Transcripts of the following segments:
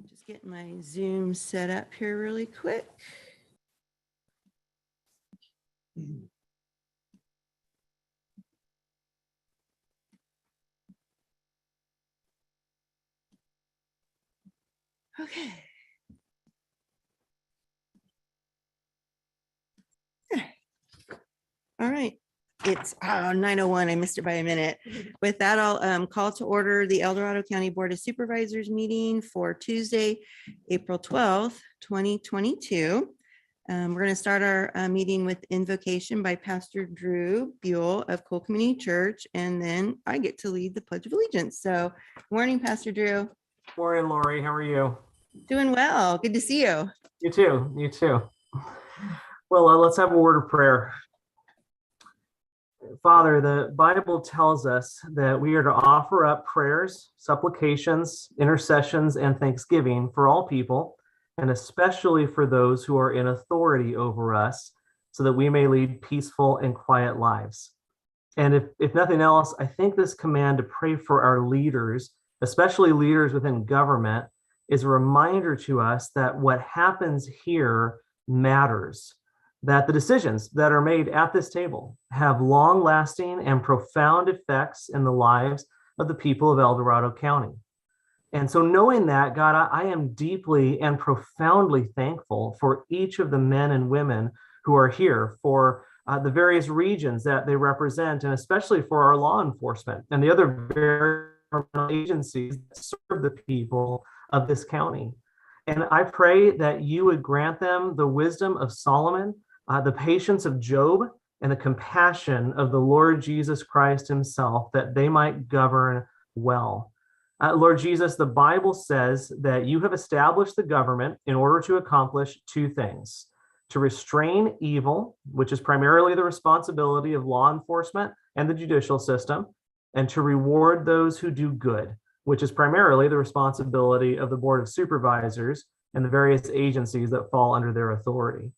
Just get my Zoom set up here really quick. Okay. All right. It's 9:01. I missed it by a minute. With that, I'll call to order the El Dorado County Board of Supervisors meeting for Tuesday, April 12th, 2022. We're going to start our meeting with invocation by Pastor Drew Buell of Cole Community Church, and then I get to lead the Pledge of Allegiance. So, morning, Pastor Drew. Morning, Lori. How are you? Doing well. Good to see you. You too. You too. Well, let's have a word of prayer. Father, the Bible tells us that we are to offer up prayers, supplications, intercessions, and thanksgiving for all people, and especially for those who are in authority over us, so that we may lead peaceful and quiet lives. And if nothing else, I think this command to pray for our leaders, especially leaders within government, is a reminder to us that what happens here matters, that the decisions that are made at this table have long-lasting and profound effects in the lives of the people of El Dorado County. And so knowing that, God, I am deeply and profoundly thankful for each of the men and women who are here, for the various regions that they represent, and especially for our law enforcement and the other various agencies that serve the people of this county. And I pray that you would grant them the wisdom of Solomon, the patience of Job, and the compassion of the Lord Jesus Christ himself, that they might govern well. Lord Jesus, the Bible says that you have established the government in order to accomplish two things: to restrain evil, which is primarily the responsibility of law enforcement and the judicial system, and to reward those who do good, which is primarily the responsibility of the Board of Supervisors and the various agencies that fall under their authority.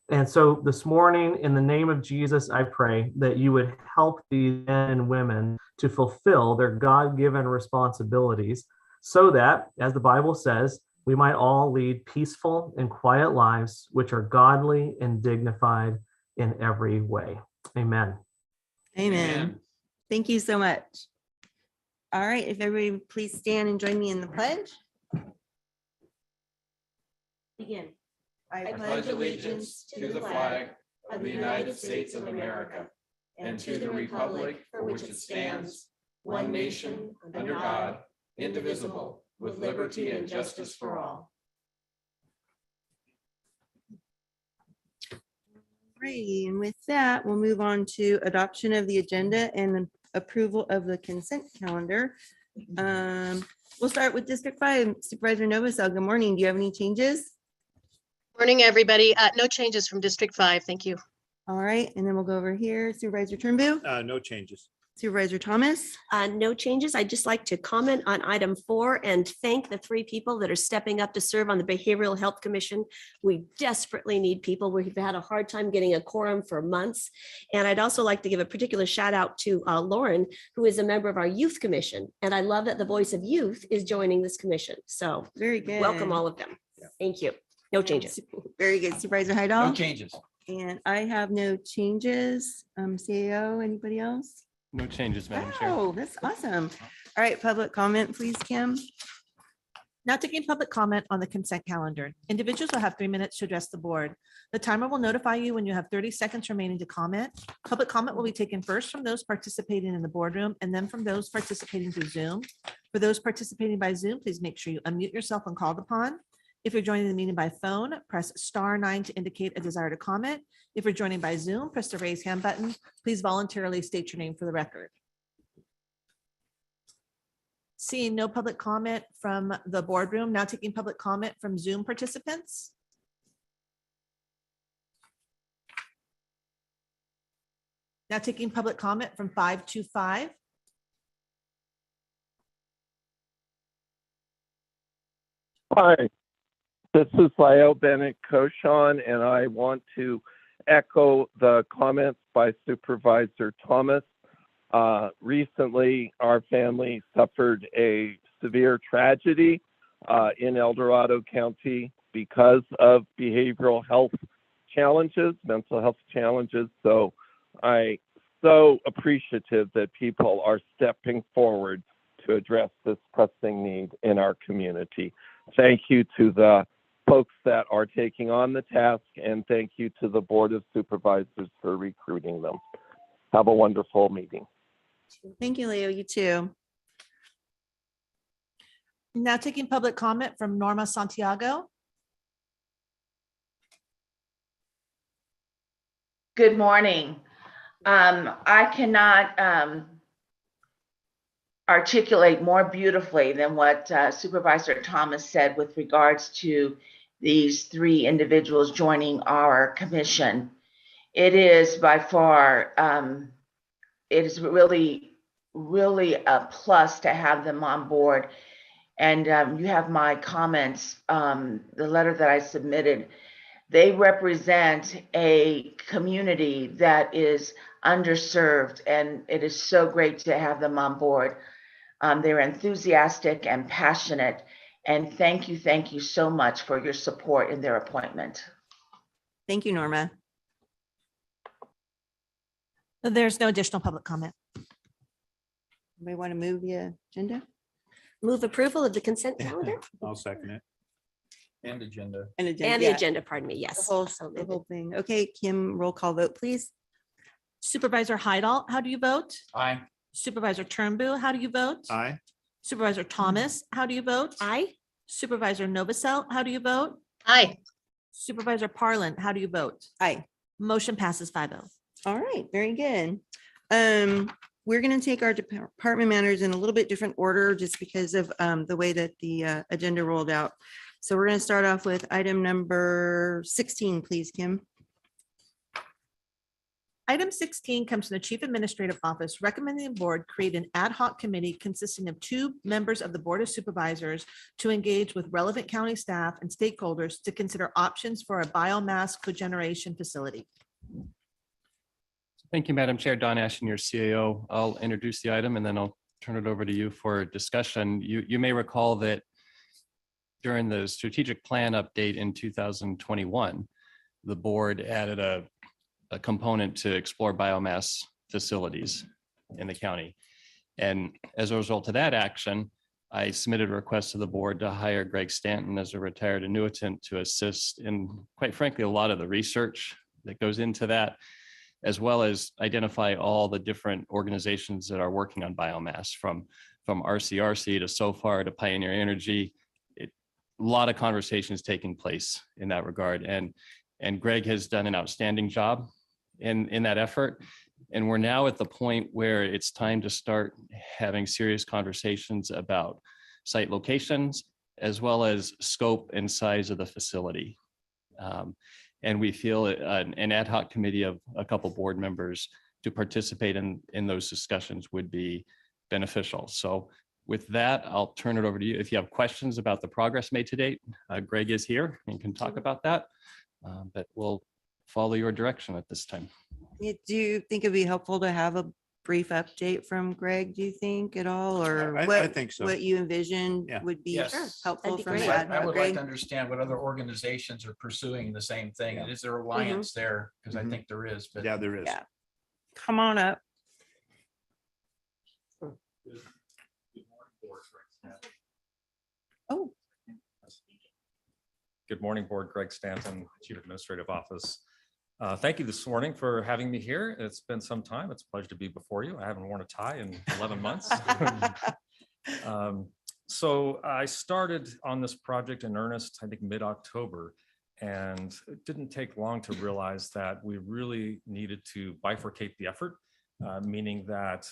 And so this morning, in the name of Jesus, I pray that you would help these men and women to fulfill their God-given responsibilities, so that, as the Bible says, we might all lead peaceful and quiet lives, which are godly and dignified in every way. Amen. Amen. Thank you so much. All right, if everybody please stand and join me in the pledge. Begin. I pledge allegiance to the flag of the United States of America and to the republic for which it stands, one nation, under God, indivisible, with liberty and justice for all. Great, and with that, we'll move on to adoption of the agenda and approval of the consent calendar. We'll start with District 5. Supervisor Novosel, good morning. Do you have any changes? Morning, everybody. No changes from District 5. Thank you. All right, and then we'll go over here. Supervisor Turnbull? No changes. Supervisor Thomas? No changes. I'd just like to comment on item 4 and thank the 3 people that are stepping up to serve on the Behavioral Health Commission. We desperately need people. We've had a hard time getting a quorum for months. And I'd also like to give a particular shout out to Lauren, who is a member of our Youth Commission. And I love that the voice of youth is joining this commission. So Very good. welcome all of them. Thank you. No changes. Very good. Supervisor Heidel? No changes. And I have no changes. CAO, anybody else? No changes, Madam Chair. Oh, that's awesome. All right, public comment, please, Kim. Now taking public comment on the consent calendar. Individuals will have 3 minutes to address the board. The timer will notify you when you have 30 seconds remaining to comment. Public comment will be taken first from those participating in the boardroom and then from those participating through Zoom. For those participating by Zoom, please make sure you unmute yourself when called upon. If you're joining the meeting by phone, press *9 to indicate a desire to comment. If you're joining by Zoom, press the raise hand button. Please voluntarily state your name for the record. Seeing no public comment from the boardroom, now taking public comment from Zoom participants. Now taking public comment from 525. Hi, this is Lyle Bennett Koshon, and I want to echo the comments by Supervisor Thomas. Recently, our family suffered a severe tragedy in El Dorado County because of behavioral health challenges, mental health challenges. So I'm so appreciative that people are stepping forward to address this pressing need in our community. Thank you to the folks that are taking on the task, and thank you to the Board of Supervisors for recruiting them. Have a wonderful meeting. Thank you, Leo. You too. Now taking public comment from Norma Santiago. Good morning. I cannot articulate more beautifully than what Supervisor Thomas said with regards to these three individuals joining our commission. It is by far, it is really a plus to have them on board. And you have my comments, the letter that I submitted. They represent a community that is underserved, and it is so great to have them on board. They're enthusiastic and passionate, and thank you so much for your support in their appointment. Thank you, Norma. There's no additional public comment. We want to move the agenda Move approval of the consent calendar I'll second it. And agenda. and agenda. and the yeah, agenda, pardon me, The yes. whole, So the moved. whole thing. Okay, Kim, roll call vote, please. Supervisor Heidel, how do you vote? Aye. Supervisor Turnbull, how do you vote? Aye. Supervisor Thomas, how do you vote? Aye. Supervisor Novacell, how do you vote? Aye. Supervisor Parlin, how do you vote? Aye. Motion passes 5-0. All right, very good. We're going to take our department matters in a little bit different order just because of the way that the agenda rolled out. So we're going to start off with item number 16, please, Kim. Item 16 comes from the Chief Administrative Office recommending the board create an ad hoc committee consisting of 2 members of the Board of Supervisors to engage with relevant county staff and stakeholders to consider options for a biomass cogeneration facility. Thank you, Madam Chair. Don Ashton, your CAO. I'll introduce the item and then I'll turn it over to you for discussion. You may recall that during the strategic plan update in 2021, the board added a component to explore biomass facilities in the county. And as a result of that action, I submitted a request to the board to hire Greg Stanton as a retired annuitant to assist in, quite frankly, a lot of the research that goes into that, as well as identify all the different organizations that are working on biomass, from RCRC to SOFAR to Pioneer Energy. A lot of conversations taking place in that regard. And Greg has done an outstanding job in that effort. And we're now at the point where it's time to start having serious conversations about site locations, as well as scope and size of the facility. And we feel an ad hoc committee of a couple board members to participate in those discussions would be beneficial. So with that, I'll turn it over to you. If you have questions about the progress made to date, Greg is here and can talk about that. But we'll follow your direction at this time. Do you think it'd be helpful to have a brief update from Greg, do you think at all? Or I what, think so. what you envision Yeah. would be Yes. helpful That'd be from great. the ad I hoc, would like Greg? to understand what other organizations are pursuing the same thing. And is there a alliance there? Because I think there is, but. Yeah, there is. Yeah. Come on up. Oh, Good morning, Board. Greg Stanton, Chief Administrative Office. Thank you this morning for having me here. It's been some time. It's a pleasure to be before you. I haven't worn a tie in 11 months. So I started on this project in earnest, I think mid-October, and it didn't take long to realize that we really needed to bifurcate the effort, meaning that,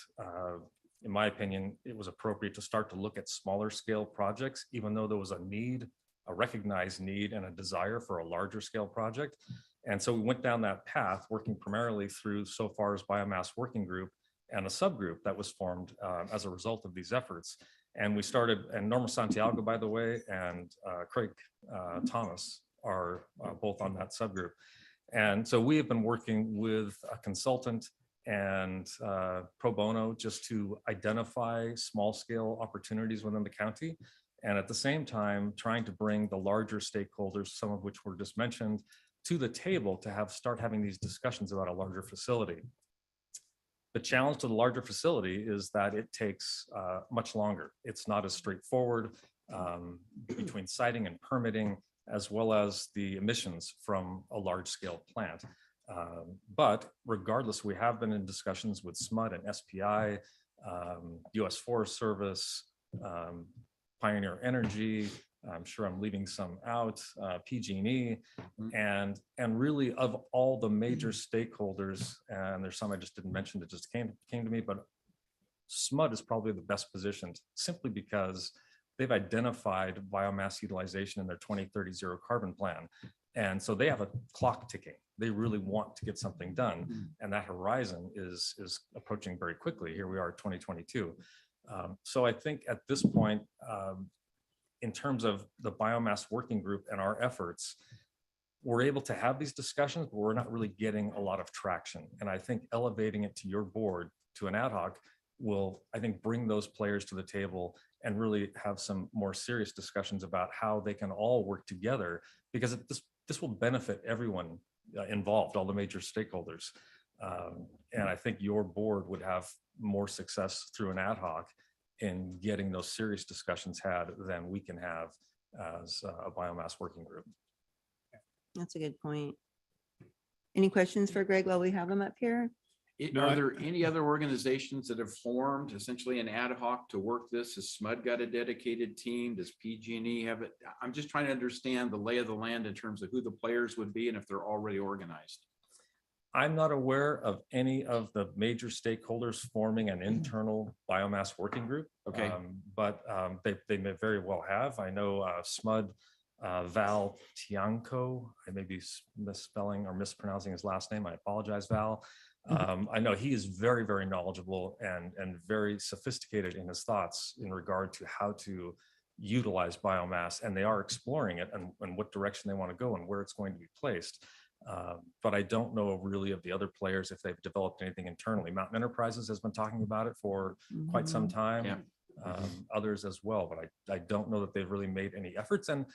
in my opinion, it was appropriate to start to look at smaller scale projects, even though there was a need, a recognized need and a desire for a larger scale project. And so we went down that path, working primarily through SOFAR's Biomass Working Group and a subgroup that was formed as a result of these efforts. And we started, and Norma Santiago, by the way, and Craig Thomas are both on that subgroup. And so we have been working with a consultant and pro bono just to identify small scale opportunities within the county. And at the same time, trying to bring the larger stakeholders, some of which were just mentioned, to the table to start having these discussions about a larger facility. The challenge to the larger facility is that it takes much longer. It's not as straightforward between siting and permitting, as well as the emissions from a large scale plant. But regardless, we have been in discussions with SMUD and SPI, US Forest Service, Pioneer Energy, I'm sure I'm leaving some out, PG&E, and really of all the major stakeholders, and there's some I just didn't mention that just came to me, but SMUD is probably the best positioned simply because they've identified biomass utilization in their 2030 zero carbon plan. And so they have a clock ticking. They really want to get something done. And that horizon is approaching very quickly. Here we are, 2022. So I think at this point, in terms of the biomass working group and our efforts, we're able to have these discussions, but we're not really getting a lot of traction. And I think elevating it to your board, to an ad hoc, will, I think, bring those players to the table and really have some more serious discussions about how they can all work together, because this will benefit everyone involved, all the major stakeholders. And I think your board would have more success through an ad hoc in getting those serious discussions had than we can have as a biomass working group. That's a good point. Any questions for Greg while we have him up here? Are there any other organizations that have formed essentially an ad hoc to work this? Has SMUD got a dedicated team? Does PG&E have it? I'm just trying to understand the lay of the land in terms of who the players would be and if they're already organized. I'm not aware of any of the major stakeholders forming an internal biomass working group. Okay. But they may very well have. I know SMUD, Val Tianco, I may be misspelling or mispronouncing his last name. I apologize, Val. I know he is very, very knowledgeable and very sophisticated in his thoughts in regard to how to utilize biomass, and they are exploring it and what direction they want to go and where it's going to be placed. But I don't know really of the other players if they've developed anything internally. Mountain Enterprises has been talking about it for quite some time, Yeah. Others as well, but I don't know that they've really made any efforts. And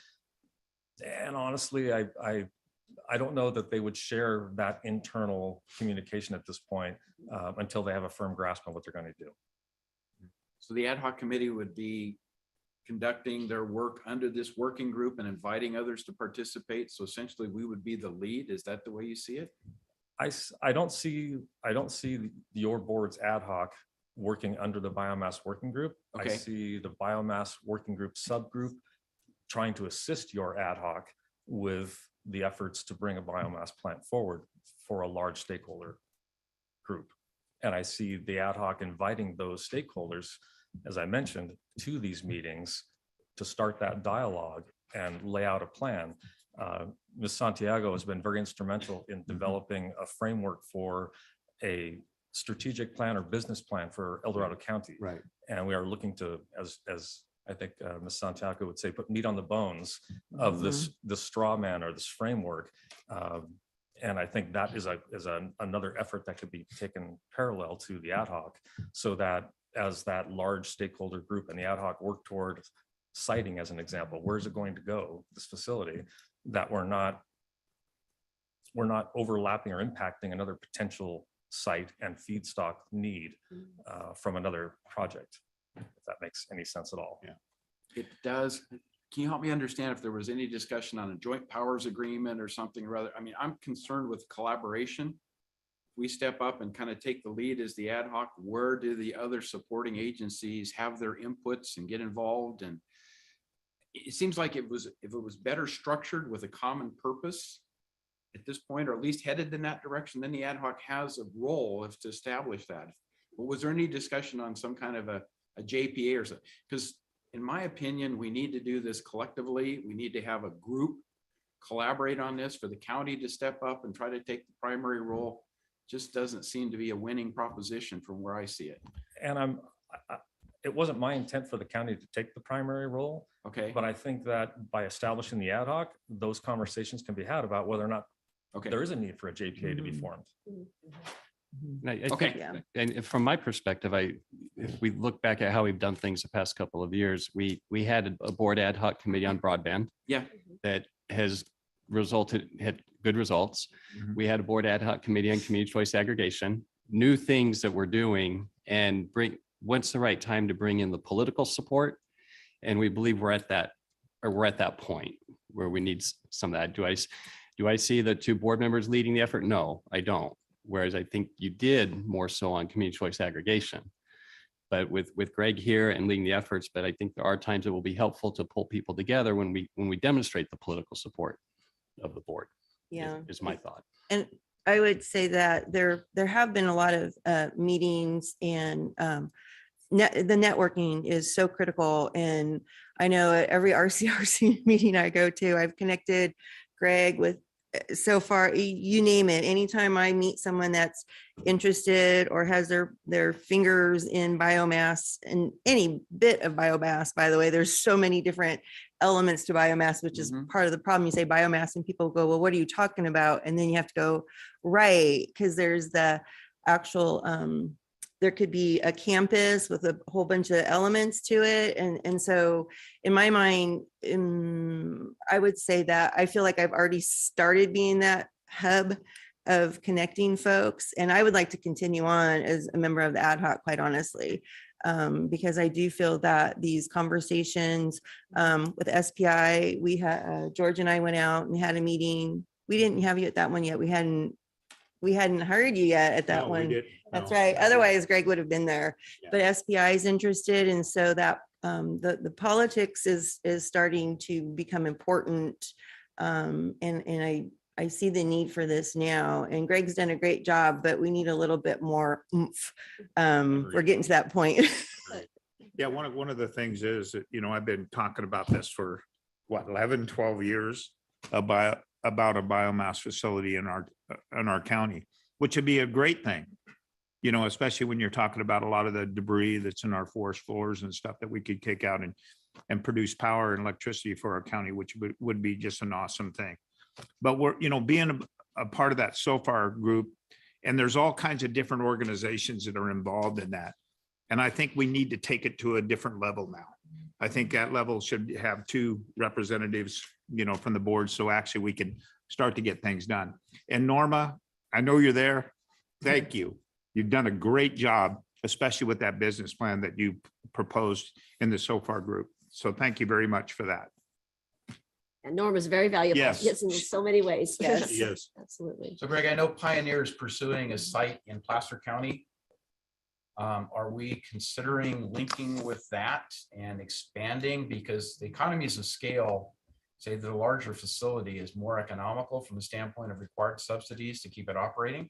honestly, I don't know that they would share that internal communication at this point until they have a firm grasp on what they're going to do. So the ad hoc committee would be conducting their work under this working group and inviting others to participate. So essentially we would be the lead. Is that the way you see it? I don't see your board's ad hoc working under the biomass working group. Okay. I see the biomass working group subgroup trying to assist your ad hoc with the efforts to bring a biomass plant forward for a large stakeholder group. And I see the ad hoc inviting those stakeholders, as I mentioned, to these meetings to start that dialogue and lay out a plan. Ms. Santiago has been very instrumental in developing a framework for a strategic plan or business plan for El Dorado County. Right. And we are looking to, as I think Ms. Santiago would say, put meat on the bones of this straw man or this framework. And I think that is another effort that could be taken parallel to the ad hoc, so that as that large stakeholder group and the ad hoc work toward siting, as an example, where's it going to go, this facility, that we're not overlapping or impacting another potential site and feedstock need from another project, if that makes any sense at all. Yeah, it does. Can you help me understand if there was any discussion on a joint powers agreement or something or other? I mean, I'm concerned with collaboration we step up and kind of take the lead as the ad hoc, where do the other supporting agencies have their inputs and get involved? And it seems like if it was better structured with a common purpose at this point, or at least headed in that direction, then the ad hoc has a role to establish that. But was there any discussion on some kind of a JPA or something? Because in my opinion, we need to do this collectively. We need to have a group collaborate on this, for the county to step up and try to take the primary role. Just doesn't seem to be a winning proposition from where I see it. And it wasn't my intent for the county to take the primary role, Okay. but I think that by establishing the ad hoc, those conversations can be had about whether or not Okay. there is a need for a JPA to be formed. And I Okay. think- Yeah. And from my perspective, if we look back at how we've done things the past couple of years, we had a board ad hoc committee on broadband. Yeah. That had good results. Mhm. We had a board ad hoc committee on community choice aggregation, new things that we're doing, and when's the right time to bring in the political support? And we believe we're at that point where we need some of that. Do I see the two board members leading the effort? No, I don't. Whereas I think you did more so on community choice aggregation. But with Greg here and leading the efforts, but I think there are times it will be helpful to pull people together when we demonstrate the political support of the board. Yeah. Is my thought. And I would say that there have been a lot of meetings, and the networking is so critical. And I know at every RCRC meeting I go to, I've connected Greg with, so far, you name it. Anytime I meet someone that's interested or has their fingers in biomass, and any bit of biomass, by the way, there's so many different elements to biomass, which is Mhm. part of the problem. You say biomass and people go, well, what are you talking about? And then you have to go, right, because there's the actual, there could be a campus with a whole bunch of elements to it. And so in my mind, I would say that I feel like I've already started being that hub of connecting folks. And I would like to continue on as a member of the ad hoc, quite honestly, because I do feel that these conversations with SPI, we had, George and I went out and had a meeting. We didn't have you at that one yet. We hadn't hired you yet at that one. That's right. Otherwise, Greg would have been there. Yeah. But SPI is interested, and so that the politics is starting to become important. And I see the need for this now. And Greg's done a great job, but we need a little bit more oomph. We're getting to that point. Yeah, one of the things is that, I've been talking about this for 11, 12 years about a biomass facility in our county, which would be a great thing. Especially when you're talking about a lot of the debris that's in our forest floors and stuff that we could kick out and produce power and electricity for our county, which would be just an awesome thing. But we're, being a part of that SOFAR group, and there's all kinds of different organizations that are involved in that. And I think we need to take it to a different level now. I think that level should have 2 representatives, from the board. So actually we can start to get things done. And Norma, I know you're there. Thank you. You've done a great job, especially with that business plan that you proposed in the SOFAR group. So thank you very much for that. And Norma's very valuable. Yes. In so many ways. Yes. Yes. Absolutely. So Greg, I know Pioneer is pursuing a site in Placer County. Are we considering linking with that and expanding? Because the economies of scale say that a larger facility is more economical from the standpoint of required subsidies to keep it operating.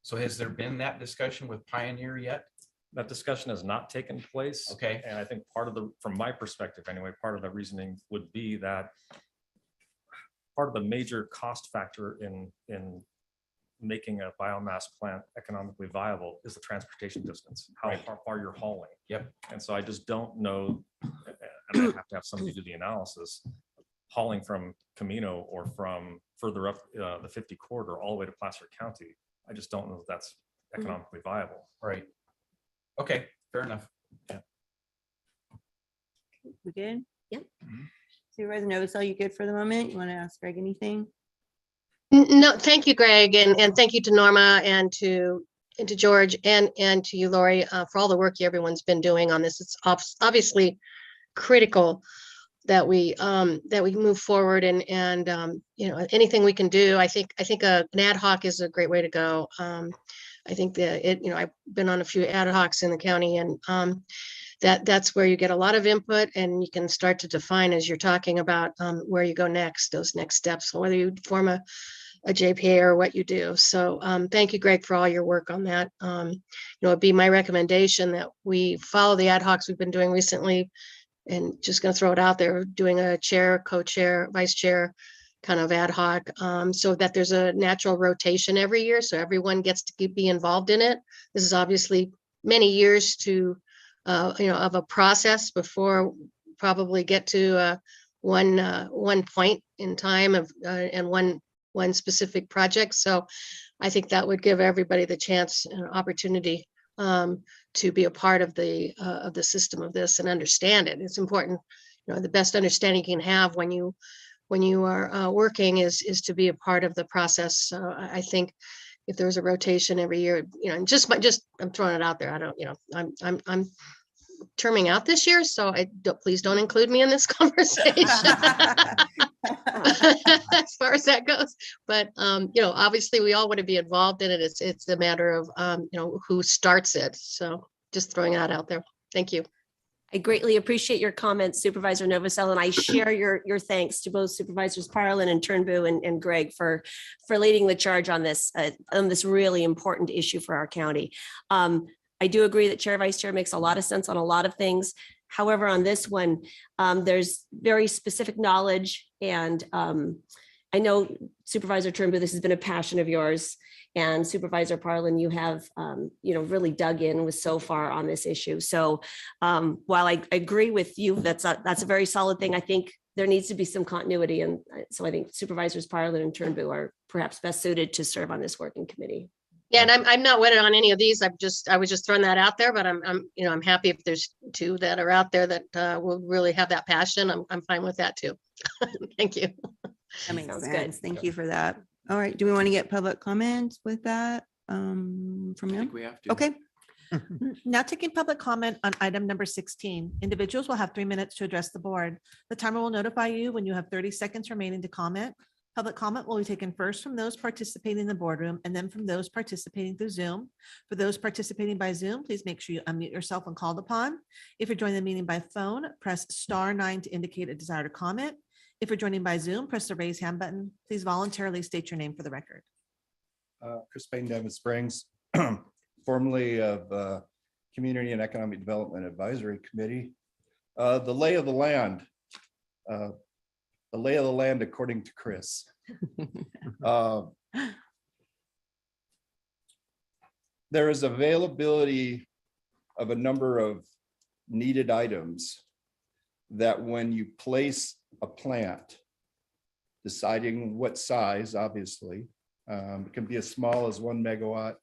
So has there been that discussion with Pioneer yet? That discussion has not taken place. Okay. And I think from my perspective anyway, part of the reasoning would be that part of the major cost factor in making a biomass plant economically viable is the transportation distance, how far you're hauling. Yep. And so I just don't know, and I have to have somebody do the analysis, hauling from Camino or from further up the 50 corridor all the way to Placer County. I just don't know if that's economically viable. Right. Okay, fair enough. We good? Yep. Supervisor Novosel, you good for the moment? You want to ask Greg anything? No, thank you, Greg, and thank you to Norma and to George and to you, Lori, for all the work everyone's been doing on this. It's obviously critical. move forward and anything we can do. I think an ad hoc is a great way to go. I think that I've been on a few ad hocs in the county, and that's where you get a lot of input, and you can start to define, as you're talking about, where you go next, those next steps, whether you form a JPA or what you do. So thank you, Greg, for all your work on that. It'd be my recommendation that we follow the ad hocs we've been doing recently, and just going to throw it out there, doing a chair, co-chair, vice chair kind of ad hoc, so that there's a natural rotation every year, so everyone gets to be involved in it. This is obviously many years of a process before probably get to one point in time of and one specific project. So I think that would give everybody the chance and opportunity to be a part of the system of this and understand it. It's important. The best understanding you can have when you are working is to be a part of the process. So I think if there was a rotation every year, and just I'm throwing it out there. I don't, I'm terming out this year, so please don't include me in this conversation as far as that goes. But obviously we all want to be involved in it. It's a matter of who starts it. So just throwing that out there. Thank you. I greatly appreciate your comments, Supervisor Novosel, and I share your thanks to both Supervisors Parlin and Turnbull and Greg for leading the charge on this really important issue for our county. I do agree that chair, vice chair makes a lot of sense on a lot of things. However, on this one, there's very specific knowledge, and I know Supervisor Turnbull, this has been a passion of yours, and Supervisor Parlin, you have really dug in with so far on this issue. So while I agree with you, that's a very solid thing. I think there needs to be some continuity, and so I think Supervisors Parlin and Turnbull are perhaps best suited to serve on this working committee. Yeah, and I'm not wedded on any of these. I was just throwing that out there, but I'm happy if there's two that are out there that will really have that passion. I'm fine with that too. Thank you. That makes Sounds sense. good. Thank you for that. All right. Do we want to get public comments with that from I you? think we have to. Okay. Now taking public comment on item number 16. Individuals will have 3 minutes to address the board. The timer will notify you when you have 30 seconds remaining to comment. Public comment will be taken first from those participating in the boardroom and then from those participating through Zoom. For those participating by Zoom, please make sure you unmute yourself when called upon. If you're joining the meeting by phone, press *9 to indicate a desire to comment. If you're joining by Zoom, press the raise hand button. Please voluntarily state your name for the record. Chris Payne, Devon Springs, formerly of Community and Economic Development Advisory Committee. The lay of the land. The lay of the land according to Chris. There is availability of a number of needed items that when you place a plant, deciding what size, obviously, it can be as small as 1 megawatt,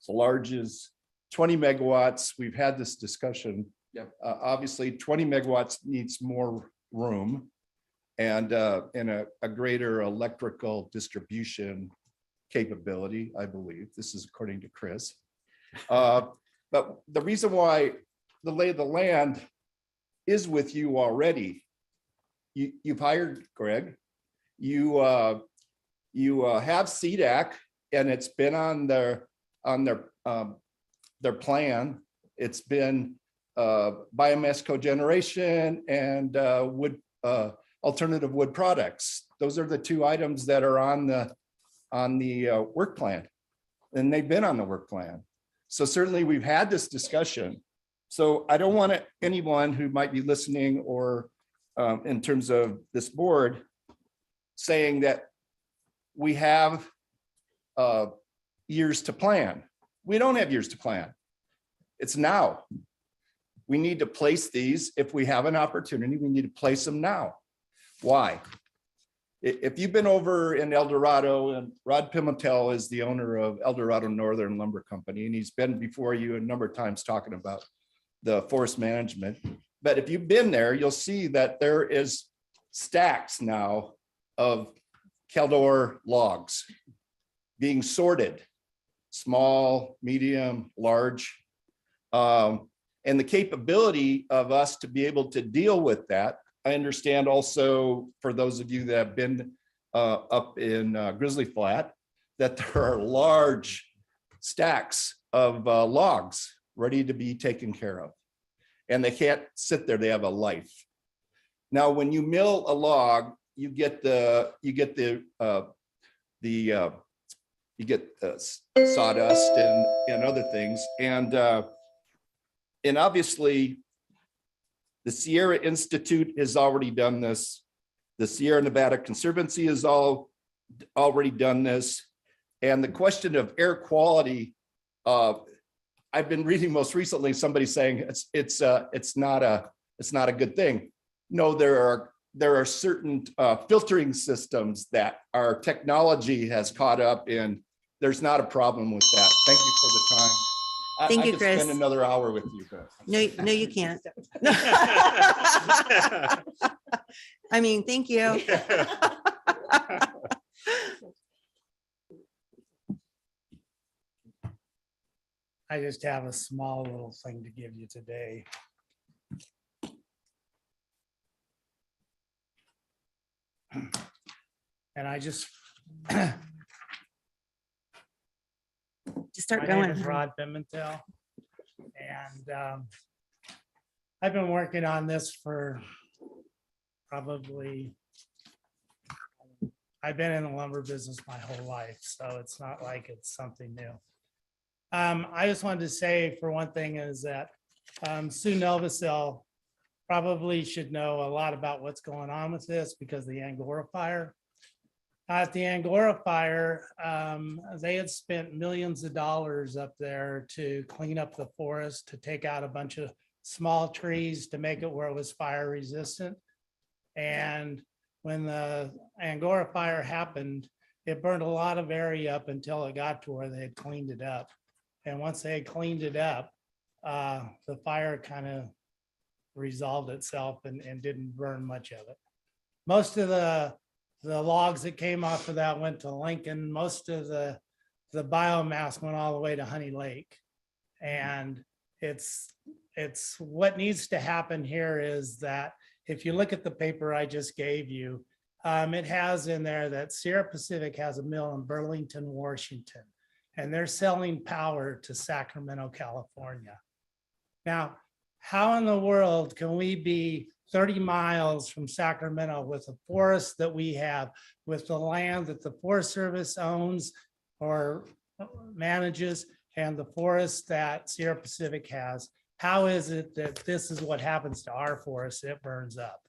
as large as 20 megawatts. We've had this discussion. Yep. Obviously, 20 megawatts needs more room and a greater electrical distribution capability, I believe. This is according to Chris. But the reason why the lay of the land is with you already, you've hired Greg, you have CDAC, and it's been on their plan. It's been biomass cogeneration and alternative wood products. Those are the two items that are on the work plan, and they've been on the work plan. So certainly we've had this discussion. So I don't want anyone who might be listening or in terms of this board saying that we have years to plan. We don't have years to plan. It's now. We need to place these. If we have an opportunity, we need to place them now. Why? If you've been over in El Dorado, and Rod Pimentel is the owner of El Dorado Northern Lumber Company, and he's been before you a number of times talking about the forest management. But if you've been there, you'll see that there is stacks now of Caldor logs being sorted, small, medium, large. And the capability of us to be able to deal with that I understand also for those of you that have been up in Grizzly Flat, that there are large stacks of logs ready to be taken care of. And they can't sit there, they have a life. Now, when you mill a log, you get sawdust and other things. And obviously the Sierra Institute has already done this. The Sierra Nevada Conservancy has already done this. And the question of air quality, I've been reading most recently somebody saying it's not a good thing. No, there are certain filtering systems that our technology has caught up in. There's not a problem with that. Thank you for the time. Thank I you, could Chris. spend another hour with you. But. No, you can't. I mean, thank you. I just have a small little thing to give you today. And I just. Just start My name going. is Rod Pimentel. And I've been working on this for probably, I've been in the lumber business my whole life, so it's not like it's something new. I just wanted to say, for one thing, is that Sue Novosel probably should know a lot about what's going on with this because of the Angora fire. At the Angora fire, they had spent millions of dollars up there to clean up the forest, to take out a bunch of small trees to make it where it was fire resistant. And when the Angora fire happened, it burned a lot of area up until it got to where they had cleaned it up. And once they had cleaned it up, the fire kind of resolved itself and didn't burn much of it. Most of the logs that came off of that went to Lincoln. Most of the biomass went all the way to Honey Lake. And it's what needs to happen here is that if you look at the paper I just gave you, it has in there that Sierra Pacific has a mill in Burlington, Washington, and they're selling power to Sacramento, California. Now, how in the world can we be 30 miles from Sacramento with the forest that we have, with the land that the Forest Service owns or manages, and the forest that Sierra Pacific has? How is it that this is what happens to our forest? It burns up.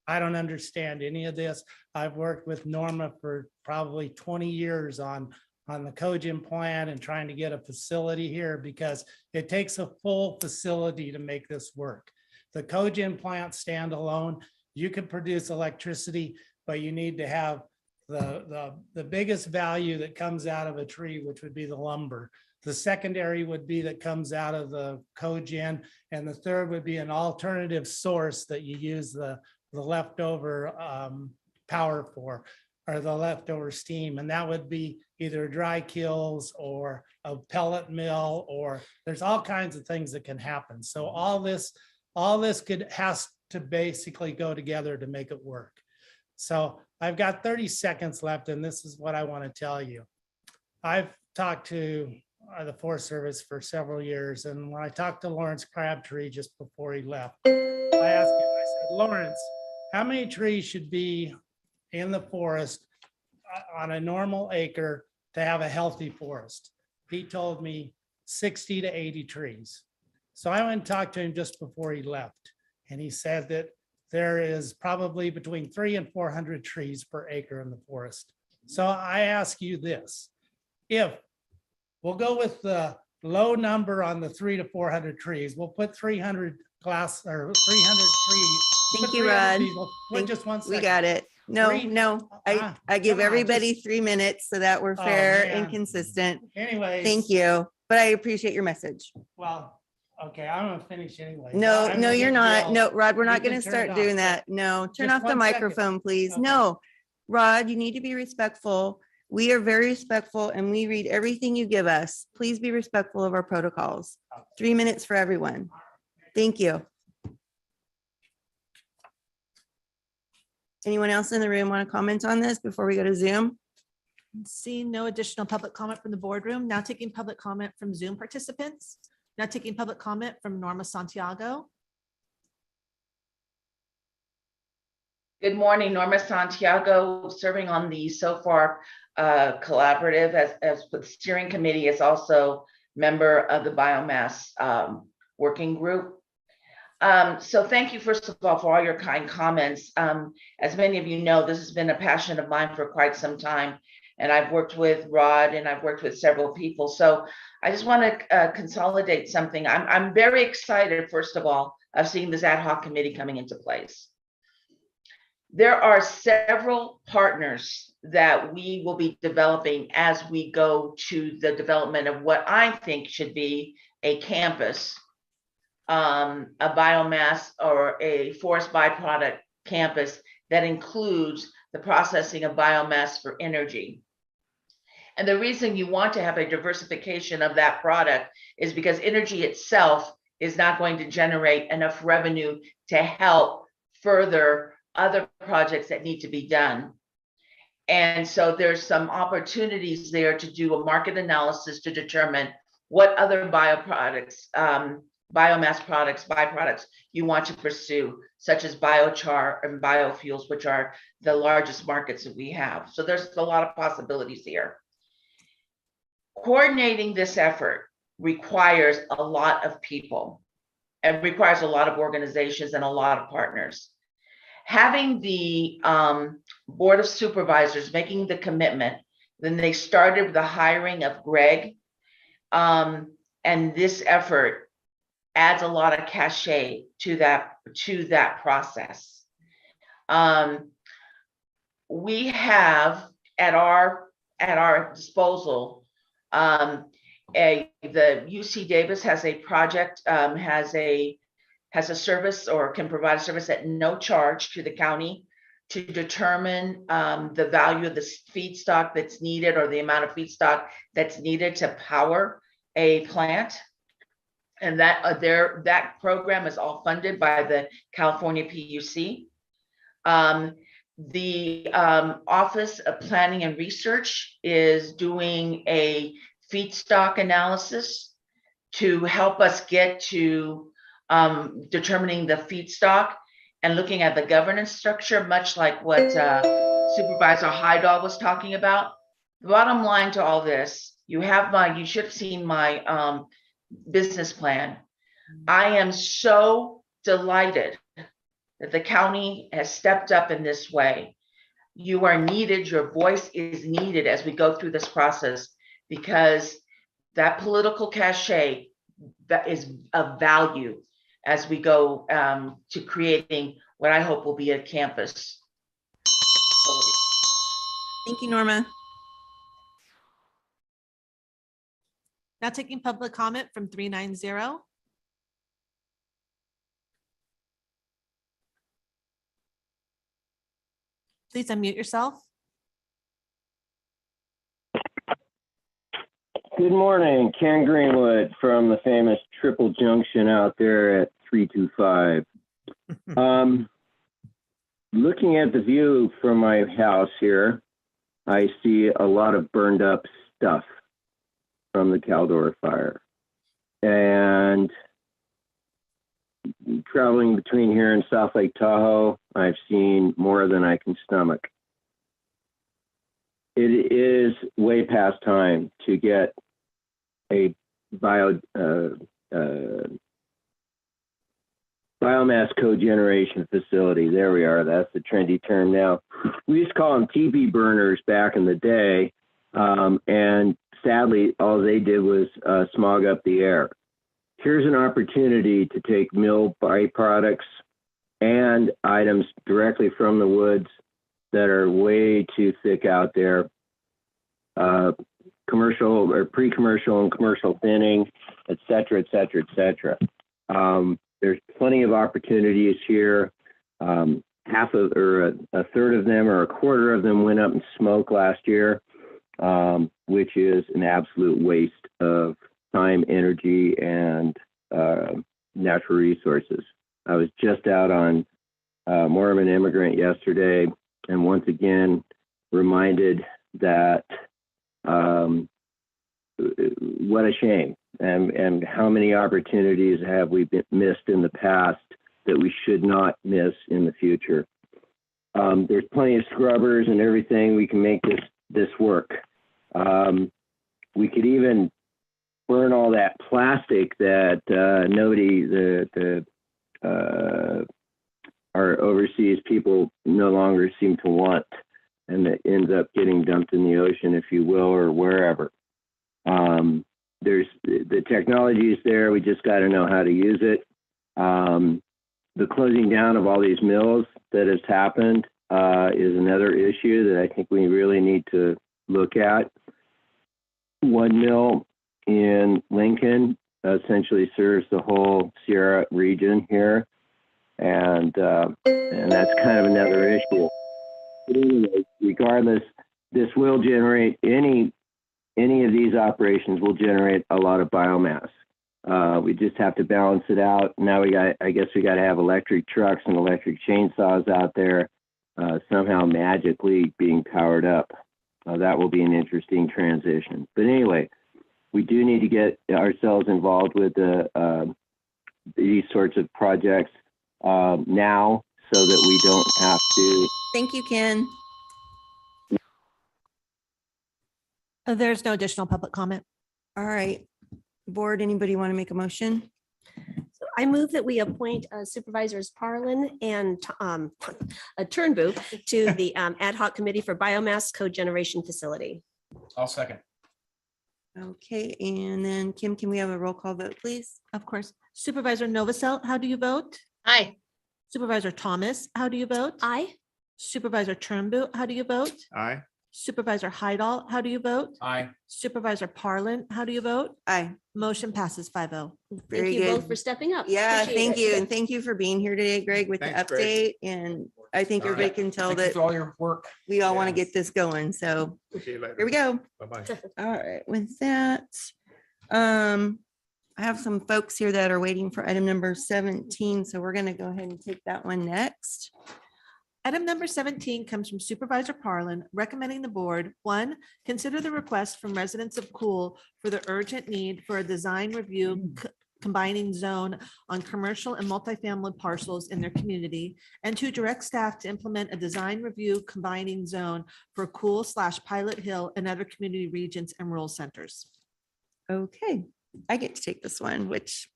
I don't understand any of this. I've worked with Norma for probably 20 years on the cogen plan and trying to get a facility here because it takes a full facility to make this work. The cogen plant standalone, you can produce electricity, but you need to have the biggest value that comes out of a tree, which would be the lumber. The secondary would be that comes out of the cogen, and the third would be an alternative source that you use the leftover power for, or the leftover steam, and that would be either dry kilns or a pellet mill, or there's all kinds of things that can happen. So all this has to basically go together to make it work. So I've got 30 seconds left, and this is what I want to tell you. I've talked to the Forest Service for several years, and when I talked to Lawrence Crabtree just before he left, I asked him, I said, Lawrence, how many trees should be in the forest on a normal acre to have a healthy forest? He told me 60 to 80 trees. So I went and talked to him just before he left, and he said that there is probably between 300 and 400 trees per acre in the forest. So I ask you this, if we'll go with the low number on the 300 to 400 trees, we'll put 300 glass or 300 trees. Thank Put you, 300 Rod. people. Wait, Thank- just one We second. got it. No, Three- no, I give come on, everybody just- 3 minutes so that we're Oh, fair and man. consistent. Anyways. Thank you, but I appreciate your message. Well, okay, I'm gonna finish anyway. No, I'm no, gonna you're get not. yelled. No, Rod, we're You not can gonna turn start it doing off, that. No, turn just off the 1 second. microphone, please. Okay. No. Rod, you need to be respectful. We are very respectful and we read everything you give us. Please be respectful of our protocols. 3 minutes for everyone. Thank you. Anyone else in the room want to comment on this before we go to Zoom? Seeing no additional public comment from the boardroom, now taking public comment from Zoom participants. Now taking public comment from Norma Santiago. Good morning, Norma Santiago, serving on the SOFAR collaborative as the steering committee, is also member of the biomass working group. So thank you, first of all, for all your kind comments. As many of you know, this has been a passion of mine for quite some time. And I've worked with Rod and I've worked with several people. So I just want to consolidate something. I'm very excited, first of all, of seeing this ad hoc committee coming into place. There are several partners that we will be developing as we go to the development of what I think should be a campus, a biomass or a forest byproduct campus that includes the processing of biomass for energy. And the reason you want to have a diversification of that product is because energy itself is not going to generate enough revenue to help further other projects that need to be done. And so there's some opportunities there to do a market analysis to determine what other bioproducts, biomass products, byproducts you want to pursue, such as biochar and biofuels, which are the largest markets that we have. So there's a lot of possibilities here. Coordinating this effort requires a lot of people and requires a lot of organizations and a lot of partners. Having the Board of Supervisors making the commitment, then they started with the hiring of Greg, and this effort adds a lot of cachet to that process. We have at our disposal the UC Davis has a project, has a service or can provide a service at no charge to the county to determine the value of the feedstock that's needed or the amount of feedstock that's needed to power a plant. And that program is all funded by the California PUC. The Office of Planning and Research is doing a feedstock analysis to help us get to determining the feedstock and looking at the governance structure, much like what Supervisor Hydal was talking about. The bottom line to all this, you should have seen my business plan. I am so delighted that the county has stepped up in this way. You are needed, your voice is needed as we go through this process, because that political cachet that is of value as we go to creating what I hope will be a campus. Thank you, Norma. Now taking public comment from 390. Please unmute yourself. Good morning, Ken Greenwood from the famous Triple Junction out there at 325. Looking at the view from my house here, I see a lot of burned up stuff from the Caldor fire. And traveling between here and South Lake Tahoe, I've seen more than I can stomach. It is way past time to get a biomass cogeneration facility. There we are. That's the trendy term now. We used to call them TB burners back in the day. And sadly, all they did was smog up the air. Here's an opportunity to take mill byproducts and items directly from the woods that are way too thick out there. Commercial or pre-commercial and commercial thinning, et cetera, et cetera, et cetera. There's plenty of opportunities here. Half of, or a third of them or a quarter of them went up in smoke last year, which is an absolute waste of time, energy, and natural resources. I was just out on Mormon immigrant yesterday, and once again reminded that what a shame, and how many opportunities have we missed in the past that we should not miss in the future. There's plenty of scrubbers and everything. We can make this work. We could even burn all that plastic that our overseas people no longer seem to want, and it ends up getting dumped in the ocean, if you will, or wherever. There's the technology is there. We just got to know how to use it. The closing down of all these mills that has happened is another issue that I think we really need to look at. One mill in Lincoln essentially serves the whole Sierra region here, and that's kind of another issue. But anyway, regardless, this will generate any of these operations will generate a lot of biomass. We just have to balance it out. Now I guess we got to have electric trucks and electric chainsaws out there somehow magically being powered up. That will be an interesting transition. But anyway, we do need to get ourselves involved with these sorts of projects now, so that we don't have to. Thank you, Ken. There's no additional public comment. All right. Board, anybody want to make a motion? So I move that we appoint Supervisors Parlin and Turnbull to the Ad hoc Committee for Biomass Cogeneration Facility. I'll second. Okay, and then Kim, can we have a roll call vote, please? Of course. Supervisor Novosel, how do you vote? Aye. Supervisor Thomas, how do you vote? Aye. Supervisor Turnbull, how do you vote? Aye. Supervisor Hydal, how do you vote? Aye. Supervisor Parlin, how do you vote? Aye. Motion passes 5-0. Very Thank you good. both for stepping up. Yeah, Appreciate thank it. you. And thank you for being here today, Greg, with the Thanks, update. Greg. And I think All everybody right. can tell Thank you that for all your work. we all want to Yes. get this going. So See you later. here we go. Bye-bye. All right, with that, I have some folks here that are waiting for item number 17. So we're going to go ahead and take that one next. Item number 17 comes from Supervisor Parlin, recommending the board, 1, consider the request from residents of Cool for the urgent need for a design review combining zone on commercial and multifamily parcels in their community, and 2, direct staff to implement a design review combining zone for Cool/Pilot Hill and other community regions and rural centers. Okay, I get to take this one, which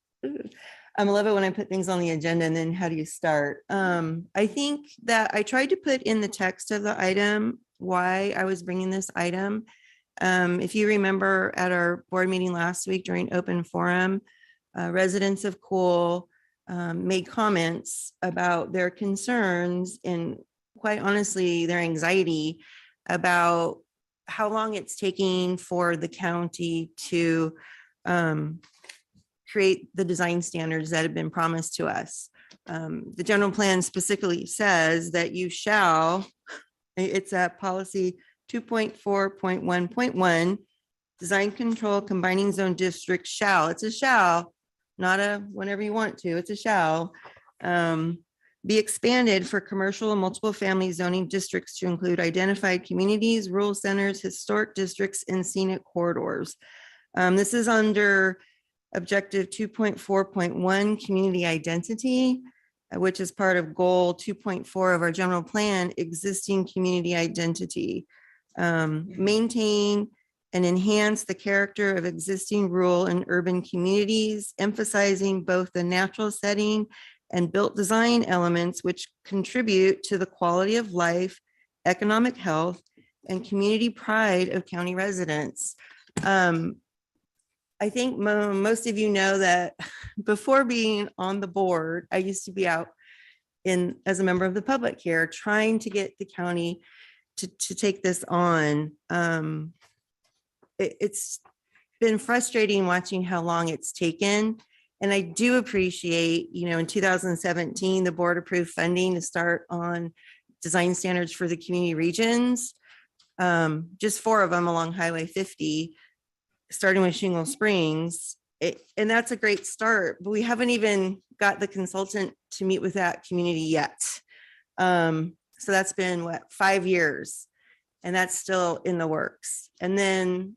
I love it when I put things on the agenda and then how do you start? I think that I tried to put in the text of the item why I was bringing this item. If you remember at our board meeting last week during open forum, residents of Cool made comments about their concerns and quite honestly, their anxiety about how long it's taking for the county to create the design standards that have been promised to us. The general plan specifically says that you shall, it's at policy 2.4.1.1, design control combining zone district shall, it's a shall, not a whenever you want to, it's a shall, be expanded for commercial and multiple family zoning districts to include identified communities, rural centers, historic districts, and scenic corridors. This is under objective 2.4.1 community identity, which is part of goal 2.4 of our general plan, existing community identity. Maintain and enhance the character of existing rural and urban communities, emphasizing both the natural setting and built design elements which contribute to the quality of life, economic health, and community pride of county residents. I think most of you know that before being on the board, I used to be out as a member of the public here, trying to get the county to take this on. It's been frustrating watching how long it's taken. And I do appreciate, in 2017, the board approved funding to start on design standards for the community regions. Just 4 of them along Highway 50. Starting with Shingle Springs, and that's a great start, but we haven't even got the consultant to meet with that community yet. So that's been what, 5 years? And that's still in the works. And then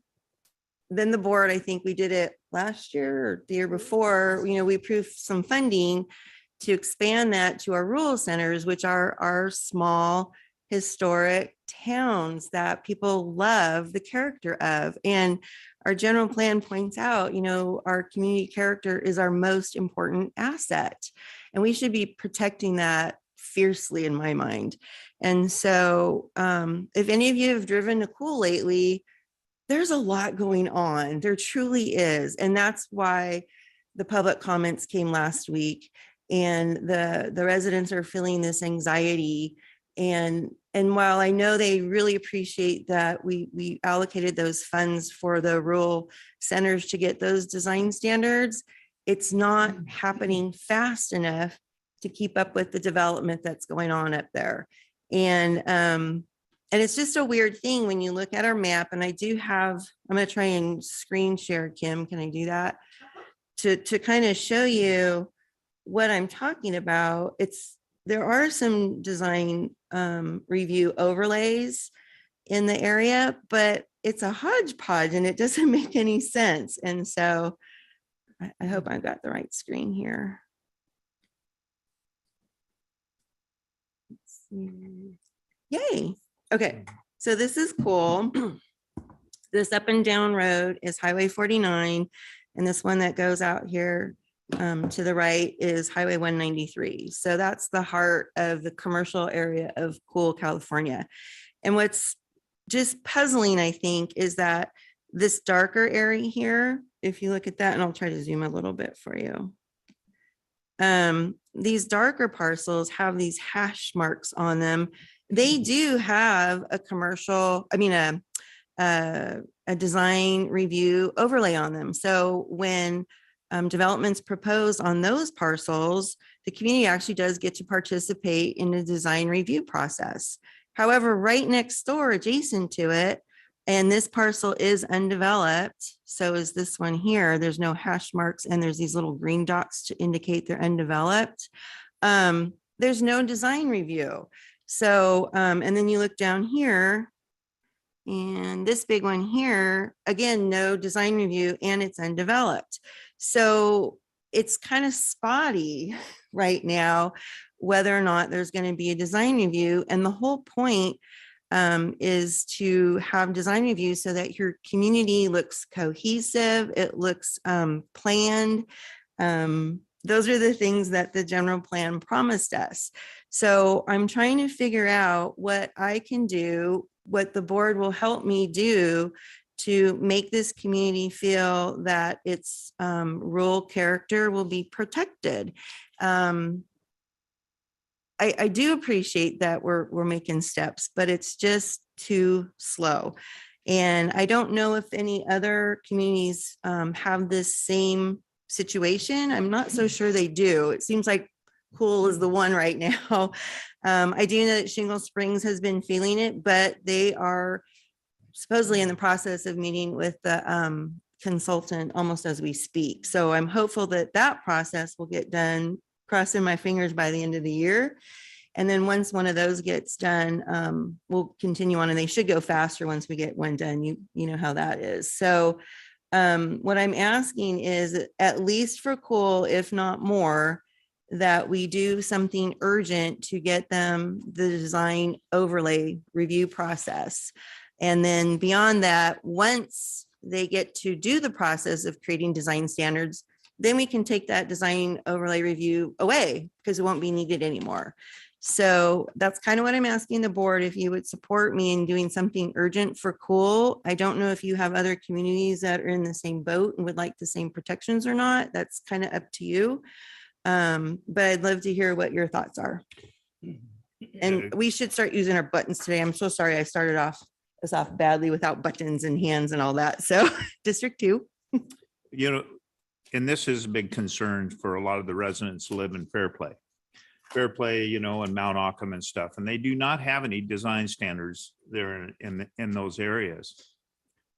the board, I think we did it last year or the year before, you know, we approved some funding to expand that to our rural centers, which are our small historic towns that people love the character of. And our general plan points out, you know, our community character is our most important asset. And we should be protecting that fiercely in my mind. And so if any of you have driven to Cool lately, there's a lot going on. There truly is. And that's why the public comments came last week, and the residents are feeling this anxiety. And while I know they really appreciate that we allocated those funds for the rural centers to get those design standards, it's not happening fast enough to keep up with the development that's going on up there. And it's just a weird thing when you look at our map, and I'm going to try and screen share, Kim, can I do that? To kind of show you what I'm talking about. There are some design review overlays in the area, but it's a hodgepodge and it doesn't make any sense. And so I hope I've got the right screen here. Let's see. Yay. Okay, so this is cool. This up and down road is Highway 49, and this one that goes out here to the right is Highway 193. So that's the heart of the commercial area of Cool, California. And what's just puzzling, I think, is that this darker area here, if you look at that, and I'll try to zoom a little bit for you. These darker parcels have these hash marks on them. They do have a commercial, a design review overlay on them. So when developments proposed on those parcels, the community actually does get to participate in the design review process. However, right next door, adjacent to it, and this parcel is undeveloped, so is this one here. There's no hash marks, and there's these little green dots to indicate they're undeveloped. There's no design review. So, and then you look down here, and this big one here, again, no design review, and it's undeveloped. So it's kind of spotty right now, whether or not there's going to be a design review. And the whole point is to have design reviews so that your community looks cohesive, it looks planned. Those are the things that the general plan promised us. So I'm trying to figure out what I can do, what the board will help me do to make this community feel that its rural character will be protected. I do appreciate that we're making steps, but it's just too slow. And I don't know if any other communities have this same situation. I'm not so sure they do. It seems like Cool is the one right now. I do know that Shingle Springs has been feeling it, but they are supposedly in the process of meeting with the consultant almost as we speak. So I'm hopeful that that process will get done, crossing my fingers, by the end of the year. And then once one of those gets done, we'll continue on, and they should go faster once we get one done. You know how that is. So what I'm asking is, at least for Cool, if not more, that we do something urgent to get them the design overlay review process. And then beyond that, once they get to do the process of creating design standards, then we can take that design overlay review away because it won't be needed anymore. So that's kind of what I'm asking the board, if you would support me in doing something urgent for Cool. I don't know if you have other communities that are in the same boat and would like the same protections or not. That's kind of up to you. But I'd love to hear what your thoughts are. And we should start using our buttons today. I'm so sorry I started off badly without buttons and hands and all that. So District 2. You know, and this is a big concern for a lot of the residents who live in Fairplay, you know, and Mount Auckham and stuff. And they do not have any design standards there in those areas.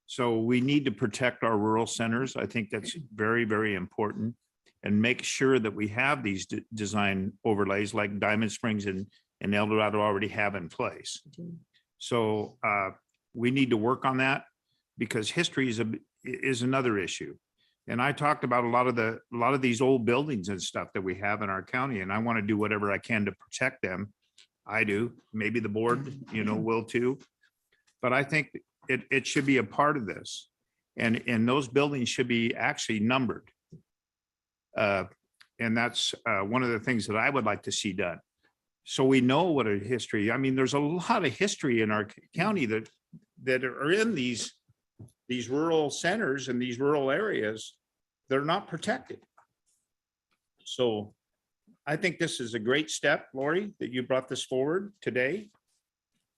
So we need to protect our rural centers. I think that's very, very important, and make sure that we have these design overlays like Diamond Springs and and El Dorado already have in place. So we need to work on that because history is another issue. And I talked about a lot of these old buildings and stuff that we have in our county, and I want to do whatever I can to protect them. I do, maybe the board, will too. But I think it should be a part of this. And those buildings should be actually numbered. And that's one of the things that I would like to see done. So we know what a history, I mean, there's a lot of history in our county that are in these rural centers and these rural areas. They're not protected. So I think this is a great step, Lori, that you brought this forward today.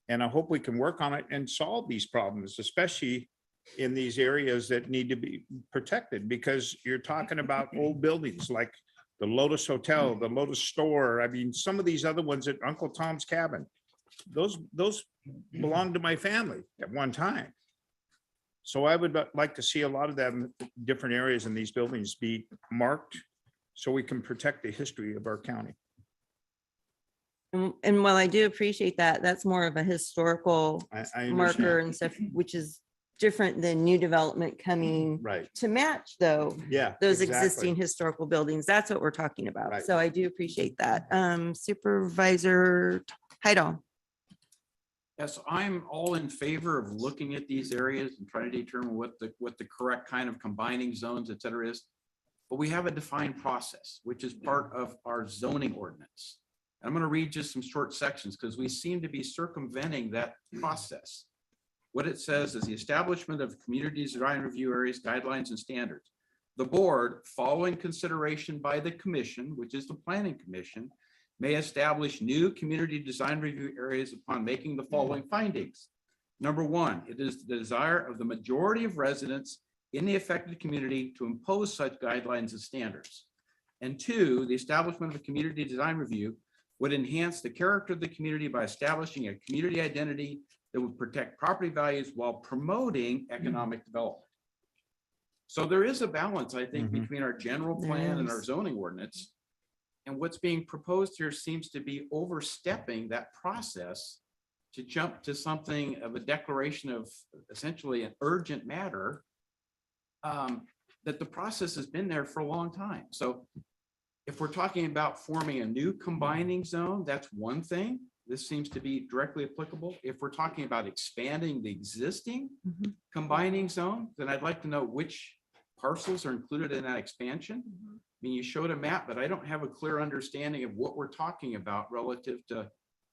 And I hope we can work on it and solve these problems, especially in these areas that need to be protected, because you're talking about old buildings like the Lotus Hotel, the Lotus Store. I mean, some of these other ones at Uncle Tom's Cabin, those belonged to my family at one time. So I would like to see a lot of them different areas in these buildings be marked so we can protect the history of our county. And while I do appreciate that, that's more of a historical I marker understand. and stuff, which is different than new development coming Right. to match though. Yeah. Those exactly. existing historical buildings. That's what we're talking about. Right. So I do appreciate that. Supervisor Hydal. Yes, I'm all in favor of looking at these areas and trying to determine what the correct kind of combining zones, et cetera, is. But we have a defined process, which is part of our zoning ordinance. I'm going to read just some short sections because we seem to be circumventing that process. What it says is the establishment of community design review areas, guidelines, and standards. The board, following consideration by the commission, which is the planning commission, may establish new community design review areas upon making the following findings. Number one, it is the desire of the majority of residents in the affected community to impose such guidelines and standards. And two, the establishment of a community design review would enhance the character of the community by establishing a community identity that would protect property values while promoting economic development. So there is a balance, I think, between our general plan and our zoning ordinance. And what's being proposed here seems to be overstepping that process to jump to something of a declaration of essentially an urgent matter that the process has been there for a long time. So if we're talking about forming a new combining zone, that's one thing. This seems to be directly applicable. If we're talking about expanding the existing combining zone, then I'd like to know which parcels are included in that expansion. I mean, you showed a map, but I don't have a clear understanding of what we're talking about relative to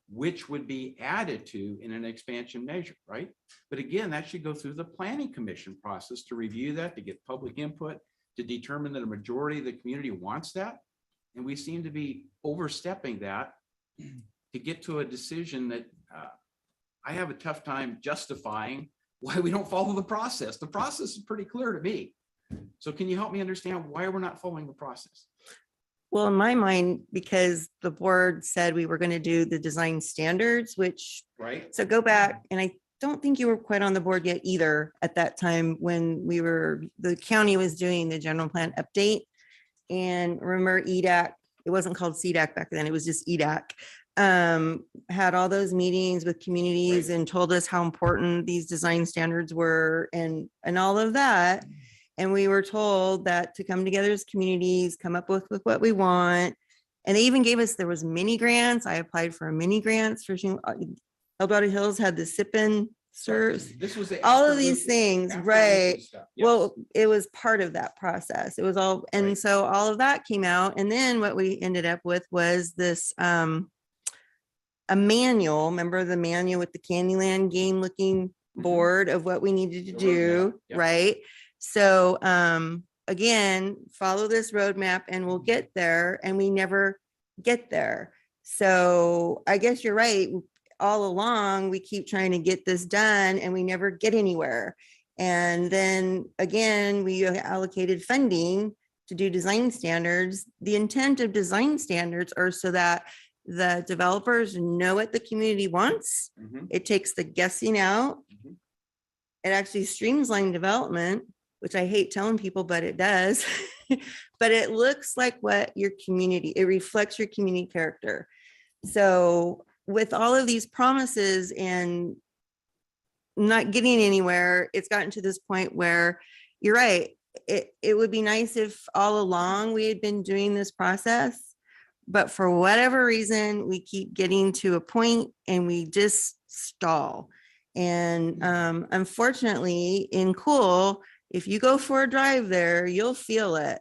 which would be added to in an expansion measure, right? But again, that should go through the planning commission process to review that, to get public input, to determine that a majority of the community wants that. And we seem to be overstepping that to get to a decision that I have a tough time justifying why we don't follow the process. The process is pretty clear to me. So can you help me understand why we're not following the process? Well, in my mind, because the board said we were going to do the design standards, which, Right. so go back, and I don't think you were quite on the board yet either at that time when the county was doing the general plan update. And remember EDAC, it wasn't called CDAC back then, it was just EDAC. Had all those meetings with communities and told us how important these design standards were and all of that. And we were told that to come together as communities, come up with what we want. And they even gave us, there was mini grants. I applied for a mini grants for El Dorado Hills had the SIPN CERS, This was all of these things, right? Yes. Well, it was part of that process. It was all, and Right. so all of that came out. And then what we ended up with was this, a manual, remember the manual with the Candyland game looking board of what we needed to The do, roadmap, yeah. right? So, again, follow this roadmap and we'll get there, and we never get there. So I guess you're right. All along, we keep trying to get this done and we never get anywhere. And then again, we allocated funding to do design standards. The intent of design standards are so that the developers know what the community wants. It takes the guessing out. It actually streamlines development, which I hate telling people, but it does. But it looks like what your community, it reflects your community character. So with all of these promises and not getting anywhere, it's gotten to this point where you're right. It would be nice if all along we had been doing this process, but for whatever reason, we keep getting to a point and we just stall. And unfortunately, in Cool, if you go for a drive there, you'll feel it.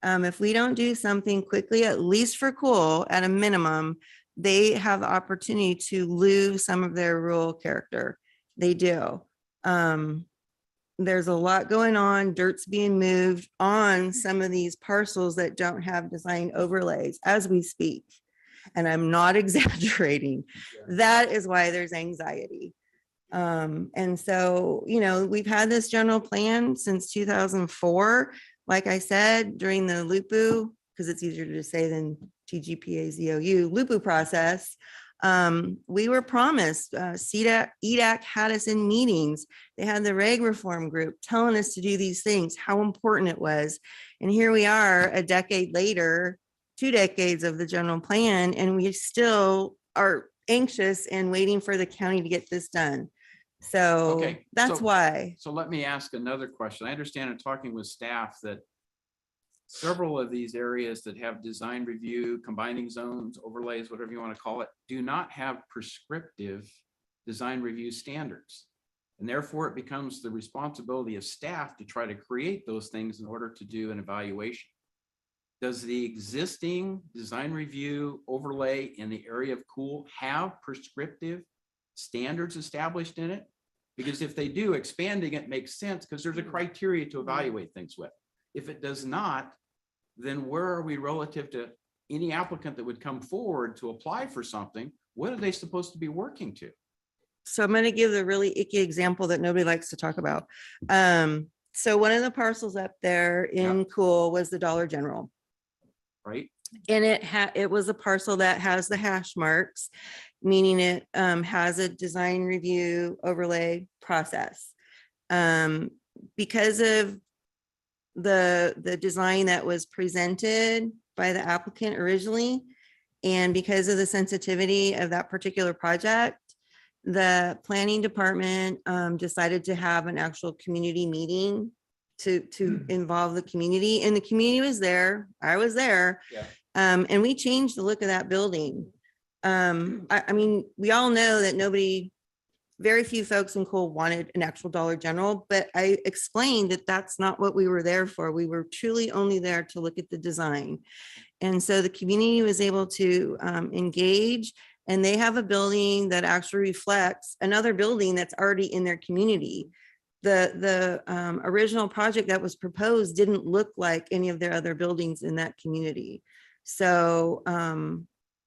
If we don't do something quickly, at least for Cool, at a minimum, they have the opportunity to lose some of their rural character. They do. There's a lot going on. Dirt's being moved on some of these parcels that don't have design overlays as we speak. And I'm not exaggerating. That is why there's anxiety. And so, you know, we've had this general plan since 2004. Like I said, during the LUPU, because it's easier to say than TGPA-ZOU, LUPU process, we were promised, EDAC had us in meetings. They had the reg reform group telling us to do these things, how important it was. And here we are a decade later, 2 decades of the general plan, and we still are anxious and waiting for the county to get this done. So Okay, that's why. So let me ask another question. I understand in talking with staff that several of these areas that have design review, combining zones, overlays, whatever you want to call it, do not have prescriptive design review standards. And therefore it becomes the responsibility of staff to try to create those things in order to do an evaluation. Does the existing design review overlay in the area of Cool have prescriptive standards established in it? Because if they do, expanding it makes sense because there's a criteria to evaluate things with. If it does not, then where are we relative to any applicant that would come forward to apply for something? What are they supposed to be working to? So I'm going to give the really icky example that nobody likes to talk about. So one of the parcels up there in Cool was the Dollar General. Right. And it was a parcel that has the hash marks, meaning it has a design review overlay process. Because of the design that was presented by the applicant originally, and because of the sensitivity of that particular project, the planning department decided to have an actual community meeting to involve the community, and the community was there. I was there. Yeah. And we changed the look of that building. I mean, we all know that very few folks in Coal wanted an actual Dollar General, but I explained that that's not what we were there for. We were truly only there to look at the design. And so the community was able to engage, and they have a building that actually reflects another building that's already in their community. The original project that was proposed didn't look like any of their other buildings in that community. So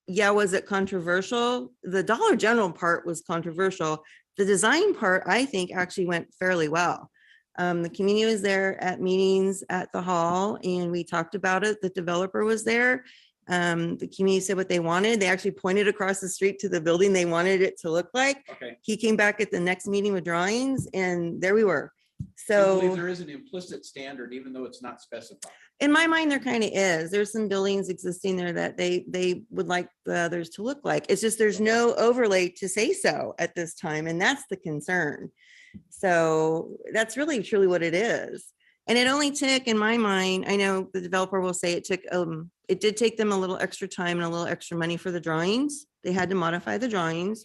yeah, was it controversial? The Dollar General part was controversial. The design part, I think, actually went fairly well. The community was there at meetings at the hall, and we talked about it. The developer was there. The community said what they wanted. They actually pointed across the street to the building they wanted it to look like. Okay. He came back at the next meeting with drawings, and there we were. So I believe So there is an implicit standard, even though it's not specified. in my mind, there kind of is. There's some buildings existing there that they would like the others to look like. It's just there's no overlay to say so at this time, and that's the concern. So that's really truly what it is. And it only took, in my mind, I know the developer will say it did take them a little extra time and a little extra money for the drawings. They had to modify the drawings,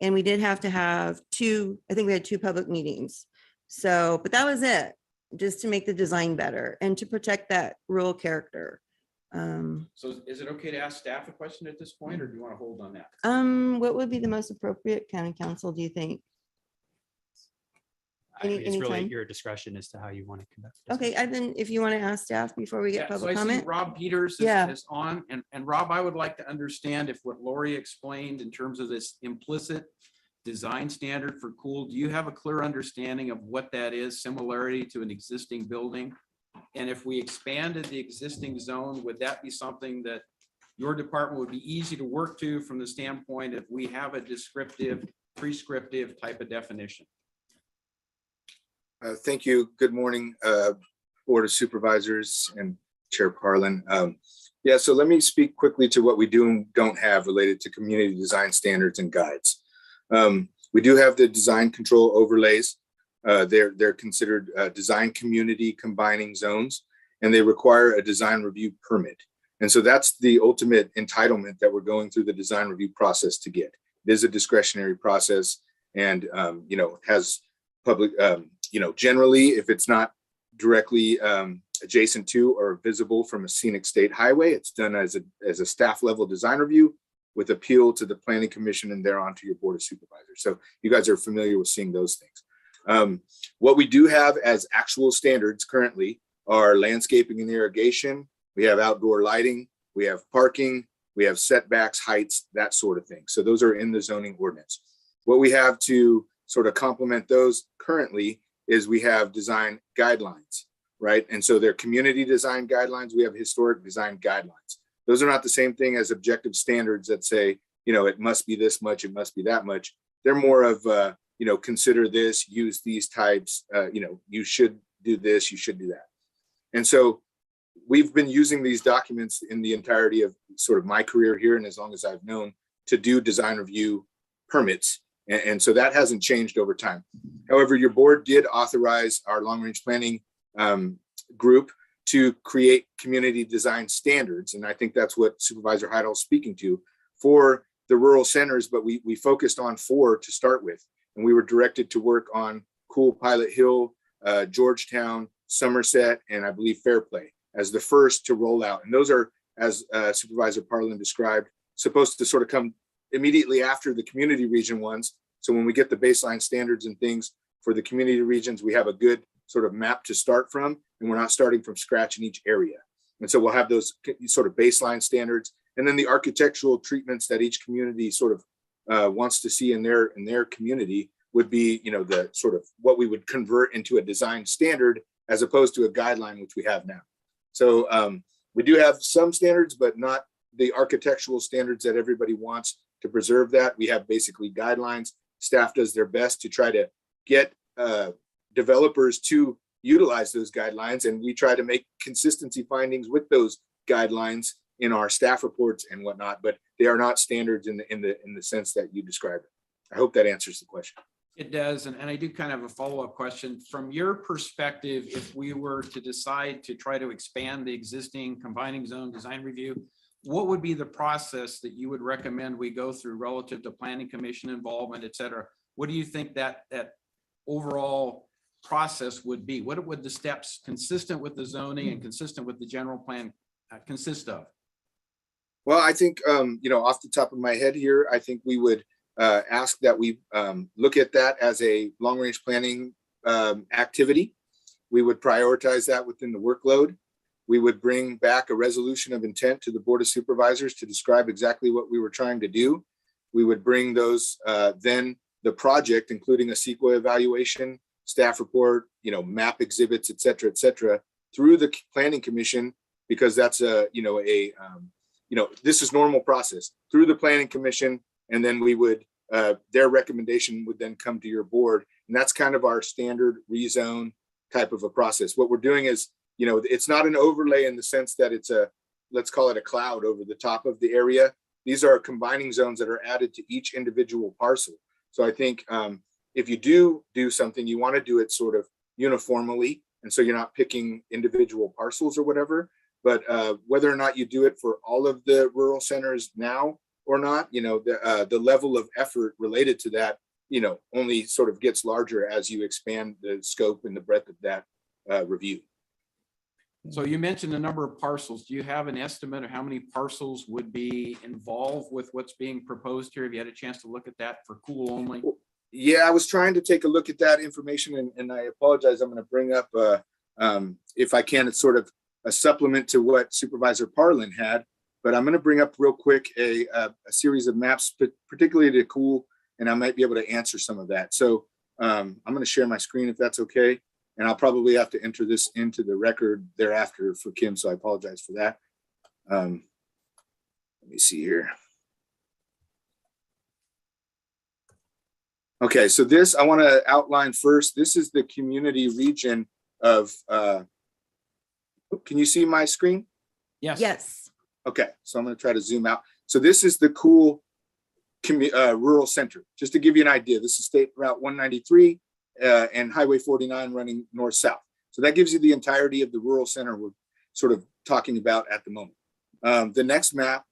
and we did have to have I think we had 2 public meetings. So, but that was it, just to make the design better and to protect that rural character. So is it okay to ask staff a question at this point, or do you want to hold on that? What would be the most appropriate, county council, do you think? I mean, it's really anytime? your discretion as to how you want to conduct. Okay, then if you want to ask staff before we get Yeah, so public I see comment. Rob Peters is on, and Rob, I would like to understand if what Lori explained in terms of this implicit design standard for Cool, do you have a clear understanding of what that is, similarity to an existing building? And if we expanded the existing zone, would that be something that your department would be easy to work to from the standpoint if we have a descriptive, prescriptive type of definition? Thank you. Good morning, Board of Supervisors and Chair Parlin. Yeah, so let me speak quickly to what we do and don't have related to community design standards and guides. We do have the design control overlays. They're considered design community combining zones, and they require a design review permit. And so that's the ultimate entitlement that we're going through the design review process to get. It is a discretionary process, and has public, generally, if it's not directly adjacent to or visible from a scenic state highway, it's done as a staff level design review with appeal to the planning commission and thereon to your board of supervisors. So you guys are familiar with seeing those things. What we do have as actual standards currently are landscaping and irrigation. We have outdoor lighting, we have parking, we have setbacks, heights, that sort of thing. So those are in the zoning ordinance. What we have to sort of complement those currently is we have design guidelines, right? And so they're community design guidelines. We have historic design guidelines. Those are not the same thing as objective standards that say, it must be this much, it must be that much. They're more of, consider this, use these types, you should do this, you should do that. And so we've been using these documents in the entirety of sort of my career here, and as long as I've known, to do design review permits. And so that hasn't changed over time. However, your board did authorize our long range planning group to create community design standards. And I think that's what Supervisor Heidel is speaking to for the rural centers, but we focused on 4 to start with. And we were directed to work on Cool Pilot Hill, Georgetown, Somerset, and I believe Fairplay as the first to roll out. And those are, as Supervisor Parlin described, supposed to sort of come immediately after the community region ones. So when we get the baseline standards and things for the community regions, we have a good sort of map to start from, and we're not starting from scratch in each area. And so we'll have those sort of baseline standards, and then the architectural treatments that each community sort of wants to see in their community would be, the sort of what we would convert into a design standard as opposed to a guideline, which we have now. So we do have some standards, but not the architectural standards that everybody wants to preserve that. We have basically guidelines. Staff does their best to try to get developers to utilize those guidelines, and we try to make consistency findings with those guidelines in our staff reports and whatnot, but they are not standards in the sense that you described. I hope that answers the question. It does. And I do kind of have a follow-up question. From your perspective, if we were to decide to try to expand the existing combining zone design review, what would be the process that you would recommend we go through relative to planning commission involvement, et cetera? What do you think that overall process would be? What would the steps consistent with the zoning and consistent with the general plan consist of? Well, I think, off the top of my head here, I think we would ask that we look at that as a long range planning activity. We would prioritize that within the workload. We would bring back a resolution of intent to the Board of Supervisors to describe exactly what we were trying to do. We would bring those, then the project, including a CEQA evaluation, staff report, map exhibits, et cetera, through the planning commission, because that's this is normal process through the planning commission. And then we would, their recommendation would then come to your board. And that's kind of our standard rezone type of a process. What we're doing is, it's not an overlay in the sense that it's let's call it a cloud over the top of the area. These are combining zones that are added to each individual parcel. So I think if you do something, you want to do it sort of uniformly. And so you're not picking individual parcels or whatever, but whether or not you do it for all of the rural centers now or not, the level of effort related to that, only sort of gets larger as you expand the scope and the breadth of that review. So you mentioned a number of parcels. Do you have an estimate of how many parcels would be involved with what's being proposed here? Have you had a chance to look at that for Cool only? Yeah, I was trying to take a look at that information, and I apologize. I'm going to bring up, if I can, it's sort of a supplement to what Supervisor Parlin had, but I'm going to bring up real quick a series of maps, particularly to Cool, and I might be able to answer some of that. So I'm going to share my screen if that's okay. And I'll probably have to enter this into the record thereafter for Kim, so I apologize for that. Let me see here. Okay, so this I want to outline first. This is the community region of Can you see my screen? Yes. Okay, so I'm going to try to zoom out. So this is the cool rural center. Just to give you an idea, this is State Route 193 and Highway 49 running north-south. So that gives you the entirety of the rural center we're sort of talking about at the moment. The next map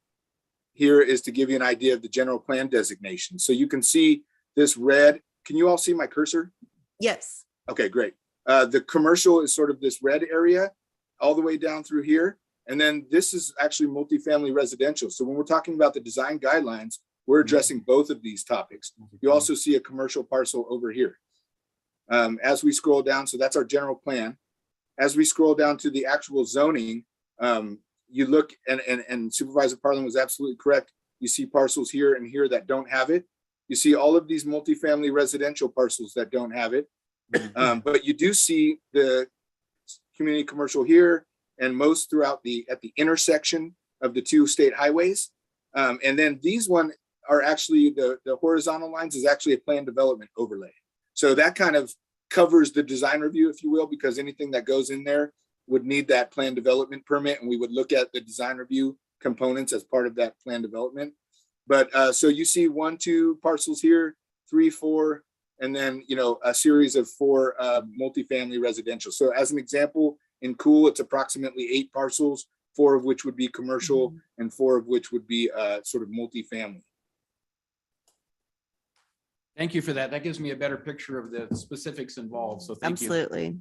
here is to give you an idea of the general plan designation. So you can see this red. Can you all see my cursor? Yes. Okay, great. The commercial is sort of this red area all the way down through here. And then this is actually multifamily residential. So when we're talking about the design guidelines, we're addressing both of these topics. You also see a commercial parcel over here. As we scroll down, so that's our general plan. As we scroll down to the actual zoning, you look, and Supervisor Parlin was absolutely correct. You see parcels here and here that don't have it. You see all of these multifamily residential parcels that don't have it. But you do see the community commercial here and most throughout at the intersection of the two state highways. And then these one are actually the horizontal lines is actually a plan development overlay. So that kind of covers the design review, if you will, because anything that goes in there would need that plan development permit, and we would look at the design review components as part of that plan development. But so you see 1, 2 parcels here, 3, 4, and then, you know, a series of 4 multifamily residential. So as an example, in Cool, it's approximately 8 parcels, 4 of which would be commercial and 4 of which would be sort of multifamily. Thank you for that. That gives me a better picture of the specifics involved. So thank you. Absolutely.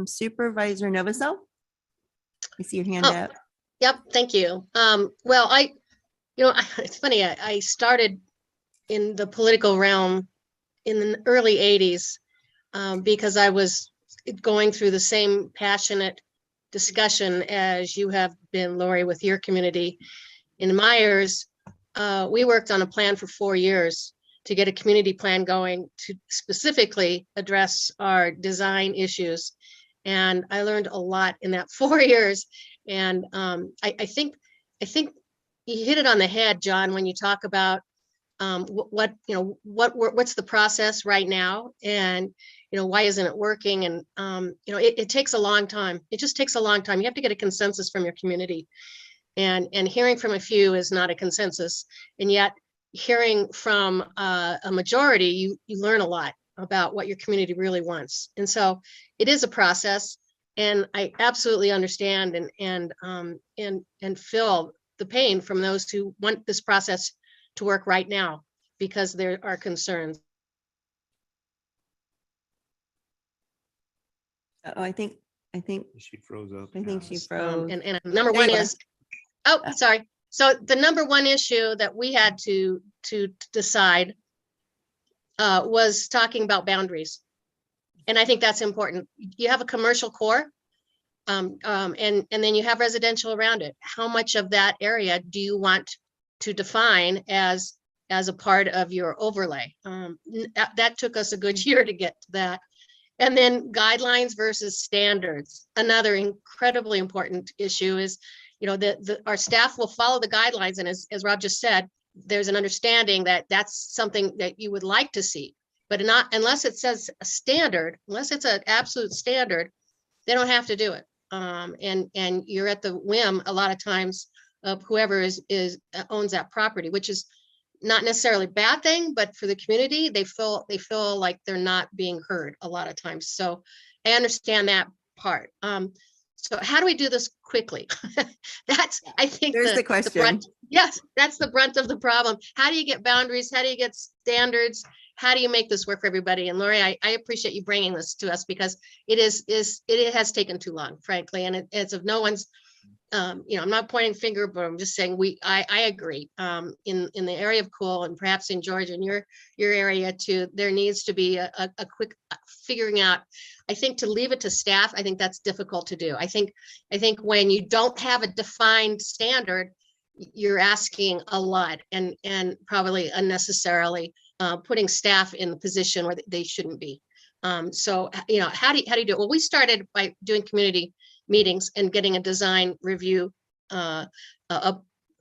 Supervisor Novosel, I see your hand up. Yep, thank you. Well, it's funny, I started in the political realm in the early 80s because I was going through the same passionate discussion as you have been, Lori, with your community. In Myers, we worked on a plan for 4 years to get a community plan going to specifically address our design issues. And I learned a lot in that 4 years. And I think you hit it on the head, John, when you talk about what's the process right now, and why isn't it working? And it takes a long time. It just takes a long time. You have to get a consensus from your community, and hearing from a few is not a consensus. And yet, hearing from a majority, you learn a lot about what your community really wants. And so it is a process, and I absolutely understand and feel the pain from those who want this process to work right now because there are concerns. I think she froze up. I think she froze. And number There one you are. is, oh, sorry. So the number one issue that we had to decide was talking about boundaries. And I think that's important. You have a commercial core, and then you have residential around it. How much of that area do you want to define as a part of your overlay? That took us a good year to get to that. And then guidelines versus standards. Another incredibly important issue is, our staff will follow the guidelines. And as Rob just said, there's an understanding that that's something that you would like to see, but not unless it says a standard, unless it's an absolute standard, they don't have to do it. And you're at the whim a lot of times of whoever owns that property, which is not necessarily a bad thing, but for the community, they feel like they're not being heard a lot of times. So I understand that part. So how do we do this quickly? I think There's the question. brunt, yes, that's the brunt of the problem. How do you get boundaries? How do you get standards? How do you make this work for everybody? And Lori, I appreciate you bringing this to us because it has taken too long, frankly. And it's of no one's, I'm not pointing finger, but I'm just saying I agree. In the area of Cool and perhaps in Georgia and your area too, there needs to be a quick figuring out. I think to leave it to staff, I think that's difficult to do. I think when you don't have a defined standard, you're asking a lot and probably unnecessarily putting staff in the position where they shouldn't be. So how do you do it? Well, we started by doing community meetings and getting a design review a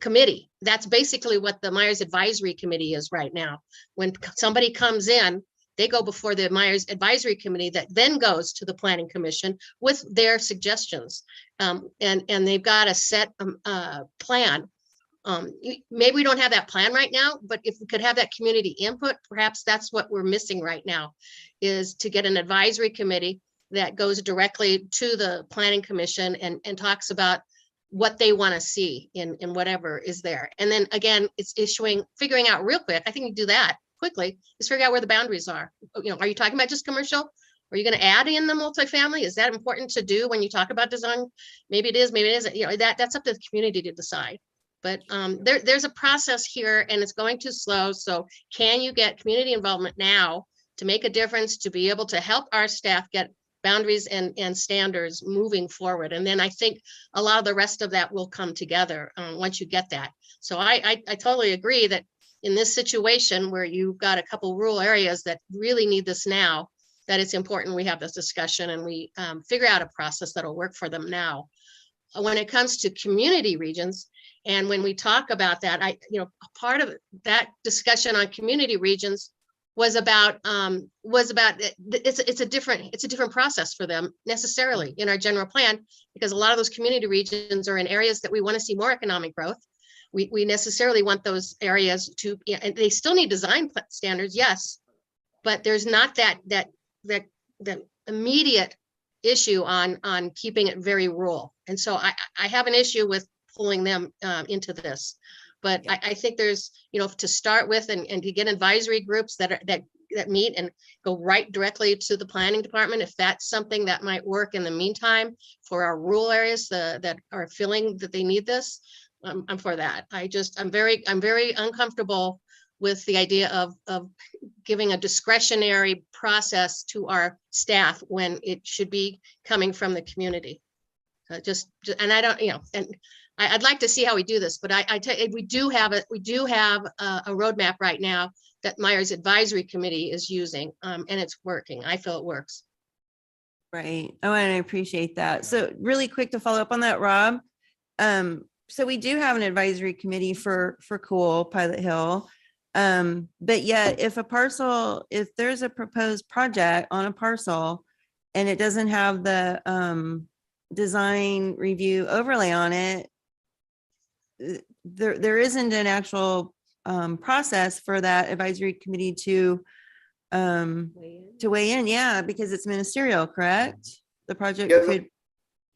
committee. That's basically what the Myers Advisory Committee is right now. When somebody comes in they go before the Myers Advisory Committee that then goes to the Planning Commission with their suggestions. And they've got a set plan. Maybe we don't have that plan right now, but if we could have that community input, perhaps that's what we're missing right now, is to get an advisory committee that goes directly to the Planning Commission and talks about what they want to see in whatever is there. And then again, it's figuring out real quick. I think you do that quickly, is figure out where the boundaries are. You know, are you talking about just commercial? Are you going to add in the multifamily? Is that important to do when you talk about design? Maybe it is, maybe it isn't. You know, that's up to the community to decide. But there's a process here and it's going too slow. So can you get community involvement now to make a difference, to be able to help our staff get boundaries and standards moving forward? And then I think a lot of the rest of that will come together once you get that. So I totally agree that in this situation where you've got a couple rural areas that really need this now, that it's important we have this discussion and we figure out a process that'll work for them now. When it comes to community regions, and when we talk about that, part of that discussion on community regions was about it's a different process for them necessarily in our general plan, because a lot of those community regions are in areas that we want to see more economic growth. We necessarily want those areas to, and they still need design standards, yes, but there's not that immediate issue on keeping it very rural. And so I have an issue with pulling them into this. But I think there's, to start with and to get advisory groups that meet and go right directly to the planning department, if that's something that might work in the meantime for our rural areas that are feeling that they need this, I'm for that. I'm very uncomfortable with the idea of giving a discretionary process to our staff when it should be coming from the community. And I don't, and I'd like to see how we do this, but I tell you, we do have a roadmap right now that Myers Advisory Committee is using, and it's working. I feel it works. Right. Oh, and I appreciate that. So really quick to follow up on that, Rob. So we do have an advisory committee for Cool Pilot Hill. But yet if there's a proposed project on a parcel and it doesn't have the design review overlay on it, there isn't an actual process for that advisory committee to weigh in. Yeah, because it's ministerial, correct? The project could.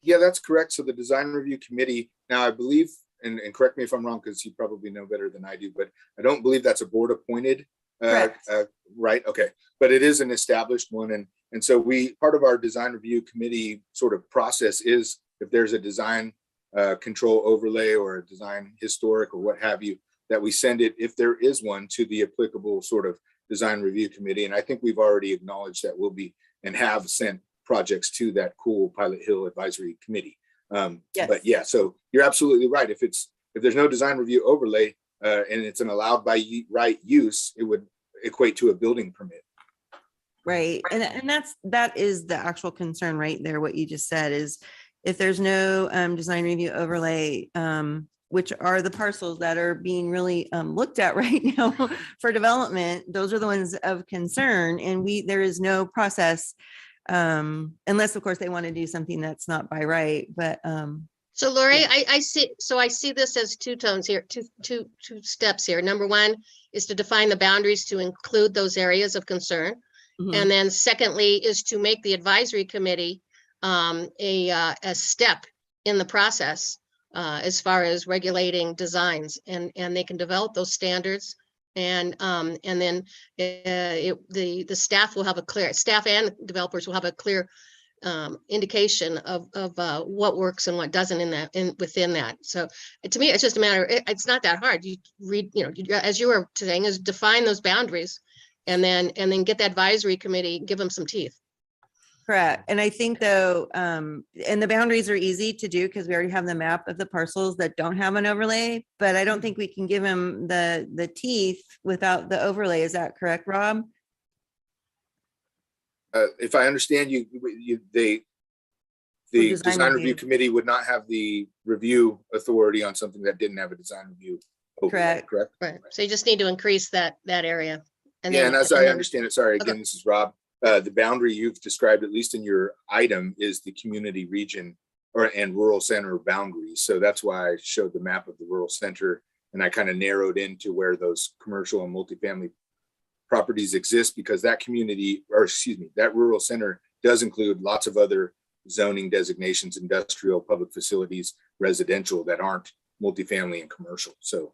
Yeah, that's correct. So the design review committee, now I believe, and correct me if I'm wrong, because you probably know better than I do, but I don't believe that's a board appointed, right? Okay, but it is an established one. And so part of our design review committee sort of process is, if there's a design control overlay or a design historic or what have you, that we send it, if there is one, to the applicable sort of design review committee. And I think we've already acknowledged that we'll be and have sent projects to that Cool Pilot Hill Advisory Committee. Yes. But yeah, so you're absolutely right. If there's no design review overlay and it's an allowed by right use, it would equate to a building permit. Right. And that is the actual concern right there. What you just said is, if there's no design review overlay, which are the parcels that are being really looked at right now for development, those are the ones of concern. And there is no process, unless of course they want to do something that's not by right. But so Lori, yeah. I see this as two tones here, two steps here. Number one is to define the boundaries to include those areas of concern. Mm-hmm. And then secondly is to make the advisory committee a step in the process as far as regulating designs, and they can develop those standards, and then the staff will have staff and developers will have a clear indication of what works and what doesn't within that. So to me, it's just a matter. It's not that hard. You read, as you were saying, is define those boundaries, and then get the advisory committee, give them some teeth. Correct. And I think though, and the boundaries are easy to do because we already have the map of the parcels that don't have an overlay, but I don't think we can give them the teeth without the overlay. Is that correct, Rob? If I understand you, the design review committee would not have the review authority on something that didn't have a design review overlay, correct? Right. So you just need to increase that area Yeah, then- and as and I then- understand it, sorry, Okay. again, this is Rob. The boundary you've described, at least in your item, is the community region and rural center boundaries. So that's why I showed the map of the rural center, and I kind of narrowed into where those commercial and multifamily properties exist, because that community, or excuse me, that rural center does include lots of other zoning designations, industrial, public facilities, residential, that aren't multifamily and commercial. So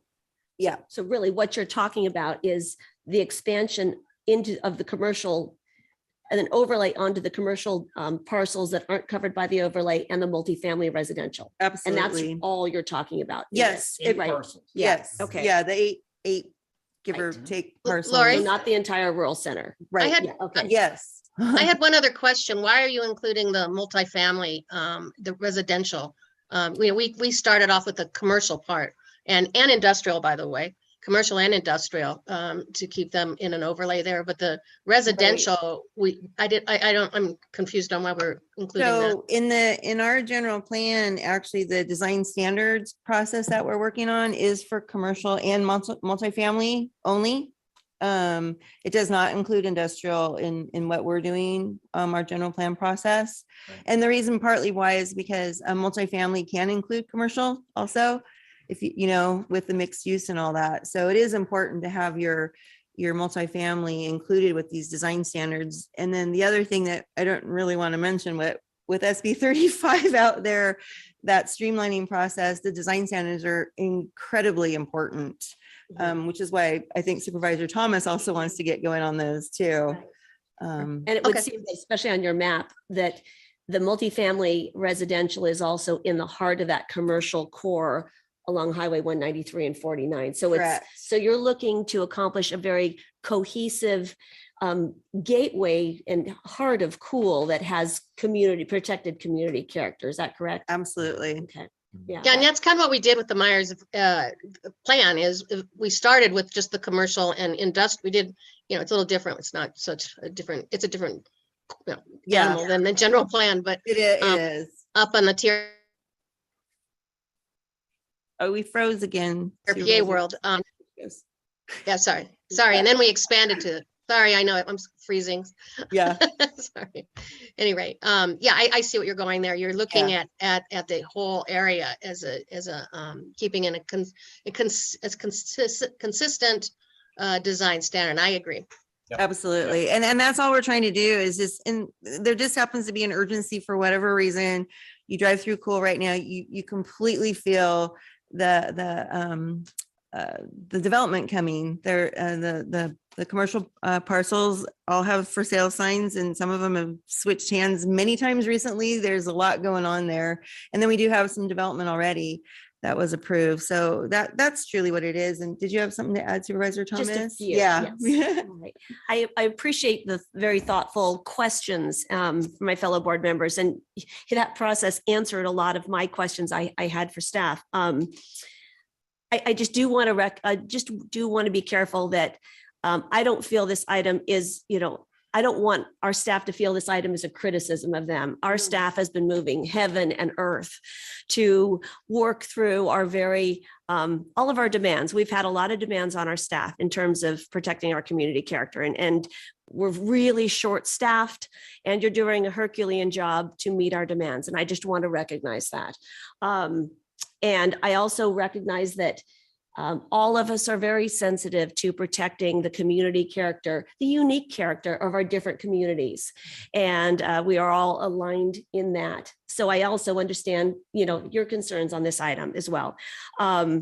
Yeah, So really what you're talking about is the expansion of the commercial and then overlay onto the commercial parcels that aren't covered by the overlay and the multifamily residential. And that's absolutely. all you're talking about. in Yes, this, it- right? Parcels. Yeah, Yes. okay. Yeah, the eight, give or Right. take L- parcels. Lori? So not the entire rural center. Right. had- Yeah, okay. Yes. I had one other question. Why are you including the multifamily, the residential? We started off with the commercial part and industrial, by the way, commercial and industrial, to keep them in an overlay there, but the residential, I'm confused on why we're including that. So in our general plan, actually, the design standards process that we're working on is for commercial and multifamily only. It does not include industrial in what we're doing, our general plan process. And the reason partly why is because a multifamily can include commercial also, if you know, with the mixed use and all that. So it is important to have your multifamily included with these design standards. And then the other thing that I don't really want to mention, with SB 35 out there, that streamlining process, the design standards are incredibly important. Which is why I think Supervisor Thomas also wants to get going on those too. And it would seem, that especially on your map, that the multifamily residential is also in the heart of that commercial core along Highway 193 and 49. So Correct. so you're looking to accomplish a very cohesive gateway and heart of cool that has protected community character. Is that correct? Absolutely. Okay. Yeah. Yeah, and that's kind of what we did with the Myers plan is we started with just the commercial and industrial. We did, it's a little different. It's not such a different, it's a different animal than the general plan, but It is. up on the tier Oh, we froze again. PA Supervisor. world. Yeah, sorry. And then we expanded to, sorry, I know I'm freezing. Yeah. Sorry. Anyway, yeah, I see what you're going there. You're looking at the whole area as a keeping in a consistent design standard. I agree. Absolutely. And that's all we're trying to do is just, and there just happens to be an urgency for whatever reason. You drive through Cool right now, you completely feel the development coming there. The commercial parcels all have for sale signs, and some of them have switched hands many times recently. There's a lot going on there. And then we do have some development already that was approved. So that's truly what it is. And did you have something to add, Supervisor Thomas? Just a few, Yeah. yes. All right. I appreciate the very thoughtful questions from my fellow board members, and that process answered a lot of my questions I had for staff. I just do want to be careful that I don't feel this item is, I don't want our staff to feel this item is a criticism of them. Our staff has been moving heaven and earth to work through our all of our demands. We've had a lot of demands on our staff in terms of protecting our community character, and we're really short-staffed, and you're doing a Herculean job to meet our demands. And I just want to recognize that. And I also recognize that all of us are very sensitive to protecting the community character, the unique character of our different communities. And we are all aligned in that. So I also understand, your concerns on this item as well. I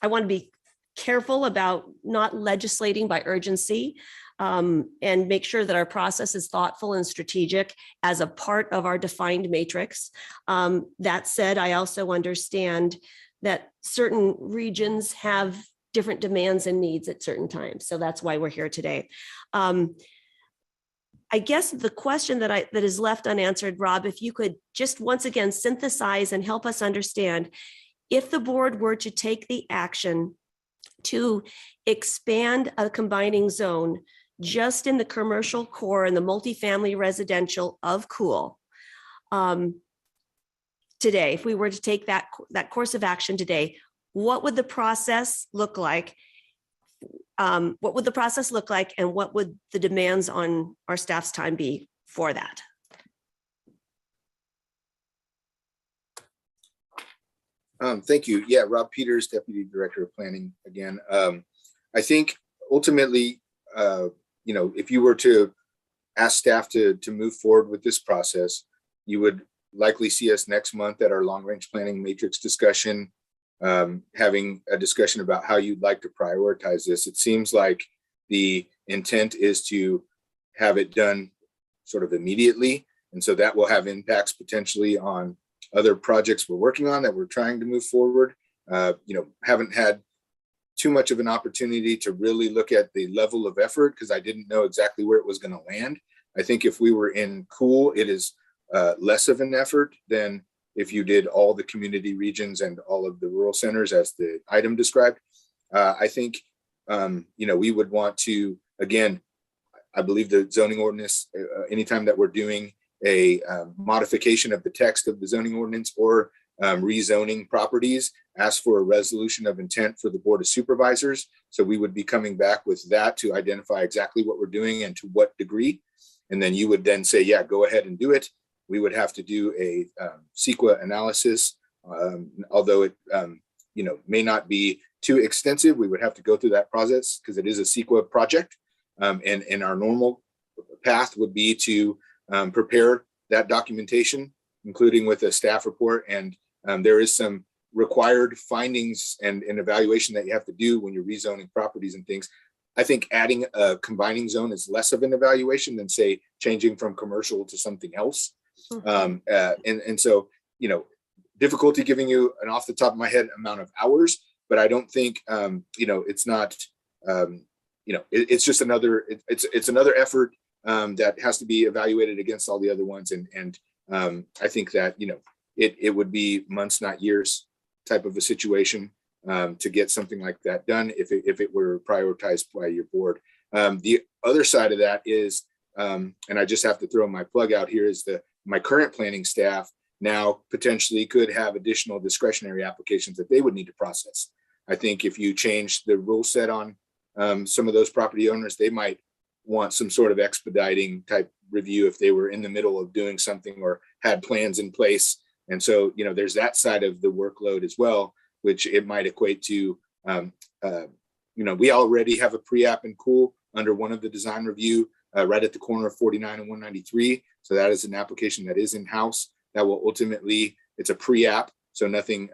want to be careful about not legislating by urgency, and make sure that our process is thoughtful and strategic as a part of our defined matrix. That said, I also understand that certain regions have different demands and needs at certain times. So that's why we're here today. I guess the question that is left unanswered, Rob, if you could just once again synthesize and help us understand, if the board were to take the action to expand a combining zone just in the commercial core and the multifamily residential of Cool, today, if we were to take that course of action today, what would the process look like what would the process look like and what would the demands on our staff's time be for that? Thank you. Yeah, Rob Peters, Deputy Director of Planning again. I think ultimately, if you were to ask staff to move forward with this process, you would likely see us next month at our long-range planning matrix discussion, having a discussion about how you'd like to prioritize this. It seems like the intent is to have it done sort of immediately. And so that will have impacts potentially on other projects we're working on that we're trying to move forward. Haven't had too much of an opportunity to really look at the level of effort because I didn't know exactly where it was going to land. I think if we were in cool, it is less of an effort than if you did all the community regions and all of the rural centers as the item described. I think, we would want to, again, I believe the zoning ordinance, anytime that we're doing a modification of the text of the zoning ordinance or rezoning properties, ask for a resolution of intent for the Board of Supervisors. So we would be coming back with that to identify exactly what we're doing and to what degree. And then you would then say, yeah, go ahead and do it. We would have to do a CEQA analysis, although it may not be too extensive. We would have to go through that process because it is a CEQA project. And our normal path would be to prepare that documentation, including with a staff report. And there is some required findings and evaluation that you have to do when you're rezoning properties and things. I think adding a combining zone is less of an evaluation than, say, changing from commercial to something else. And so, difficulty giving you an off the top of my head amount of hours, but I don't think, it's not, it's just another, it's another effort that has to be evaluated against all the other ones. And I think that, it would be months, not years type of a situation to get something like that done if it were prioritized by your board. The other side of that is, and I just have to throw my plug out here, is my current planning staff now potentially could have additional discretionary applications that they would need to process. I think if you change the rule set on some of those property owners, they might want some sort of expediting type review if they were in the middle of doing something or had plans in place. And so, there's that side of the workload as well, which it might equate to, we already have a pre-app and cool under one of the design review right at the corner of 49 and 193. So that is an application that is in-house that will ultimately, it's a pre-app. So nothing,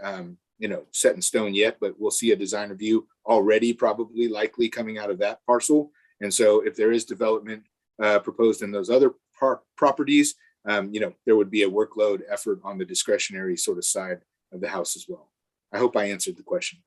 set in stone yet, but we'll see a design review already probably likely coming out of that parcel. And so if there is development proposed in those other properties, there would be a workload effort on the discretionary sort of side of the house as well. I hope I answered the question.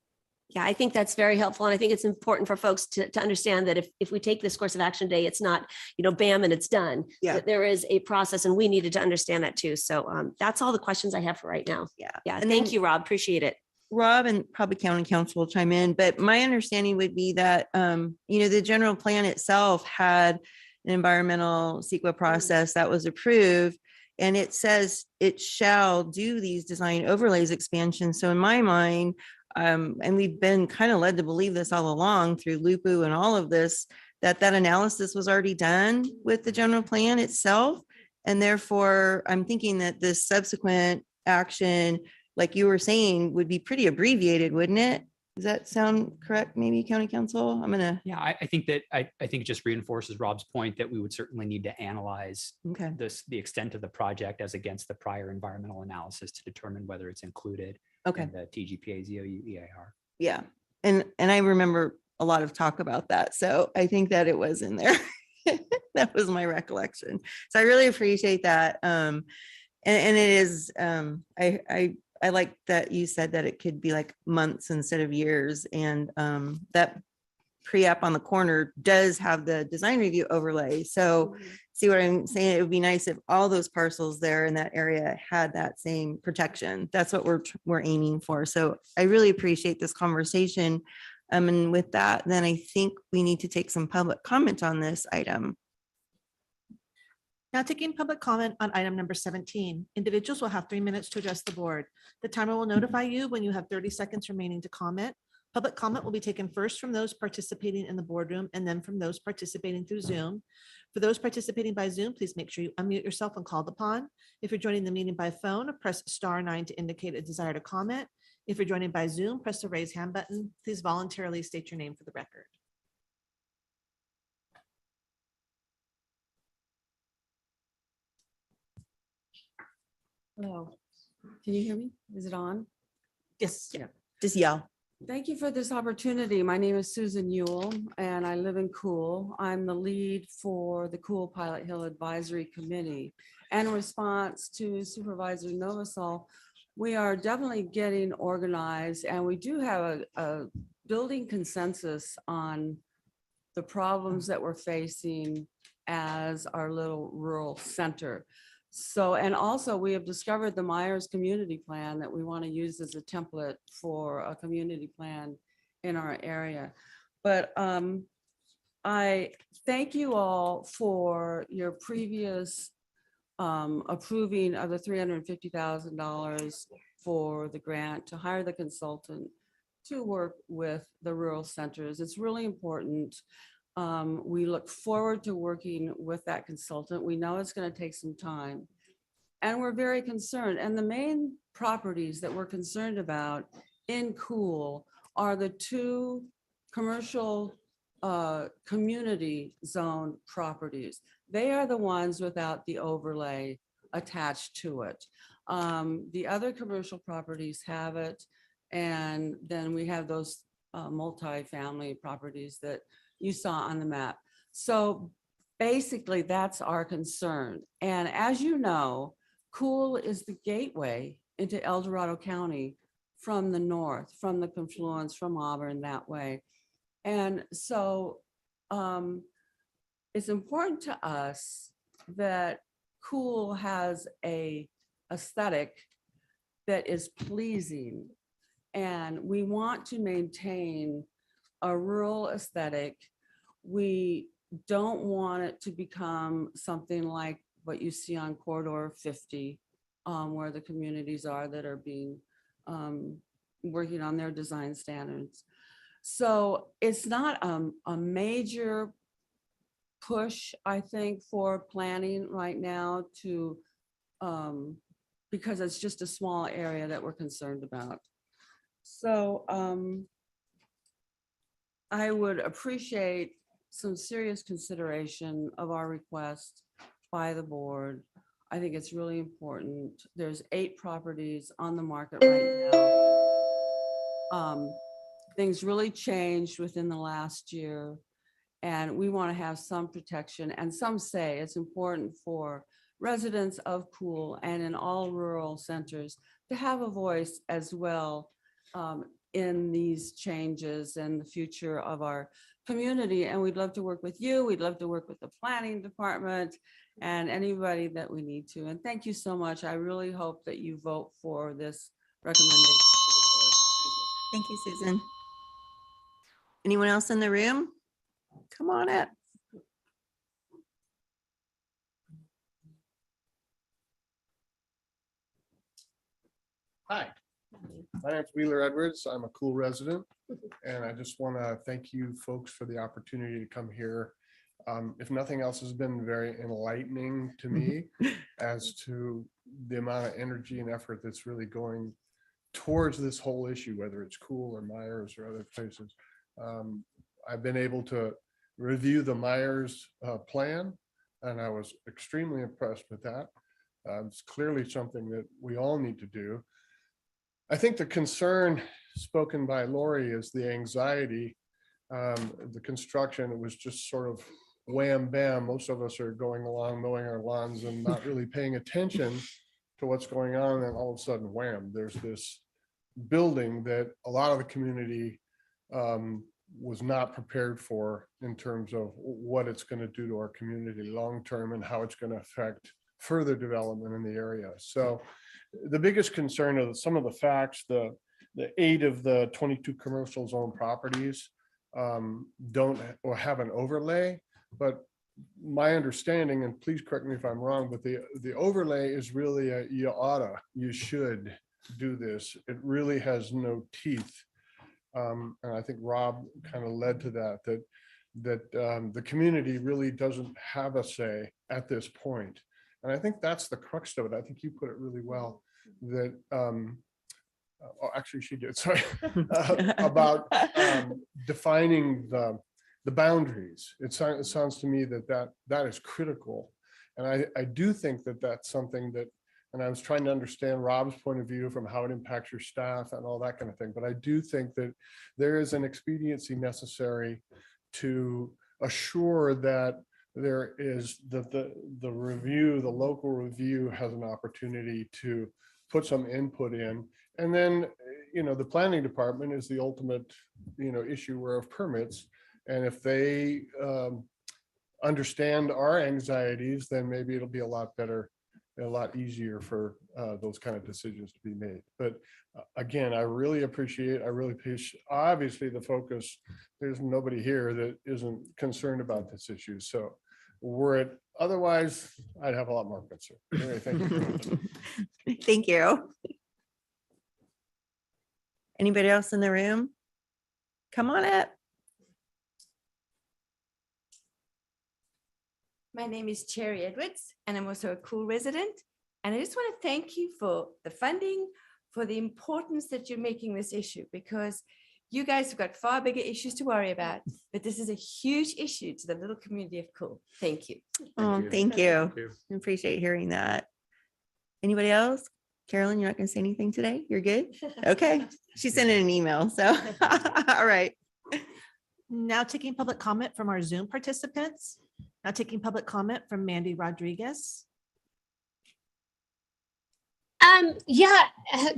Yeah, I think that's very helpful. And I think it's important for folks to understand that if we take this course of action day, it's not, bam, and it's done. Yeah. That there is a process and we needed to understand that too. So that's all the questions I have for right now. Yeah. Yeah. And Thank then- you, Rob. Appreciate it. Rob and probably county council will chime in, but my understanding would be that, the general plan itself had an environmental CEQA process that was approved, and it says it shall do these design overlays expansions. So in my mind, and we've been kind of led to believe this all along through LUPU and all of this, that analysis was already done with the general plan itself. And therefore, I'm thinking that this subsequent action, like you were saying, would be pretty abbreviated, wouldn't it? Does that sound correct? Maybe county council? Yeah, I think that I think it just reinforces Rob's point that we would certainly need to analyze Okay. the extent of the project as against the prior environmental analysis to determine whether it's included Okay. in the TGPA ZOU EIR. Yeah. And I remember a lot of talk about that. So I think that it was in there. That was my recollection. So I really appreciate that. And it is, I like that you said that it could be like months instead of years. And that pre-app on the corner does have the design review overlay. So see what I'm saying? It would be nice if all those parcels there in that area had that same protection. That's what we're aiming for. So I really appreciate this conversation. And with that, then I think we need to take some public comment on this item. Now taking public comment on item number 17. Individuals will have 3 minutes to address the board. The timer will notify you when you have 30 seconds remaining to comment. Public comment will be taken first from those participating in the boardroom and then from those participating through Zoom. For those participating by Zoom, please make sure you unmute yourself when called upon. If you're joining the meeting by phone, press *9 to indicate a desire to comment. If you're joining by Zoom, press the raise hand button. Please voluntarily state your name for the record. Hello, can you hear me? Is it on? Yes. Yeah. Just yell. Thank you for this opportunity. My name is Susan Ewell and I live in Cool. I'm the lead for the Cool Pilot Hill Advisory Committee. And in response to Supervisor Novasol, we are definitely getting organized and we do have a building consensus on the problems that we're facing as our little rural center. So, and also we have discovered the Myers Community Plan that we want to use as a template for a community plan in our area. But I thank you all for your previous approving of the $350,000 for the grant to hire the consultant to work with the rural centers. It's really important. We look forward to working with that consultant. We know it's going to take some time. And we're very concerned. And the main properties that we're concerned about in Cool are the two commercial community zone properties. They are the ones without the overlay attached to it. The other commercial properties have it. And then we have those multi-family properties that you saw on the map. So basically that's our concern. And as you know, Cool is the gateway into El Dorado County from the north, from the confluence, from Auburn that way. And so it's important to us that Cool has a aesthetic that is pleasing. And we want to maintain a rural aesthetic. We don't want it to become something like what you see on Corridor 50, where the communities are that are being working on their design standards. So it's not a major push, I think, for planning right now to because it's just a small area that we're concerned about. So I would appreciate some serious consideration of our request by the board. I think it's really important. There's 8 properties on the market right now. Things really changed within the last year, and we want to have some protection. And some say it's important for residents of Cool and in all rural centers to have a voice as well in these changes and the future of our community. And we'd love to work with you. We'd love to work with the planning department and anybody that we need to. And thank you so much. I really hope that you vote for this recommendation to the board. Thank you, Susan. Anyone else in the room? Come on up. Hi, my name's Wheeler Edwards. I'm a Cool resident, and I just want to thank you folks for the opportunity to come here. If nothing else, has been very enlightening to me as to the amount of energy and effort that's really going towards this whole issue, whether it's Cool or Myers or other places. I've been able to review the Myers plan, and I was extremely impressed with that. It's clearly something that we all need to do. I think the concern spoken by Lori is the anxiety. The construction, it was just sort of wham bam. Most of us are going along mowing our lawns and not really paying attention to what's going on, and all of a sudden wham, there's this building that a lot of the community was not prepared for in terms of what it's going to do to our community long term and how it's going to affect further development in the area. So the biggest concern of some of the facts, the 8 of the 22 commercial zone properties don't or have an overlay, but my understanding, and please correct me if I'm wrong, but the overlay is really you should do this. It really has no teeth. And I think Rob kind of led to that, the community really doesn't have a say at this point. And I think that's the crux of it. I think you put it really well, that, actually she did, sorry, about defining the boundaries. It sounds to me that is critical. And I do think that that's something that, and I was trying to understand Rob's point of view from how it impacts your staff and all that kind of thing. But I do think that there is an expediency necessary to assure that there is the review, the local review has an opportunity to put some input in. And then, the planning department is the ultimate, issuer of permits. And if they understand our anxieties, then maybe it'll be a lot better, a lot easier for those kind of decisions to be made. But again, I really appreciate, obviously the focus, there's nobody here that isn't concerned about this issue. So otherwise, I'd have a lot more concern. Anyway, thank you. Thank you. Anybody else in the room? Come on up. My name is Cherry Edwards, and I'm also a Cool resident. And I just want to thank you for the funding, for the importance that you're making this issue, because you guys have got far bigger issues to worry about, but this is a huge issue to the little community of Cool. Thank you. Oh, thank you. I appreciate hearing that. Anybody else? Carolyn, you're not going to say anything today? You're good? Okay. She sent in an email, so all right. Now taking public comment from our Zoom participants. Now taking public comment from Mandy Rodriguez. Yeah,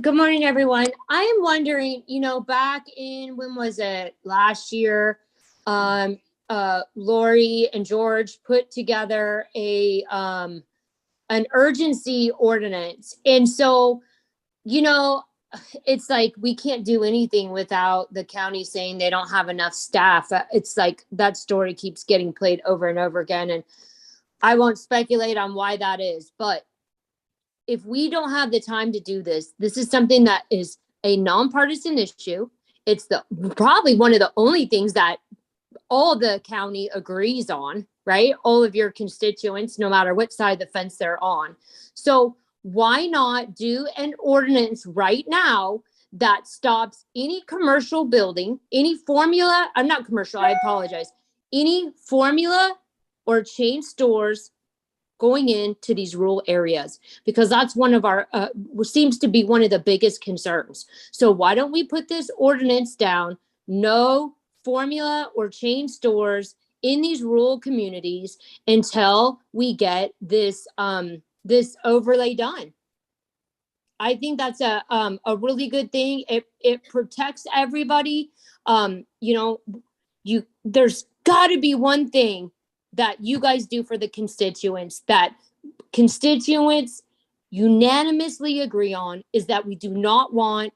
good morning, everyone. I am wondering, back in, when was it, last year, Lori and George put together an urgency ordinance. And so, it's like we can't do anything without the county saying they don't have enough staff. It's like that story keeps getting played over and over again. And I won't speculate on why that is, but if we don't have the time to do this, this is something that is a nonpartisan issue. It's probably one of the only things that all the county agrees on, right? All of your constituents, no matter what side of the fence they're on. So why not do an ordinance right now that stops any commercial building, any formula, I'm not commercial, I apologize, any formula or chain stores going into these rural areas, because that's one of our, seems to be one of the biggest concerns. So why don't we put this ordinance down? No formula or chain stores in these rural communities until we get this, this overlay done. I think that's a really good thing. It protects everybody. There's got to be one thing that you guys do for the constituents that constituents unanimously agree on, is that we do not want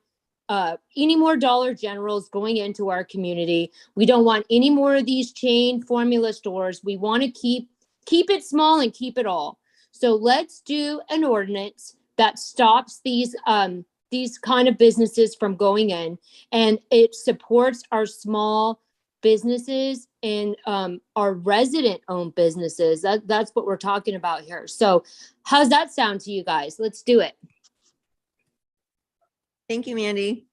any more Dollar Generals going into our community. We don't want any more of these chain formula stores. We want to keep it small and keep it all. So let's do an ordinance that stops these kind of businesses from going in, and it supports our small businesses and our resident-owned businesses. That's what we're talking about here. So how's that sound to you guys? Let's do it. Thank you, Mandy.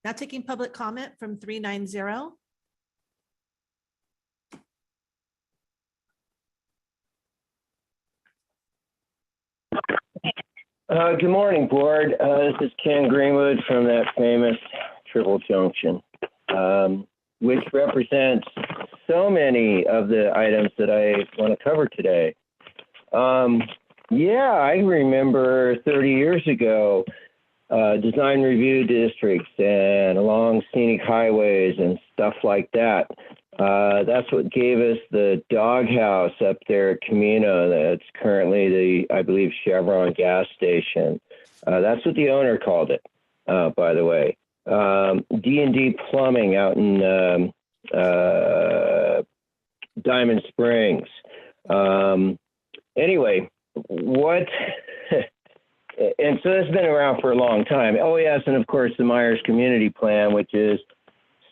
Now taking public comment from 390. Good morning, board. This is Ken Greenwood from that famous Triple Junction, which represents so many of the items that I want to cover today. Yeah, I remember 30 years ago, design review districts and along scenic highways and stuff like that. That's what gave us the doghouse up there at Camino. That's currently I believe, Chevron gas station. That's what the owner called it, by the way. D&D Plumbing out in Diamond Springs. Anyway, what and so it's been around for a long time. Oh yes, and of course the Myers Community Plan, which is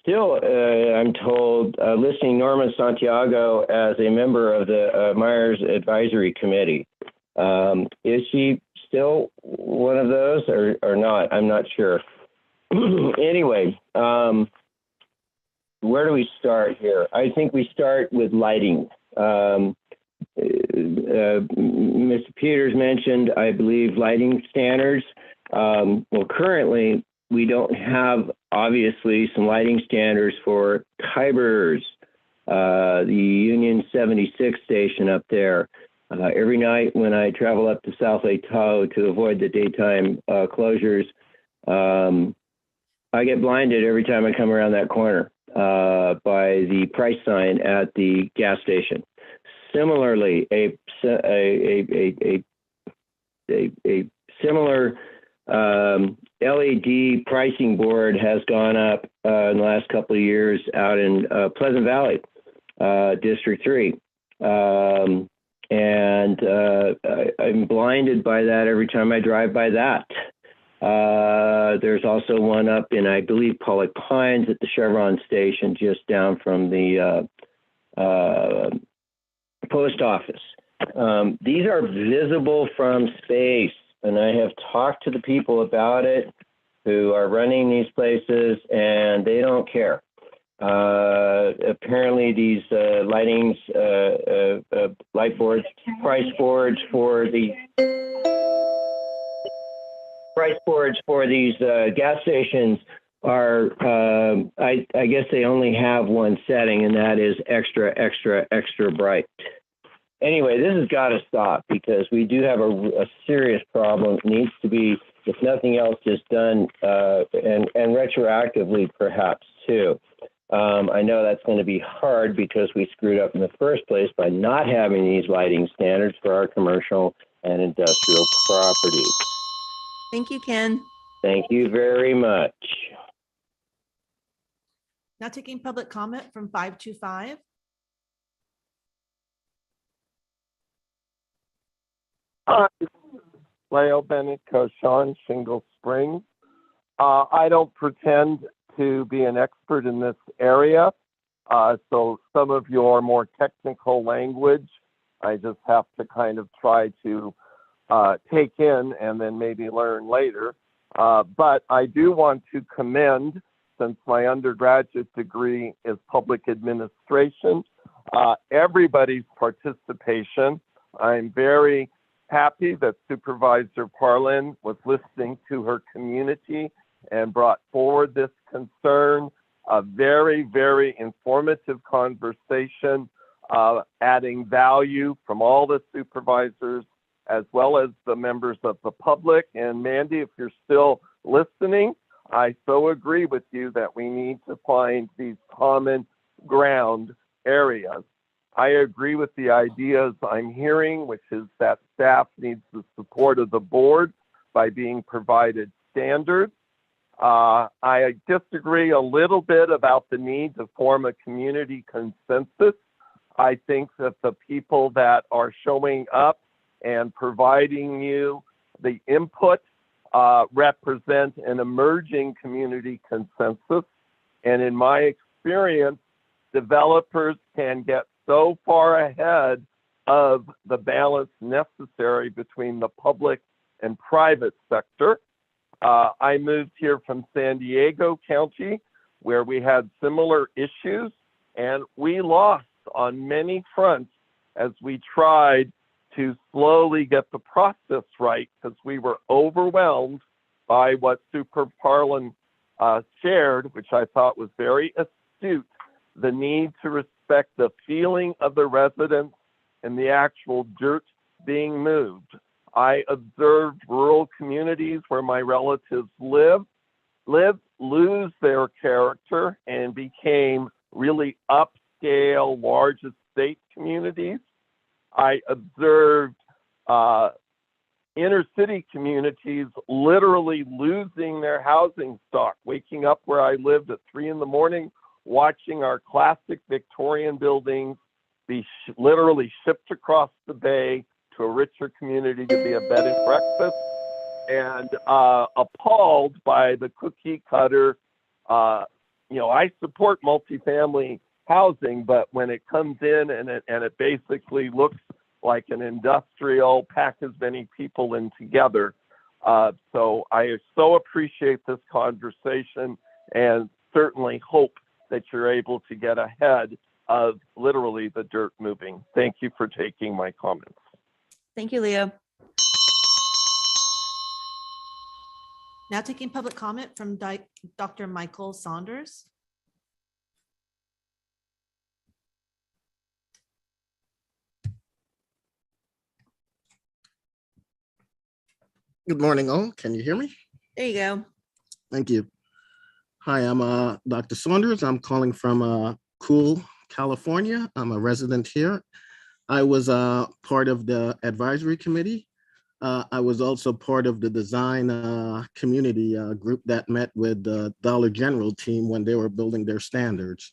still, I'm told, listing Norma Santiago as a member of the Myers Advisory Committee. Is she still one of those or not? I'm not sure. Anyway, where do we start here? I think we start with lighting. Mr. Peters mentioned, I believe, lighting standards. Well, currently, we don't have, obviously, some lighting standards for Kybers, the Union 76 station up there. Every night when I travel up to South Lake Tahoe to avoid the daytime closures, I get blinded every time I come around that corner by the price sign at the gas station. Similarly, a similar LED pricing board has gone up in the last couple of years out in Pleasant Valley, District 3. And I'm blinded by that every time I drive by that. There's also one up in, I believe, Pollock Pines at the Chevron station, just down from the post office. These are visible from space, and I have talked to the people about it who are running these places, and they don't care. Apparently, these light boards, price boards for these gas stations are, I guess they only have one setting, and that is extra, extra, extra bright. Anyway, this has got to stop because we do have a serious problem. It needs to be, if nothing else, just done and retroactively perhaps too. I know that's going to be hard because we screwed up in the first place by not having these lighting standards for our commercial and industrial properties. Thank you, Ken. Thank you very much. Now taking public comment from 525. Hi, Leo Bennett, Cochon, Shingle Springs. I don't pretend to be an expert in this area, so some of your more technical language, I just have to kind of try to take in and then maybe learn later. But I do want to commend, since my undergraduate degree is public administration, everybody's participation. I'm very happy that Supervisor Parlin was listening to her community and brought forward this concern. A very, very informative conversation, adding value from all the supervisors as well as the members of the public. And Mandy, if you're still listening, I so agree with you that we need to find these common ground areas. I agree with the ideas I'm hearing, which is that staff needs the support of the board by being provided standards. I disagree a little bit about the need to form a community consensus. I think that the people that are showing up and providing you the input represent an emerging community consensus. And in my experience, developers can get so far ahead of the balance necessary between the public and private sector. I moved here from San Diego County, where we had similar issues, and we lost on many fronts as we tried to slowly get the process right, because we were overwhelmed by what Super Parlin shared, which I thought was very astute, the need to respect the feeling of the residents and the actual dirt being moved. I observed rural communities where my relatives live, lose their character and became really upscale, large estate communities. I observed inner city communities literally losing their housing stock, waking up where I lived at 3 a.m, watching our classic Victorian buildings be literally shipped across the bay to a richer community to be a bed and breakfast. and appalled by the cookie cutter. I support multifamily housing, but when it comes in and it basically looks like an industrial, pack as many people in together. So I so appreciate this conversation and certainly hope that you're able to get ahead of literally the dirt moving. Thank you for taking my comments. Thank you, Leo. Now taking public comment from Dr. Michael Saunders. Good morning, all. Can you hear me? There you go. Thank you. Hi, I'm Dr. Saunders. I'm calling from Cool, California. I'm a resident here. I was part of the advisory committee. I was also part of the design community group that met with the Dollar General team when they were building their standards.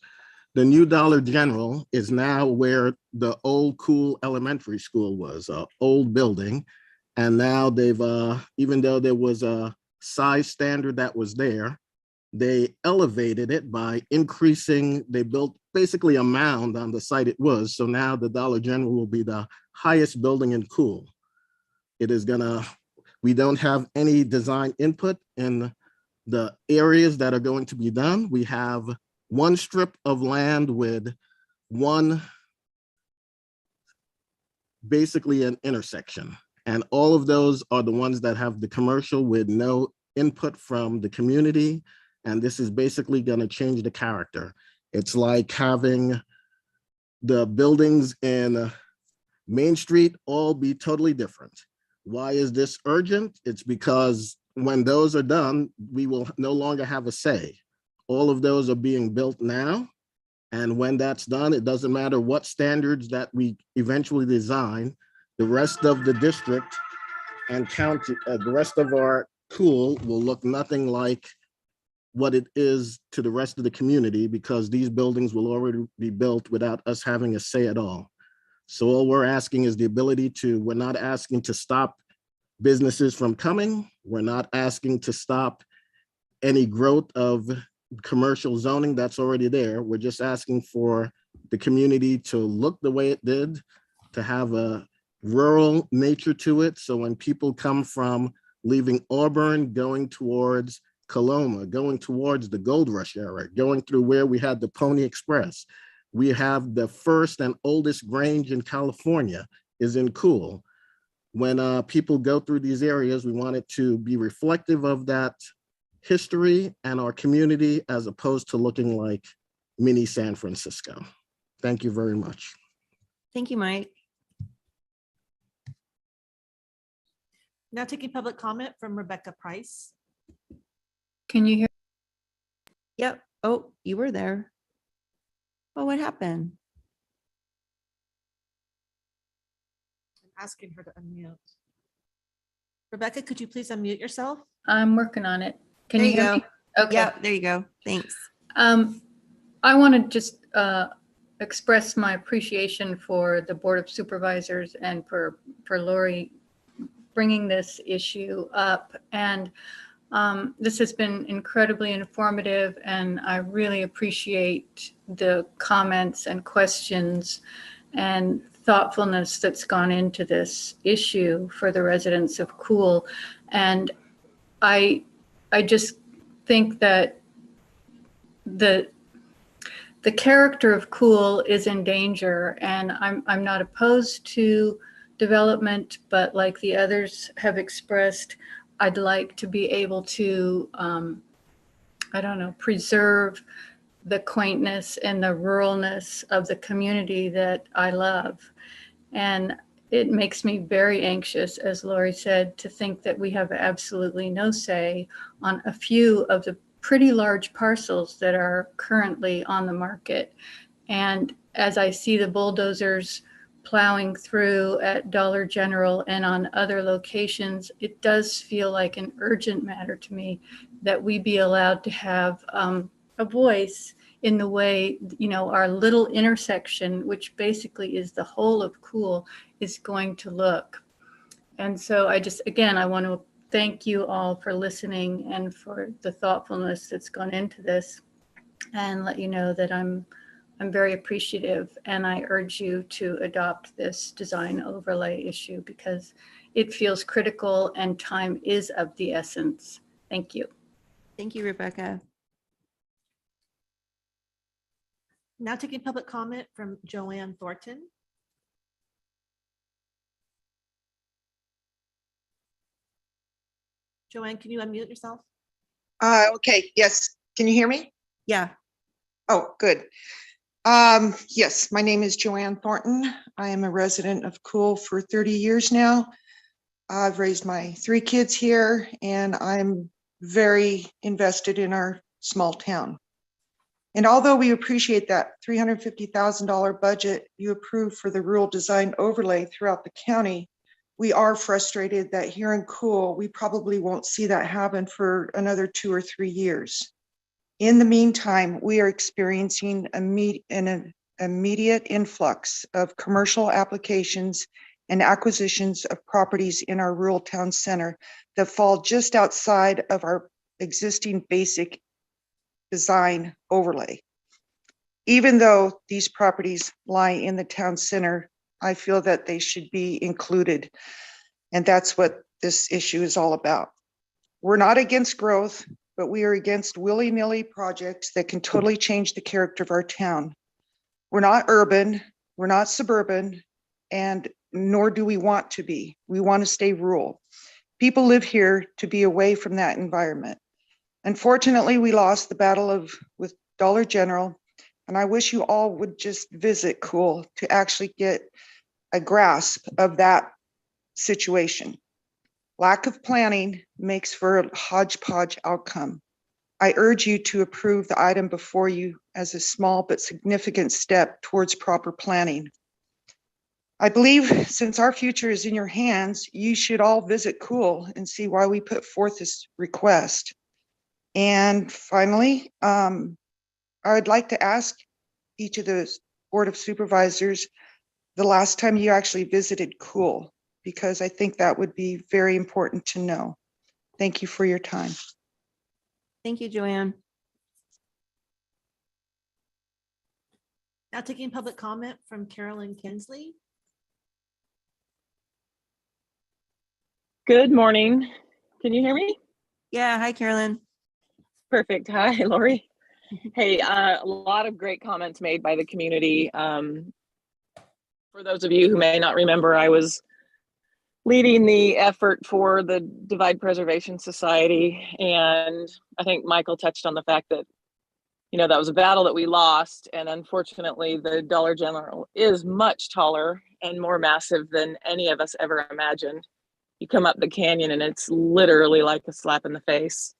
The new Dollar General is now where the old Cool Elementary School was, an old building. And now they've, even though there was a size standard that was there, they elevated it by increasing, they built basically a mound on the site it was. So now the Dollar General will be the highest building in Cool. It is we don't have any design input in the areas that are going to be done. We have one strip of land with basically an intersection. And all of those are the ones that have the commercial with no input from the community. And this is basically going to change the character. It's like having the buildings in Main Street all be totally different. Why is this urgent? It's because when those are done, we will no longer have a say. All of those are being built now. And when that's done, it doesn't matter what standards that we eventually design, the rest of the district and county, the rest of our Cool will look nothing like what it is to the rest of the community, because these buildings will already be built without us having a say at all. So all we're asking is the ability we're not asking to stop businesses from coming. We're not asking to stop any growth of commercial zoning that's already there. We're just asking for the community to look the way it did, to have a rural nature to it. So when people come from leaving Auburn, going towards Coloma, going towards the Gold Rush area, going through where we had the Pony Express, we have the first and oldest Grange in California is in Cool. When people go through these areas, we want it to be reflective of that history and our community, as opposed to looking like mini San Francisco. Thank you very much. Thank you, Mike. Now taking public comment from Rebecca Price. Can you hear? Yep. Oh, you were there. Oh, what happened? I'm asking her to unmute. Rebecca, could you please unmute yourself? I'm working on it. Can There you you hear go. me? Okay. Yep, there you go. Thanks. I want to just express my appreciation for the Board of Supervisors and for Lori bringing this issue up. And this has been incredibly informative, and I really appreciate the comments and questions and thoughtfulness that's gone into this issue for the residents of Cool. And I just think that the character of Cool is in danger, and I'm not opposed to development, but like the others have expressed, I'd like to be able to, preserve the quaintness and the ruralness of the community that I love. And it makes me very anxious, as Lori said, to think that we have absolutely no say on a few of the pretty large parcels that are currently on the market. And as I see the bulldozers plowing through at Dollar General and on other locations, it does feel like an urgent matter to me that we be allowed to have a voice in the way, our little intersection, which basically is the whole of Cool, is going to look. And so I want to thank you all for listening and for the thoughtfulness that's gone into this, and let you know that I'm very appreciative, and I urge you to adopt this design overlay issue because it feels critical and time is of the essence. Thank you. Thank you, Rebecca. Now taking public comment from Joanne Thornton. Joanne, can you unmute yourself? Okay, yes. Can you hear me? Yeah. Oh, good. Yes, my name is Joanne Thornton. I am a resident of Cool for 30 years now. I've raised my 3 kids here, and I'm very invested in our small town. And although we appreciate that $350,000 budget you approved for the rural design overlay throughout the county, we are frustrated that here in Cool, we probably won't see that happen for another 2 or 3 years. In the meantime, we are experiencing an immediate influx of commercial applications and acquisitions of properties in our rural town center that fall just outside of our existing basic design overlay. Even though these properties lie in the town center, I feel that they should be included. And that's what this issue is all about. We're not against growth, but we are against willy-nilly projects that can totally change the character of our town. We're not urban, we're not suburban, and nor do we want to be. We want to stay rural. People live here to be away from that environment. Unfortunately, we lost the battle with Dollar General, and I wish you all would just visit Cool to actually get a grasp of that situation. Lack of planning makes for a hodgepodge outcome. I urge you to approve the item before you as a small but significant step towards proper planning. I believe since our future is in your hands, you should all visit Cool and see why we put forth this request. And finally, I would like to ask each of the Board of Supervisors the last time you actually visited Cool, because I think that would be very important to know. Thank you for your time. Thank you, Joanne. Now taking public comment from Carolyn Kinsley. Good morning. Can you hear me? Yeah. Hi, Carolyn. Perfect. Hi, Lori. Hey, a lot of great comments made by the community. For those of you who may not remember, I was leading the effort for the Divide Preservation Society. And I think Michael touched on the fact that, you know, that was a battle that we lost. And unfortunately, the Dollar General is much taller and more massive than any of us ever imagined. You come up the canyon and it's literally like a slap in the face.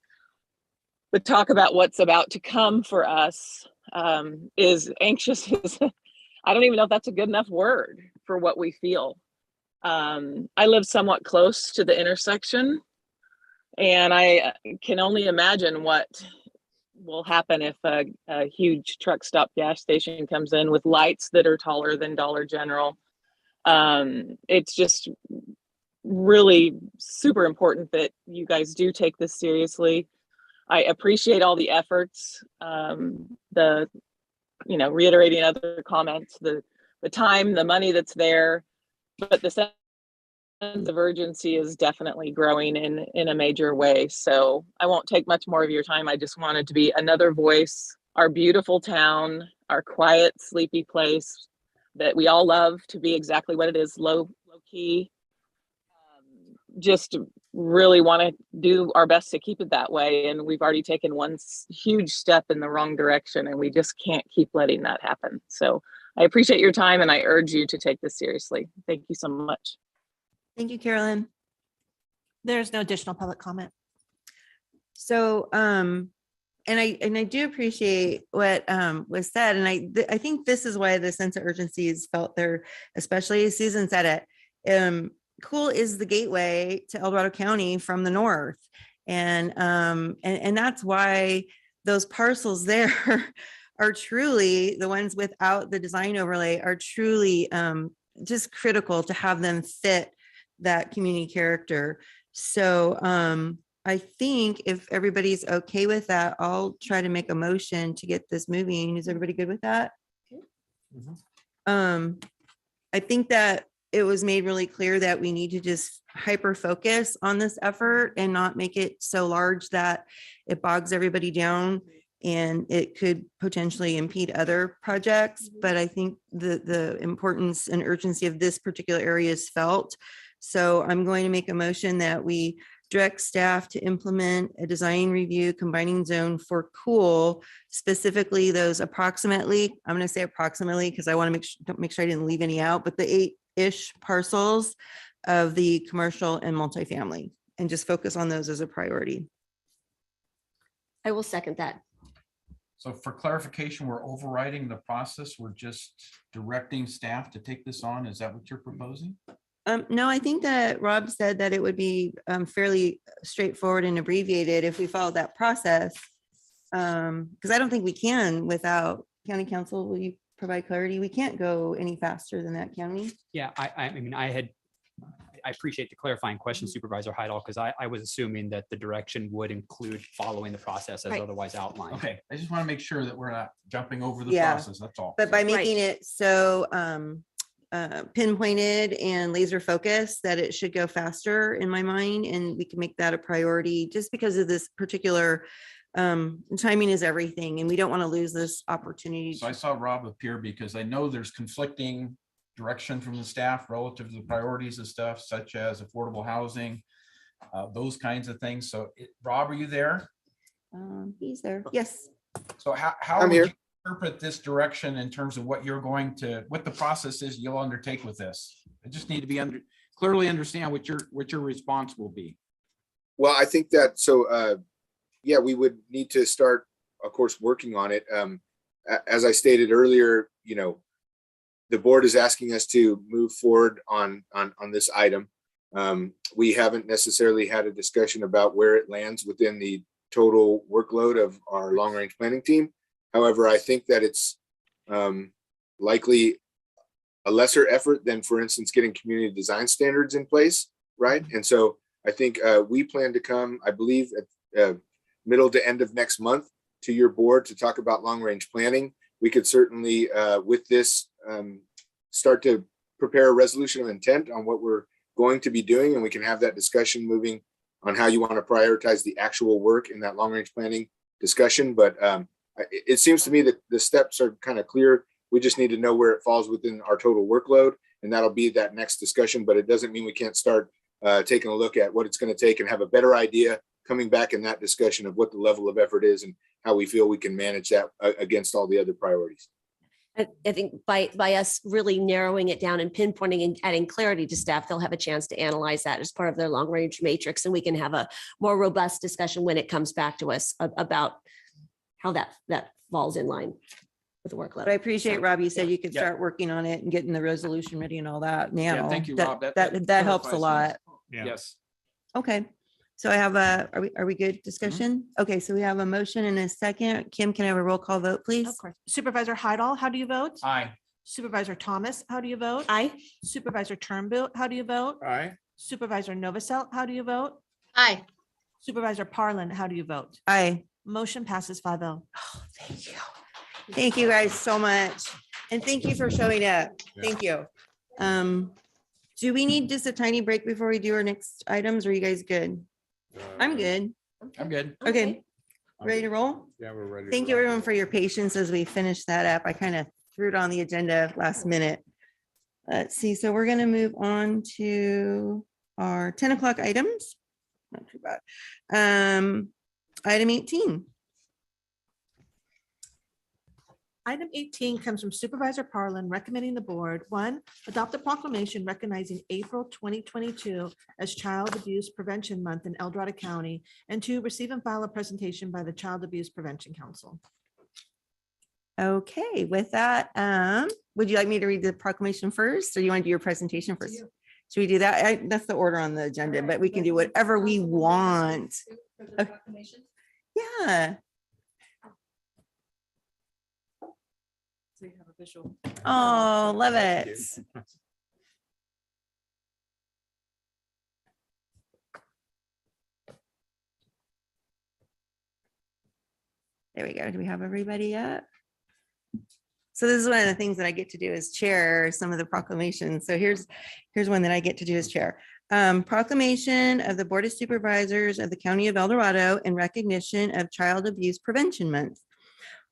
But talk about what's about to come for us is anxious. I don't even know if that's a good enough word for what we feel. I live somewhat close to the intersection, and I can only imagine what will happen if a huge truck stop gas station comes in with lights that are taller than Dollar General. It's just really super important that you guys do take this seriously. I appreciate all the efforts, reiterating other comments, the time, the money that's there, but the sense of urgency is definitely growing in a major way. So I won't take much more of your time. I just wanted to be another voice, our beautiful town, our quiet, sleepy place that we all love to be exactly what it is, low key. Just really want to do our best to keep it that way. And we've already taken one huge step in the wrong direction, and we just can't keep letting that happen. So I appreciate your time, and I urge you to take this seriously. Thank you so much. Thank you, Carolyn. There's no additional public comment. So, and I do appreciate what was said, and I think this is why the sense of urgency is felt there, especially as Susan said it. Cool is the gateway to El Dorado County from the north, and that's why those parcels there are truly the ones without the design overlay are truly just critical to have them fit that community character. So I think if everybody's okay with that, I'll try to make a motion to get this moving. Is everybody good with that? I think that it was made really clear that we need to just hyper focus on this effort and not make it so large that it bogs everybody down and it could potentially impede other projects. But I think the importance and urgency of this particular area is felt. So I'm going to make a motion that we direct staff to implement a design review combining zone for cool, specifically those approximately, I'm going to say approximately because I want to make sure I didn't leave any out, but the 8-ish parcels of the commercial and multifamily, and just focus on those as a priority. I will second that. So for clarification, we're overriding the process. We're just directing staff to take this on. Is that what you're proposing? No, I think that Rob said that it would be fairly straightforward and abbreviated if we followed that process. Because I don't think we can without county council. Will you provide clarity? We can't go any faster than that, county. Yeah, I mean, I appreciate the clarifying question, Supervisor Heidel, because I was assuming that the direction would include following the process as Right. otherwise outlined. Okay, I just want to make sure that we're not jumping over the Yeah. process. That's all. But by making Right. it so pinpointed and laser focused, that it should go faster in my mind, and we can make that a priority just because of this particular timing is everything, and we don't want to lose this opportunity. So I saw Rob appear because I know there's conflicting direction from the staff relative to the priorities of stuff such as affordable housing, those kinds of things. So Rob, are you there? He's there. Yes. So how I'm would here. you interpret this direction in terms of what you're going to, what the process is you'll undertake with this? I just need to be clearly understand what your response will be. Well, I think that, so, yeah, we would need to start, of course, working on it. As I stated earlier, you know, the board is asking us to move forward on this item. We haven't necessarily had a discussion about where it lands within the total workload of our long-range planning team. However, I think that it's likely a lesser effort than, for instance, getting community design standards in place, right? And so I think we plan to come, I believe, at middle to end of next month to your board to talk about long-range planning. We could certainly, with this, start to prepare a resolution of intent on what we're going to be doing, and we can have that discussion moving on how you want to prioritize the actual work in that long-range planning discussion. But it seems to me that the steps are kind of clear. We just need to know where it falls within our total workload, and that'll be that next discussion. But it doesn't mean we can't start taking a look at what it's going to take and have a better idea coming back in that discussion of what the level of effort is and how we feel we can manage that against all the other priorities. I think by us really narrowing it down and pinpointing and adding clarity to staff, they'll have a chance to analyze that as part of their long range matrix, and we can have a more robust discussion when it comes back to us about how that falls in line with the workload. But I appreciate, So, Rob, you said you could Yeah. start working on it and getting the resolution ready and all that now. Yeah, thank you, That- Rob. That helps a clarifies lot. things. Yes. Okay. So I have are we good discussion? Okay, so we have a motion and a second. Kim, can I have a roll call vote, please? Of course. Supervisor Heidel, how do you vote? Aye. Supervisor Thomas, how do you vote? Aye. Supervisor Turnbull, how do you vote? Aye. Supervisor Novacell, how do you vote? Aye. Supervisor Parlin, how do you vote? Aye. Motion passes 5-0. Thank you. Thank you guys so much. And thank you for showing up. Thank you. Do we need just a tiny break before we do our next items? Or are you guys good? I'm good. I'm good. Okay. Ready to roll? Yeah, we're ready. to Thank you rock. everyone for your patience as we finish that up. I kind of threw it on the agenda last minute. Let's see. So we're going to move on to our 10 o'clock items. Not too bad. Item 18. Item 18 comes from Supervisor Parlin recommending the board, 1, adopt a proclamation recognizing April 2022 as Child Abuse Prevention Month in El Dorado County, and 2, receive and file a presentation by the Child Abuse Prevention Council. Okay, with that, would you like me to read the proclamation first, or you want to do your presentation first? Should we do that? That's the order on the agenda, but we can do whatever we want. Yeah. So you have a visual. Oh, love it. There we go. Do we have everybody yet? So this is one of the things that I get to do as chair, some of the proclamations. So here's one that I get to do as chair. Proclamation of the Board of Supervisors of the County of El Dorado in recognition of Child Abuse Prevention Month.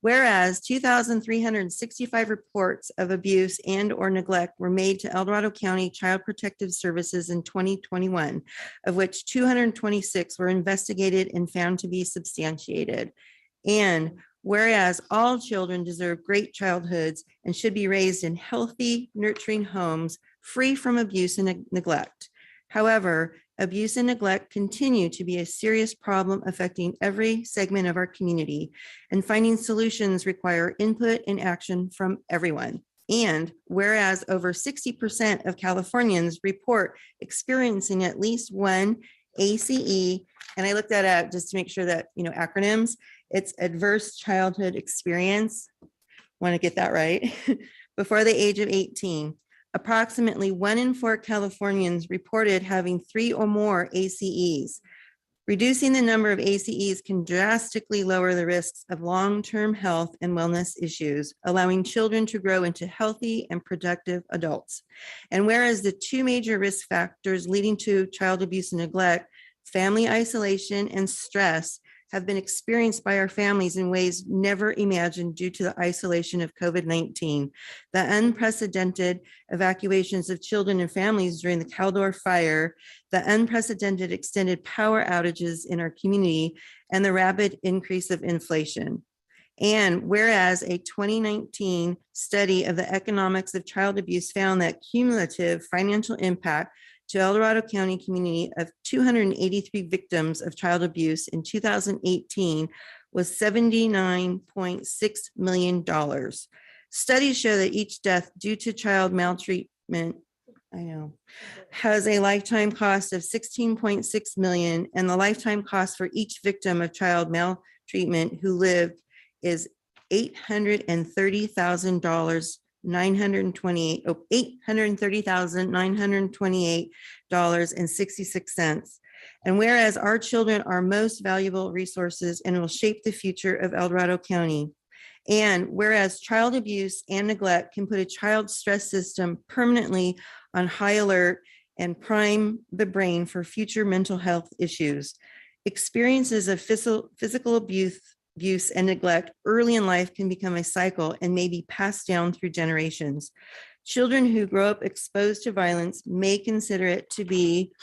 Whereas 2,365 reports of abuse and or neglect were made to El Dorado County Child Protective Services in 2021, of which 226 were investigated and found to be substantiated. And whereas all children deserve great childhoods and should be raised in healthy, nurturing homes free from abuse and neglect. However, abuse and neglect continue to be a serious problem affecting every segment of our community, and finding solutions require input and action from everyone. And whereas over 60% of Californians report experiencing at least one ACE, and I looked that up just to make sure that, acronyms, it's adverse childhood experience. Want to get that right? Before the age of 18. Approximately 1 in 4 Californians reported having 3 or more ACEs. Reducing the number of ACEs can drastically lower the risks of long-term health and wellness issues, allowing children to grow into healthy and productive adults. And whereas the 2 major risk factors leading to child abuse and neglect, family isolation and stress, have been experienced by our families in ways never imagined due to the isolation of COVID-19. The unprecedented evacuations of children and families during the Caldor fire, the unprecedented extended power outages in our community, and the rapid increase of inflation. And whereas a 2019 study of the economics of child abuse found that cumulative financial impact to El Dorado County community of 283 victims of child abuse in 2018 was $79.6 million. Studies show that each death due to child maltreatment, has a lifetime cost of $16.6 million, and the lifetime cost for each victim of child maltreatment who lived is $830,928.66. And whereas our children are most valuable resources and will shape the future of El Dorado County. And whereas child abuse and neglect can put a child's stress system permanently on high alert and prime the brain for future mental health issues. Experiences of physical abuse and neglect early in life can become a cycle and may be passed down through generations. Children who grow up exposed to violence may consider it to be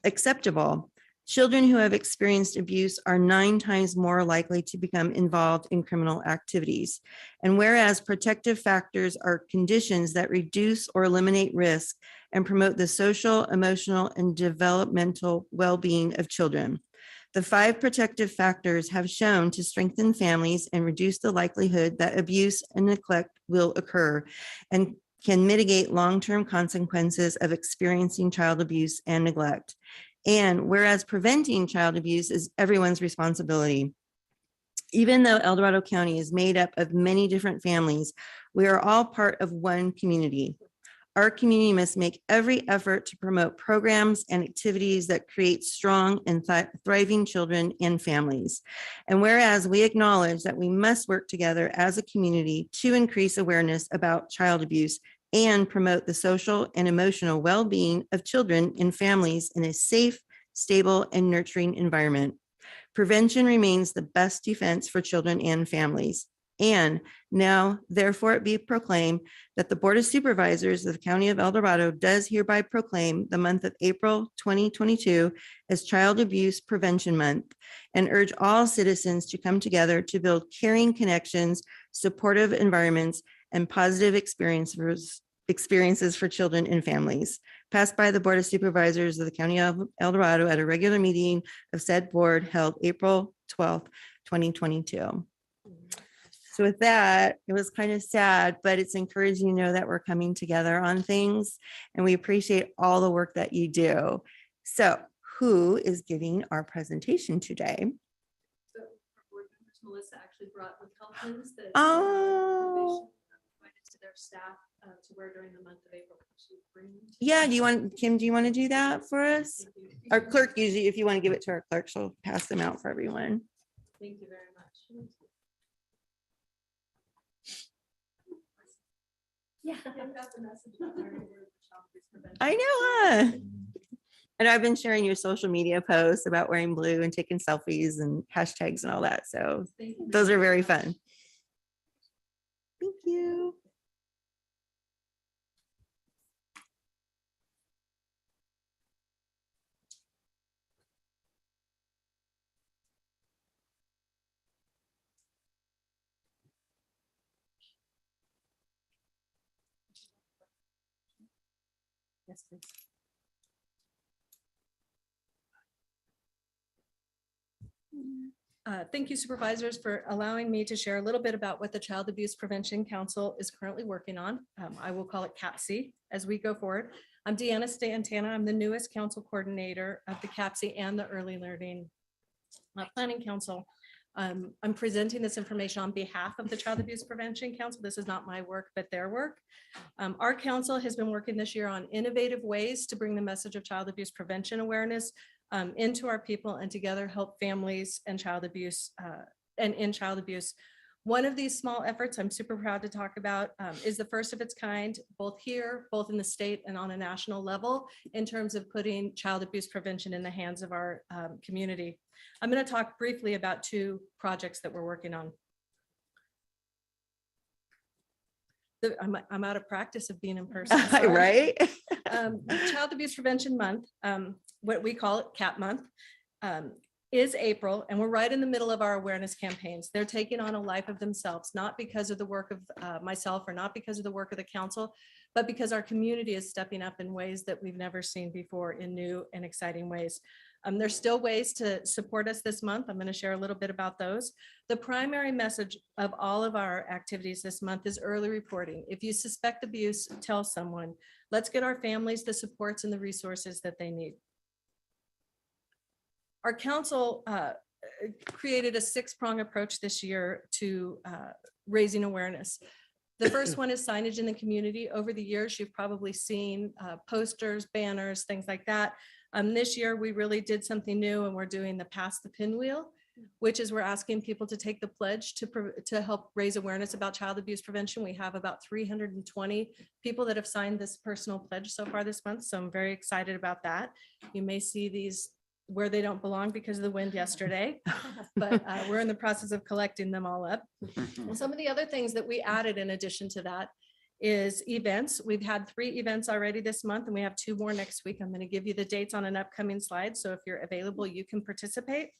acceptable. Children who have experienced abuse are 9 times more likely to become involved in criminal activities. And whereas protective factors are conditions that reduce or eliminate risk and promote the social, emotional, and developmental well-being of children. The 5 protective factors have shown to strengthen families and reduce the likelihood that abuse and neglect will occur and can mitigate long-term consequences of experiencing child abuse and neglect. And whereas preventing child abuse is everyone's responsibility. Even though El Dorado County is made up of many different families, we are all part of one community. Our community must make every effort to promote programs and activities that create strong and thriving children and families. And whereas we acknowledge that we must work together as a community to increase awareness about child abuse and promote the social and emotional well-being of children and families in a safe, stable, and nurturing environment. Prevention remains the best defense for children and families. And now, therefore, it be proclaimed that the Board of Supervisors of the County of El Dorado does hereby proclaim the month of April 2022 as Child Abuse Prevention Month, and urge all citizens to come together to build caring connections, supportive environments, and positive experiences for children and families. Passed by the Board of Supervisors of the County of El Dorado at a regular meeting of said board held April 12th, 2022. So with that, it was kind of sad, but it's encouraging to know that we're coming together on things, and we appreciate all the work that you do. So who is giving our presentation today? So our board members, Melissa actually brought the helpers that Oh, provided to their staff to wear during the month of April. yeah. Kim, do you want to do that for us? Our clerk usually, if you want to give it to our clerk, she'll pass them out for everyone. Thank you very much. Yeah. I know. And I've been sharing your social media posts about wearing blue and taking selfies and hashtags and all that. So those are very fun. Thank you. Yes, please. Thank you supervisors for allowing me to share a little bit about what the Child Abuse Prevention Council is currently working on. I will call it CAPC as we go forward. I'm Deanna Stantana. I'm the newest council coordinator of the CAPC and the Early Learning Planning Council. I'm presenting this information on behalf of the Child Abuse Prevention Council. This is not my work, but their work. Our council has been working this year on innovative ways to bring the message of child abuse prevention awareness into our people and together help families and child abuse and in child abuse. One of these small efforts I'm super proud to talk about is the first of its kind, both here, both in the state and on a national level, in terms of putting child abuse prevention in the hands of our community. I'm going to talk briefly about two projects that we're working on. I'm out of practice of being in person. Sorry. Right? Child Abuse Prevention Month, what we call it CAP Month, is April, and we're right in the middle of our awareness campaigns. They're taking on a life of themselves, not because of the work of myself or not because of the work of the council, but because our community is stepping up in ways that we've never seen before in new and exciting ways. There's still ways to support us this month. I'm going to share a little bit about those. The primary message of all of our activities this month is early reporting. If you suspect abuse, tell someone. Let's get our families the supports and the resources that they need. Our council created a six-prong approach this year to raising awareness. The first one is signage in the community. Over the years, you've probably seen posters, banners, things like that. This year, we really did something new and we're doing the Pass the Pinwheel, which is we're asking people to take the pledge to help raise awareness about child abuse prevention. We have about 320 people that have signed this personal pledge so far this month. So I'm very excited about that. You may see these where they don't belong because of the wind yesterday, but we're in the process of collecting them all up. And some of the other things that we added in addition to that is events. We've had 3 events already this month and we have 2 more next week. I'm going to give you the dates on an upcoming slide. So if you're available, you can participate.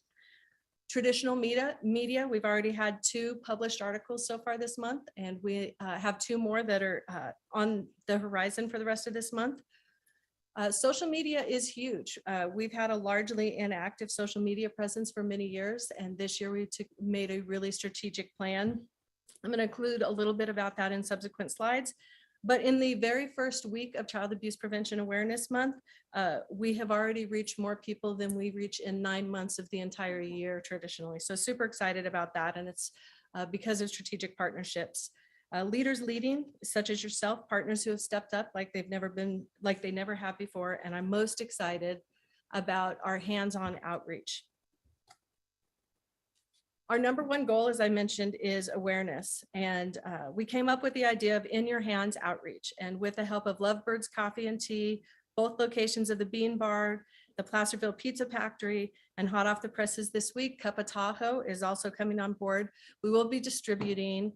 Traditional media, we've already had 2 published articles so far this month, and we have 2 more that are on the horizon for the rest of this month. Social media is huge. We've had a largely inactive social media presence for many years, and this year we made a really strategic plan. I'm going to include a little bit about that in subsequent slides. But in the very first week of Child Abuse Prevention Awareness Month, we have already reached more people than we reach in 9 months of the entire year traditionally. So super excited about that. And it's because of strategic partnerships. Leaders leading, such as yourself, partners who have stepped up like they never have before. And I'm most excited about our hands-on outreach. Our number one goal, as I mentioned, is awareness. And we came up with the idea of in your hands outreach. And with the help of Lovebirds Coffee and Tea, both locations of the Bean Bar, the Placerville Pizza Factory, and hot off the presses this week, Cup of Tahoe is also coming on board. We will be distributing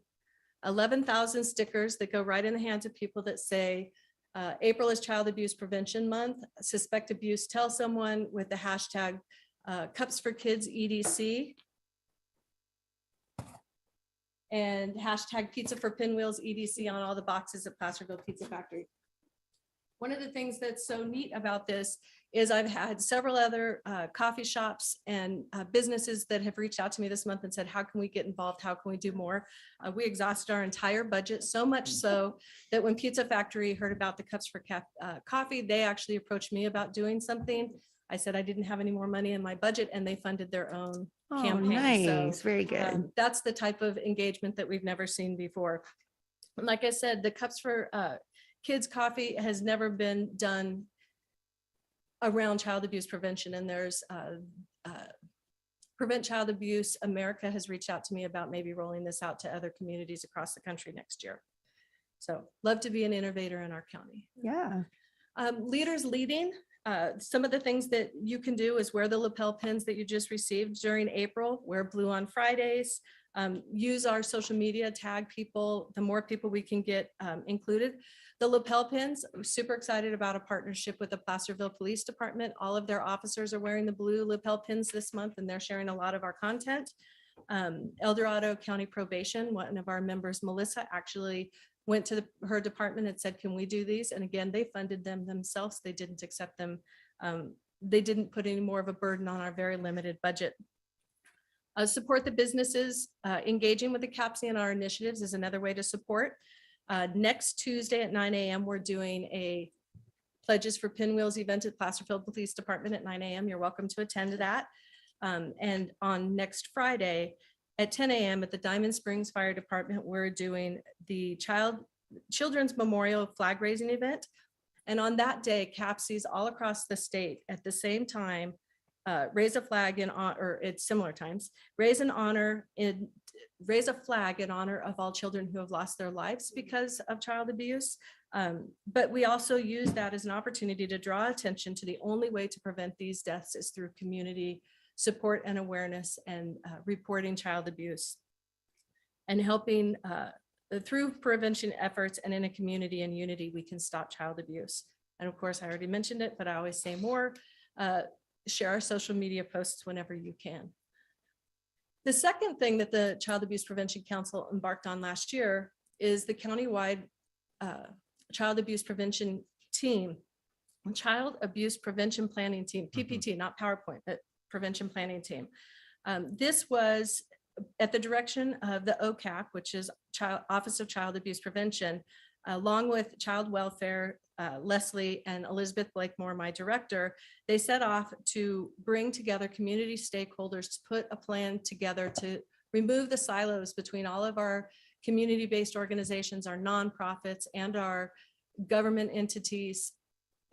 11,000 stickers that go right in the hands of people that say, April is Child Abuse Prevention Month. Suspect abuse, tell someone, with the hashtag Cups for Kids EDC. And hashtag Pizza for Pinwheels EDC on all the boxes at Placerville Pizza Factory. One of the things that's so neat about this is I've had several other coffee shops and businesses that have reached out to me this month and said, how can we get involved? How can we do more? We exhausted our entire budget, so much so that when Pizza Factory heard about the Cups for Coffee, they actually approached me about doing something. I said I didn't have any more money in my budget, and they funded their own campaign. Nice, So, very good. that's the type of engagement that we've never seen before. And like I said, the Cups for Kids Coffee has never been done around child abuse prevention, and there's Prevent Child Abuse America has reached out to me about maybe rolling this out to other communities across the country next year. So love to be an innovator in our county. Yeah. Leaders leading. Some of the things that you can do is wear the lapel pins that you just received during April, wear blue on Fridays, use our social media, tag people, the more people we can get included. The lapel pins, I'm super excited about a partnership with the Placerville Police Department. All of their officers are wearing the blue lapel pins this month, and they're sharing a lot of our content. El Dorado County Probation, one of our members, Melissa, actually went to her department and said, can we do these? And again, they funded them themselves. They didn't accept them. They didn't put any more of a burden on our very limited budget. Support the businesses. Engaging with the CAPC and our initiatives is another way to support. Next Tuesday at 9 a.m., we're doing a Pledges for Pinwheels event at Placerville Police Department at 9 a.m. You're welcome to attend that. And on next Friday at 10 a.m. at the Diamond Springs Fire Department, we're doing the Children's Memorial Flag Raising event. And on that day, CAPCs all across the state at the same time raise a flag in honor, or at similar times, raise a flag in honor of all children who have lost their lives because of child abuse. But we also use that as an opportunity to draw attention to the only way to prevent these deaths is through community support and awareness and reporting child abuse and helping through prevention efforts and in a community and unity, we can stop child abuse. And of course, I already mentioned it, but I always say more, share our social media posts whenever you can. The second thing that the Child Abuse Prevention Council embarked on last year is the countywide child abuse prevention team, child abuse prevention planning team, PPT, not PowerPoint, but prevention planning team. This was at the direction of the OCAP, which is Office of Child Abuse Prevention, along with Child Welfare, Leslie and Elizabeth Blakemore, my director. They set off to bring together community stakeholders to put a plan together to remove the silos between all of our community-based organizations, our nonprofits, and our government entities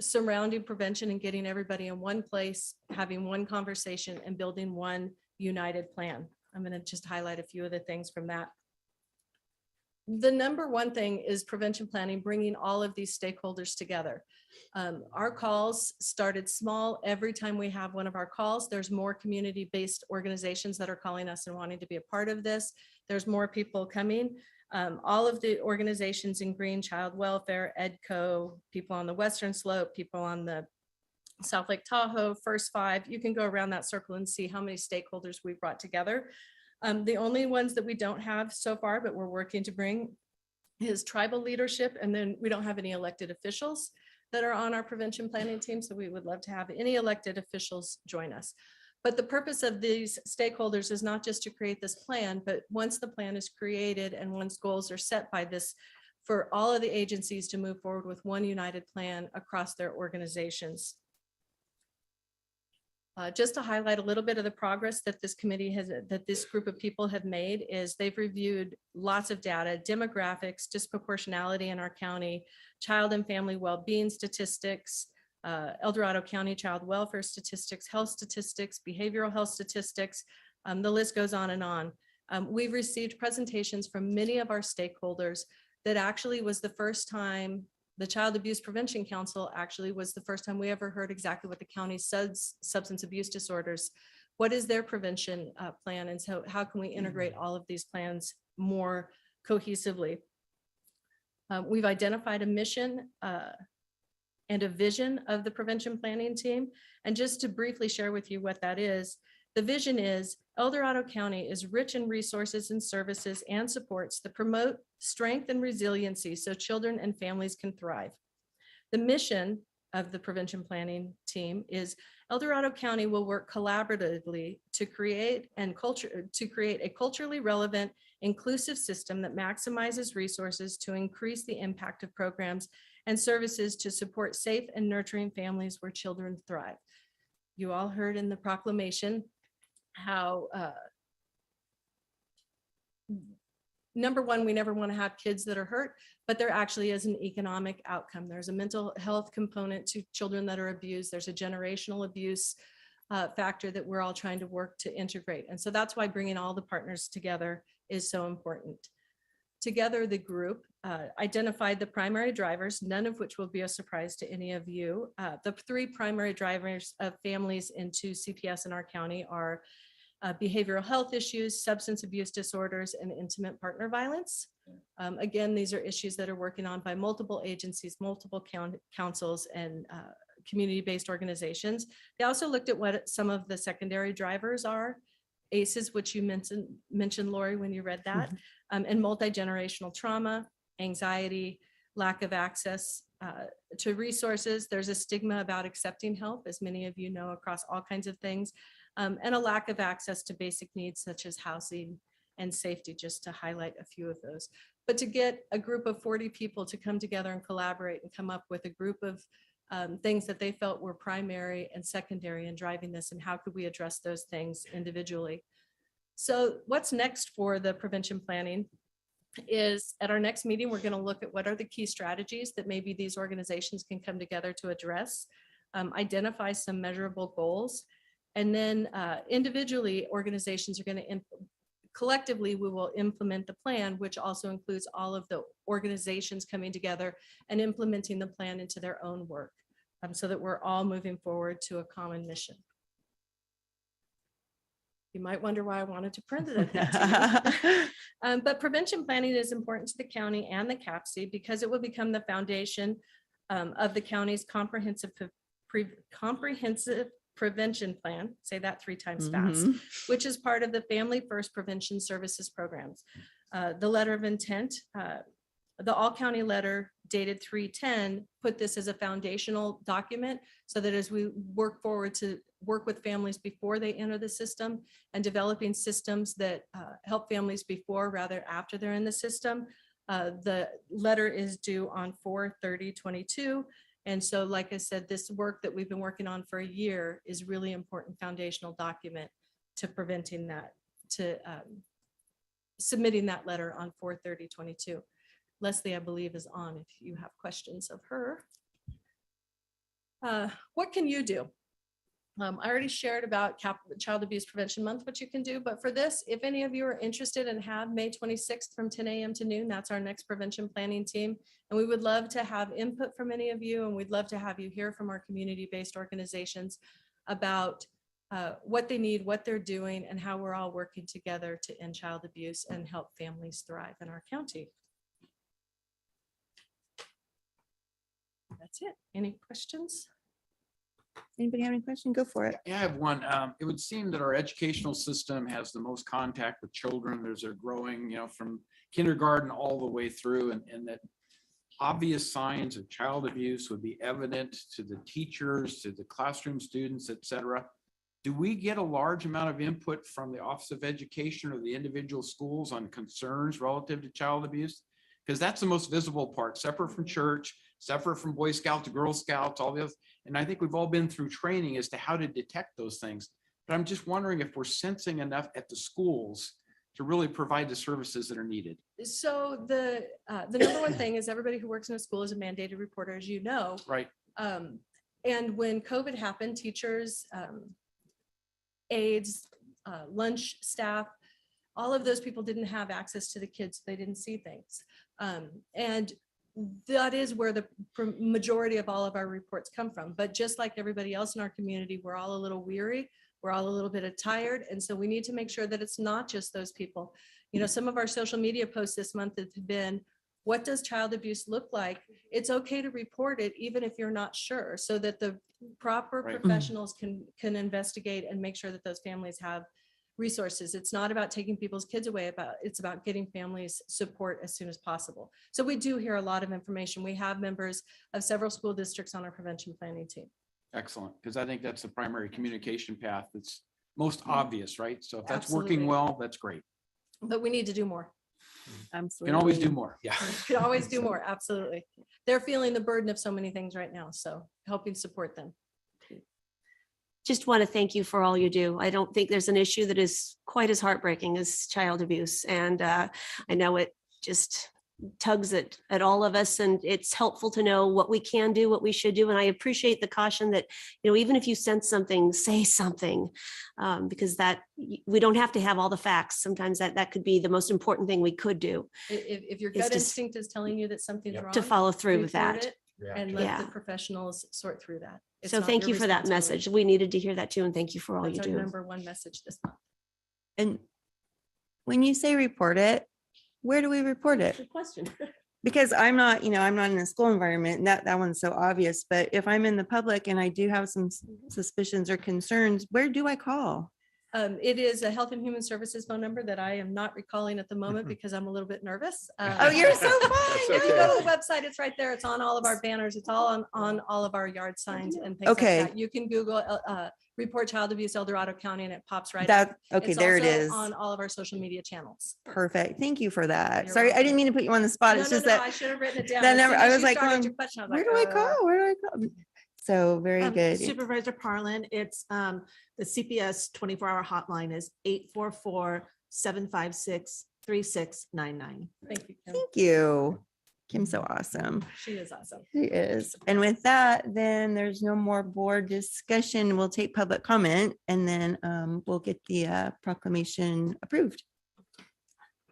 surrounding prevention and getting everybody in one place, having one conversation and building one united plan. I'm going to just highlight a few of the things from that. The number one thing is prevention planning, bringing all of these stakeholders together. Our calls started small. Every time we have one of our calls, there's more community-based organizations that are calling us and wanting to be a part of this. There's more people coming. All of the organizations in green, Child Welfare, EDCO, people on the Western Slope, people on the South Lake Tahoe, First Five, you can go around that circle and see how many stakeholders we've brought together. The only ones that we don't have so far, but we're working to bring, is tribal leadership. And then we don't have any elected officials that are on our prevention planning team. So we would love to have any elected officials join us. But the purpose of these stakeholders is not just to create this plan, but once the plan is created and once goals are set by this, for all of the agencies to move forward with one united plan across their organizations. Just to highlight a little bit of the progress that this committee has, that this group of people have made, is they've reviewed lots of data, demographics, disproportionality in our county, child and family well-being statistics, El Dorado County child welfare statistics, health statistics, behavioral health statistics. The list goes on and on. We've received presentations from many of our stakeholders that actually was the first time. The Child Abuse Prevention Council actually was the first time we ever heard exactly what the county says substance abuse disorders. What is their prevention plan? And so how can we integrate all of these plans more cohesively? We've identified a mission and a vision of the prevention planning team. And just to briefly share with you what that is, the vision is El Dorado County is rich in resources and services and supports that promote strength and resiliency so children and families can thrive. The mission of the prevention planning team is El Dorado County will work collaboratively to create a culturally relevant, inclusive system that maximizes resources to increase the impact of programs and services to support safe and nurturing families where children thrive. You all heard in the proclamation how number one, we never want to have kids that are hurt, but there actually is an economic outcome. There's a mental health component to children that are abused. There's a generational abuse factor that we're all trying to work to integrate. And so that's why bringing all the partners together is so important. Together, the group identified the primary drivers, none of which will be a surprise to any of you. The three primary drivers of families into CPS in our county are behavioral health issues, substance abuse disorders, and intimate partner violence. Again, these are issues that are working on by multiple agencies, multiple councils, and community-based organizations. They also looked at what some of the secondary drivers are, ACEs, which you mentioned, Lori, when you read that, and multi-generational trauma, anxiety, lack of access to resources. There's a stigma about accepting help, as many of you know, across all kinds of things, and a lack of access to basic needs such as housing and safety, just to highlight a few of those. But to get a group of 40 people to come together and collaborate and come up with a group of things that they felt were primary and secondary in driving this, and how could we address those things individually. So what's next for the prevention planning is, at our next meeting, we're going to look at what are the key strategies that maybe these organizations can come together to address, identify some measurable goals, and then individually organizations are going to collectively, we will implement the plan, which also includes all of the organizations coming together and implementing the plan into their own work, so that we're all moving forward to a common mission. You might wonder why I wanted to print it at that time. But prevention planning is important to the county and the CAPC because it will become the foundation of the county's comprehensive prevention plan, say that 3 times fast, which is part of the Family First Prevention Services programs. The letter of intent, the all county letter dated 3/10, put this as a foundational document so that as we work forward to work with families before they enter the system and developing systems that help families before rather after they're in the system. The letter is due on 4/30/22. And so, like I said, this work that we've been working on for a year is really important foundational document to preventing that, to submitting that letter on 4/30/22. Leslie, I believe, is on if you have questions of her. What can you do? I already shared about Child Abuse Prevention Month, what you can do, but for this, if any of you are interested and have May 26th from 10 a.m. to noon, that's our next prevention planning team. And we would love to have input from any of you, and we'd love to have you hear from our community-based organizations about what they need, what they're doing, and how we're all working together to end child abuse and help families thrive in our county. That's it. Any questions? Anybody have any question? Go for it. Yeah, I have one. It would seem that our educational system has the most contact with children. There's a growing, from kindergarten all the way through, and that obvious signs of child abuse would be evident to the teachers, to the classroom students, et cetera. Do we get a large amount of input from the Office of Education or the individual schools on concerns relative to child abuse? Because that's the most visible part, separate from church, separate from Boy Scouts to Girl Scouts, all the others. And I think we've all been through training as to how to detect those things. But I'm just wondering if we're sensing enough at the schools to really provide the services that are needed. So the number one thing is everybody who works in a school is a mandated reporter, as you know. Right. And when COVID happened, teachers, aides, lunch staff, all of those people didn't have access to the kids. They didn't see things. And that is where the majority of all of our reports come from. But just like everybody else in our community, we're all a little weary. We're all a little bit tired. And so we need to make sure that it's not just those people. Some of our social media posts this month have been, what does child abuse look like? It's okay to report it, even if you're not sure, so that the proper professionals can investigate and make sure that those families have resources. It's not about taking people's kids away, it's about getting families support as soon as possible. So we do hear a lot of information. We have members of several school districts on our prevention planning team. Excellent, because I think that's the primary communication path that's most obvious, right? So if that's Absolutely. working well, that's great. But we need to do more. Absolutely. Can always do more. Yeah. Can always do more. Absolutely. They're feeling the burden of so many things right now. So helping support them. Just want to thank you for all you do. I don't think there's an issue that is quite as heartbreaking as child abuse. And I know it just tugs at all of us, and it's helpful to know what we can do, what we should do. And I appreciate the caution that, even if you sense something, say something, because that we don't have to have all the facts. Sometimes that could be the most important thing we could do. If your is gut to instinct is telling you that something's wrong. to follow through with report that. it And let Yeah. the professionals sort through that. It's So not thank your you for that responsibility. message. We needed to hear that too. And thank you for all That's you our do. number one message this month. And when you say report it, where do we report it? Good question. Because I'm not in a school environment, and that one's so obvious, but if I'm in the public and I do have some suspicions or concerns, where do I call? It is a Health and Human Services phone number that I am not recalling at the moment because I'm a little bit nervous. Oh, you're so fine. If you go to the website, it's right there. It's on all of our banners. It's all on all of our yard signs and things like Okay. that. You can Google report child abuse El Dorado County and it pops right That- up. okay, It's there it also is. on all of our social media channels. Perfect. Thank you for that. You're Sorry, I welcome. didn't mean to put you on the spot. No, It's no, just no, that I should have written it down. that As number, soon I as was you like, started going, your question, I was where like, do I call? Where do I call? So very good. Supervisor Parlin, it's the CPS 24-hour hotline is 844-756-3699. Thank you, Kim. Thank you. Kim's so awesome. She is awesome. She is. And with that, then there's no more board discussion. We'll take public comment and then we'll get the proclamation approved.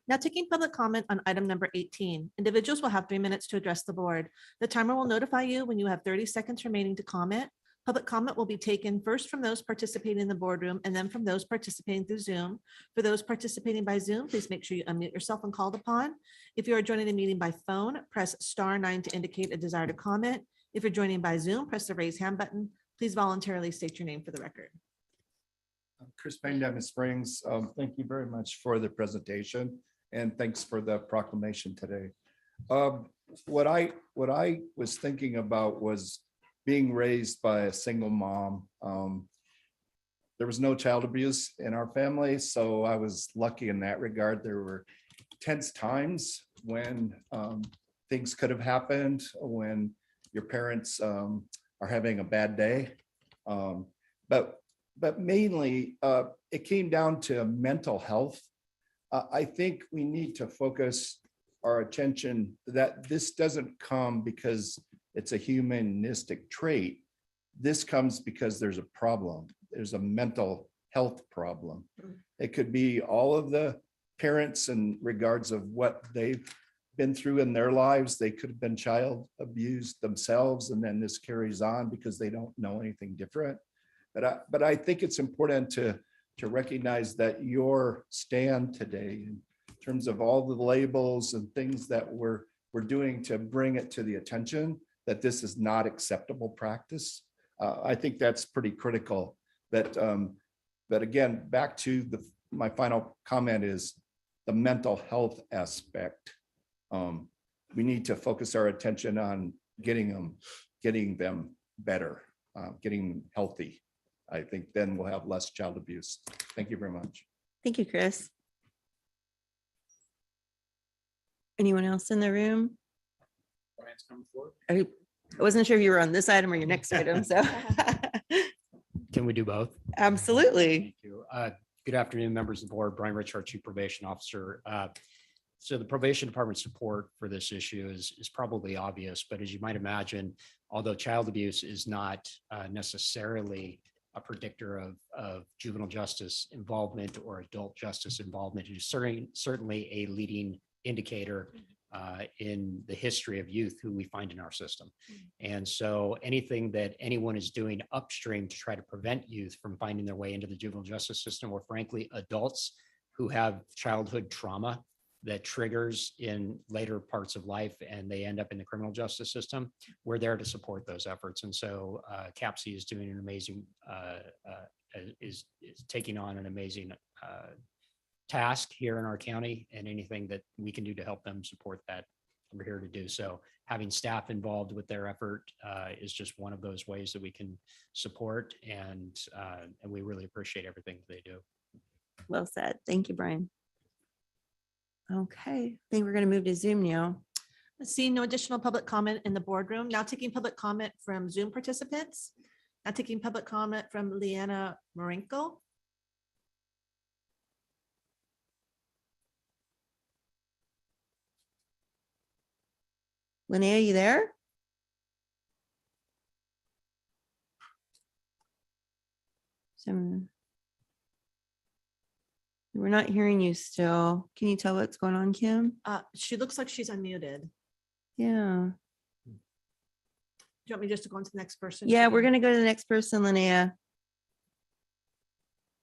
Now taking public comment on item number 18. Individuals will have 3 minutes to address the board. The timer will notify you when you have 30 seconds remaining to comment. Public comment will be taken first from those participating in the boardroom and then from those participating through Zoom. For those participating by Zoom, please make sure you unmute yourself when called upon. If you are joining the meeting by phone, press *9 to indicate a desire to comment. If you're joining by Zoom, press the raise hand button. Please voluntarily state your name for the record. Chris Payne, Diamond Springs. Thank you very much for the presentation and thanks for the proclamation today. What I was thinking about was being raised by a single mom. There was no child abuse in our family, so I was lucky in that regard. There were tense times when things could have happened, when your parents are having a bad day. But mainly, it came down to mental health. I think we need to focus our attention that this doesn't come because it's a humanistic trait. This comes because there's a problem. There's a mental health problem. It could be all of the parents in regards of what they've been through in their lives. They could have been child abused themselves, and then this carries on because they don't know anything different. But I think it's important to recognize that your stand today in terms of all the labels and things that we're doing to bring it to the attention that this is not acceptable practice. I think that's pretty critical. But again, back to my final comment is the mental health aspect. We need to focus our attention on getting them better, getting them healthy. I think then we'll have less child abuse. Thank you very much. Thank you, Chris. Anyone else in the room? I wasn't sure if you were on this item or your next item, so. Can we do both? Absolutely. Thank you. Good afternoon, members of the board. Brian Rich, our Chief Probation Officer. So the probation department support for this issue is probably obvious, but as you might imagine, although child abuse is not necessarily a predictor of juvenile justice involvement or adult justice involvement, it is certainly a leading indicator in the history of youth who we find in our system. And so anything that anyone is doing upstream to try to prevent youth from finding their way into the juvenile justice system, or frankly, adults who have childhood trauma that triggers in later parts of life and they end up in the criminal justice system, we're there to support those efforts. And so CAPC is doing an amazing, is taking on an amazing task here in our county, and anything that we can do to help them support that, we're here to do so. Having staff involved with their effort is just one of those ways that we can support, and we really appreciate everything they do. Well said. Thank you, Brian. Okay, I think we're going to move to Zoom now. Seeing no additional public comment in the boardroom. Now taking public comment from Zoom participants. Now taking public comment from Leanna Marinko. Linnea, you there? We're not hearing you still. Can you tell what's going on, Kim? She looks like she's unmuted. Yeah. Do you want me just to go on to the next person? Yeah, we're gonna go to the next person, Linnea.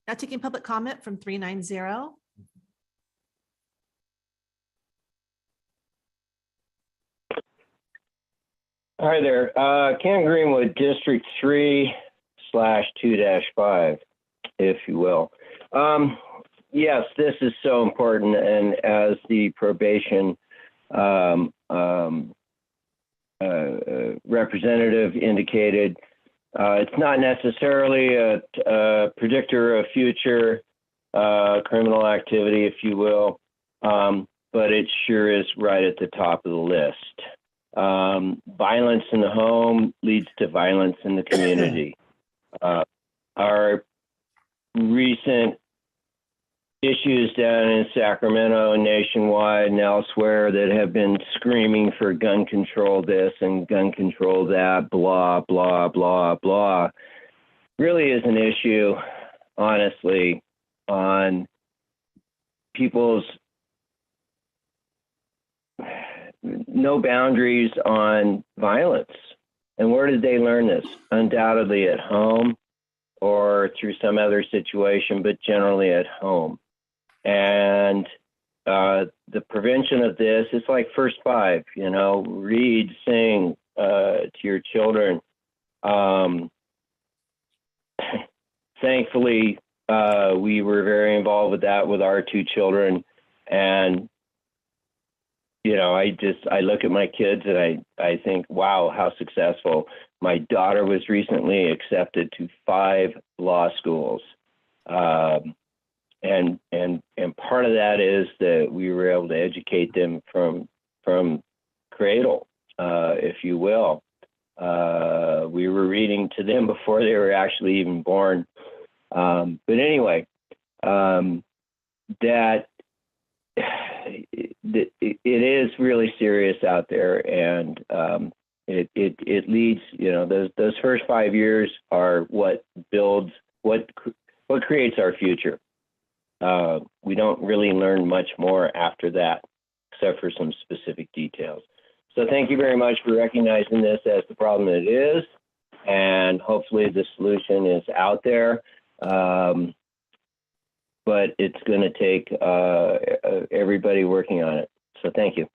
Now taking public comment from 390. Hi there, Ken Greenwood, District 3/2-5, if you will. Yes, this is so important, and as the probation representative indicated, it's not necessarily a predictor of future criminal activity, if you will, but it sure is right at the top of the list. Violence in the home leads to violence in the community. Our recent issues down in Sacramento and nationwide and elsewhere that have been screaming for gun control this and gun control that, blah, blah, blah, blah, really is an issue, honestly, on people's no boundaries on violence. And where did they learn this? Undoubtedly at home or through some other situation, but generally at home. And the prevention of this is like first five, read, sing to your children. Thankfully, we were very involved with that with our two children. And, I look at my kids and I think, wow, how successful. My daughter was recently accepted to 5 law schools. And part of that is that we were able to educate them from cradle, if you will. We were reading to them before they were actually even born. But anyway, that it is really serious out there, and it leads. Those first 5 years are what builds what creates our future. We don't really learn much more after that, except for some specific details. So thank you very much for recognizing this as the problem that it is, and hopefully the solution is out there. But it's going to take everybody working on it. So thank you.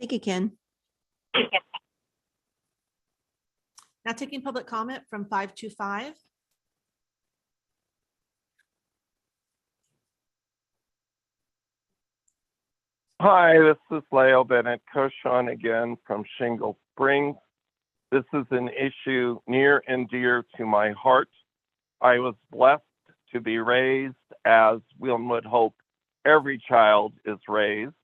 Thank you, Ken. Now taking public comment from 525. Hi, this is Leo Bennett Cochon again from Shingle Springs. This is an issue near and dear to my heart. I was blessed to be raised as one would hope every child is raised,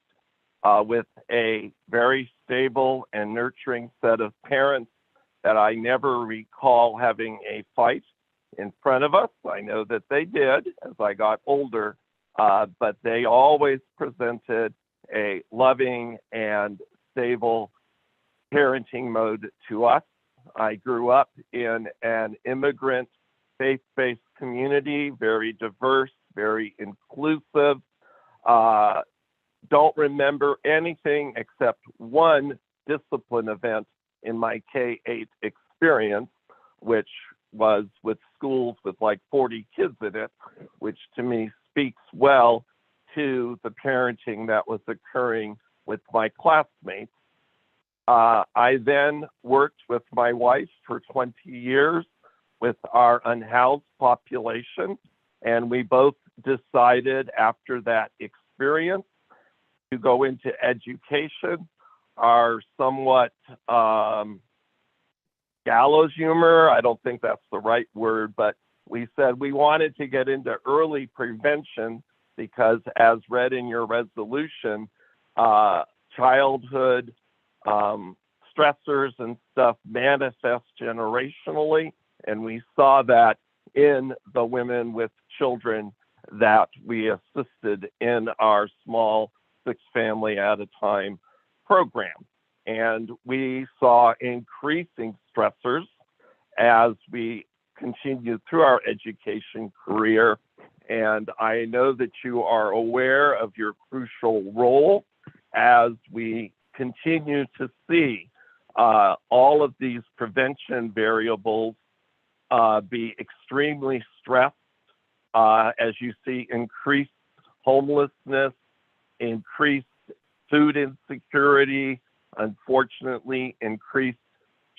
with a very stable and nurturing set of parents that I never recall having a fight in front of us. I know that they did as I got older, but they always presented a loving and stable parenting mode to us. I grew up in an immigrant faith-based community, very diverse, very inclusive. Don't remember anything except one discipline event in my K-8 experience, which was with schools with like 40 kids in it, which to me speaks well to the parenting that was occurring with my classmates. I then worked with my wife for 20 years with our unhoused population, and we both decided after that experience to go into education. Our somewhat gallows humor, I don't think that's the right word, but we said we wanted to get into early prevention because, as read in your resolution, childhood stressors and stuff manifest generationally, and we saw that in the women with children that we assisted in our small 6 family at a time program. And we saw increasing stressors as we continued through our education career. And I know that you are aware of your crucial role as we continue to see all of these prevention variables be extremely stressed as you see increased homelessness, increased food insecurity, unfortunately, increased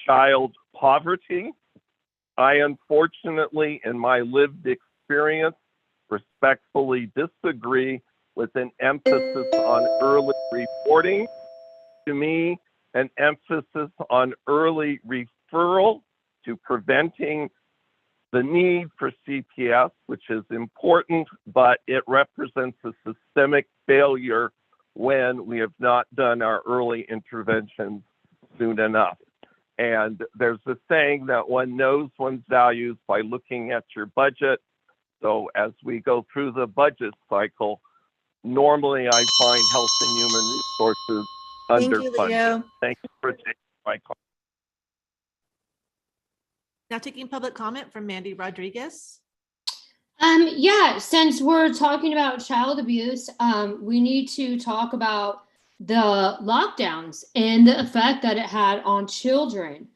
child poverty. I unfortunately, in my lived experience, respectfully disagree with an emphasis on early reporting. To me, an emphasis on early referral to preventing the need for CPS, which is important, but it represents a systemic failure when we have not done our early interventions soon enough. And there's a saying that one knows one's values by looking at your budget. So as we go through the budget cycle, normally I find health and human resources Thank you, underfunded. Leo. Thank you for taking my call. Now taking public comment from Mandy Rodriguez. Yeah, since we're talking about child abuse, we need to talk about the lockdowns and the effect that it had on children.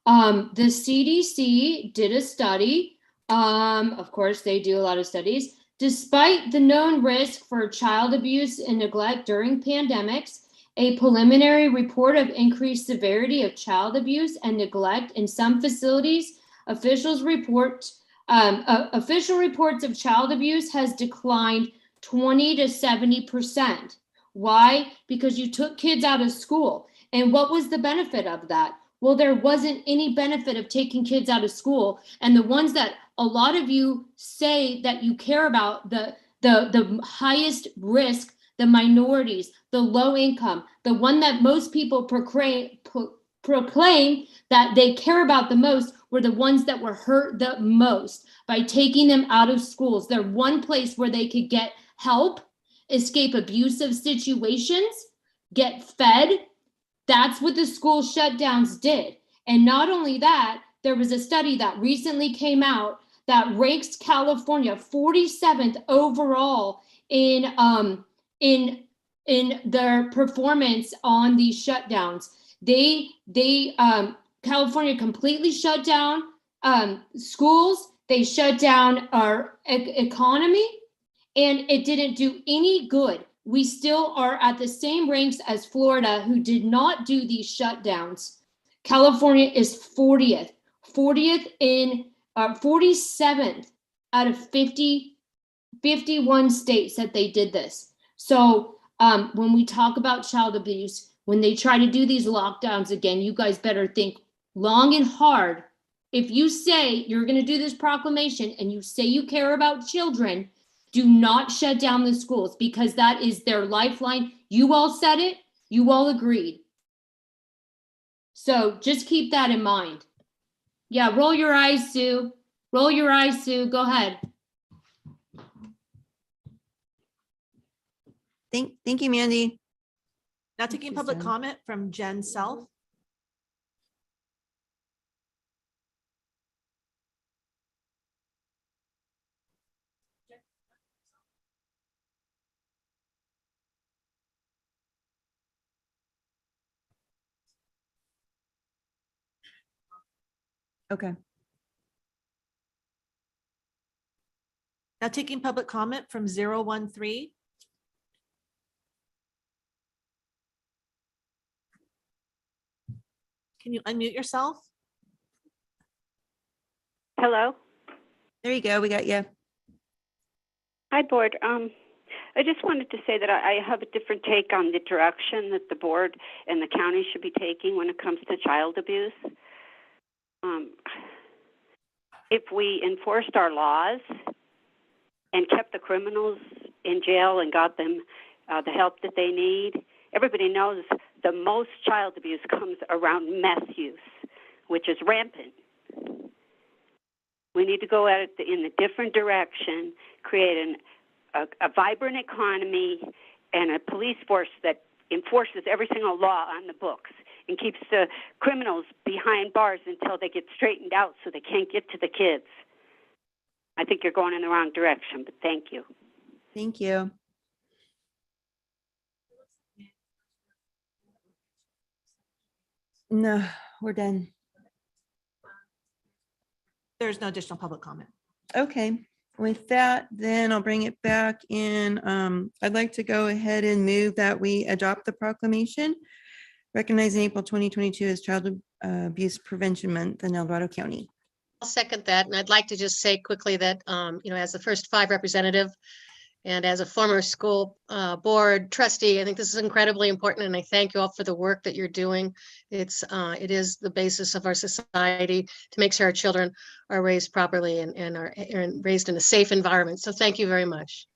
The CDC did a study. Of course, they do a lot of studies. Despite the known risk for child abuse and neglect during pandemics, a preliminary report of increased severity of child abuse and neglect in some facilities, official reports of child abuse has declined 20 to 70%. Why? Because you took kids out of school. And what was the benefit of that? Well, there wasn't any benefit of taking kids out of school. And the ones that a lot of you say that you care about, the highest risk, the minorities, the low income, the one that most people proclaim that they care about the most, were the ones that were hurt the most by taking them out of schools. They're one place where they could get help, escape abusive situations, get fed. That's what the school shutdowns did. And not only that, there was a study that recently came out that ranks California 47th overall in their performance on these shutdowns. California completely shut down schools. They shut down our economy, and it didn't do any good. We still are at the same ranks as Florida, who did not do these shutdowns. California is 47th out of 51 states that they did this. So when we talk about child abuse, when they try to do these lockdowns again, you guys better think long and hard. If you say you're going to do this proclamation and you say you care about children, do not shut down the schools, because that is their lifeline. You all said it. You all agreed. So just keep that in mind. Yeah, roll your eyes, Sue. Roll your eyes, Sue. Go ahead. Thank you, Mandy. Now taking public comment from Jen Self. Okay. Now taking public comment from 013. Can you unmute yourself? Hello. There you go. We got you. Hi, board. I just wanted to say that I have a different take on the direction that the board and the county should be taking when it comes to child abuse. If we enforced our laws and kept the criminals in jail and got them the help that they need, everybody knows the most child abuse comes around meth use, which is rampant. We need to go at it in a different direction, create a vibrant economy and a police force that enforces every single law on the books and keeps the criminals behind bars until they get straightened out so they can't get to the kids. I think you're going in the wrong direction, but thank you. Thank you. No, we're done. There's no additional public comment. Okay, with that, then I'll bring it back in. I'd like to go ahead and move that we adopt the proclamation recognizing April 2022 as Child Abuse Prevention Month in El Dorado County. I'll second that. And I'd like to just say quickly that, as the first 5 representative and as a former school board trustee, I think this is incredibly important. And I thank you all for the work that you're doing. It is the basis of our society to make sure our children are raised properly and are raised in a safe environment. So thank you very much.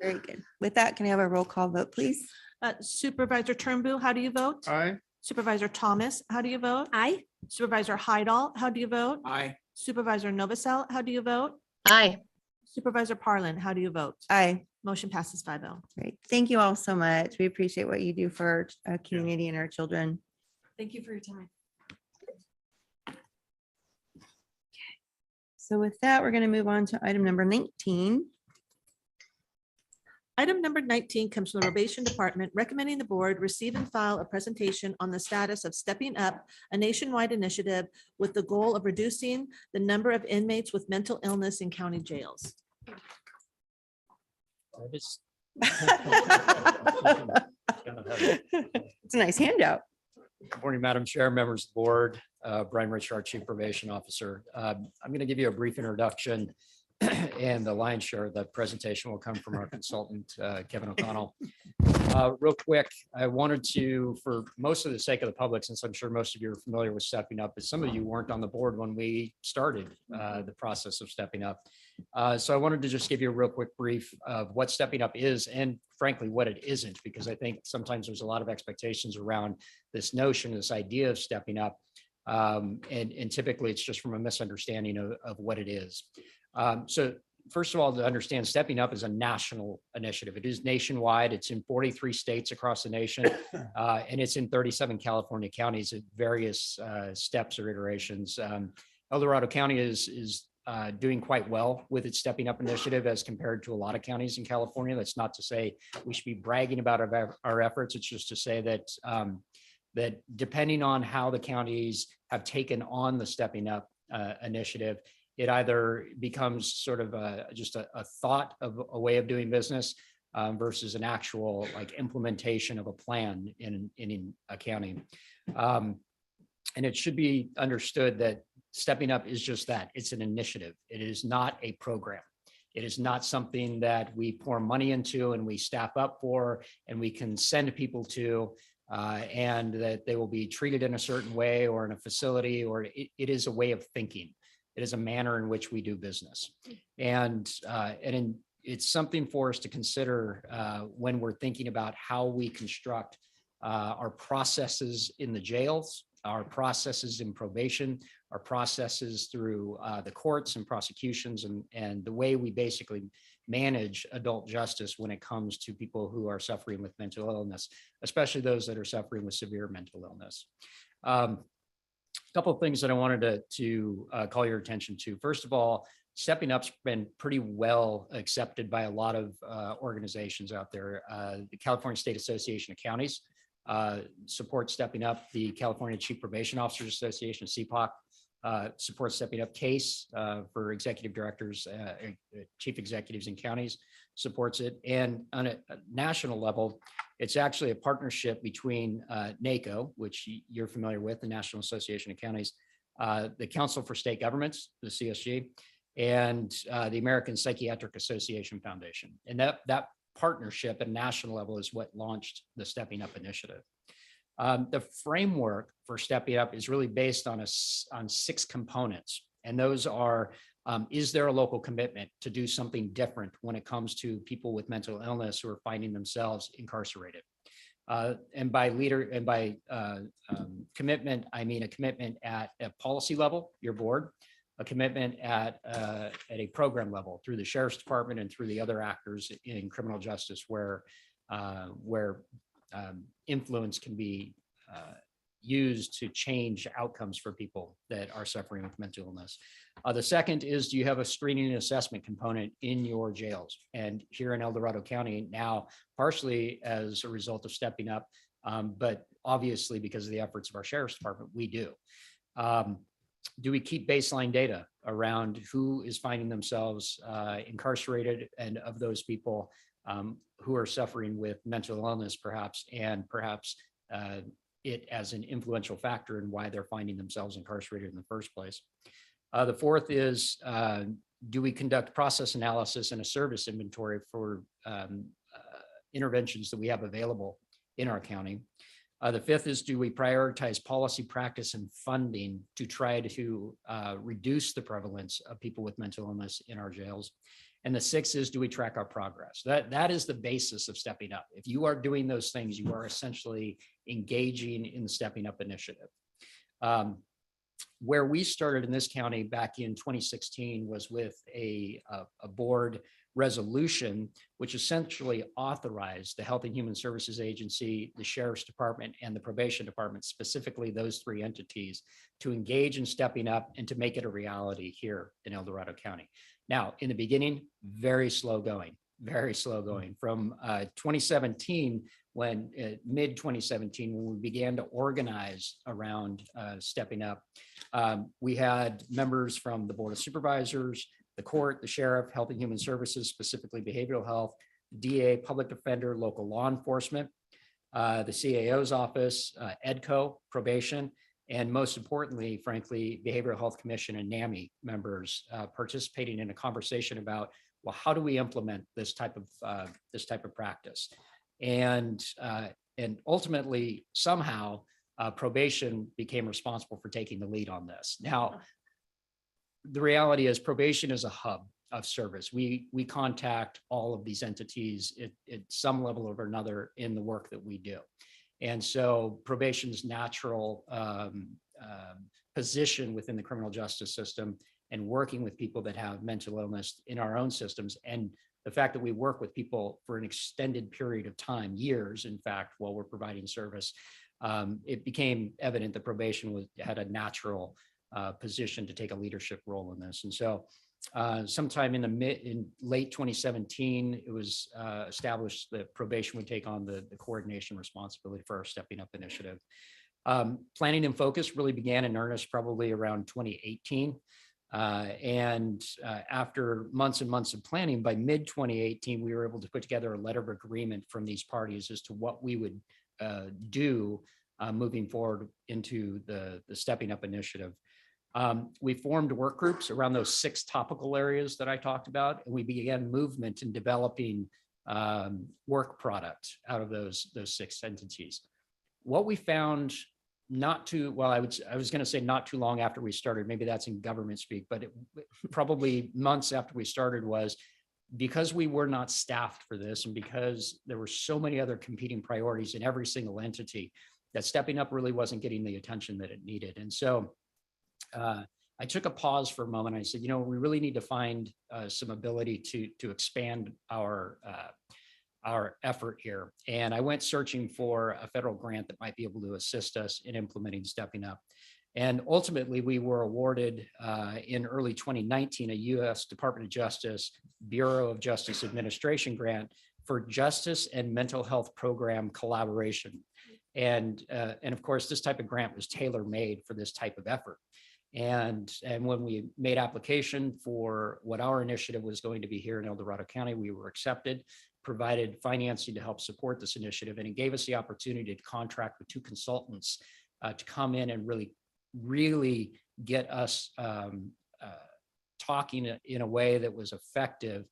Very good. With that, can I have a roll call vote, please? Supervisor Turnbull, how do you vote? Aye. Supervisor Thomas, how do you vote? Aye. Supervisor Hydal, how do you vote? Aye. Supervisor Novacell, how do you vote? Aye. Supervisor Parlin, how do you vote? Aye. Motion passes 5-0. Great. Thank you all so much. We appreciate what you do for our community and our children. Thank you for your time. So with that, we're going to move on to item number 19. Item number 19 comes from the Probation Department, recommending the board receive and file a presentation on the status of Stepping Up, a nationwide initiative with the goal of reducing the number of inmates with mental illness in county jails. It's a nice handout. Good morning, Madam Chair, members of the board, Brian Rich, our Chief Probation Officer. I'm going to give you a brief introduction and the lion's share of the presentation will come from our consultant, Kevin O'Connell. Real quick, I wanted to, for most of the sake of the public, since I'm sure most of you are familiar with Stepping Up, but some of you weren't on the board when we started the process of Stepping Up. So I wanted to just give you a real quick brief of what Stepping Up is and frankly, what it isn't, because I think sometimes there's a lot of expectations around this notion, this idea of stepping up. And typically it's just from a misunderstanding of what it is. So first of all, to understand, Stepping Up is a national initiative. It is nationwide. It's in 43 states across the nation, and it's in 37 California counties at various steps or iterations. El Dorado County is doing quite well with its Stepping Up initiative as compared to a lot of counties in California. That's not to say we should be bragging about our efforts. It's just to say that that depending on how the counties have taken on the Stepping Up initiative, it either becomes sort of just a thought of a way of doing business versus an actual like implementation of a plan in a county. And it should be understood that Stepping Up is just that. It's an initiative. It is not a program. It is not something that we pour money into and we staff up for and we can send people to and that they will be treated in a certain way or in a facility, or it is a way of thinking. It is a manner in which we do business. And it's something for us to consider when we're thinking about how we construct our processes in the jails, our processes in probation, our processes through the courts and prosecutions, and the way we basically manage adult justice when it comes to people who are suffering with mental illness, especially those that are suffering with severe mental illness. A couple of things that I wanted to call your attention to. First of all, Stepping Up's been pretty well accepted by a lot of organizations out there. The California State Association of Counties supports Stepping Up. The California Chief Probation Officers Association, CPOC, supports Stepping Up. CASE for executive directors, chief executives in counties supports it. And on a national level, it's actually a partnership between NACO, which you're familiar with, the National Association of Counties, the Council for State Governments, the CSG, and the American Psychiatric Association Foundation. And that partnership at national level is what launched the Stepping Up initiative. The framework for Stepping Up is really based on 6 components. And those are, is there a local commitment to do something different when it comes to people with mental illness who are finding themselves incarcerated? And by commitment, I mean a commitment at a policy level, your board, a commitment at a program level through the Sheriff's Department and through the other actors in criminal justice where influence can be use to change outcomes for people that are suffering with mental illness. The second is, do you have a screening and assessment component in your jails? And here in El Dorado County now, partially as a result of stepping up, but obviously because of the efforts of our sheriff's department, we do. Do we keep baseline data around who is finding themselves incarcerated, and of those people who are suffering with mental illness perhaps, and perhaps it as an influential factor in why they're finding themselves incarcerated in the first place? The fourth is, do we conduct process analysis and a service inventory for interventions that we have available in our county? The fifth is, do we prioritize policy, practice, and funding to try to reduce the prevalence of people with mental illness in our jails? And the sixth is, do we track our progress? That is the basis of stepping up. If you are doing those things, you are essentially engaging in the Stepping Up initiative. Where we started in this county back in 2016 was with a board resolution, which essentially authorized the Health and Human Services Agency, the Sheriff's Department, and the Probation Department, specifically those three entities, to engage in stepping up and to make it a reality here in El Dorado County. Now, in the beginning, very slow going from 2017, when mid 2017, when we began to organize around stepping up. We had members from the Board of Supervisors, the court, the sheriff, Health and Human Services, specifically behavioral health, DA, public defender, local law enforcement, the CAO's office, EDCO, probation, and most importantly, frankly, Behavioral Health Commission and NAMI members participating in a conversation about, well, how do we implement this type of practice? And ultimately, somehow, probation became responsible for taking the lead on this. Now, the reality is probation is a hub of service. We contact all of these entities at some level or another in the work that we do. And so probation's natural position within the criminal justice system and working with people that have mental illness in our own systems, and the fact that we work with people for an extended period of time, years, in fact, while we're providing service, it became evident that probation had a natural position to take a leadership role in this. And so sometime in late 2017, it was established that probation would take on the coordination responsibility for our Stepping Up initiative. Planning and focus really began in earnest probably around 2018. And after months and months of planning, by mid 2018, we were able to put together a letter of agreement from these parties as to what we would do moving forward into the Stepping Up initiative. We formed work groups around those 6 topical areas that I talked about, and we began movement in developing work product out of those 6 entities. What we found I was going to say not too long after we started, maybe that's in government speak, but probably months after we started, was because we were not staffed for this, and because there were so many other competing priorities in every single entity, that Stepping Up really wasn't getting the attention that it needed. And so I took a pause for a moment. I said, we really need to find some ability to expand our effort here. And I went searching for a federal grant that might be able to assist us in implementing Stepping Up. And ultimately, we were awarded in early 2019 a U.S. Department of Justice Bureau of Justice Administration grant for justice and mental health program collaboration. And of course, this type of grant was tailor-made for this type of effort. And when we made application for what our initiative was going to be here in El Dorado County, we were accepted, provided financing to help support this initiative, and it gave us the opportunity to contract with 2 consultants to come in and really get us talking in a way that was effective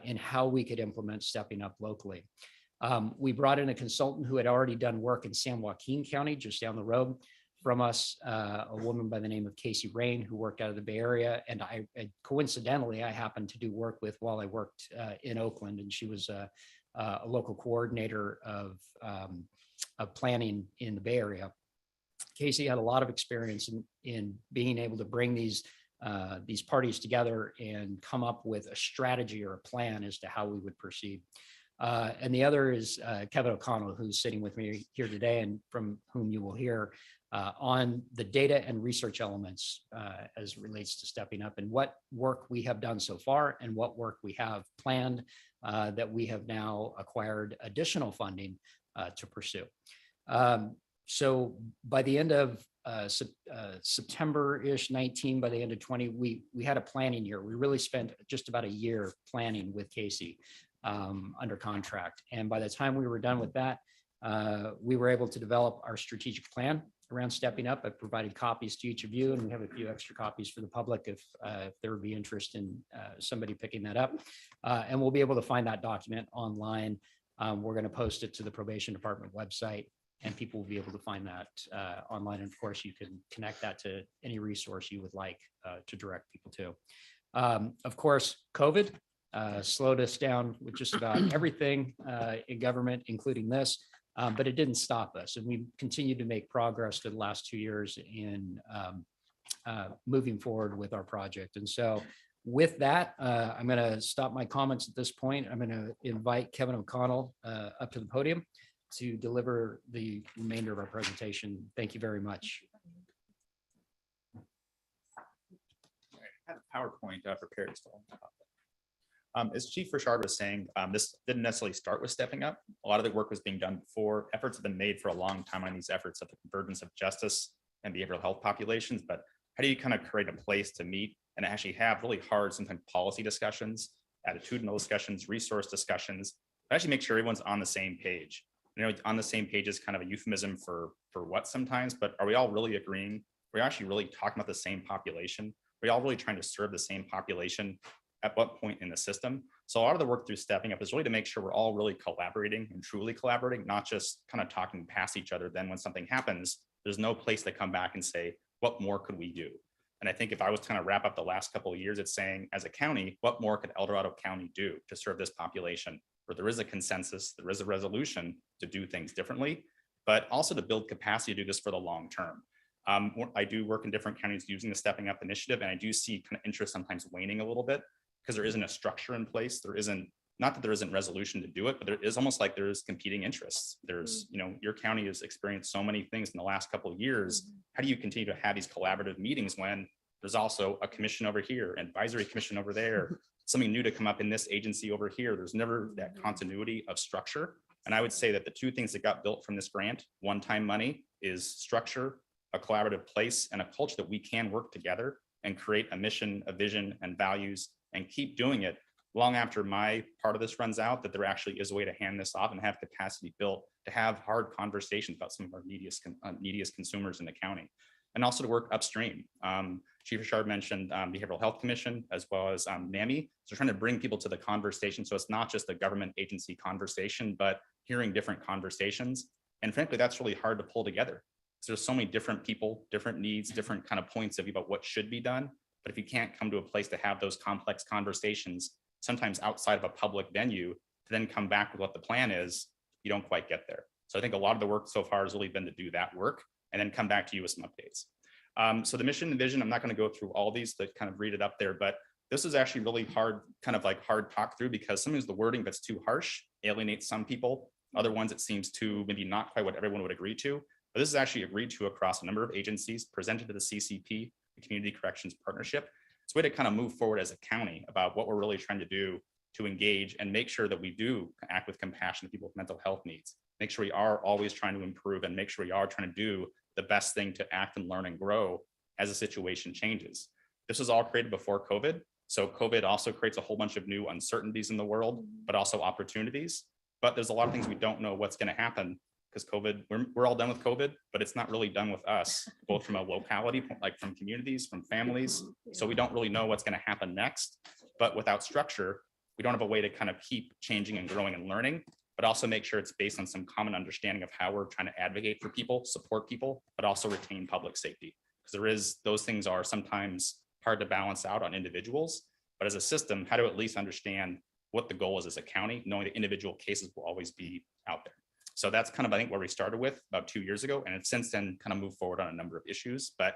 in how we could implement Stepping Up locally. We brought in a consultant who had already done work in San Joaquin County, just down the road from us, a woman by the name of Casey Rain, who worked out of the Bay Area. And coincidentally, I happened to do work with while I worked in Oakland, and she was a local coordinator of planning in the Bay Area. Casey had a lot of experience in being able to bring these parties together and come up with a strategy or a plan as to how we would proceed. And the other is Kevin O'Connell, who's sitting with me here today and from whom you will hear on the data and research elements as it relates to stepping up and what work we have done so far and what work we have planned that we have now acquired additional funding to pursue. So by the end of September-ish 19, by the end of 20, we had a planning year. We really spent just about a year planning with Casey under contract. And by the time we were done with that, we were able to develop our strategic plan around stepping up. I've provided copies to each of you, and we have a few extra copies for the public if there would be interest in somebody picking that up. And we'll be able to find that document online. We're going to post it to the probation department website, and people will be able to find that online. And of course, you can connect that to any resource you would like to direct people to. Of course, COVID slowed us down with just about everything in government, including this. But it didn't stop us, and we continued to make progress for the last 2 years in moving forward with our project. And so with that, I'm going to stop my comments at this point. I'm going to invite Kevin O'Connell up to the podium to deliver the remainder of our presentation. Thank you very much. I have a PowerPoint prepared. As Chief Richard was saying, this didn't necessarily start with stepping up. A lot of the work was being done before. Efforts have been made for a long time on these efforts of the convergence of justice and behavioral health populations. But how do you kind of create a place to meet and actually have really hard, sometimes policy discussions, attitudinal discussions, resource discussions, but actually make sure everyone's on the same page? You know, on the same page is kind of a euphemism for what sometimes, but are we all really agreeing? We're actually really talking about the same population. We're all really trying to serve the same population at what point in the system. So a lot of the work through stepping up is really to make sure we're all really collaborating and truly collaborating, not just kind of talking past each other. Then when something happens, there's no place to come back and say, what more could we do? And I think if I was to kind of wrap up the last couple of years, it's saying as a county, what more could El Dorado County do to serve this population where there is a consensus, there is a resolution to do things differently, but also to build capacity to do this for the long term. I do work in different counties using the Stepping Up initiative, and I do see kind of interest sometimes waning a little bit, because there isn't a structure in place. There isn't, not that there isn't resolution to do it, but there is almost like there's competing interests. There's, you know, your county has experienced so many things in the last couple of years. How do you continue to have these collaborative meetings when there's also a commission over here, advisory commission over there, something new to come up in this agency over here? There's never that continuity of structure. And I would say that the two things that got built from this grant, one-time money, is structure, a collaborative place, and a culture that we can work together and create a mission, a vision, and values, and keep doing it long after my part of this runs out, that there actually is a way to hand this off and have capacity built to have hard conversations about some of our neediest consumers in the county, and also to work upstream. Chief Richard mentioned Behavioral Health Commission as well as NAMI. So trying to bring people to the conversation. So it's not just a government agency conversation, but hearing different conversations. And frankly, that's really hard to pull together. So there's so many different people, different needs, different kind of points of view about what should be done. But if you can't come to a place to have those complex conversations, sometimes outside of a public venue, to then come back with what the plan is, you don't quite get there. So I think a lot of the work so far has really been to do that work and then come back to you with some updates. So the mission and vision, I'm not going to go through all these to kind of read it up there, but this is actually really hard, kind of like hard talk through, because sometimes the wording that's too harsh alienates some people. Other ones, it seems to maybe not quite what everyone would agree to. But this is actually agreed to across a number of agencies, presented to the CCP, the Community Corrections Partnership. It's a way to kind of move forward as a county about what we're really trying to do to engage and make sure that we do act with compassion to people with mental health needs. Make sure we are always trying to improve and make sure we are trying to do the best thing to act and learn and grow as the situation changes. This was all created before COVID. So COVID also creates a whole bunch of new uncertainties in the world, but also opportunities. But there's a lot of things we don't know what's going to happen, because COVID, we're all done with COVID, but it's not really done with us, both from a locality, like from communities, from families. So we don't really know what's going to happen next. But without structure, we don't have a way to kind of keep changing and growing and learning, but also make sure it's based on some common understanding of how we're trying to advocate for people, support people, but also retain public safety. Because those things are sometimes hard to balance out on individuals, but as a system, how to at least understand what the goal is as a county, knowing that individual cases will always be out there. So that's kind of, I think, where we started with about 2 years ago. And it's since then kind of moved forward on a number of issues. But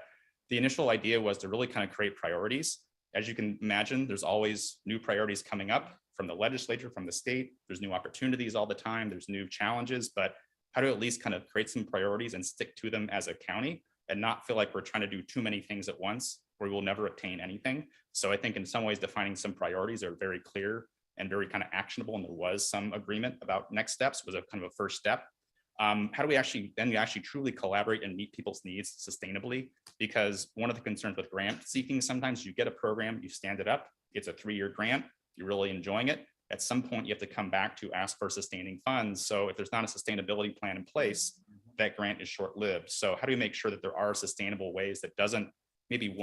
the initial idea was to really kind of create priorities. As you can imagine, there's always new priorities coming up. from the legislature, from the state. There's new opportunities all the time. There's new challenges, but how to at least kind of create some priorities and stick to them as a county and not feel like we're trying to do too many things at once where we will never obtain anything. So I think in some ways defining some priorities are very clear and very kind of actionable. And there was some agreement about next steps was a kind of a first step. How do we actually truly collaborate and meet people's needs sustainably? Because one of the concerns with grant seeking, sometimes you get a program, you stand it up, it's a 3-year grant, you're really enjoying it. At some point, you have to come back to ask for sustaining funds. So if there's not a sustainability plan in place, that grant is short-lived. So how do we make sure that there are sustainable ways that doesn't, maybe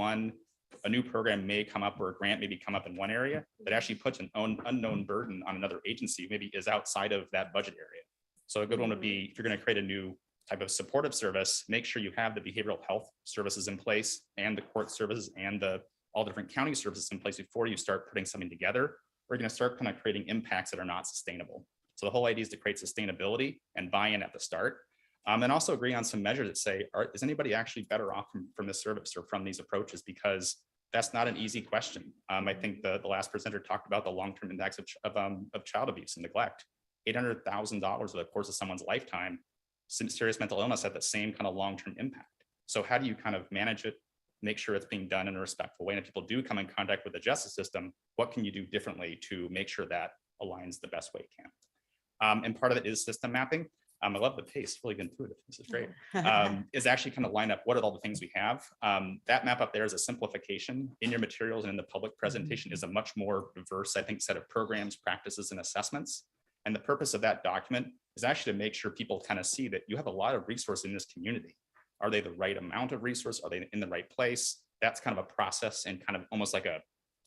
a new program may come up or a grant maybe come up in one area that actually puts an unknown burden on another agency, maybe is outside of that budget area. So a good one would be, if you're going to create a new type of supportive service, make sure you have the behavioral health services in place and the court services and all different county services in place before you start putting something together. We're going to start kind of creating impacts that are not sustainable. So the whole idea is to create sustainability and buy-in at the start. And also agree on some measures that say, is anybody actually better off from this service or from these approaches? Because that's not an easy question. I think the last presenter talked about the long-term impacts of child abuse and neglect. $800,000 over the course of someone's lifetime, some serious mental illness had the same kind of long-term impact. So how do you kind of manage it, make sure it's being done in a respectful way? And if people do come in contact with the justice system, what can you do differently to make sure that aligns the best way it can? And part of it is system mapping. I love the pace, really intuitive. This is great. Is actually kind of line up what are all the things we have. That map up there is a simplification. In your materials and in the public presentation is a much more diverse, I think, set of programs, practices, and assessments. And the purpose of that document is actually to make sure people kind of see that you have a lot of resources in this community. Are they the right amount of resource? Are they in the right place? That's kind of a process and kind of almost like a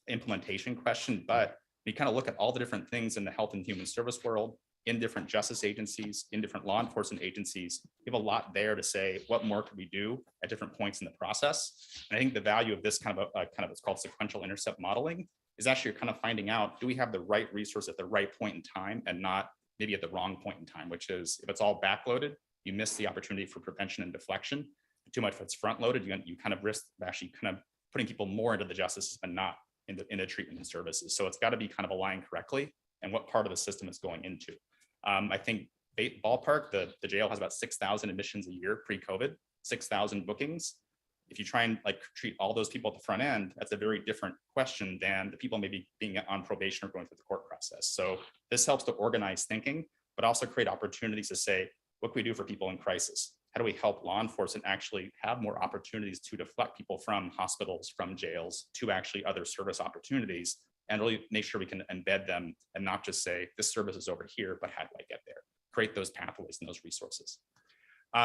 implementation question. But you kind of look at all the different things in the health and human service world, in different justice agencies, in different law enforcement agencies. You have a lot there to say, what more could we do at different points in the process? And I think the value of this kind of it's called sequential intercept modeling is actually kind of finding out, do we have the right resource at the right point in time and not maybe at the wrong point in time, which is if it's all backloaded, you miss the opportunity for prevention and deflection. Too much if it's front loaded, you kind of risk actually kind of putting people more into the justice system, not in the treatment and services. So it's got to be kind of aligned correctly and what part of the system it's going into. I think ballpark, the jail has about 6,000 admissions a year pre-COVID, 6,000 bookings. If you try and treat all those people at the front end, that's a very different question than the people maybe being on probation or going through the court process. So this helps to organize thinking, but also create opportunities to say, what can we do for people in crisis? How do we help law enforcement actually have more opportunities to deflect people from hospitals, from jails, to actually other service opportunities, and really make sure we can embed them and not just say, this service is over here, but how do I get there? Create those pathways and those resources.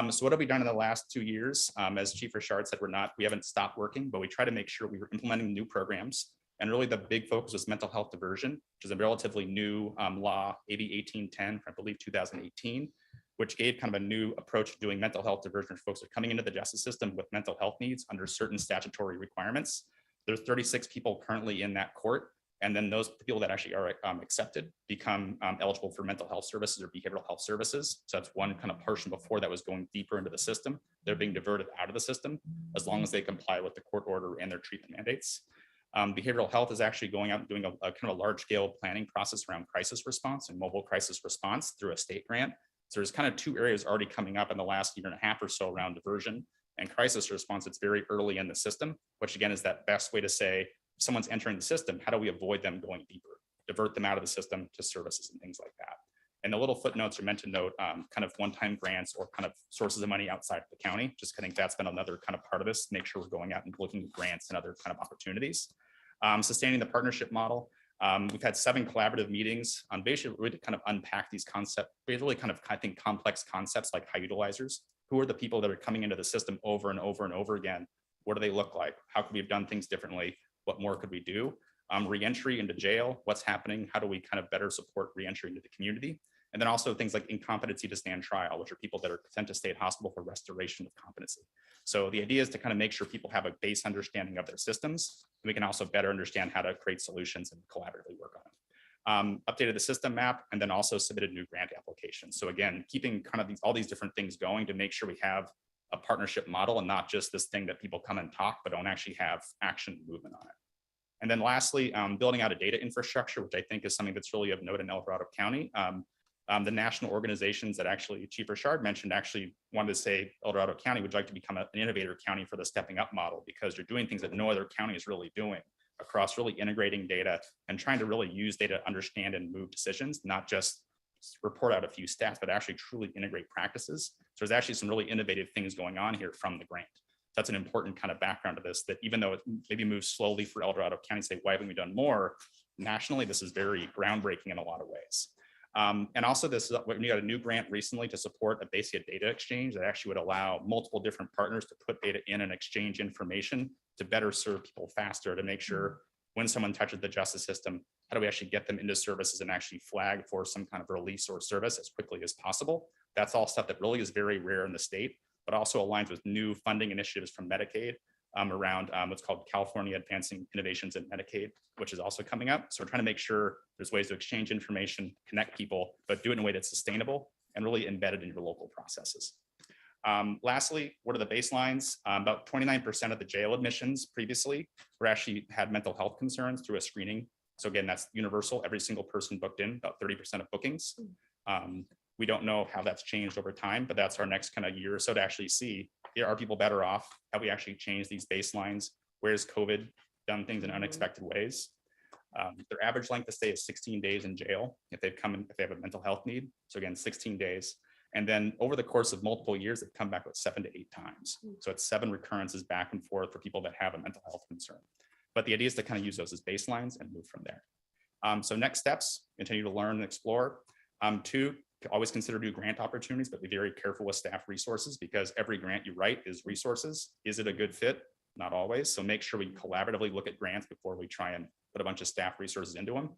So what have we done in the last 2 years? As Chief Richard said, we haven't stopped working, but we try to make sure we were implementing new programs. And really the big focus was mental health diversion, which is a relatively new law, AB 1810, from I believe 2018, which gave kind of a new approach to doing mental health diversion for folks that are coming into the justice system with mental health needs under certain statutory requirements. There's 36 people currently in that court. And then those people that actually are accepted become eligible for mental health services or behavioral health services. So that's one kind of portion before that was going deeper into the system. They're being diverted out of the system as long as they comply with the court order and their treatment mandates. Behavioral health is actually going out and doing a kind of a large scale planning process around crisis response and mobile crisis response through a state grant. So there's kind of 2 areas already coming up in the last 1.5 years or so around diversion and crisis response. It's very early in the system, which again is that best way to say, if someone's entering the system, how do we avoid them going deeper, divert them out of the system to services and things like that. And the little footnotes are meant to note kind of one-time grants or kind of sources of money outside of the county. Just I think that's been another kind of part of this, make sure we're going out and looking at grants and other kind of opportunities. Sustaining the partnership model. We've had 7 collaborative meetings on basically really to kind of unpack these concepts, really kind of, I think, complex concepts like high utilizers. Who are the people that are coming into the system over and over and over again? What do they look like? How could we have done things differently? What more could we do? Reentry into jail, what's happening? How do we kind of better support reentry into the community? And then also things like incompetency to stand trial, which are people that are sent to state hospital for restoration of competency. So the idea is to kind of make sure people have a base understanding of their systems. And we can also better understand how to create solutions and collaboratively work on it. Updated the system map and then also submitted new grant applications. So again, keeping kind of all these different things going to make sure we have a partnership model and not just this thing that people come and talk, but don't actually have action movement on it. And then lastly, building out a data infrastructure, which I think is something that's really of note in El Dorado County. The national organizations that actually Chief Richard mentioned actually wanted to say El Dorado County would like to become an innovator county for the stepping up model, because you're doing things that no other county is really doing across really integrating data and trying to really use data to understand and move decisions, not just report out a few stats, but actually truly integrate practices. So there's actually some really innovative things going on here from the grant. That's an important kind of background to this, that even though it maybe moves slowly for El Dorado County, say, why haven't we done more? Nationally, this is very groundbreaking in a lot of ways. And also this is, we got a new grant recently to support a basic data exchange that actually would allow multiple different partners to put data in and exchange information to better serve people faster, to make sure when someone touches the justice system, how do we actually get them into services and actually flag for some kind of release or service as quickly as possible? That's all stuff that really is very rare in the state, but also aligns with new funding initiatives from Medicaid around what's called California Advancing Innovations in Medicaid, which is also coming up. So we're trying to make sure there's ways to exchange information, connect people, but do it in a way that's sustainable and really embedded in your local processes. Lastly, what are the baselines? About 29% of the jail admissions previously were actually had mental health concerns through a screening. So again, that's universal. Every single person booked in, about 30% of bookings. We don't know how that's changed over time, but that's our next kind of year or so to actually see, are people better off? Have we actually changed these baselines? Where's COVID done things in unexpected ways? Their average length of stay is 16 days in jail if they've come in, if they have a mental health need. So again, 16 days. And then over the course of multiple years, they've come back with 7 to 8 times. So it's 7 recurrences back and forth for people that have a mental health concern. But the idea is to kind of use those as baselines and move from there. So next steps, continue to learn and explore. 2, always consider new grant opportunities, but be very careful with staff resources, because every grant you write is resources. Is it a good fit? Not always. So make sure we collaboratively look at grants before we try and put a bunch of staff resources into them.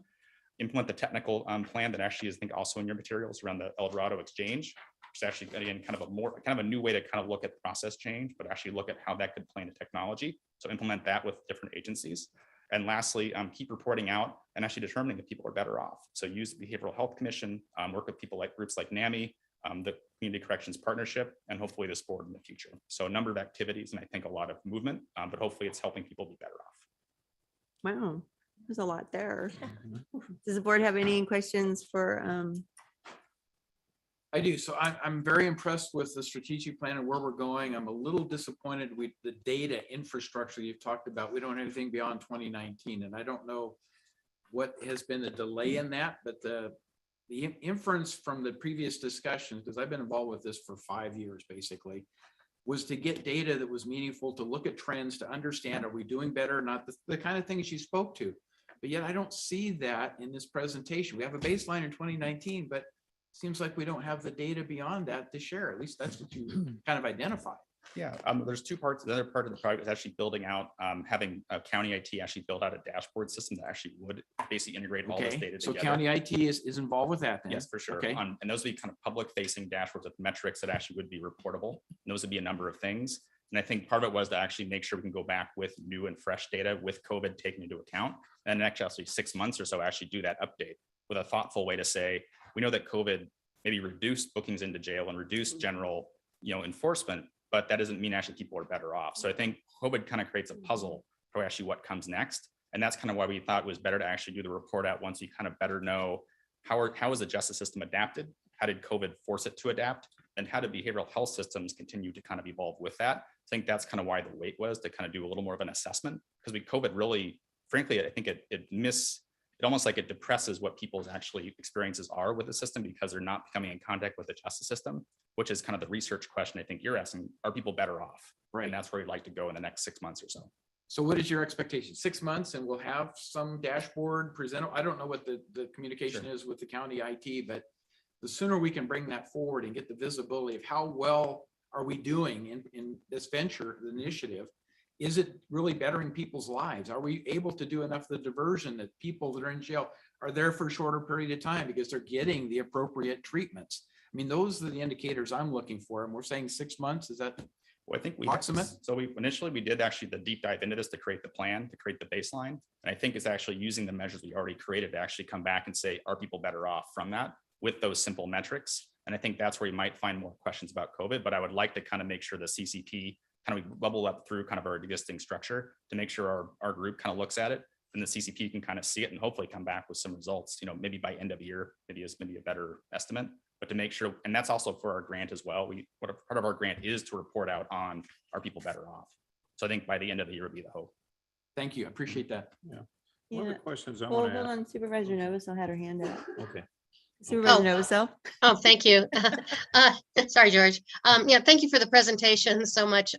Implement the technical plan that actually is, I think, also in your materials around the El Dorado Exchange, which is actually, again, kind of a new way to kind of look at process change, but actually look at how that could play into technology. So implement that with different agencies. And lastly, keep reporting out and actually determining if people are better off. So use the Behavioral Health Commission, work with people like groups like NAMI, the Community Corrections Partnership, and hopefully this board in the future. So a number of activities, and I think a lot of movement, but hopefully it's helping people be better off. Wow, there's a lot there. Does the board have any questions for I do. So I'm very impressed with the strategic plan and where we're going. I'm a little disappointed with the data infrastructure you've talked about. We don't have anything beyond 2019, and I don't know what has been the delay in that, but the inference from the previous discussions, because I've been involved with this for 5 years basically, was to get data that was meaningful, to look at trends, to understand, are we doing better or not, the kind of things you spoke to. But yet I don't see that in this presentation. We have a baseline in 2019, but seems like we don't have the data beyond that to share. At least that's what you kind of identified. Yeah, there's 2 parts. The other part of the project is actually building out, having a county IT actually build out a dashboard system that actually would basically integrate all this Okay, data so together. county IT is involved with that then? Yes, for sure. Okay. And those would be kind of public facing dashboards with metrics that actually would be reportable. And those would be a number of things. And I think part of it was to actually make sure we can go back with new and fresh data with COVID taken into account. And actually 6 months or so actually do that update with a thoughtful way to say, we know that COVID maybe reduced bookings into jail and reduced general, enforcement, but that doesn't mean actually people are better off. So I think COVID kind of creates a puzzle for actually what comes next. And that's kind of why we thought it was better to actually do the report out once you kind of better know how is the justice system adapted? How did COVID force it to adapt? And how did behavioral health systems continue to kind of evolve with that? I think that's kind of why the wait was to kind of do a little more of an assessment, because COVID really, frankly, I think it almost like it depresses what people's actually experiences are with the system, because they're not coming in contact with the justice system, which is kind of the research question I think you're asking, are people better off? Right. And that's where we'd like to go in the next 6 months or so. So what is your expectation? 6 months and we'll have some dashboard presented. I don't know what the communication is with the county IT, but the sooner we can bring that forward and get the visibility of how well are we doing in this venture, the initiative, is it really bettering people's lives? Are we able to do enough of the diversion that people that are in jail are there for a shorter period of time because they're getting the appropriate treatments? I mean, those are the indicators I'm looking for. And we're saying 6 months, is that? Well, I think approximate? So we did actually the deep dive into this to create the plan, to create the baseline. And I think it's actually using the measures we already created to actually come back and say, are people better off from that with those simple metrics? And I think that's where you might find more questions about COVID, but I would like to kind of make sure the CCP kind of bubble up through kind of our existing structure to make sure our group kind of looks at it then the CCP can kind of see it and hopefully come back with some results, maybe by end of year, maybe a better estimate, but to make sure, and that's also for our grant as well. Part of our grant is to report out on, are people better off? So I think by the end of the year would be the hope. Thank you. I appreciate that. Yeah. One of the questions I Well, want to hold ask. on, Supervisor Novosel had her hand up. Okay. Supervisor Novosel. Oh, thank you. Sorry, George. Yeah, thank you for the presentation so much.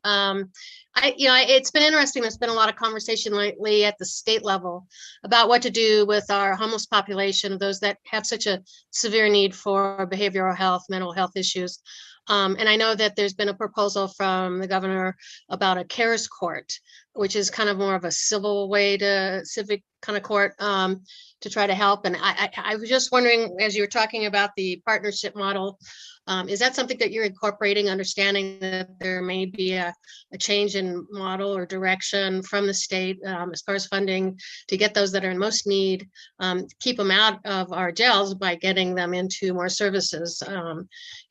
It's been interesting. There's been a lot of conversation lately at the state level about what to do with our homeless population, those that have such a severe need for behavioral health, mental health issues. And I know that there's been a proposal from the governor about a CARES court, which is kind of more of a civic kind of court to try to help. And I was just wondering, as you were talking about the partnership model, is that something that you're incorporating, understanding that there may be a change in model or direction from the state as far as funding to get those that are in most need, keep them out of our jails by getting them into more services?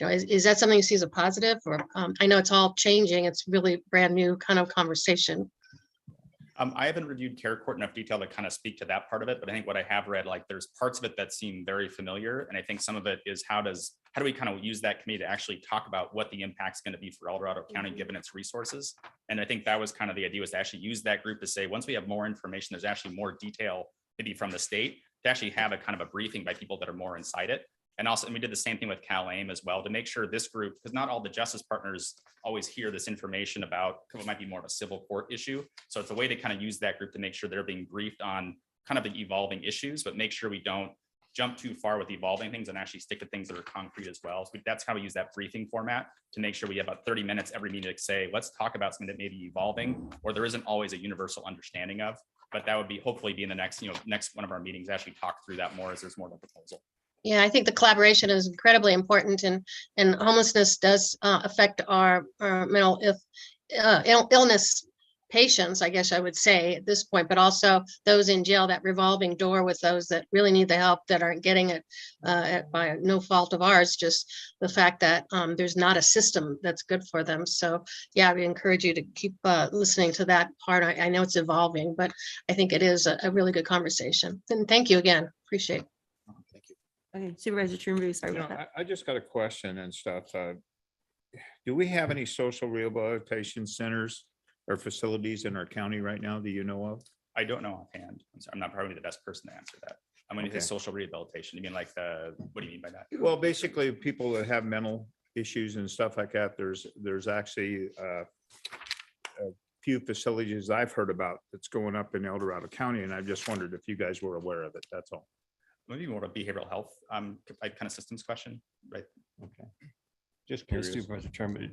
Is that something you see as a positive? Or I know it's all changing. It's really brand new kind of conversation. I haven't reviewed CARE Court enough detail to kind of speak to that part of it, but I think what I have read, like there's parts of it that seem very familiar. And I think some of it is how do we kind of use that committee to actually talk about what the impact's going to be for El Dorado County, given its resources. And I think that was kind of the idea, was to actually use that group to say, once we have more information, there's actually more detail maybe from the state, to actually have a kind of a briefing by people that are more inside it. And we did the same thing with Cal-AIM as well, to make sure this group, because not all the justice partners always hear this information about what might be more of a civil court issue. So it's a way to kind of use that group to make sure they're being briefed on kind of the evolving issues, but make sure we don't jump too far with evolving things and actually stick to things that are concrete as well. So that's how we use that briefing format, to make sure we have about 30 minutes every meeting to say, let's talk about something that may be evolving or there isn't always a universal understanding of. But that would be hopefully be in the next one of our meetings, actually talk through that more as there's more of a proposal. Yeah, I think the collaboration is incredibly important, and homelessness does affect our mental illness patients, I guess I would say at this point, but also those in jail, that revolving door with those that really need the help that aren't getting it by no fault of ours, just the fact that there's not a system that's good for them. So yeah, we encourage you to keep listening to that part. I know it's evolving, but I think it is a really good conversation. And thank you again. Appreciate it. Okay, Supervisor Trimby, sorry about that. I just got a question and stuff. Do we have any social rehabilitation centers or facilities in our county right now that you know of? I don't know offhand. I'm sorry, I'm not probably the best person to answer that. I'm going to say social rehabilitation. You mean like what do you mean by that? Well, basically people that have mental issues and stuff like that, there's actually a few facilities I've heard about that's going up in El Dorado County. And I just wondered if you guys were aware of it. That's all. Maybe more of a behavioral health kind of systems question, right? Okay. Just Yes, curious. Supervisor Chairman,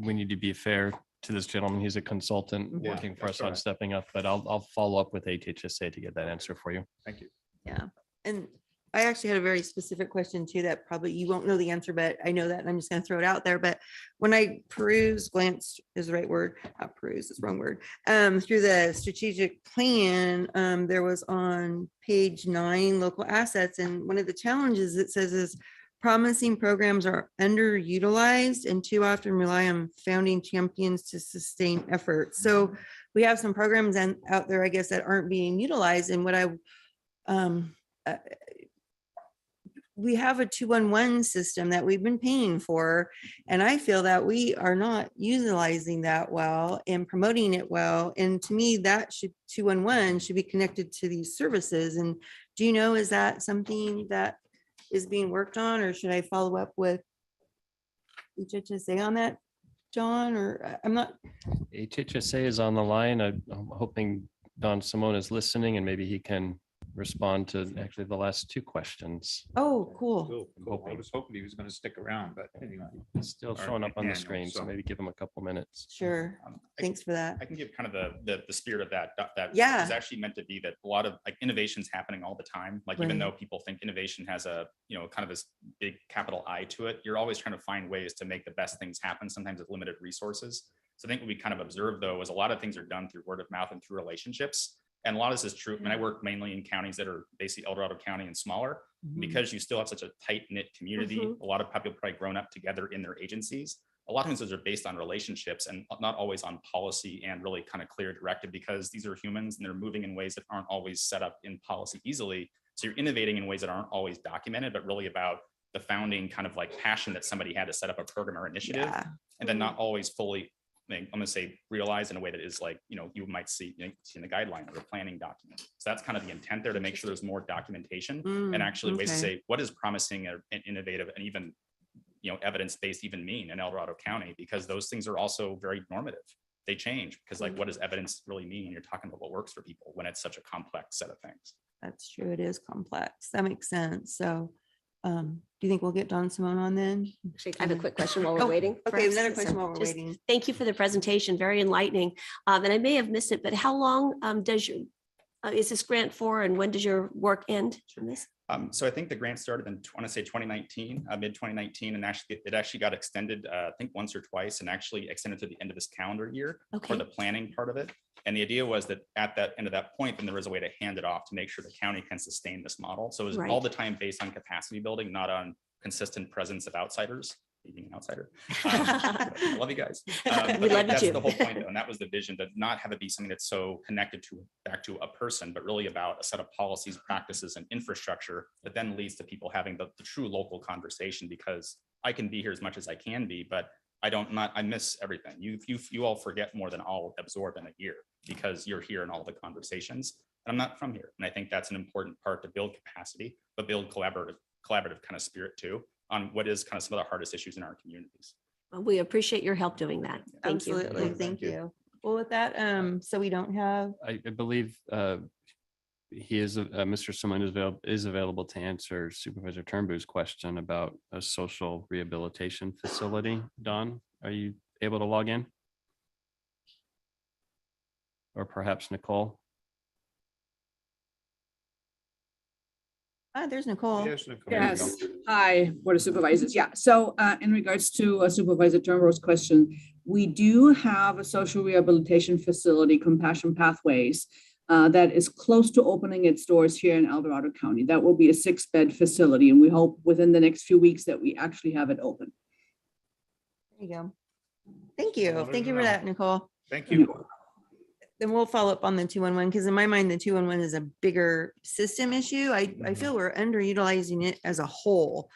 we need to be fair to this gentleman. He's a consultant Yeah, working for that's us on right. stepping up, but I'll follow up with HHSA to get that answer for you. Thank you. Yeah, and I actually had a very specific question too, that probably you won't know the answer, but I know that, and I'm just gonna throw it out there. But when I glance is the right word, not peruse, it's the wrong word, through the strategic plan, there was on page 9, local assets. And one of the challenges it says is promising programs are underutilized and too often rely on founding champions to sustain efforts. So we have some programs out there, I guess, that aren't being utilized. And what we have a 211 system that we've been paying for, and I feel that we are not utilizing that well and promoting it well. And to me, that 211 should be connected to these services. And do you know, is that something that is being worked on, or should I follow up with HHSA on that, John? Or I'm not. HHSA is on the line. I'm hoping Don Simone is listening and maybe he can respond to actually the last 2 questions. Oh, cool. Cool. I was hoping he was going to stick around, but anyway. It's still Or showing up on the Daniel, screen, so maybe give him a couple minutes. Sure. Thanks for that. I can give kind of the spirit of that. That Yeah. is actually meant to be that a lot of like innovations happening all the time. Like even Right. though people think innovation has a kind of this big capital I to it, you're always trying to find ways to make the best things happen. Sometimes with limited resources. So I think what we kind of observed though is a lot of things are done through word of mouth and through relationships. And a lot of this is true. I mean, I work mainly in counties that are basically El Dorado County and smaller, because you still have such a tight knit community. A lot of people probably grown up together in their agencies. a lot of times those are based on relationships and not always on policy and really kind of clear directive, because these are humans and they're moving in ways that aren't always set up in policy easily. So you're innovating in ways that aren't always documented, but really about the founding kind of like passion that somebody had to set up a program or initiative, and then not always fully, I'm going to say, realized in a way that is like, you might see in the guideline or the planning document. So that's kind of the intent there, to make sure there's more documentation and actually ways to say what is promising and innovative and even evidence-based even mean in El Dorado County, because those things are also very normative. They change because like, what does evidence really mean? You're talking about what works for people when it's such a complex set of things. That's true. It is complex. That makes sense. So do you think we'll get Don Simone on then? Actually, I have a quick question while we're Oh, waiting. okay, perhaps. another question while we're Just waiting. Thank you for the presentation. Very enlightening. And I may have missed it, but how long does your is this grant for, and when does your work end on this? So I think the grant started in, I want to say 2019, mid 2019, and it actually got extended, I think once or twice, and actually extended to the end of this calendar year for the planning part of it. And the idea was that at that end of that point, then there was a way to hand it off to make sure the county can sustain this model. So it was all the time based on capacity building, not on consistent presence of outsiders. Being an outsider. I love you guys. We love you that's too. the whole point, though, and that was the vision, to not have it be something that's so connected to back to a person, but really about a set of policies, practices, and infrastructure that then leads to people having the true local conversation. Because I can be here as much as I can be, but I miss everything. You all forget more than I'll absorb in a year, because you're here in all the conversations, and I'm not from here. And I think that's an important part, to build capacity, but build collaborative kind of spirit too, on what is kind of some of the hardest issues in our communities. We appreciate your help doing that. Thank you. Absolutely. Thank you. Well, with that, so we don't have. I believe he is, Mr. Simon is available to answer Supervisor Turnbow's question about a social rehabilitation facility. Don, are you able to log in? Or perhaps Nicole? There's Nicole. Yes, Nicole. Yes. Hi, Board of Supervisors. Yeah. So in regards to Supervisor Turnbow's question, we do have a social rehabilitation facility, Compassion Pathways, that is close to opening its doors here in El Dorado County. That will be a 6-bed facility, and we hope within the next few weeks that we actually have it open. There you go. Thank you. Thank you for that, Nicole. Thank you. Then we'll follow up on the 211, because in my mind, the 211 is a bigger system issue. I feel we're underutilizing it as a whole.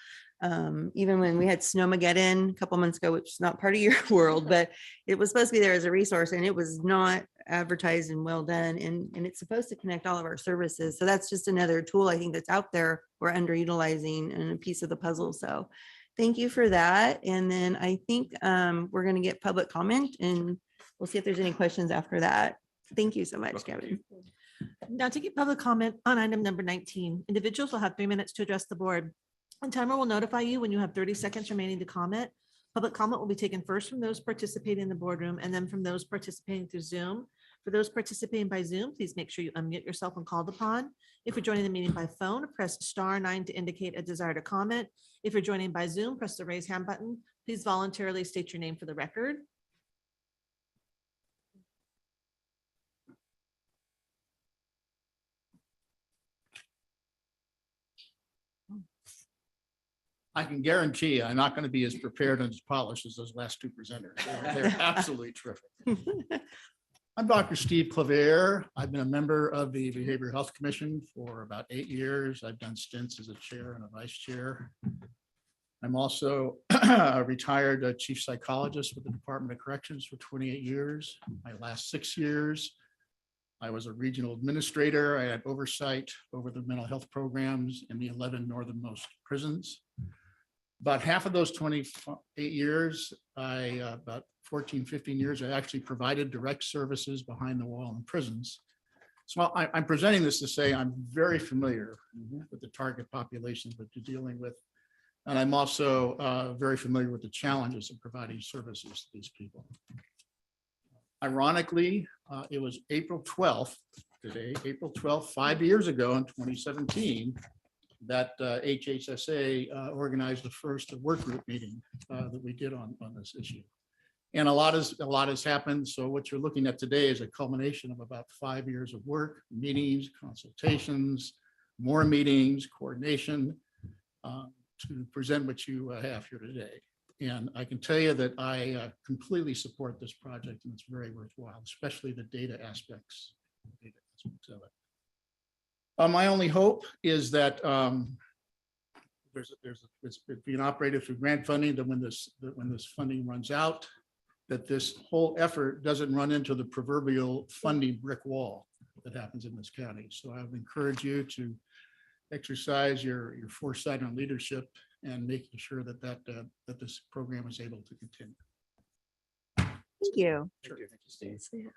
Even when we had Snowmageddon a couple months ago, which is not part of your world, but it was supposed to be there as a resource, and it was not advertised and well done. And it's supposed to connect all of our services. So that's just another tool I think that's out there we're underutilizing, and a piece of the puzzle. So thank you for that. And then I think we're going to get public comment, and we'll see if there's any questions after that. Thank you so much, Kevin. Now to get public comment on item number 19, individuals will have 3 minutes to address the board. And timer will notify you when you have 30 seconds remaining to comment. Public comment will be taken first from those participating in the boardroom, and then from those participating through Zoom. For those participating by Zoom, please make sure you unmute yourself when called upon. If you're joining the meeting by phone, press *9 to indicate a desire to comment. If you're joining by Zoom, press the raise hand button. Please voluntarily state your name for the record. I can guarantee I'm not going to be as prepared and as polished as those last 2 presenters. They're absolutely terrific. I'm Dr. Steve Clavier. I've been a member of the Behavioral Health Commission for about 8 years. I've done stints as a chair and a vice chair. I'm also a retired chief psychologist with the Department of Corrections for 28 years. My last 6 years, I was a regional administrator. I had oversight over the mental health programs in the 11 northernmost prisons. About half of those 28 years, about 14, 15 years, I actually provided direct services behind the wall in prisons. So I'm presenting this to say I'm very familiar with the target populations that you're dealing with. And I'm also very familiar with the challenges of providing services to these people. Ironically, it was April 12th today, April 12th, 5 years ago in 2017, that HHSA organized the first work group meeting that we did on this issue. And a lot has happened. So what you're looking at today is a culmination of about 5 years of work, meetings, consultations, more meetings, coordination to present what you have here today. And I can tell you that I completely support this project and it's very worthwhile, especially the data aspects of it. My only hope is that it's being operated through grant funding, that when this funding runs out, that this whole effort doesn't run into the proverbial funding brick wall that happens in this county. So I would encourage you to exercise your foresight and leadership and making sure that this program is able to continue. Thank you. Sure. Yeah.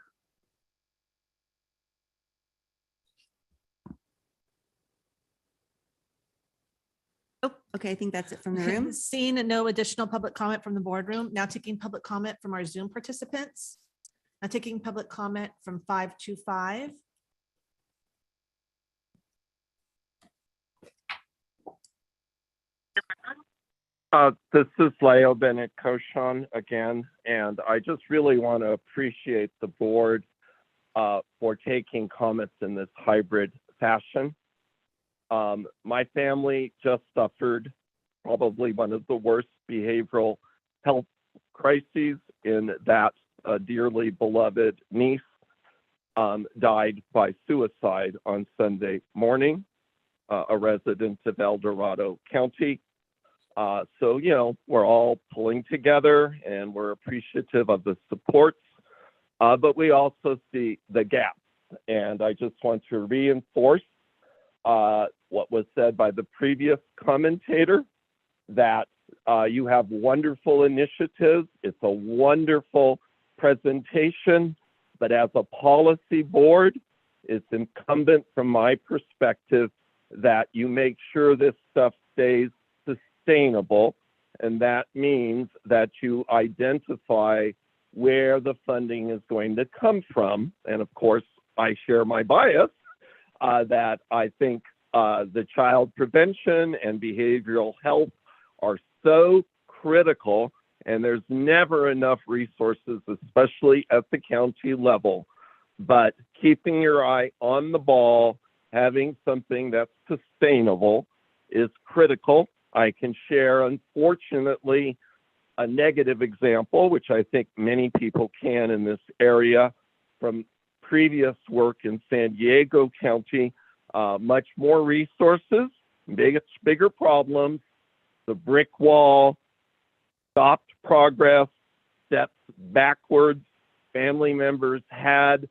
Oh, okay, I think that's it from the room. Seeing no additional public comment from the boardroom, now taking public comment from our Zoom participants. Now taking public comment from 525. This is Leo Bennett Koshan again, and I just really want to appreciate the board for taking comments in this hybrid fashion. My family just suffered probably one of the worst behavioral health crises in that a dearly beloved niece died by suicide on Sunday morning, a resident of El Dorado County. So, you know, we're all pulling together and we're appreciative of the supports, but we also see the gaps. And I just want to reinforce what was said by the previous commentator, that you have wonderful initiatives. It's a wonderful presentation, but as a policy board, it's incumbent from my perspective that you make sure this stuff stays sustainable. And that means that you identify where the funding is going to come from. And of course, I share my bias that I think the child prevention and behavioral health are so critical, and there's never enough resources, especially at the county level. But keeping your eye on the ball, having something that's sustainable is critical. I can share, unfortunately, a negative example, which I think many people can in this area, from previous work in San Diego County. Much more resources, bigger problems. The brick wall stopped progress, steps backwards. Family members had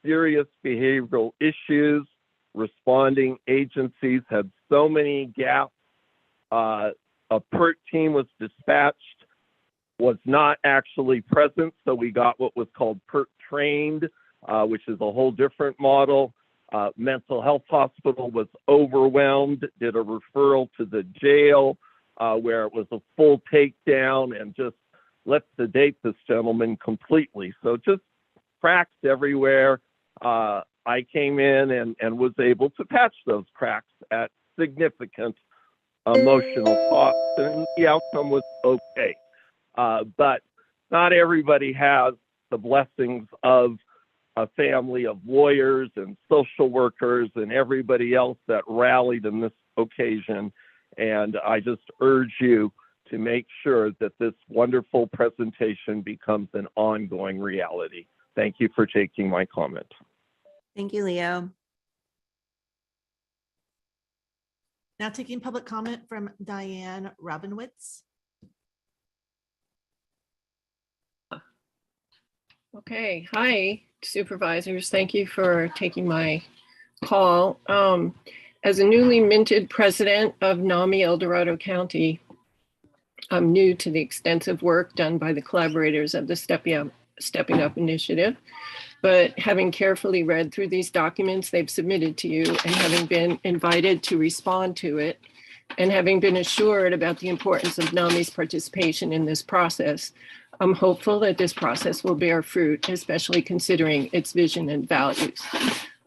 serious behavioral issues. Responding agencies had so many gaps. A PERT team was dispatched, was not actually present, so we got what was called PERT trained, which is a whole different model. Mental health hospital was overwhelmed, did a referral to the jail where it was a full takedown and just let's sedate this gentleman completely. So just cracks everywhere. I came in and was able to patch those cracks at significant emotional cost, and the outcome was okay. But not everybody has the blessings of a family of lawyers and social workers and everybody else that rallied in this occasion. And I just urge you to make sure that this wonderful presentation becomes an ongoing reality. Thank you for taking my comment. Thank you, Leo. Now taking public comment from Diane Robinowitz. Okay, hi supervisors. Thank you for taking my call. As a newly minted president of NAMI El Dorado County, I'm new to the extensive work done by the collaborators of the Stepping Up initiative, but having carefully read through these documents they've submitted to you and having been invited to respond to it, and having been assured about the importance of NAMI's participation in this process, I'm hopeful that this process will bear fruit, especially considering its vision and values.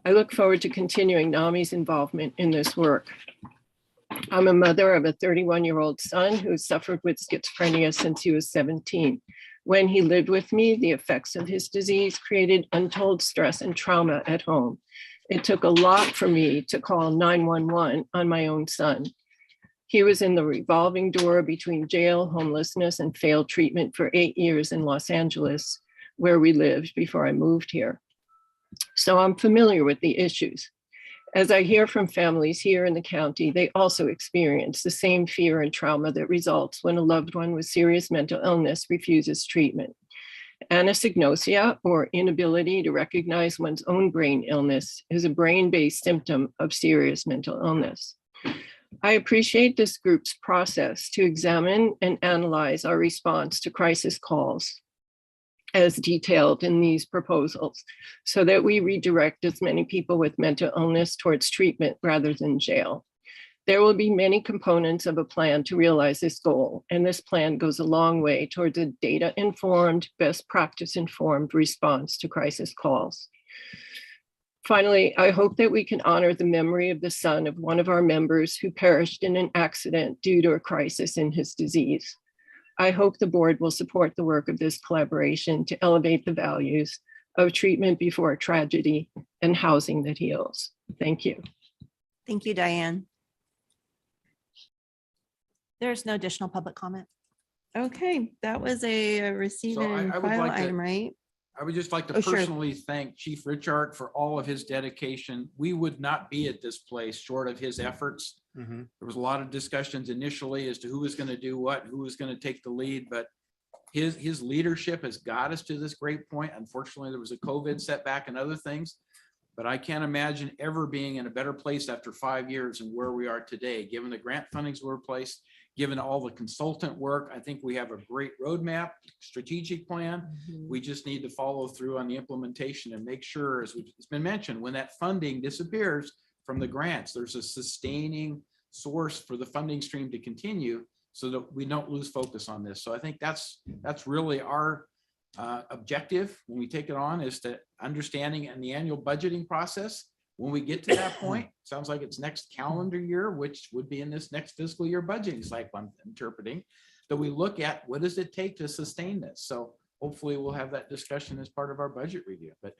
I look forward to continuing NAMI's involvement in this work. I'm a mother of a 31-year-old son who has suffered with schizophrenia since he was 17. When he lived with me, the effects of his disease created untold stress and trauma at home. It took a lot for me to call 911 on my own son. He was in the revolving door between jail, homelessness, and failed treatment for 8 years in Los Angeles, where we lived before I moved here. So I'm familiar with the issues. As I hear from families here in the county, they also experience the same fear and trauma that results when a loved one with serious mental illness refuses treatment. Anosognosia, or inability to recognize one's own brain illness, is a brain-based symptom of serious mental illness. I appreciate this group's process to examine and analyze our response to crisis calls as detailed in these proposals, so that we redirect as many people with mental illness towards treatment rather than jail. There will be many components of a plan to realize this goal, and this plan goes a long way towards a data-informed, best practice-informed response to crisis calls. Finally, I hope that we can honor the memory of the son of one of our members who perished in an accident due to a crisis in his disease. I hope the board will support the work of this collaboration to elevate the values of treatment before tragedy and housing that heals. Thank you. Thank you, Diane. There's no additional public comment. Okay, that was a receive So and I would file like to- item, right? I would just like to Oh, sure. personally thank Chief Richard for all of his dedication. We would not be at this place short of his efforts. There was a lot of discussions initially as to who was going to do what, who was going to take the lead, but his leadership has got us to this great point. Unfortunately, there was a COVID setback and other things, but I can't imagine ever being in a better place after 5 years than where we are today, given the grant fundings were placed, given all the consultant work. I think we have a great roadmap, strategic plan. We just need to follow through on the implementation and make sure, as it's been mentioned, when that funding disappears from the grants, there's a sustaining source for the funding stream to continue so that we don't lose focus on this. So I think that's really our objective when we take it on, is to understanding and the annual budgeting process. When we get to that point, sounds like it's next calendar year, which would be in this next fiscal year budgeting cycle, I'm interpreting, that we look at what does it take to sustain this. So hopefully we'll have that discussion as part of our budget review. But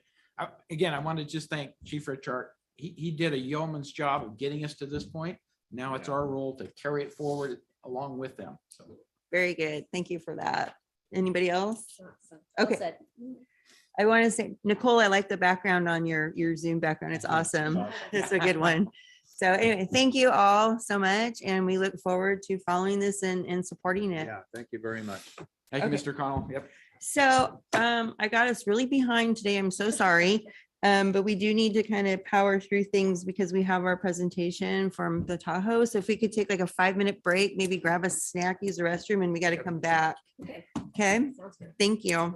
again, I want to just thank Chief Richard. He did a yeoman's job of getting us to this point. Now it's our role to carry it forward along with them. So. Very good. Thank you for that. Anybody else? Well Okay. said. I want to say, Nicole, I like the background on your Zoom background. It's awesome. It's a good one. So anyway, thank you all so much. And we look forward to following this and supporting it. Yeah, thank you very much. Thank you, Okay. Mr. Connell. Yep. So I got us really behind today. I'm so sorry. But we do need to kind of power through things because we have our presentation from the Tahoe. So if we could take like a 5-minute break, maybe grab a snack, use the restroom, and we got to come back. Okay. Thank you.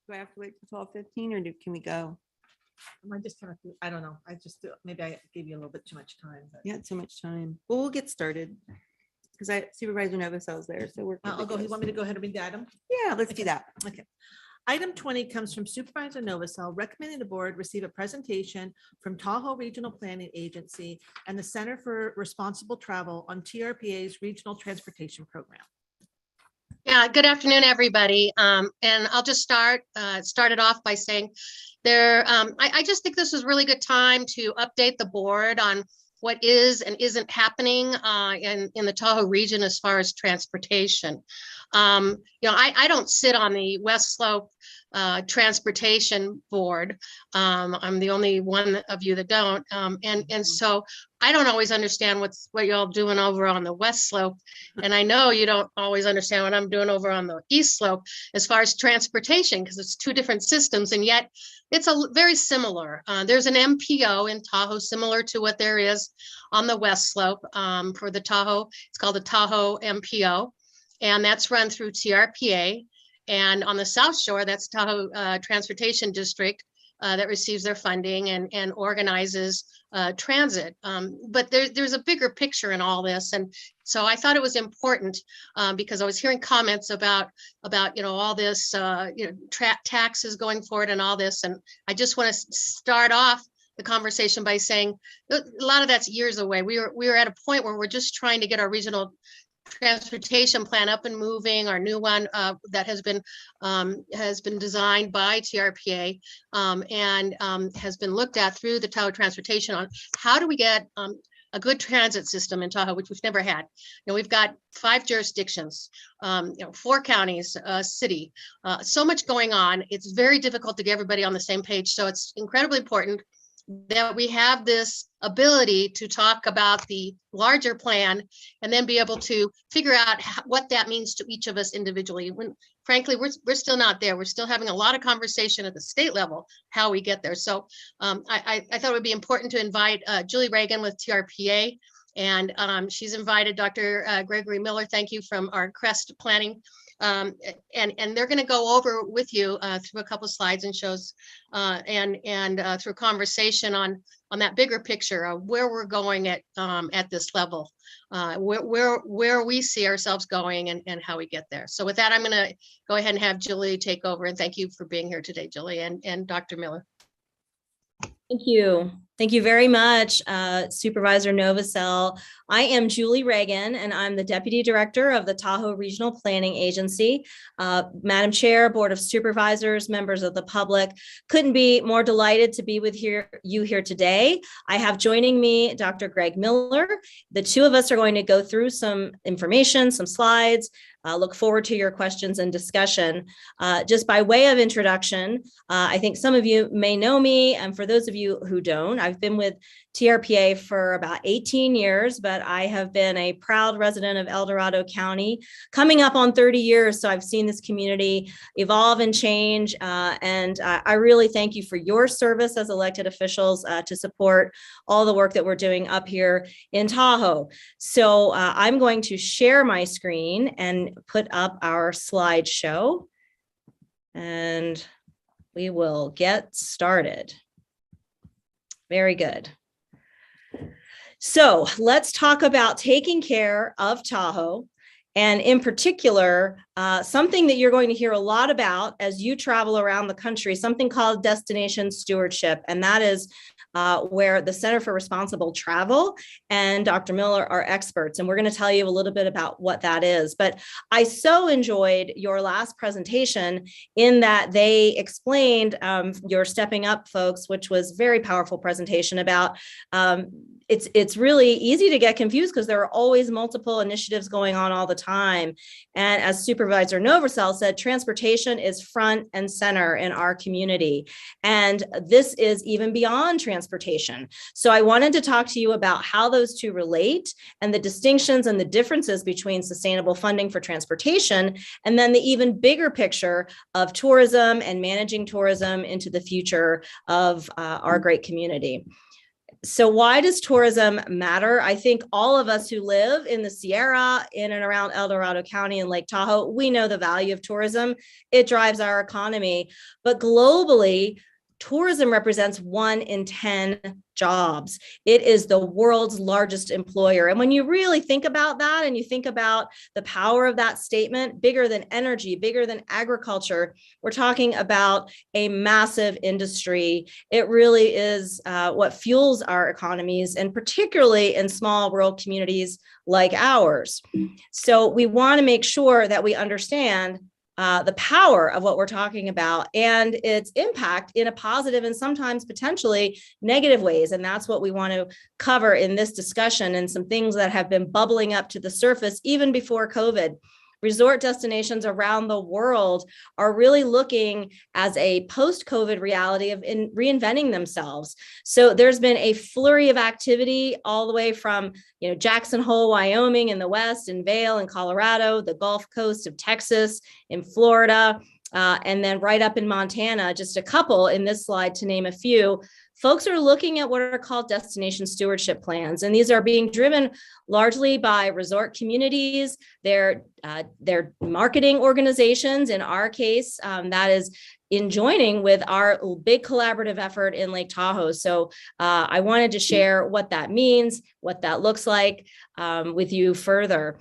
Do I have to wait till 12:15 or can we go? I just kind of, I don't know. I just, maybe I gave you a little bit too much time. But Yeah, so much time. Well, we'll get started. Because Supervisor Novosel is there, so we're. good I'll to go. go. You want me to go ahead and read the item? Yeah, let's do that. Okay. Item 20 comes from Supervisor Novosel, recommending the board receive a presentation from Tahoe Regional Planning Agency and the Center for Responsible Travel on TRPA's Regional Transportation Program. Yeah, good afternoon, everybody. And I'll just start it off by saying I just think this is a really good time to update the board on what is and isn't happening in the Tahoe region as far as transportation. I don't sit on the West Slope Transportation Board. I'm the only one of you that don't. And so I don't always understand what y'all doing over on the West Slope. And I know you don't always understand what I'm doing over on the East Slope as far as transportation, because it's two different systems, and yet it's very similar. There's an MPO in Tahoe, similar to what there is on the West Slope for the Tahoe. It's called the Tahoe MPO, and that's run through TRPA. And on the South Shore, that's Tahoe Transportation District that receives their funding and organizes transit. But there's a bigger picture in all this. And so I thought it was important because I was hearing comments about all this, taxes going forward and all this. And I just want to start off the conversation by saying a lot of that's years away. We were at a point where we're just trying to get our regional transportation plan up and moving. Our new one that has been designed by TRPA and has been looked at through the Tahoe Transportation on how do we get a good transit system in Tahoe, which we've never had. We've got 5 jurisdictions, 4 counties, city, so much going on. It's very difficult to get everybody on the same page. So it's incredibly important that we have this ability to talk about the larger plan and then be able to figure out what that means to each of us individually. When frankly, we're still not there. We're still having a lot of conversation at the state level, how we get there. So I thought it would be important to invite Julie Reagan with TRPA, and she's invited Dr. Gregory Miller, thank you, from our CREST planning. And they're going to go over with you through a couple of slides and shows and through conversation on that bigger picture of where we're going at this level, where we see ourselves going and how we get there. So with that, I'm going to go ahead and have Julie take over, and thank you for being here today, Julie, and Dr. Miller. Thank you. Thank you very much, Supervisor Novosel. I am Julie Reagan, and I'm the Deputy Director of the Tahoe Regional Planning Agency. Madam Chair, Board of Supervisors, members of the public, couldn't be more delighted to be with you here today. I have joining me Dr. Greg Miller. The two of us are going to go through some information, some slides. Look forward to your questions and discussion. Just by way of introduction, I think some of you may know me, and for those of you who don't, I've been with TRPA for about 18 years, but I have been a proud resident of El Dorado County, coming up on 30 years. So I've seen this community evolve and change, and I really thank you for your service as elected officials to support all the work that we're doing up here in Tahoe. So I'm going to share my screen and put up our slideshow, and we will get started. Very good. So let's talk about taking care of Tahoe, and in particular, something that you're going to hear a lot about as you travel around the country, something called destination stewardship. And that is where the Center for Responsible Travel and Dr. Miller are experts. And we're going to tell you a little bit about what that is. But I so enjoyed your last presentation in that they explained your Stepping Up, folks, which was a very powerful presentation about it's really easy to get confused because there are always multiple initiatives going on all the time. And as Supervisor Novosel said, transportation is front and center in our community. And this is even beyond transportation. So I wanted to talk to you about how those two relate and the distinctions and the differences between sustainable funding for transportation and then the even bigger picture of tourism and managing tourism into the future of our great community. So why does tourism matter? I think all of us who live in the Sierra, in and around El Dorado County and Lake Tahoe, we know the value of tourism. It drives our economy. But globally, tourism represents 1 in 10 jobs. It is the world's largest employer. And when you really think about that and you think about the power of that statement, bigger than energy, bigger than agriculture, we're talking about a massive industry. It really is what fuels our economies, and particularly in small rural communities like ours. So we want to make sure that we understand the power of what we're talking about and its impact in a positive and sometimes potentially negative ways. And that's what we want to cover in this discussion, and some things that have been bubbling up to the surface even before COVID. Resort destinations around the world are really looking as a post-COVID reality of reinventing themselves. So there's been a flurry of activity all the way from, Jackson Hole, Wyoming in the West, and Vail in Colorado, the Gulf Coast of Texas, in Florida, and then right up in Montana, just a couple in this slide to name a few. Folks are looking at what are called destination stewardship plans, and these are being driven largely by resort communities, their marketing organizations. In our case, that is in joining with our big collaborative effort in Lake Tahoe. So I wanted to share what that means, what that looks like with you further.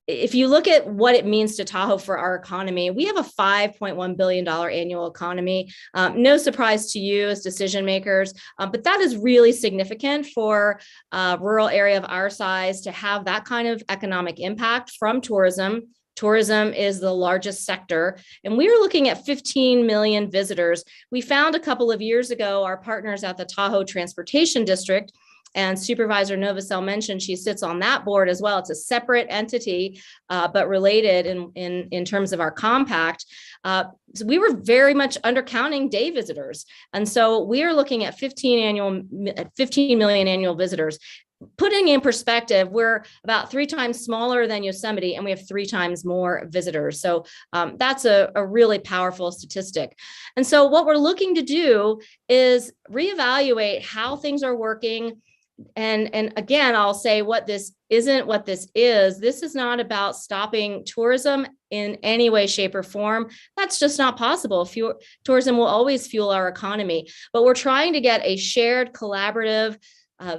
If you look at what it means to Tahoe for our economy, we have a $5.1 billion annual economy. No surprise to you as decision makers, but that is really significant for a rural area of our size to have that kind of economic impact from tourism. Tourism is the largest sector, and we are looking at 15 million visitors. We found a couple of years ago, our partners at the Tahoe Transportation District, and Supervisor Novosel mentioned she sits on that board as well. It's a separate entity, but related in terms of our compact. So we were very much undercounting day visitors. And so we are looking at 15 million annual visitors. Putting in perspective, we're about 3 times smaller than Yosemite, and we have 3 times more visitors. So that's a really powerful statistic. And so what we're looking to do is reevaluate how things are working. And again, I'll say what this isn't, what this is. This is not about stopping tourism in any way, shape, or form. That's just not possible. Tourism will always fuel our economy, but we're trying to get a shared collaborative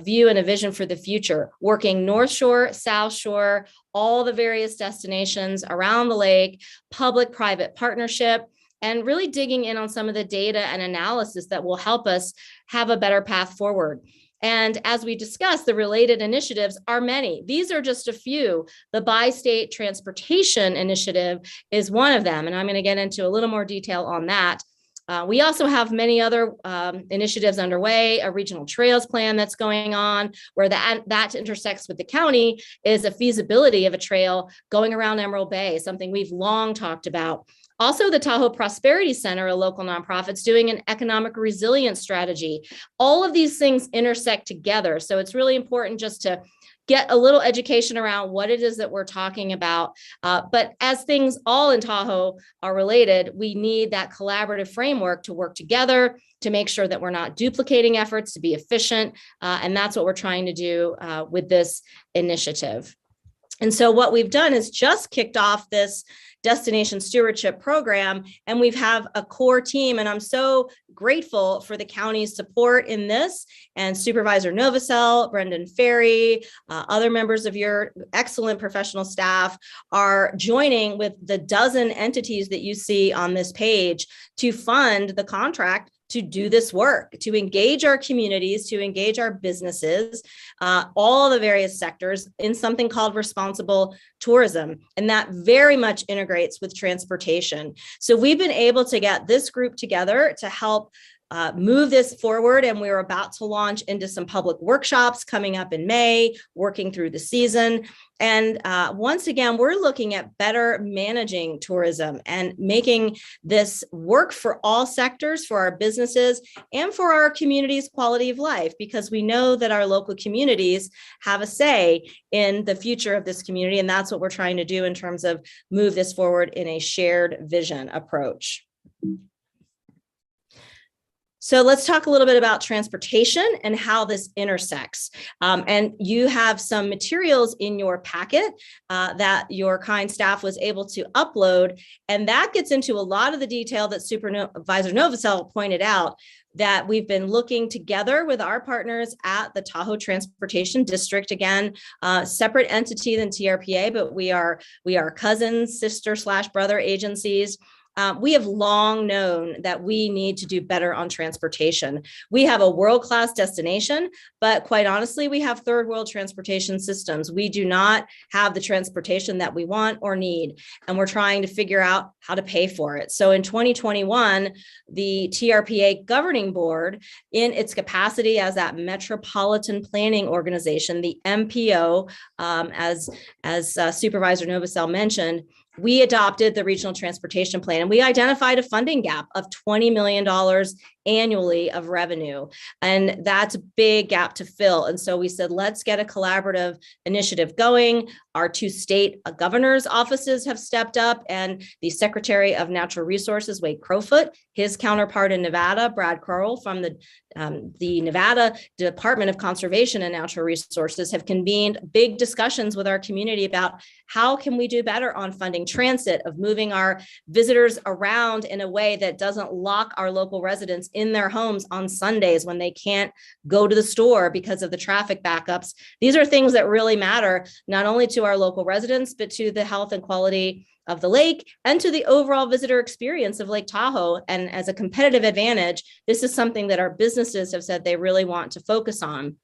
view and a vision for the future, working North Shore, South Shore, all the various destinations around the lake, public-private partnership, and really digging in on some of the data and analysis that will help us have a better path forward. And as we discussed, the related initiatives are many. These are just a few. The Bi-State Transportation Initiative is one of them, and I'm going to get into a little more detail on that. We also have many other initiatives underway, a regional trails plan that's going on, where that intersects with the county is a feasibility of a trail going around Emerald Bay, something we've long talked about. Also, the Tahoe Prosperity Center, a local nonprofit, is doing an economic resilience strategy. All of these things intersect together. So it's really important just to get a little education around what it is that we're talking about. But as things all in Tahoe are related, we need that collaborative framework to work together to make sure that we're not duplicating efforts, to be efficient. And that's what we're trying to do with this initiative. And so what we've done is just kicked off this destination stewardship program, and we have a core team, and I'm so grateful for the county's support in this, and Supervisor Novosel, Brendan Ferry, other members of your excellent professional staff are joining with the dozen entities that you see on this page to fund the contract to do this work, to engage our communities, to engage our businesses, all the various sectors in something called responsible tourism. And that very much integrates with transportation. So we've been able to get this group together to help move this forward, and we're about to launch into some public workshops coming up in May, working through the season. And once again, we're looking at better managing tourism and making this work for all sectors, for our businesses and for our community's quality of life, because we know that our local communities have a say in the future of this community. And that's what we're trying to do in terms of move this forward in a shared vision approach. So let's talk a little bit about transportation and how this intersects. And you have some materials in your packet that your kind staff was able to upload. And that gets into a lot of the detail that Supervisor Novosel pointed out, that we've been looking together with our partners at the Tahoe Transportation District. Again, separate entity than TRPA, but we are cousins, sister/brother agencies. We have long known that we need to do better on transportation. We have a world-class destination, but quite honestly, we have third world transportation systems. We do not have the transportation that we want or need, and we're trying to figure out how to pay for it. So in 2021, the TRPA Governing Board, in its capacity as that Metropolitan Planning Organization, the MPO, as Supervisor Novosel mentioned, we adopted the regional transportation plan, and we identified a funding gap of $20 million annually of revenue. And that's a big gap to fill. And so we said, let's get a collaborative initiative going. Our two state governors' offices have stepped up, and the Secretary of Natural Resources, Wade Crowfoot, his counterpart in Nevada, Brad Crowell from the Nevada Department of Conservation and Natural Resources, have convened big discussions with our community about how can we do better on funding transit, of moving our visitors around in a way that doesn't lock our local residents in their homes on Sundays when they can't go to the store because of the traffic backups. These are things that really matter, not only to our local residents, but to the health and quality of the lake and to the overall visitor experience of Lake Tahoe. And as a competitive advantage, this is something that our businesses have said they really want to focus on.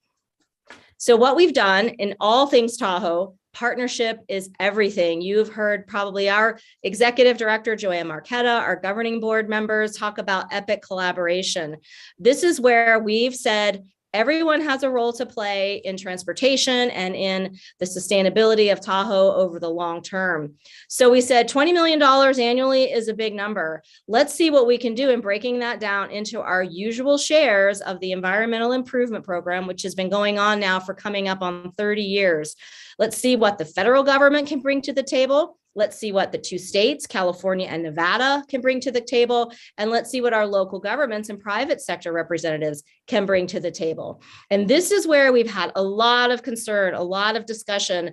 So what we've done in all things Tahoe, partnership is everything. You've heard probably our executive director, Joanne Marquetta, our governing board members talk about epic collaboration. This is where we've said everyone has a role to play in transportation and in the sustainability of Tahoe over the long term. So we said $20 million annually is a big number. Let's see what we can do in breaking that down into our usual shares of the environmental improvement program, which has been going on now for coming up on 30 years. Let's see what the federal government can bring to the table. Let's see what the two states, California and Nevada, can bring to the table. And let's see what our local governments and private sector representatives can bring to the table. And this is where we've had a lot of concern, a lot of discussion,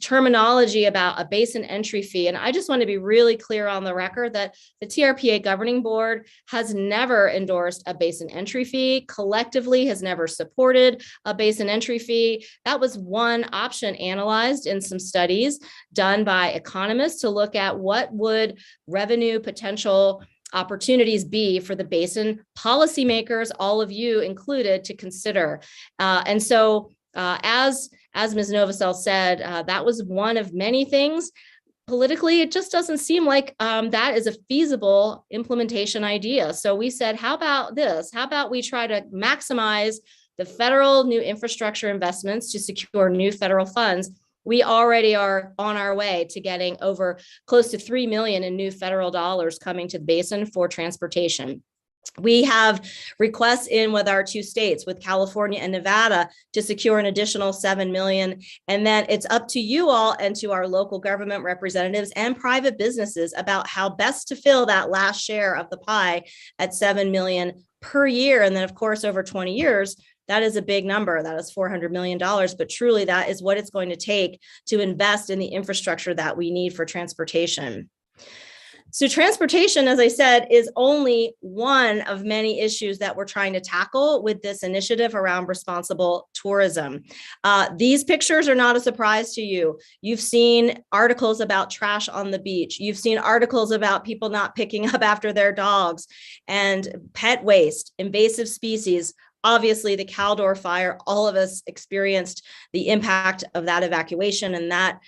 terminology about a basin entry fee. And I just want to be really clear on the record that the TRPA Governing Board has never endorsed a basin entry fee, collectively has never supported a basin entry fee. That was one option analyzed in some studies done by economists to look at what would revenue potential opportunities be for the basin policymakers, all of you included, to consider. And so as Ms. Novosel said, that was one of many things. Politically, it just doesn't seem like that is a feasible implementation idea. So we said, how about this? How about we try to maximize the federal new infrastructure investments to secure new federal funds? We already are on our way to getting over close to $3 million in new federal dollars coming to the basin for transportation. We have requests in with our two states, with California and Nevada, to secure an additional $7 million. And then it's up to you all and to our local government representatives and private businesses about how best to fill that last share of the pie at $7 million per year. And then, of course, over 20 years, that is a big number. That is $400 million, but truly that is what it's going to take to invest in the infrastructure that we need for transportation. So transportation, as I said, is only one of many issues that we're trying to tackle with this initiative around responsible tourism. These pictures are not a surprise to you. You've seen articles about trash on the beach. You've seen articles about people not picking up after their dogs, and pet waste, invasive species. Obviously, the Caldor fire, all of us experienced the impact of that evacuation and that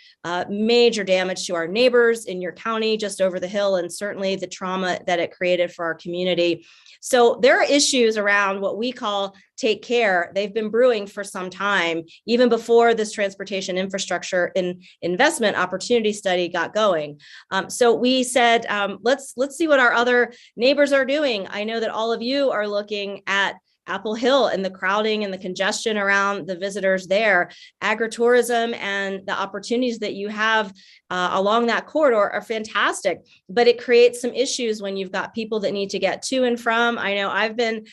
major damage to our neighbors in your county just over the hill, and certainly the trauma that it created for our community. So there are issues around what we call take care. They've been brewing for some time, even before this transportation infrastructure investment opportunity study got going. So we said, let's see what our other neighbors are doing. I know that all of you are looking at Apple Hill and the crowding and the congestion around the visitors there. Agritourism and the opportunities that you have along that corridor are fantastic, but it creates some issues when you've got people that need to get to and from. I know I've been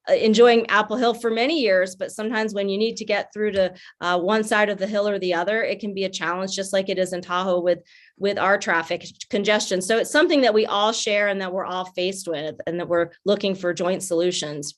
enjoying Apple Hill for many years, but sometimes when you need to get through to one side of the hill or the other, it can be a challenge, just like it is in Tahoe with our traffic congestion. So it's something that we all share and that we're all faced with, and that we're looking for joint solutions.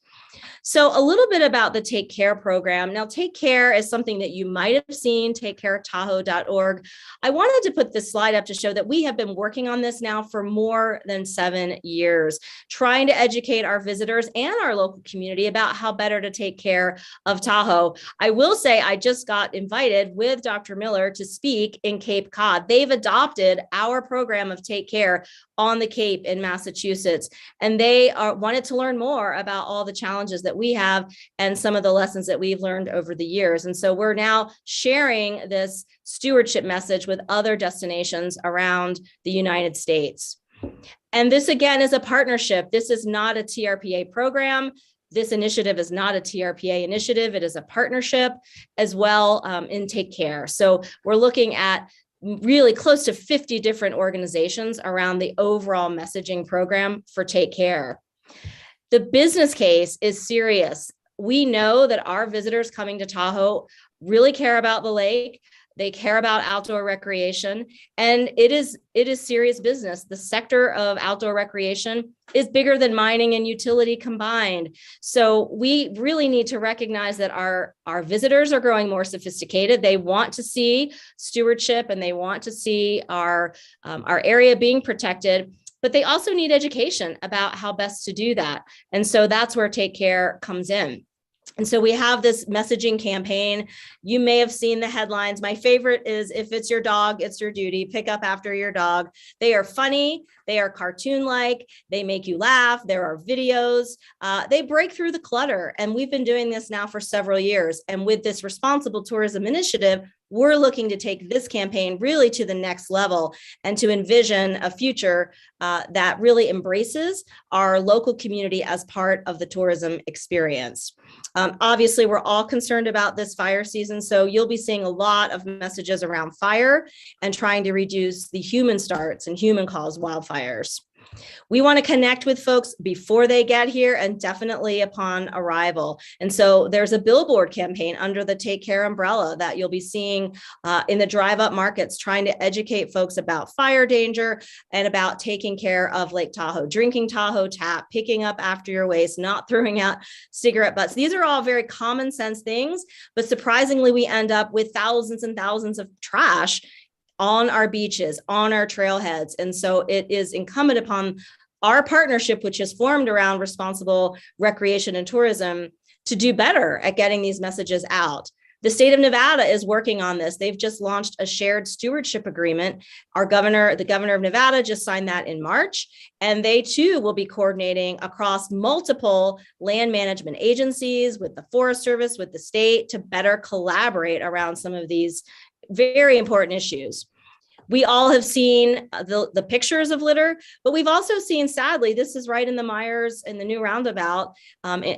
So a little bit about the Take Care program. Now, Take Care is something that you might have seen, takecaretahoe.org. I wanted to put this slide up to show that we have been working on this now for more than 7 years, trying to educate our visitors and our local community about how better to take care of Tahoe. I will say I just got invited with Dr. Miller to speak in Cape Cod. They've adopted our program of Take Care on the Cape in Massachusetts, and they wanted to learn more about all the challenges that we have and some of the lessons that we've learned over the years. And so we're now sharing this stewardship message with other destinations around the United States. And this, again, is a partnership. This is not a TRPA program. This initiative is not a TRPA initiative. It is a partnership as well in Take Care. So we're looking at really close to 50 different organizations around the overall messaging program for Take Care. The business case is serious. We know that our visitors coming to Tahoe really care about the lake. They care about outdoor recreation, and it is serious business. The sector of outdoor recreation is bigger than mining and utility combined. So we really need to recognize that our visitors are growing more sophisticated. They want to see stewardship and they want to see our area being protected, but they also need education about how best to do that. And so that's where Take Care comes in. And so we have this messaging campaign. You may have seen the headlines. My favorite is, if it's your dog, it's your duty. Pick up after your dog. They are funny. They are cartoon-like. They make you laugh. There are videos. They break through the clutter. And we've been doing this now for several years. And with this responsible tourism initiative, we're looking to take this campaign really to the next level and to envision a future that really embraces our local community as part of the tourism experience. Obviously, we're all concerned about this fire season, so you'll be seeing a lot of messages around fire and trying to reduce the human starts and human-caused wildfires. We want to connect with folks before they get here and definitely upon arrival. And so there's a billboard campaign under the Take Care umbrella that you'll be seeing in the drive-up markets, trying to educate folks about fire danger and about taking care of Lake Tahoe, drinking Tahoe tap, picking up after your waste, not throwing out cigarette butts. These are all very common sense things, but surprisingly, we end up with thousands and thousands of trash on our beaches, on our trailheads. And so it is incumbent upon our partnership, which is formed around responsible recreation and tourism, to do better at getting these messages out. The state of Nevada is working on this. They've just launched a shared stewardship agreement. The governor of Nevada just signed that in March, and they too will be coordinating across multiple land management agencies with the Forest Service, with the state, to better collaborate around some of these very important issues. We all have seen the pictures of litter, but we've also seen, sadly, this is right in the Myers, in the new roundabout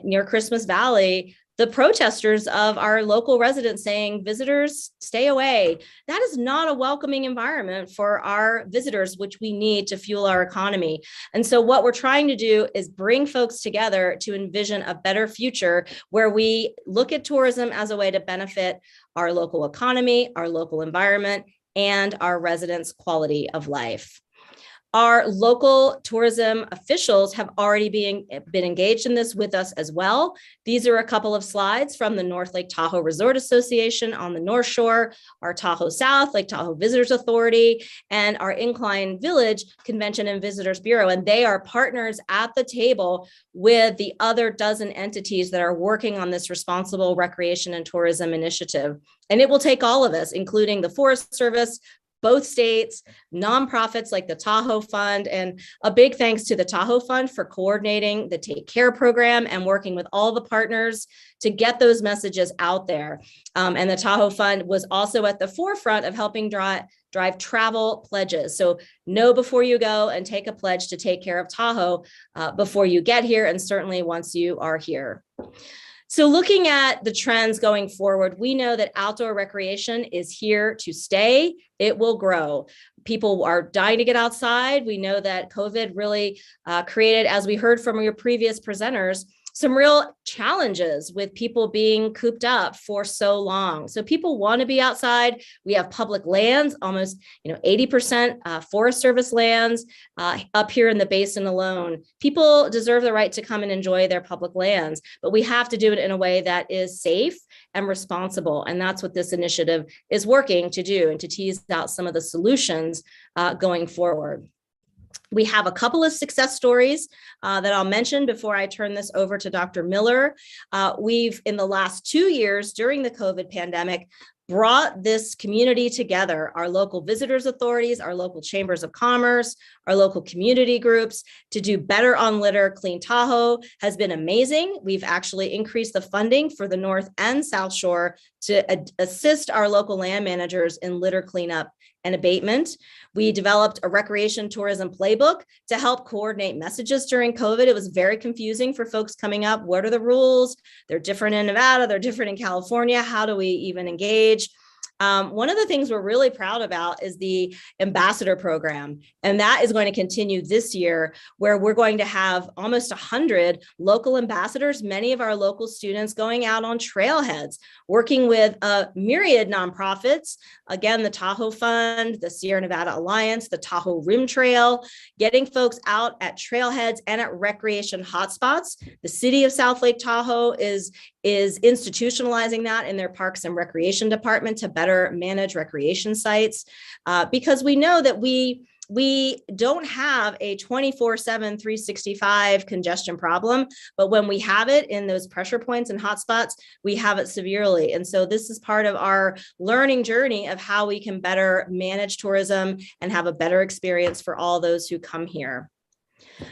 near Christmas Valley, the protesters of our local residents saying, visitors, stay away. That is not a welcoming environment for our visitors, which we need to fuel our economy. And so what we're trying to do is bring folks together to envision a better future where we look at tourism as a way to benefit our local economy, our local environment, and our residents' quality of life. Our local tourism officials have already been engaged in this with us as well. These are a couple of slides from the North Lake Tahoe Resort Association on the North Shore, our Tahoe South Lake Tahoe Visitors Authority, and our Incline Village Convention and Visitors Bureau. And they are partners at the table with the other dozen entities that are working on this responsible recreation and tourism initiative. And it will take all of us, including the Forest Service, both states, nonprofits like the Tahoe Fund, and a big thanks to the Tahoe Fund for coordinating the Take Care program and working with all the partners to get those messages out there. And the Tahoe Fund was also at the forefront of helping drive travel pledges. So know before you go and take a pledge to take care of Tahoe before you get here, and certainly once you are here. So looking at the trends going forward, we know that outdoor recreation is here to stay. It will grow. People are dying to get outside. We know that COVID really created, as we heard from your previous presenters, some real challenges with people being cooped up for so long. So people want to be outside. We have public lands, almost 80% Forest Service lands up here in the basin alone. People deserve the right to come and enjoy their public lands, but we have to do it in a way that is safe and responsible. And that's what this initiative is working to do, and to tease out some of the solutions going forward. We have a couple of success stories that I'll mention before I turn this over to Dr. Miller. We've, in the last 2 years during the COVID pandemic, brought this community together, our local visitors authorities, our local chambers of commerce, our local community groups, to do better on litter. Clean Tahoe has been amazing. We've actually increased the funding for the North and South Shore to assist our local land managers in litter cleanup and abatement. We developed a recreation tourism playbook to help coordinate messages during COVID. It was very confusing for folks coming up. What are the rules? They're different in Nevada, they're different in California. How do we even engage? One of the things we're really proud about is the ambassador program, and that is going to continue this year, where we're going to have almost 100 local ambassadors, many of our local students going out on trailheads, working with a myriad nonprofits, again, the Tahoe Fund, the Sierra Nevada Alliance, the Tahoe Rim Trail, getting folks out at trailheads and at recreation hotspots. The city of South Lake Tahoe is institutionalizing that in their Parks and Recreation Department to better manage recreation sites, because we know that we don't have a 24/7, 365 congestion problem, but when we have it in those pressure points and hotspots, we have it severely. And so this is part of our learning journey of how we can better manage tourism and have a better experience for all those who come here.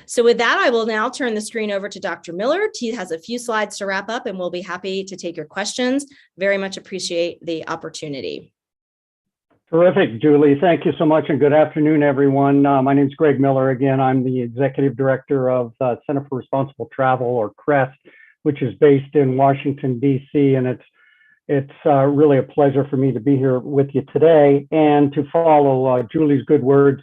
So with that, I will now turn the screen over to Dr. Miller. He has a few slides to wrap up, and we'll be happy to take your questions. Very much appreciate the opportunity. Terrific, Julie. Thank you so much, and good afternoon, everyone. My name is Greg Miller. Again, I'm the Executive Director of Center for Responsible Travel, or CREST, which is based in Washington, D.C., and it's really a pleasure for me to be here with you today and to follow Julie's good words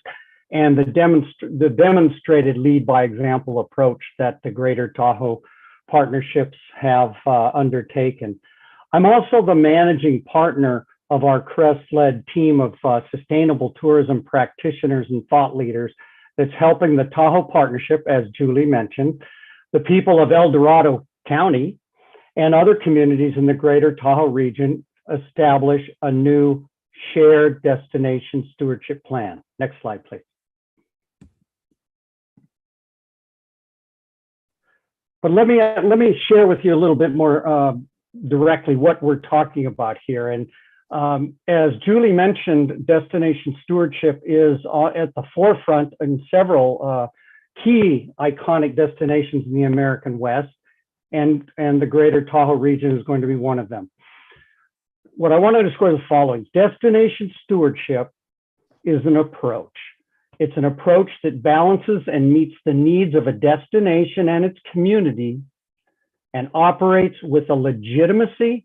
and the demonstrated lead by example approach that the Greater Tahoe partnerships have undertaken. I'm also the managing partner of our CREST-led team of sustainable tourism practitioners and thought leaders that's helping the Tahoe Partnership, as Julie mentioned, the people of El Dorado County and other communities in the Greater Tahoe region establish a new shared destination stewardship plan. Next slide, please. But let me share with you a little bit more directly what we're talking about here. And as Julie mentioned, destination stewardship is at the forefront in several key iconic destinations in the American West, and the Greater Tahoe region is going to be one of them. What I want to underscore is the following: destination stewardship is an approach. It's an approach that balances and meets the needs of a destination and its community, and operates with a legitimacy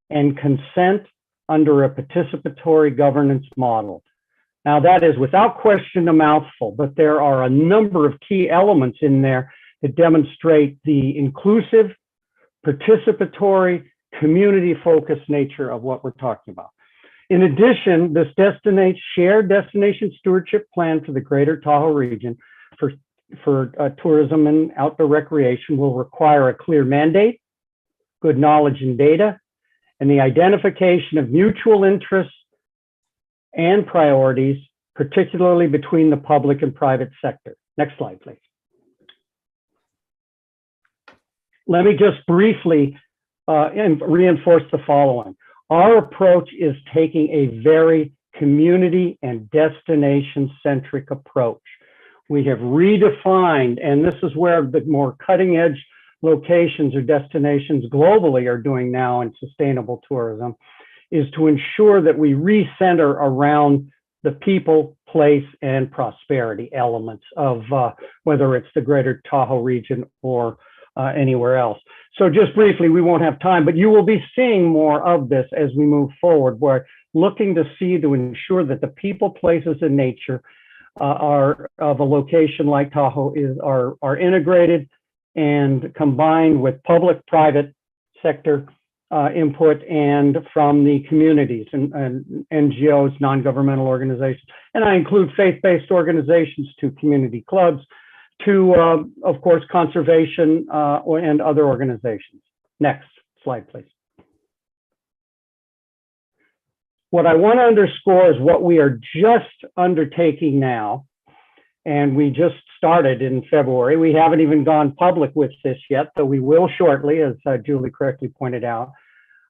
and consent under a participatory governance model. Now, that is without question a mouthful, but there are a number of key elements in there that demonstrate the inclusive, participatory, community-focused nature of what we're talking about. In addition, this shared destination stewardship plan for the Greater Tahoe region for tourism and outdoor recreation will require a clear mandate, good knowledge and data, and the identification of mutual interests and priorities, particularly between the public and private sector. Next slide, please. Let me just briefly reinforce the following. Our approach is taking a very community and destination-centric approach. We have redefined, and this is where the more cutting-edge locations or destinations globally are doing now in sustainable tourism, is to ensure that we recenter around the people, place, and prosperity elements of whether it's the greater Tahoe region or anywhere else. So just briefly, we won't have time, but you will be seeing more of this as we move forward. We're looking to ensure that the people, places, and nature are of a location like Tahoe are integrated and combined with public-private sector input and from the communities and NGOs, non-governmental organizations. And I include faith-based organizations to community clubs, to, of course, conservation and other organizations. Next slide, please. What I want to underscore is what we are just undertaking now, and we just started in February. We haven't even gone public with this yet, though we will shortly, as Julie correctly pointed out.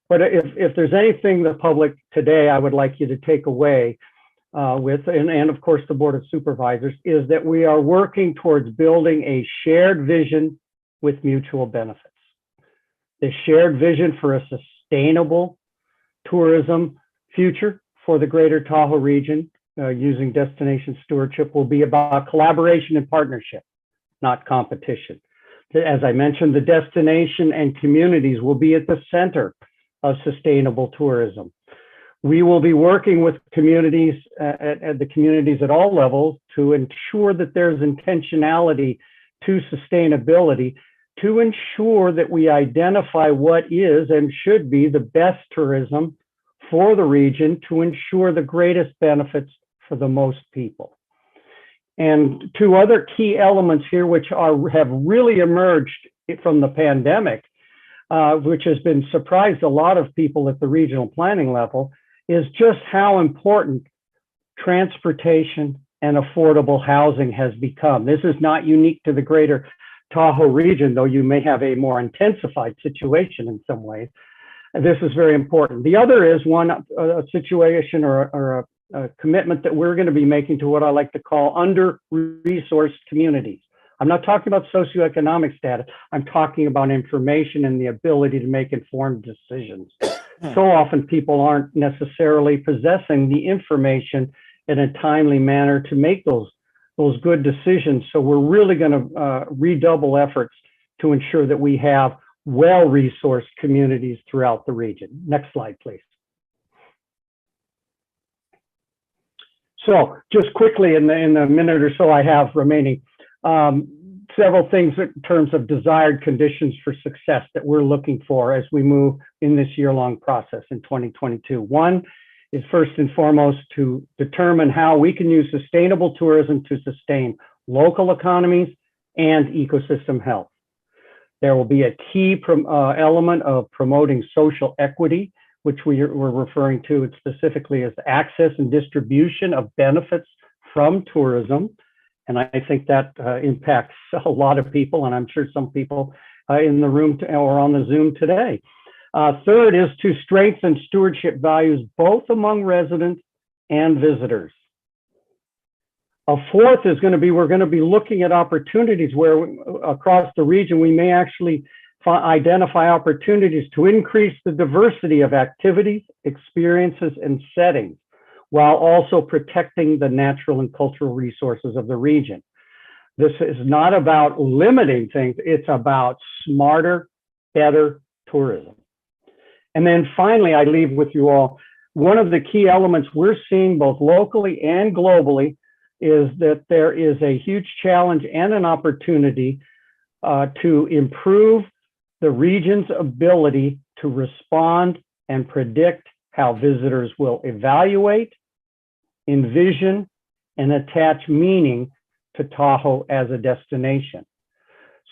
But if there's anything the public today I would like you to take away with, and of course the Board of Supervisors, is that we are working towards building a shared vision with mutual benefits. The shared vision for a sustainable tourism future for the greater Tahoe region using destination stewardship will be about collaboration and partnership, not competition. As I mentioned, the destination and communities will be at the center of sustainable tourism. We will be working with communities at the communities at all levels to ensure that there's intentionality to sustainability, to ensure that we identify what is and should be the best tourism for the region to ensure the greatest benefits for the most people. And two other key elements here, which have really emerged from the pandemic, which has been surprised a lot of people at the regional planning level, is just how important transportation and affordable housing has become. This is not unique to the greater Tahoe region, though you may have a more intensified situation in some ways. This is very important. The other is a situation or a commitment that we're going to be making to what I like to call under-resourced communities. I'm not talking about socioeconomic status. I'm talking about information and the ability to make informed decisions. So often people aren't necessarily possessing the information in a timely manner to make those good decisions. So we're really going to redouble efforts to ensure that we have well-resourced communities throughout the region. Next slide, please. So just quickly in the minute or so I have remaining, several things in terms of desired conditions for success that we're looking for as we move in this year-long process in 2022. One is first and foremost to determine how we can use sustainable tourism to sustain local economies and ecosystem health. There will be a key element of promoting social equity, which we're referring to specifically as access and distribution of benefits from tourism. And I think that impacts a lot of people, and I'm sure some people in the room or on the Zoom today. Third is to strengthen stewardship values both among residents and visitors. A fourth is going to be, we're going to be looking at opportunities where across the region, we may actually identify opportunities to increase the diversity of activities, experiences, and settings, while also protecting the natural and cultural resources of the region. This is not about limiting things, it's about smarter, better tourism. And then finally, I leave with you all, one of the key elements we're seeing both locally and globally is that there is a huge challenge and an opportunity to improve the region's ability to respond and predict how visitors will evaluate, envision, and attach meaning to Tahoe as a destination.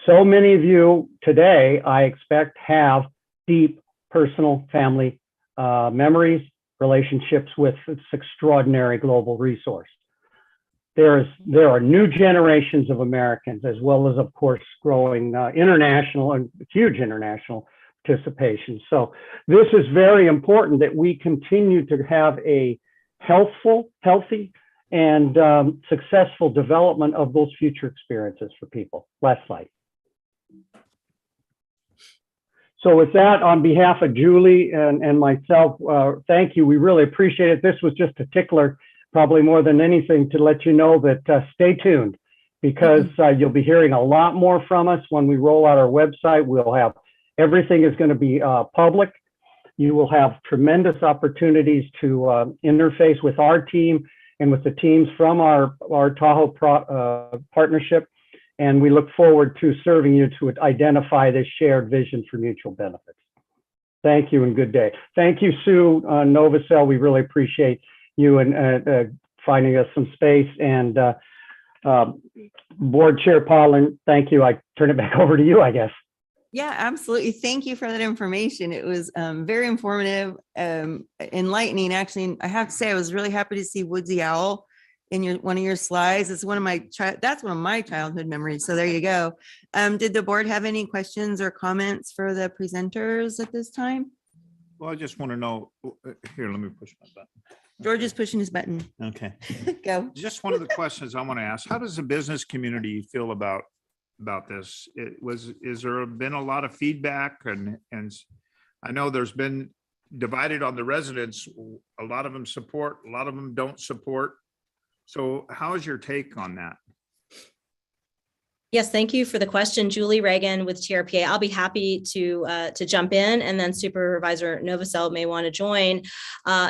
So many of you today, I expect, have deep personal family memories, relationships with this extraordinary global resource. There are new generations of Americans, as well as, of course, growing international and huge international participation. So this is very important that we continue to have a healthy, and successful development of those future experiences for people. Last slide. So with that, on behalf of Julie and myself, thank you. We really appreciate it. This was just a tickler probably more than anything, to let you know that stay tuned, because you'll be hearing a lot more from us when we roll out our website. We'll have, everything is going to be public. You will have tremendous opportunities to interface with our team and with the teams from our Tahoe partnership. And we look forward to serving you to identify this shared vision for mutual benefits. Thank you and good day. Thank you, Sue Novacell. We really appreciate you and finding us some space. And Board Chair Pollen, thank you. I turn it back over to you, I guess. Yeah, absolutely. Thank you for that information. It was very informative, enlightening. Actually, I have to say, I was really happy to see Woodsy Owl in one of your slides. It's one of my that's one of my childhood memories. So there you go. Did the board have any questions or comments for the presenters at this time? Well, I just want to know, here, let me push my button. George is pushing his button. Okay. Go. Just one of the questions I want to ask, how does the business community feel about this? Is there been a lot of feedback, and I know there's been divided on the residents. A lot of them support, a lot of them don't support. So how is your take on that? Yes, thank you for the question, Julie Reagan with TRPA. I'll be happy to jump in, and then Supervisor Novacell may want to join.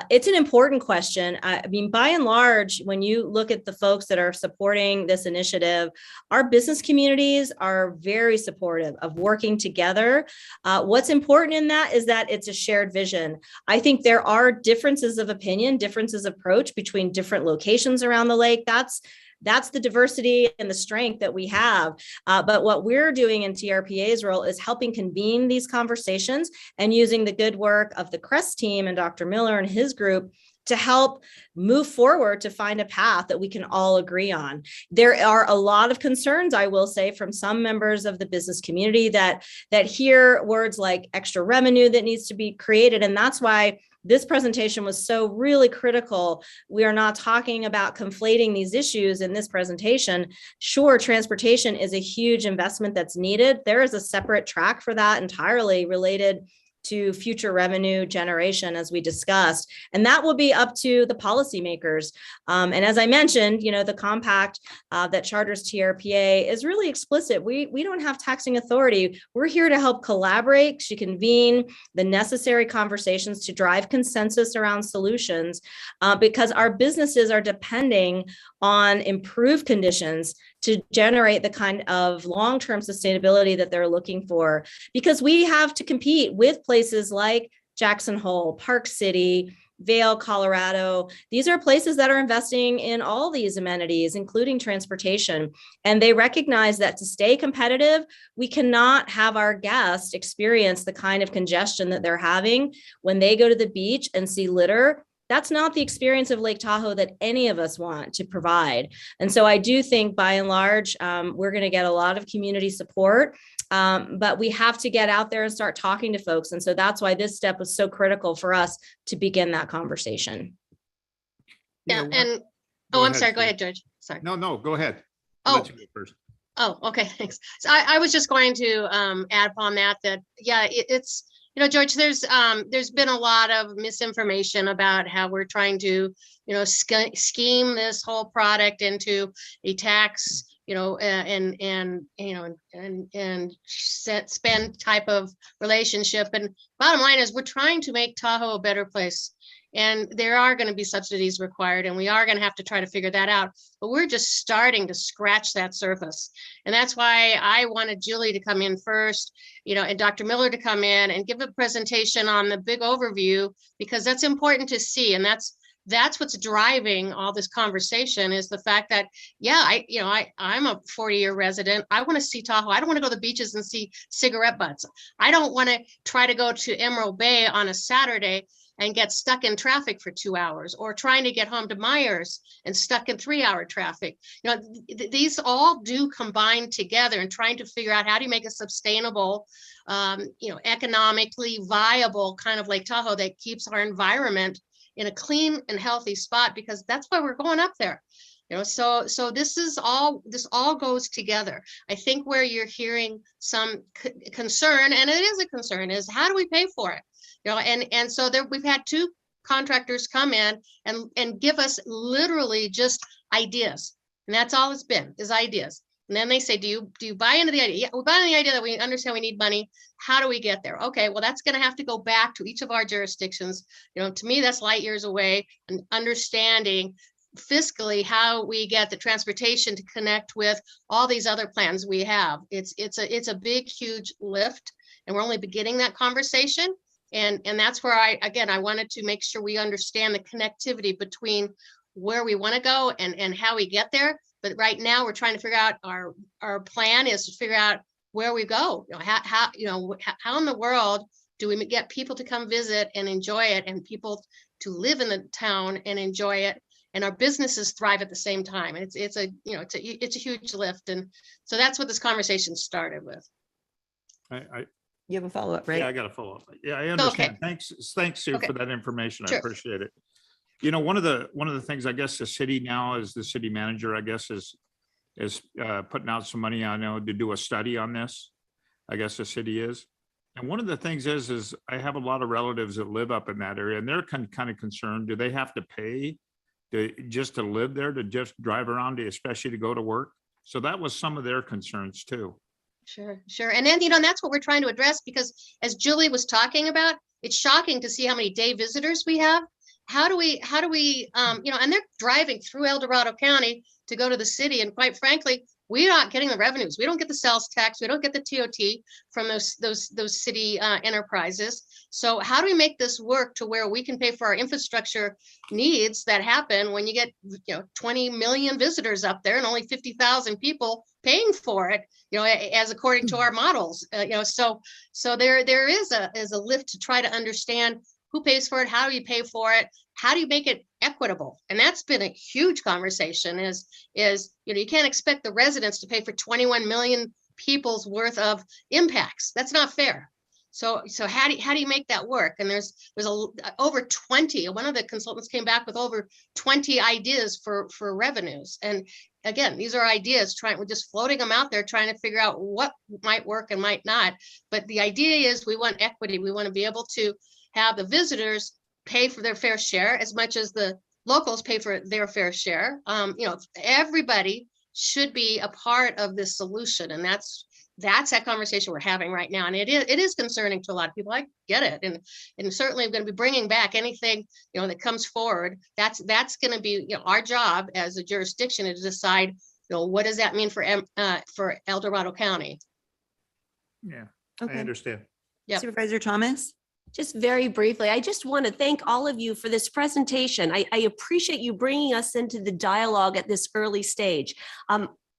It's an important question. I mean, by and large, when you look at the folks that are supporting this initiative, our business communities are very supportive of working together. What's important in that is that it's a shared vision. I think there are differences of opinion, differences of approach between different locations around the lake. That's the diversity and the strength that we have. But what we're doing in TRPA's role is helping convene these conversations and using the good work of the CREST team and Dr. Miller and his group to help move forward to find a path that we can all agree on. There are a lot of concerns, I will say, from some members of the business community that hear words like extra revenue that needs to be created. And that's why this presentation was so really critical. We are not talking about conflating these issues in this presentation. Sure, transportation is a huge investment that's needed. There is a separate track for that entirely related to future revenue generation, as we discussed, and that will be up to the policymakers. And as I mentioned, the compact that charters TRPA is really explicit. We don't have taxing authority. We're here to help collaborate, to convene the necessary conversations to drive consensus around solutions, because our businesses are depending on improved conditions to generate the kind of long-term sustainability that they're looking for, because we have to compete with places like Jackson Hole, Park City, Vail, Colorado. These are places that are investing in all these amenities, including transportation. And they recognize that to stay competitive, we cannot have our guests experience the kind of congestion that they're having when they go to the beach and see litter. That's not the experience of Lake Tahoe that any of us want to provide. And so I do think by and large, we're going to get a lot of community support, but we have to get out there and start talking to folks. And so that's why this step was so critical for us to begin that conversation. Yeah. And I'm sorry. Go ahead, George. Sorry. No, go ahead. Oh. Let you go first. Oh, okay. Thanks. So I was just going to add upon that yeah, it's, George, there's been a lot of misinformation about how we're trying to, scheme this whole product into a tax, and spend type of relationship. And bottom line is we're trying to make Tahoe a better place. And there are going to be subsidies required, and we are going to have to try to figure that out. But we're just starting to scratch that surface. And that's why I wanted Julie to come in first, and Dr. Miller to come in and give a presentation on the big overview, because that's important to see. And that's what's driving all this conversation, is the fact that, yeah, I'm a 40-year resident. I want to see Tahoe. I don't want to go to the beaches and see cigarette butts. I don't want to try to go to Emerald Bay on a Saturday and get stuck in traffic for 2 hours, or trying to get home to Myers and stuck in 3-hour traffic. These all do combine together, and trying to figure out how do you make a sustainable, economically viable kind of Lake Tahoe that keeps our environment in a clean and healthy spot, because that's why we're going up there. So this all goes together. I think where you're hearing some concern, and it is a concern, is how do we pay for it? And so we've had two contractors come in and give us literally just ideas. And that's all it's been, is ideas. And then they say, do you buy into the idea? Yeah, we buy into the idea that we understand we need money. How do we get there? Okay, well, that's going to have to go back to each of our jurisdictions. To me, that's light years away, and understanding fiscally how we get the transportation to connect with all these other plans we have. It's a big, huge lift, and we're only beginning that conversation. And that's where I wanted to make sure we understand the connectivity between where we want to go and how we get there. But right now we're trying to figure out our plan is to figure out where we go. How in the world do we get people to come visit and enjoy it, and people to live in the town and enjoy it, and our businesses thrive at the same time? And it's a huge lift. And so that's what this conversation started with. You have a follow-up, right? Yeah, I got a follow-up. Yeah, I understand. Okay. Thanks, Sue, Okay. for that information. I Sure. appreciate it. One of the things, I guess, the city now, is the city manager, I guess, is putting out some money, I know, to do a study on this. I guess the city is. And one of the things is I have a lot of relatives that live up in that area, and they're kind of concerned. Do they have to pay just to live there, to just drive around, especially to go to work? So that was some of their concerns too. Sure. And then, and that's what we're trying to address, because as Julie was talking about, it's shocking to see how many day visitors we have. How do we, and they're driving through El Dorado County to go to the city. And quite frankly, we're not getting the revenues. We don't get the sales tax. We don't get the TOT from those city enterprises. So how do we make this work to where we can pay for our infrastructure needs that happen when you get 20 million visitors up there and only 50,000 people paying for it, as according to our models, so there is a lift to try to understand who pays for it, how do you pay for it, how do you make it equitable? And that's been a huge conversation is you can't expect the residents to pay for 21 million people's worth of impacts. That's not fair. So how do you make that work? And there's over 20. One of the consultants came back with over 20 ideas for revenues. And again, these are ideas we're just floating them out there, trying to figure out what might work and might not. But the idea is we want equity. We want to be able to have the visitors pay for their fair share as much as the locals pay for their fair share. Everybody should be a part of this solution. And that's that conversation we're having right now. And it is concerning to a lot of people. I get it. And certainly I'm going to be bringing back anything, that comes forward. That's going to be, our job as a jurisdiction to decide, what does that mean for El Dorado County? Yeah, Okay. I understand. Yep. Supervisor Thomas? Just very briefly, I just want to thank all of you for this presentation. I appreciate you bringing us into the dialogue at this early stage.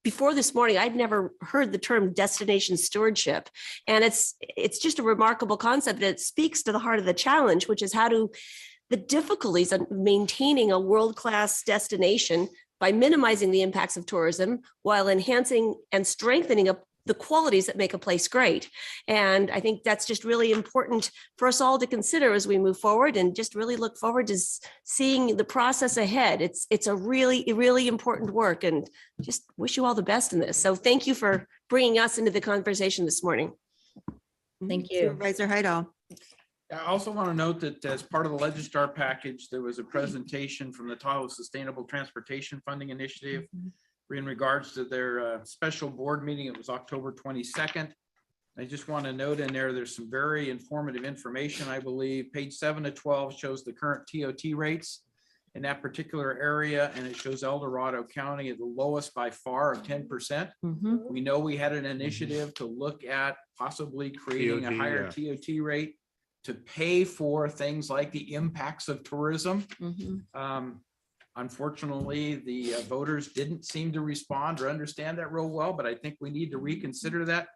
Before this morning, I'd never heard the term destination stewardship. And it's just a remarkable concept that speaks to the heart of the challenge, which is the difficulties of maintaining a world-class destination by minimizing the impacts of tourism while enhancing and strengthening the qualities that make a place great. And I think that's just really important for us all to consider as we move forward, and just really look forward to seeing the process ahead. It's a really, really important work, and just wish you all the best in this. So thank you for bringing us into the conversation this morning. Thank you. Supervisor Heidel? I also want to note that as part of the Legistar package, there was a presentation from the Tahoe Sustainable Transportation Funding Initiative in regards to their special board meeting. It was October 22nd. I just want to note in there's some very informative information, I believe. Page 7 to 12 shows the current TOT rates in that particular area, and it shows El Dorado County at the lowest by far of 10%. We know we had an initiative to look at possibly creating a higher TOT rate to pay for things like the impacts of tourism. Unfortunately, the voters didn't seem to respond or understand that real well, but I think we need to reconsider that,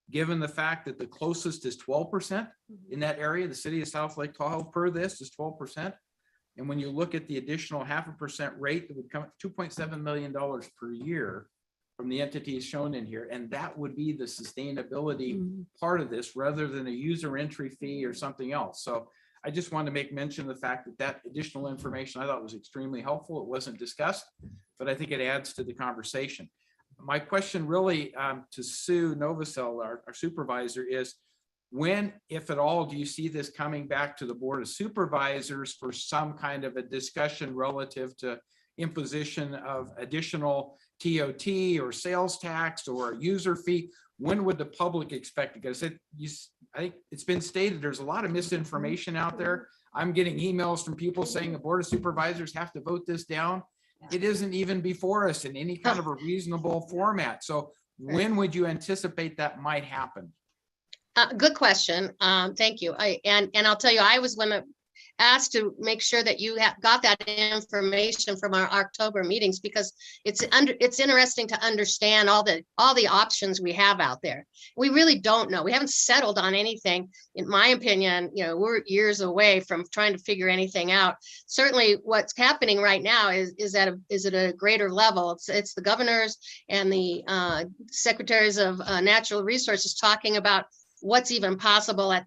given the fact that the closest is 12% in that area. The city of South Lake Tahoe per this is 12%. And when you look at the additional 0.5% rate, that would come $2.7 million per year from the entities shown in here. And that would be the sustainability part of this, rather than a user entry fee or something else. So I just wanted to make mention of the fact that additional information I thought was extremely helpful. It wasn't discussed, but I think it adds to the conversation. My question really to Sue Novosel, our supervisor, is When, if at all, do you see this coming back to the Board of Supervisors for some kind of a discussion relative to imposition of additional TOT or sales tax or user fee? When would the public expect it? Because I think it's been stated, there's a lot of misinformation out there. I'm getting emails from people saying the Board of Supervisors have to vote this down. It isn't even before us in any kind of a reasonable format. So when would you anticipate that might happen? Good question. Thank you. And I'll tell you, I was one that asked to make sure that you got that information from our October meetings, because it's interesting to understand all the options we have out there. We really don't know. We haven't settled on anything. In my opinion, we're years away from trying to figure anything out. Certainly what's happening right now is at a greater level. It's the governors and the secretaries of natural resources talking about what's even possible at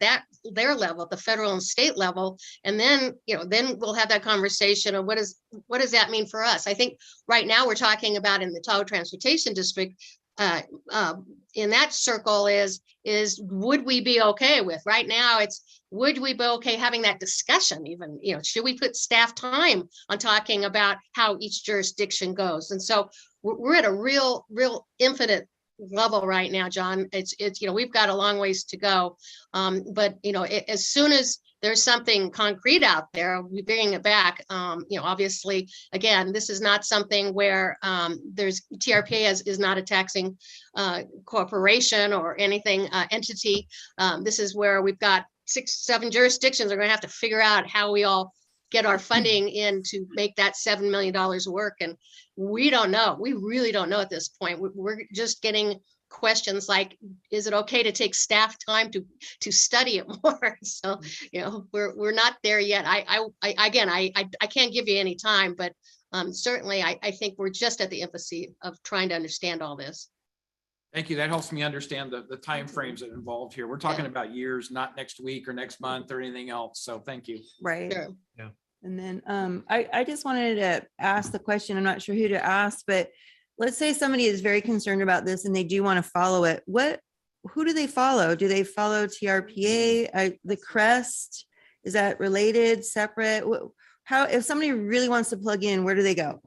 their level, at the federal and state level. And then, then we'll have that conversation of what does that mean for us? I think right now we're talking about in the Tahoe Transportation District, in that circle is would we be okay with? Right now it's, would we be okay having that discussion even, should we put staff time on talking about how each jurisdiction goes? And so we're at a real infinite level right now, John. It's we've got a long ways to go, but as soon as there's something concrete out there, we bring it back. Obviously, again, this is not something where there's TRPA is not a taxing corporation or anything entity. This is where we've got 6-7 jurisdictions are going to have to figure out how we all get our funding in to make that $7 million work. And we don't know. We really don't know at this point. We're just getting questions like, is it okay to take staff time to study it more? So, we're not there yet. I can't give you any time, but certainly I think we're just at the infancy of trying to understand all this. Thank you. That helps me understand the timeframes that are involved here. We're talking about years, not next week or next month or anything else. So thank you. Right. Sure. Yeah. And then I just wanted to ask the question. I'm not sure who to ask, but let's say somebody is very concerned about this and they do want to follow it. Who do they follow? Do they follow TRPA, the CREST? Is that related, separate? How, if somebody really wants to plug in, where do they go?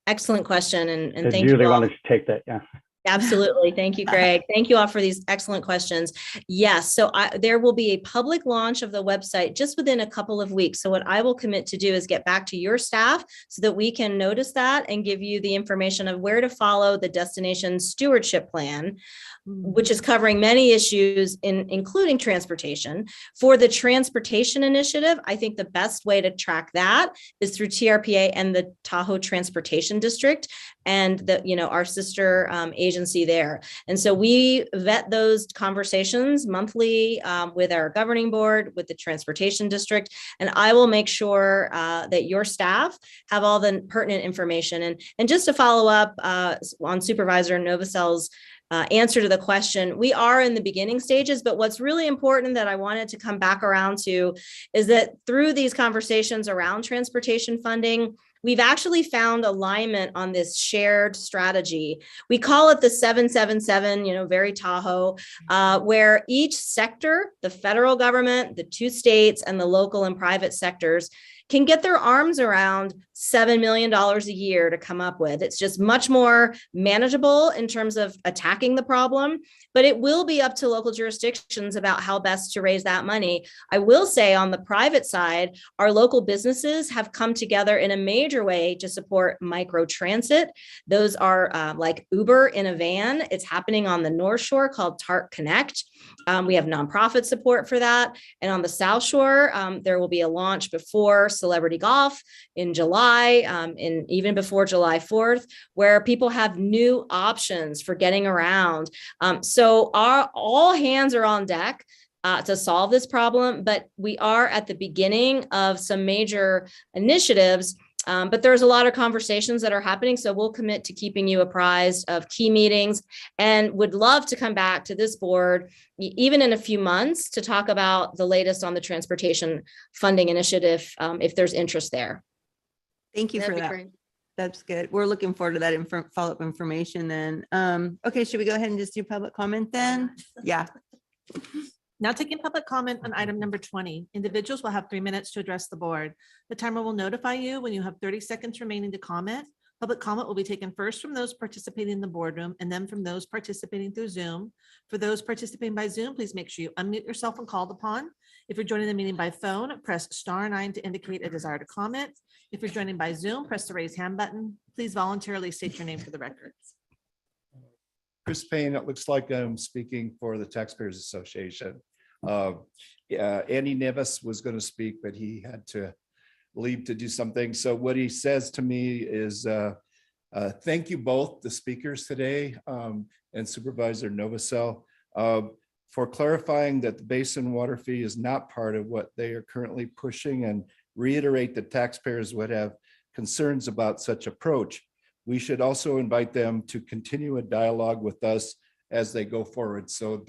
Excellent question. And Did thank you Julie all. wanted to take that? Yeah. Absolutely. Thank you, Greg. Thank you all for these excellent questions. Yes. So there will be a public launch of the website just within a couple of weeks. So what I will commit to do is get back to your staff so that we can notice that and give you the information of where to follow the destination stewardship plan, which is covering many issues including transportation. For the transportation initiative, I think the best way to track that is through TRPA and the Tahoe Transportation District and our sister agency there. And so we vet those conversations monthly with our governing board, with the transportation district, and I will make sure that your staff have all the pertinent information. And just to follow up on Supervisor Novosels's answer to the question, we are in the beginning stages, but what's really important that I wanted to come back around to is that through these conversations around transportation funding, we've actually found alignment on this shared strategy. We call it the 777, very Tahoe, where each sector, the federal government, the 2 states, and the local and private sectors can get their arms around $7 million a year to come up with. It's just much more manageable in terms of attacking the problem, but it will be up to local jurisdictions about how best to raise that money. I will say on the private side, our local businesses have come together in a major way to support micro transit. Those are like Uber in a van. It's happening on the North Shore called TART Connect. We have nonprofit support for that. And on the South Shore, there will be a launch before Celebrity Golf in July, and even before July 4th, where people have new options for getting around. So all hands are on deck to solve this problem, but we are at the beginning of some major initiatives. But there's a lot of conversations that are happening. So we'll commit to keeping you apprised of key meetings and would love to come back to this board, even in a few months, to talk about the latest on the transportation funding initiative, if there's interest there. Thank you That'd for be that. great. That's good. We're looking forward to that follow-up information then. Okay, should we go ahead and just do public comment then? Yeah. Now taking public comment on item number 20. Individuals will have 3 minutes to address the board. The timer will notify you when you have 30 seconds remaining to comment. Public comment will be taken first from those participating in the boardroom and then from those participating through Zoom. For those participating by Zoom, please make sure you unmute yourself when called upon. If you're joining the meeting by phone, press *9 to indicate a desire to comment. If you're joining by Zoom, press the raise hand button. Please voluntarily state your name for the record. Chris Payne, it looks like I'm speaking for the Taxpayers Association. Andy Nevis was going to speak, but he had to leave to do something. So what he says to me is, thank you both, the speakers today, and Supervisor Novosel, for clarifying that the basin water fee is not part of what they are currently pushing, and reiterate that taxpayers would have concerns about such approach. We should also invite them to continue a dialogue with us as they go forward. So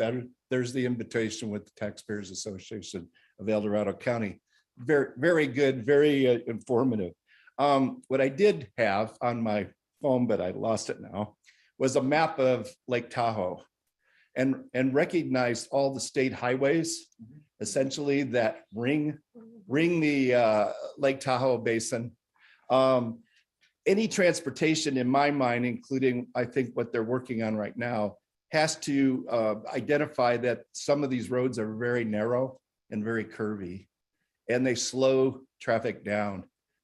there's the invitation with the Taxpayers Association of El Dorado County. Very, very good, very informative. What I did have on my phone, but I lost it now, was a map of Lake Tahoe and recognized all the state highways, essentially, that ring the Lake Tahoe basin. Any transportation, in my mind, including I think what they're working on right now, has to identify that some of these roads are very narrow and very curvy, and they slow traffic down,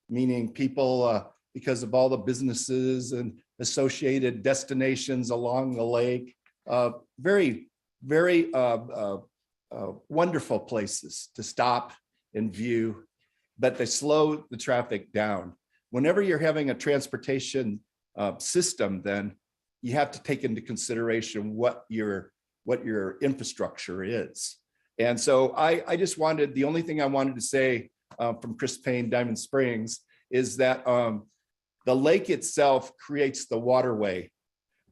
meaning people, because of all the businesses and associated destinations along the lake, very, very wonderful places to stop and view, but they slow the traffic down. Whenever you're having a transportation system, then you have to take into consideration what your infrastructure is. And so I just wanted, the only thing I wanted to say from Chris Payne, Diamond Springs, is that the lake itself creates the waterway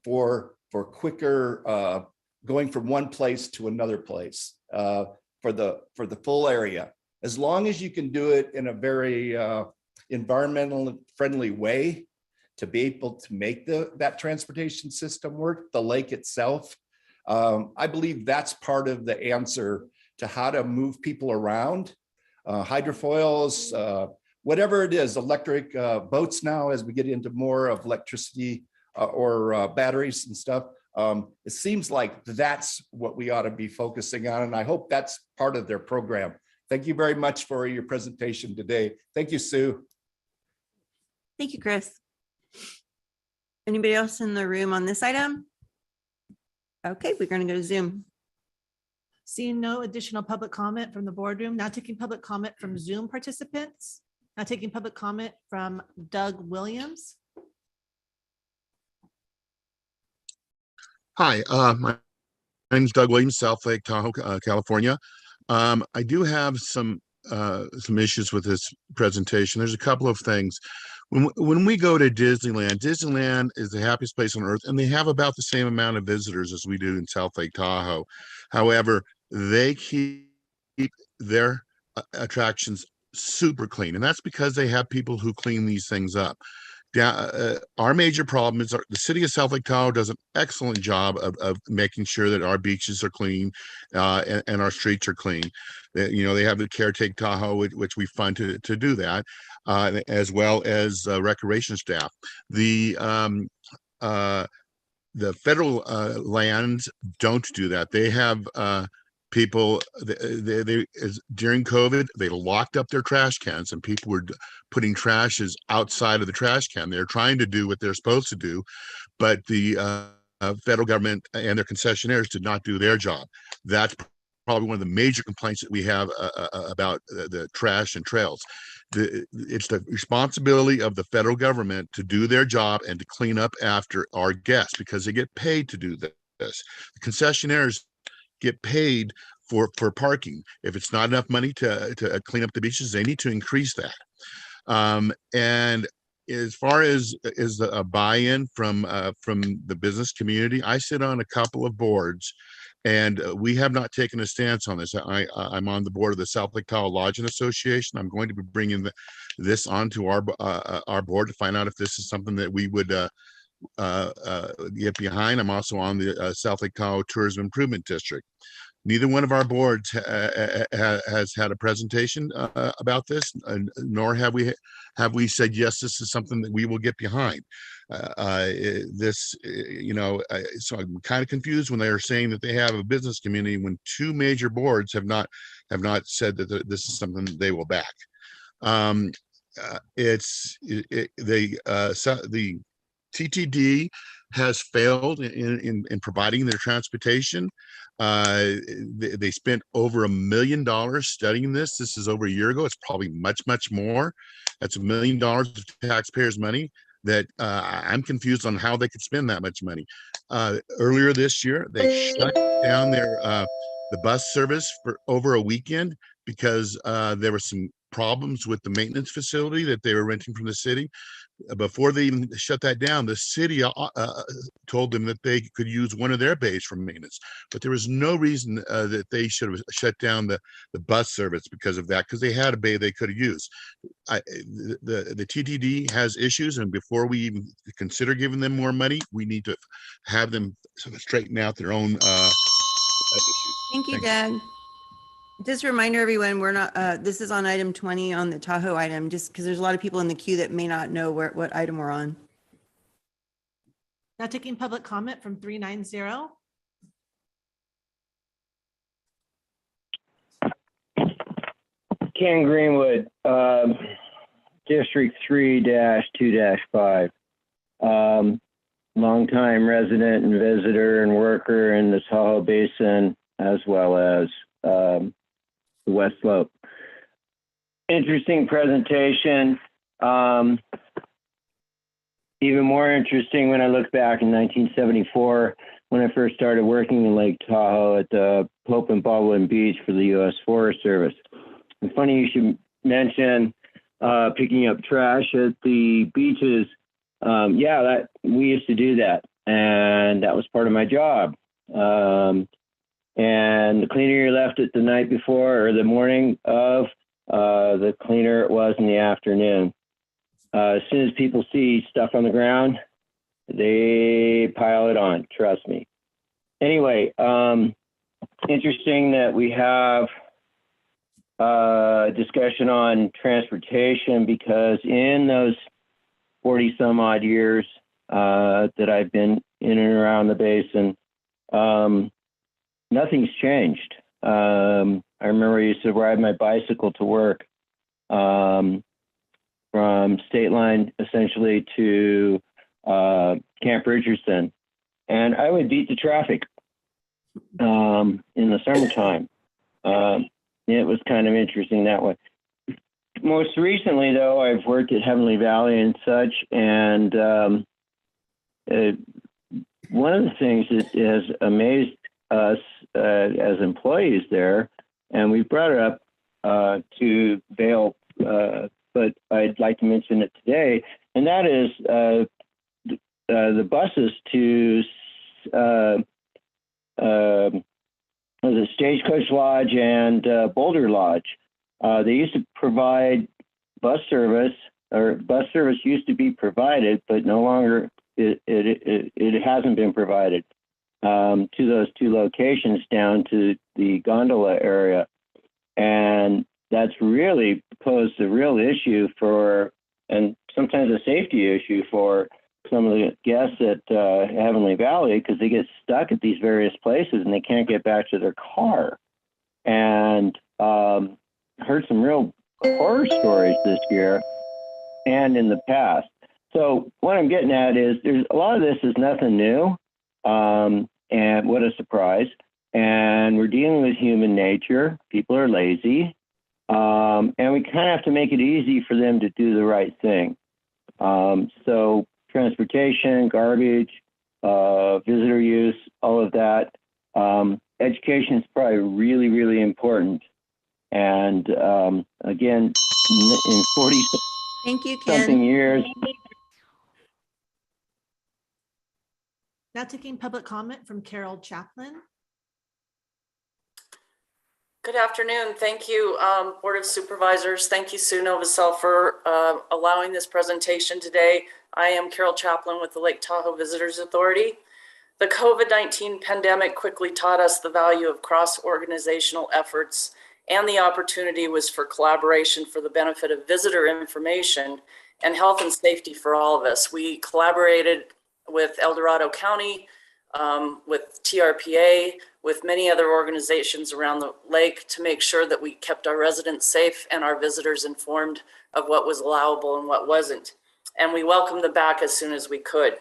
for quicker going from one place to another place for the full area. As long as you can do it in a very environmental friendly way to be able to make that transportation system work, the lake itself, I believe that's part of the answer to how to move people around. Hydrofoils, whatever it is, electric boats now, as we get into more of electricity or batteries and stuff. It seems like that's what we ought to be focusing on, and I hope that's part of their program. Thank you very much for your presentation today. Thank you, Sue. Thank you, Chris. Anybody else in the room on this item? Okay, we're going to go to Zoom. Seeing no additional public comment from the boardroom, now taking public comment from Zoom participants. Now taking public comment from Doug Williams. Hi, my name's Doug Williams, South Lake Tahoe, California. I do have some issues with this presentation. There's a couple of things. When we go to Disneyland, Disneyland is the happiest place on earth, and they have about the same amount of visitors as we do in South Lake Tahoe. However, they keep their attractions super clean, and that's because they have people who clean these things up. Our major problem is the city of South Lake Tahoe does an excellent job of making sure that our beaches are clean and our streets are clean. They have the Caretake Tahoe, which we fund to do that, as well as recreation staff. The federal lands don't do that. They have people, during COVID, they locked up their trash cans, and people were putting trashes outside of the trash can. They're trying to do what they're supposed to do, but the federal government and their concessionaires did not do their job. That's probably one of the major complaints that we have about the trash and trails. It's the responsibility of the federal government to do their job and to clean up after our guests, because they get paid to do this. The concessionaires get paid for parking. If it's not enough money to clean up the beaches, they need to increase that. And as far as a buy-in from the business community, I sit on a couple of boards, and we have not taken a stance on this. I'm on the board of the South Lake Tahoe Lodging Association. I'm going to be bringing this onto our board to find out if this is something that we would get behind. I'm also on the South Lake Tahoe Tourism Improvement District. neither one of our boards has had a presentation about this, nor have we said, yes, this is something that we will get behind. So I'm kind of confused when they are saying that they have a business community when two major boards have not said that this is something that they will back. The TTD has failed in providing their transportation. They spent over $1 million studying this. This is over a year ago. It's probably much more. That's $1 million of taxpayers' money that I'm confused on how they could spend that much money. Earlier this year, they shut down the bus service for over a weekend because there were some problems with the maintenance facility that they were renting from the city. Before they even shut that down, the city told them that they could use one of their bays for maintenance, but there was no reason that they should have shut down the bus service because of that, because they had a bay they could have used. The TTD has issues, and before we even consider giving them more money, we need to have them sort of straighten out their own issues. Thank you, Doug. Just a reminder, everyone, we're not, this is on item 20 on the Tahoe item, just because there's a lot of people in the queue that may not know what item we're on. Now taking public comment from 390. Ken Greenwood, District 3-2-5. Longtime resident and visitor and worker in the Tahoe Basin, as well as the West Slope. Interesting presentation. Even more interesting when I look back in 1974, when I first started working in Lake Tahoe at the Pope and Baldwin Beach for the U.S. Forest Service. And funny you should mention picking up trash at the beaches. Yeah, we used to do that, and that was part of my job. And the cleaner you left it the night before or the morning of, the cleaner it was in the afternoon. As soon as people see stuff on the ground, they pile it on, trust me. Anyway, interesting that we have a discussion on transportation, because in those 40 some odd years that I've been in and around the basin, nothing's changed. I remember I used to ride my bicycle to work from State Line essentially to Camp Richardson, and I would beat the traffic in the summertime. It was kind of interesting that way. Most recently, though, I've worked at Heavenly Valley and such, and one of the things that has amazed us as employees there, and we brought it up to Vail, but I'd like to mention it today, and that is the buses to the Stagecoach Lodge and Boulder Lodge. They used to provide bus service, or bus service used to be provided, but no longer it hasn't been provided to those two locations down to the gondola area. And that's really posed a real issue for, and sometimes a safety issue for some of the guests at Heavenly Valley, because they get stuck at these various places and they can't get back to their car. And heard some real horror stories this year and in the past. So what I'm getting at is there's a lot of this is nothing new. And what a surprise. And we're dealing with human nature. People are lazy. And we kind of have to make it easy for them to do the right thing. So transportation, garbage, visitor use, all of that. Education is probably really, really important. And again, in 40 Thank you, Ken. something years. Now taking public comment from Carol Chaplin. Good afternoon. Thank you, Board of Supervisors. Thank you, Sue Novosel, for allowing this presentation today. I am Carol Chaplin with the Lake Tahoe Visitors Authority. The COVID-19 pandemic quickly taught us the value of cross-organizational efforts, and the opportunity was for collaboration for the benefit of visitor information and health and safety for all of us. We collaborated with El Dorado County, with TRPA, with many other organizations around the lake to make sure that we kept our residents safe and our visitors informed of what was allowable and what wasn't. And we welcomed them back as soon as we could.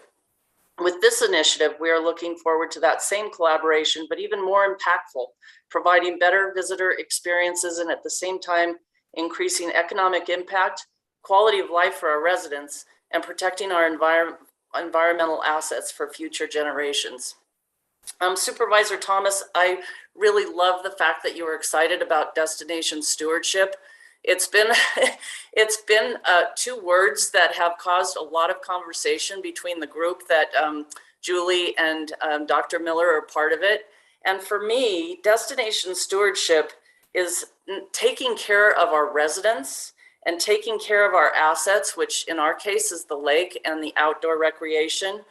With this initiative, we are looking forward to that same collaboration, but even more impactful, providing better visitor experiences and at the same time, increasing economic impact, quality of life for our residents, and protecting our environmental assets for future generations. Supervisor Thomas, I really love the fact that you were excited about destination stewardship. It's been two words that have caused a lot of conversation between the group that Julie and Dr. Miller are part of it. And for me, destination stewardship is taking care of our residents and taking care of our assets, which in our case is the lake and the outdoor recreation,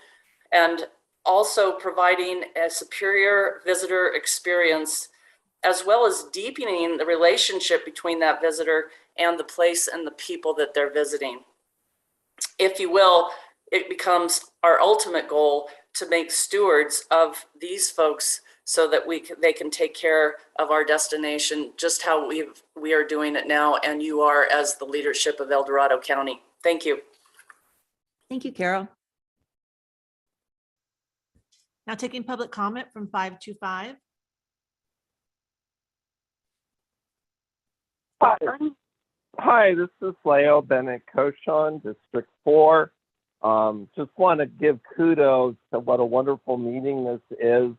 and also providing a superior visitor experience, as well as deepening the relationship between that visitor and the place and the people that they're visiting. If you will, it becomes our ultimate goal to make stewards of these folks so that they can take care of our destination just how we are doing it now, and you are as the leadership of El Dorado County. Thank you. Thank you, Carol. Now taking public comment from 525. Hi, this is Leo Bennett Cochon, District 4. Just want to give kudos to what a wonderful meeting this is.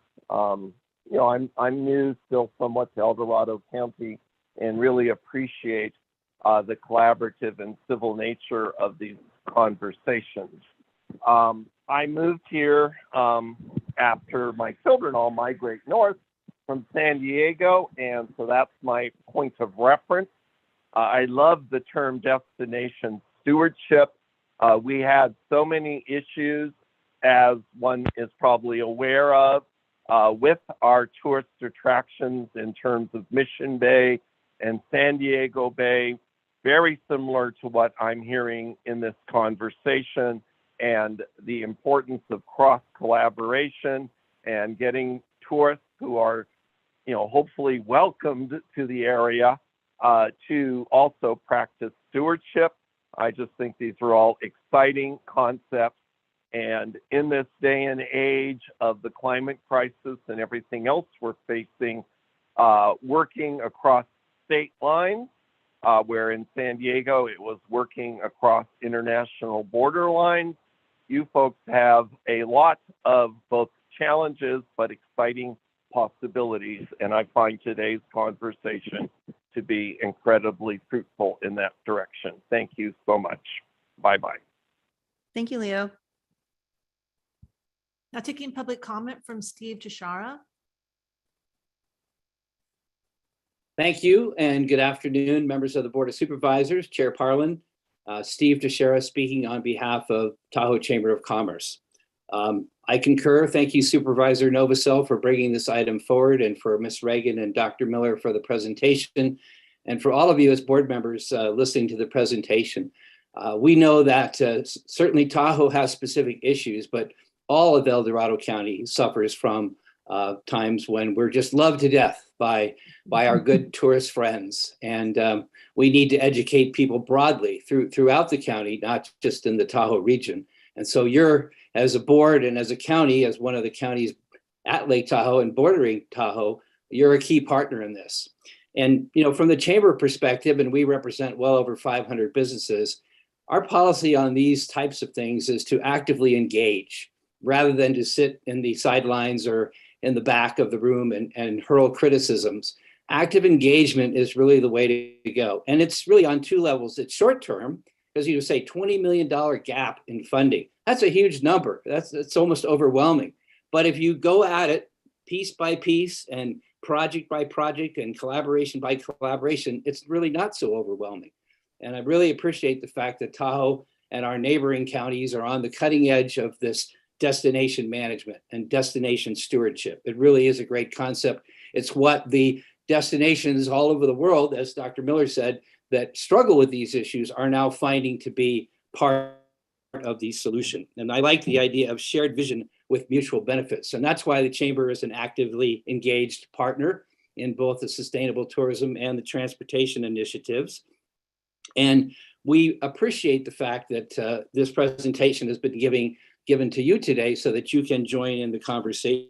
You know, I'm new still somewhat to El Dorado County and really appreciate the collaborative and civil nature of these conversations. I moved here after my children all migrate north from San Diego, and so that's my point of reference. I love the term destination stewardship. We had so many issues, as one is probably aware of, with our tourist attractions in terms of Mission Bay and San Diego Bay, very similar to what I'm hearing in this conversation, and the importance of cross collaboration and getting tourists who are, you know, hopefully welcomed to the area to also practice stewardship. I just think these are all exciting concepts. And in this day and age of the climate crisis and everything else we're facing, working across state lines, where in San Diego it was working across international border lines, you folks have a lot of both challenges but exciting possibilities. And I find today's conversation to be incredibly fruitful in that direction. Thank you so much. Bye-bye. Thank you, Leo. Now taking public comment from Steve Tashara. Thank you and good afternoon, members of the Board of Supervisors, Chair Parlin. Steve Tashara speaking on behalf of Tahoe Chamber of Commerce. I concur. Thank you, Supervisor Novosel, for bringing this item forward, and for Ms. Reagan and Dr. Miller for the presentation, and for all of you as board members listening to the presentation. We know that certainly Tahoe has specific issues, but all of El Dorado County suffers from times when we're just loved to death by our good tourist friends. And we need to educate people broadly throughout the county, not just in the Tahoe region. And so you're, as a board and as a county, as one of the counties at Lake Tahoe and bordering Tahoe, you're a key partner in this. And, you know, from the chamber perspective, and we represent well over 500 businesses, our policy on these types of things is to actively engage rather than to sit in the sidelines or in the back of the room and hurl criticisms. Active engagement is really the way to go. And it's really on two levels. It's short term, because you say $20 million gap in funding. That's a huge number. That's almost overwhelming. But if you go at it piece by piece and project by project and collaboration by collaboration, it's really not so overwhelming. And I really appreciate the fact that Tahoe and our neighboring counties are on the cutting edge of this destination management and destination stewardship. It really is a great concept. It's what the destinations all over the world, as Dr. Miller said, that struggle with these issues are now finding to be part of the solution. And I like the idea of shared vision with mutual benefits. And that's why the Chamber is an actively engaged partner in both the sustainable tourism and the transportation initiatives. And we appreciate the fact that this presentation has been given to you today so that you can join in the conversations.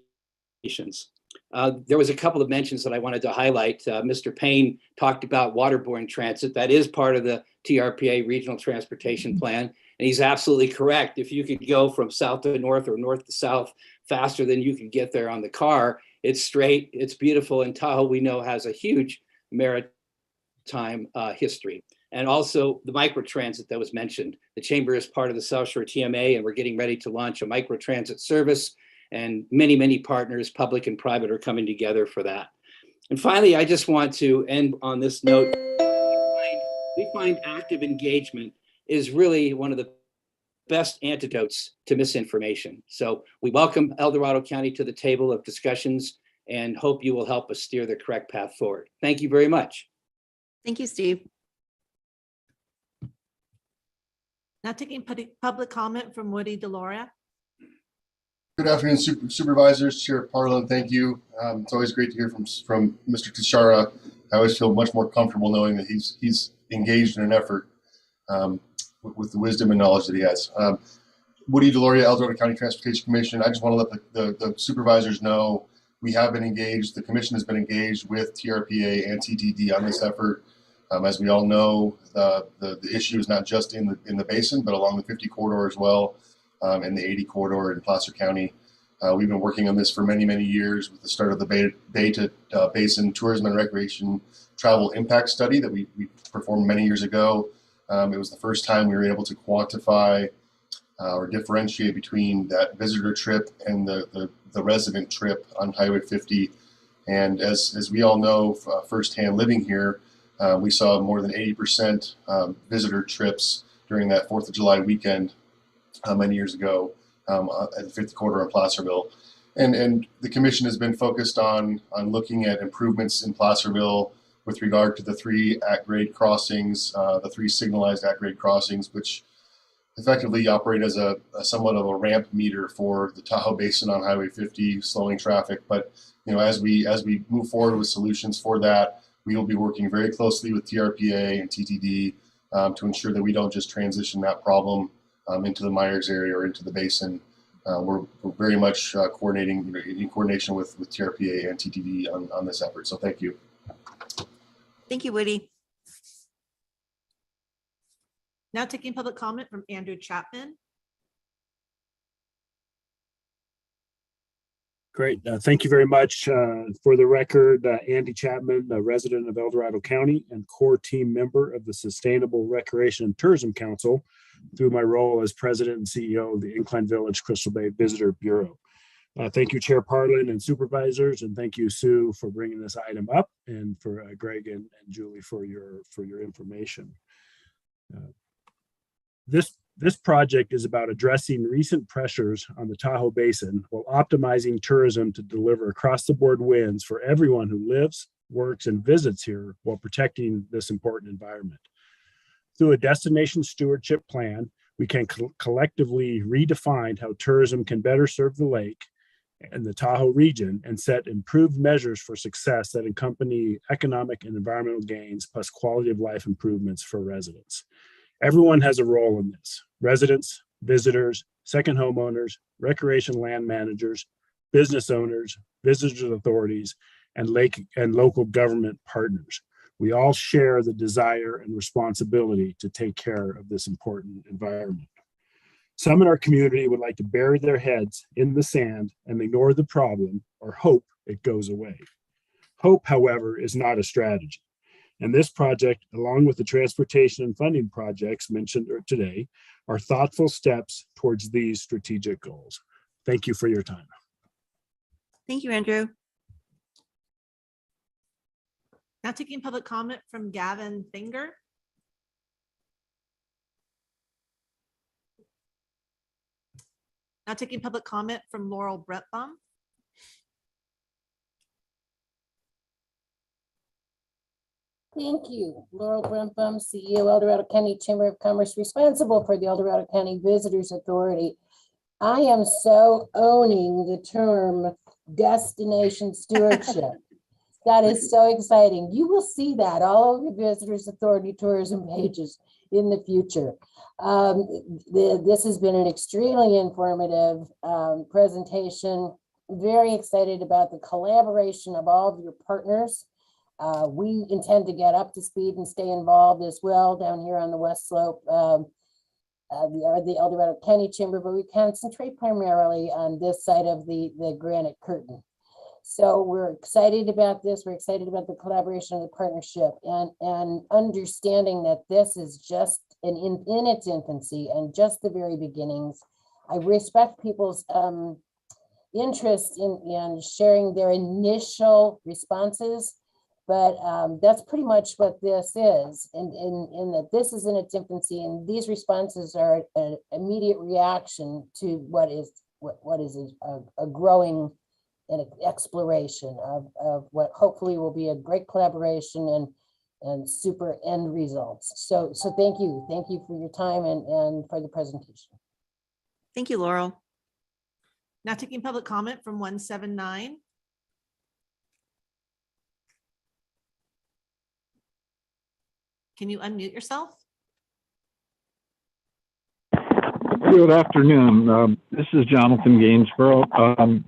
There was a couple of mentions that I wanted to highlight. Mr. Payne talked about waterborne transit. That is part of the TRPA Regional Transportation Plan. And he's absolutely correct. If you could go from south to north or north to south faster than you could get there on the car, it's straight, it's beautiful. And Tahoe, we know, has a huge maritime history. And also the microtransit that was mentioned. The Chamber is part of the South Shore TMA, and we're getting ready to launch a microtransit service. And many, many partners, public and private, are coming together for that. And finally, I just want to end on this note. We find active engagement is really one of the best antidotes to misinformation. So we welcome El Dorado County to the table of discussions and hope you will help us steer the correct path forward. Thank you very much. Thank you, Steve. Now taking public comment from Woody Deloria. Good afternoon, supervisors, Chair Parlin. Thank you. It's always great to hear from Mr. Tishara. I always feel much more comfortable knowing that he's engaged in an effort with the wisdom and knowledge that he has. Woody Deloria, El Dorado County Transportation Commission. I just want to let the supervisors know we have been engaged. The commission has been engaged with TRPA and TTD on this effort. As we all know, the issue is not just in the basin, but along the 50 corridor as well, and the 80 corridor in Placer County. We've been working on this for many, many years with the start of the Beta Basin Tourism and Recreation Travel Impact Study that we performed many years ago. It was the first time we were able to quantify or differentiate between that visitor trip and the resident trip on Highway 50. And as we all know firsthand living here, we saw more than 80% visitor trips during that 4th of July weekend many years ago at the 50 corridor in Placerville. And the commission has been focused on looking at improvements in Placerville with regard to the 3 at-grade crossings, the 3 signalized at-grade crossings, which effectively operate as a somewhat of a ramp meter for the Tahoe Basin on Highway 50, slowing traffic. But as we move forward with solutions for that, we will be working very closely with TRPA and TTD to ensure that we don't just transition that problem into the Myers area or into the basin. We're very much coordinating in coordination with TRPA and TTD on this effort. So thank you. Thank you, Woody. Now taking public comment from Andrew Chapman. Great. Thank you very much. For the record, Andy Chapman, a resident of El Dorado County and core team member of the Sustainable Recreation and Tourism Council through my role as president and CEO of the Incline Village Crystal Bay Visitor Bureau. Thank you, Chair Parlin and supervisors, and thank you, Sue, for bringing this item up, and for Greg and Julie for your information. This project is about addressing recent pressures on the Tahoe Basin while optimizing tourism to deliver across-the-board wins for everyone who lives, works, and visits here while protecting this important environment. Through a destination stewardship plan, we can collectively redefine how tourism can better serve the lake and the Tahoe region and set improved measures for success that accompany economic and environmental gains plus quality of life improvements for residents. Everyone has a role in this: residents, visitors, second homeowners, recreation land managers, business owners, visitors authorities, and local government partners. We all share the desire and responsibility to take care of this important environment. Some in our community would like to bury their heads in the sand and ignore the problem or hope it goes away. Hope, however, is not a strategy. And this project, along with the transportation and funding projects mentioned today, are thoughtful steps towards these strategic goals. Thank you for your time. Thank you, Andrew. Now taking public comment from Gavin Finger. Now taking public comment from Laurel Brentbaum. Thank you. Laurel Brentbaum, CEO, El Dorado County Chamber of Commerce, responsible for the El Dorado County Visitors Authority. I am so owning the term destination stewardship. That is so exciting. You will see that all over the Visitors Authority tourism pages in the future. This has been an extremely informative presentation. Very excited about the collaboration of all of your partners. We intend to get up to speed and stay involved as well down here on the West Slope. We are the El Dorado County Chamber, but we concentrate primarily on this side of the granite curtain. So we're excited about this. We're excited about the collaboration and the partnership and understanding that this is just in its infancy and just the very beginnings. I respect people's interest in sharing their initial responses, but that's pretty much what this is, in that this is in its infancy, and these responses are an immediate reaction to what is a growing an exploration of what hopefully will be a great collaboration and super end results. So thank you for your time and for the presentation. Thank you, Laurel. Now taking public comment from 179. Can you unmute yourself? Good afternoon. This is Jonathan Gainsborough. I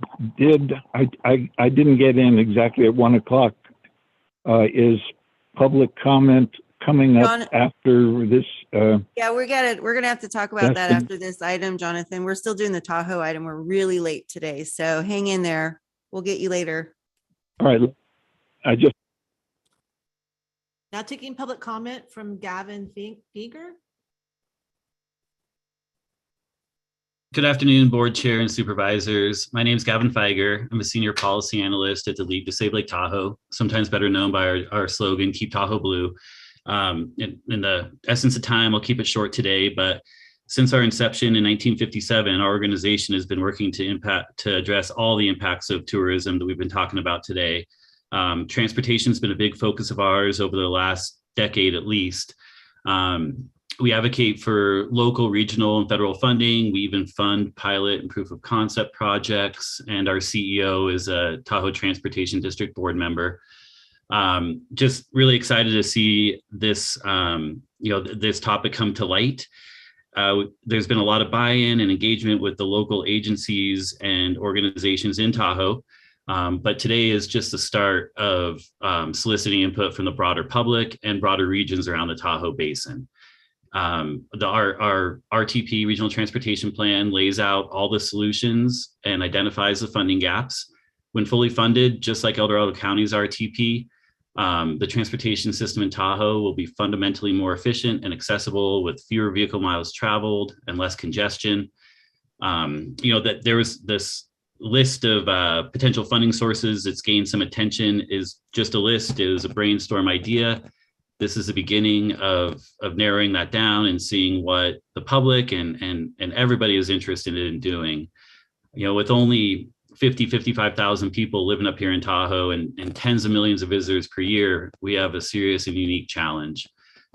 didn't get in exactly at 1 o'clock. Is public comment coming up after this? Yeah, we're gonna have to talk about that after this item, Jonathan. We're still doing the Tahoe item. We're really late today, so hang in there. We'll get you later. All right. Now taking public comment from Gavin Fieger. Good afternoon, board chair and supervisors. My name is Gavin Feiger. I'm a senior policy analyst at the League to Save Lake Tahoe, sometimes better known by our slogan, Keep Tahoe Blue. In the essence of time, I'll keep it short today, but since our inception in 1957, our organization has been working to address all the impacts of tourism that we've been talking about today. Transportation has been a big focus of ours over the last decade at least. We advocate for local, regional, and federal funding. We even fund pilot and proof of concept projects, and our CEO is a Tahoe Transportation District board member. Just really excited to see this, this topic come to light. There's been a lot of buy-in and engagement with the local agencies and organizations in Tahoe. But today is just the start of soliciting input from the broader public and broader regions around the Tahoe Basin. Our RTP, Regional Transportation Plan, lays out all the solutions and identifies the funding gaps. When fully funded, just like El Dorado County's RTP, the transportation system in Tahoe will be fundamentally more efficient and accessible with fewer vehicle miles traveled and less congestion. That there was this list of potential funding sources that's gained some attention is just a list, it was a brainstorm idea. This is the beginning of narrowing that down and seeing what the public and everybody is interested in doing. With only 55,000 people living up here in Tahoe and tens of millions of visitors per year, we have a serious and unique challenge.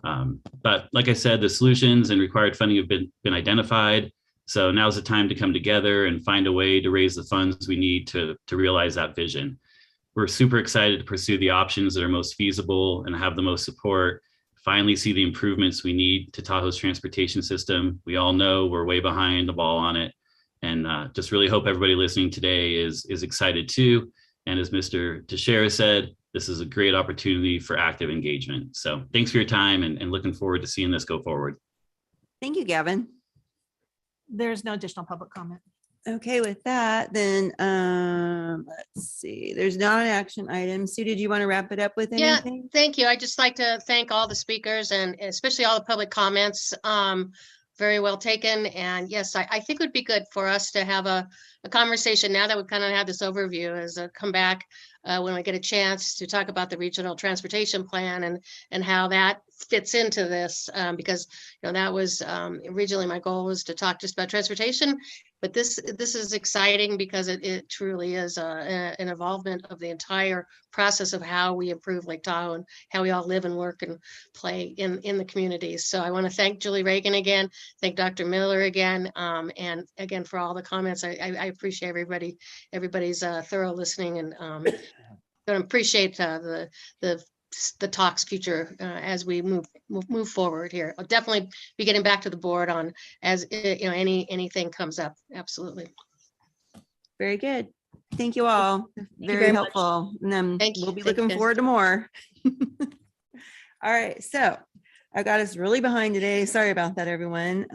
But like I said, the solutions and required funding have been identified. So now's the time to come together and find a way to raise the funds we need to realize that vision. We're super excited to pursue the options that are most feasible and have the most support, finally see the improvements we need to Tahoe's transportation system. We all know we're way behind the ball on it, and just really hope everybody listening today is excited too. And as Mr. Teixeira said, this is a great opportunity for active engagement. So thanks for your time and looking forward to seeing this go forward. Thank you, Gavin. There's no additional public comment. Okay, with that, then let's see. There's not an action item. Sue, did you want to wrap it up with anything? Yeah, thank you. I'd just like to thank all the speakers and especially all the public comments. Very well taken. And yes, I think it would be good for us to have a a conversation now that we've kind of had this overview is come back when we get a chance to talk about the regional transportation plan and how that fits into this, because that was originally my goal was to talk just about transportation, but this is exciting because it truly is an involvement of the entire process of how we improve Lake Tahoe and how we all live and work and play in the communities. So I want to thank Julie Reagan again, thank Dr. Miller again, and again for all the comments. I appreciate everybody's thorough listening, and going to appreciate the talks future as we move forward here. I'll definitely be getting back to the board on as anything comes up. Absolutely. Very good. Thank you all. Very very much. helpful. And then Thank we'll you. be Thank looking you. forward to more. All right, so I got us really behind today. Sorry about that, everyone.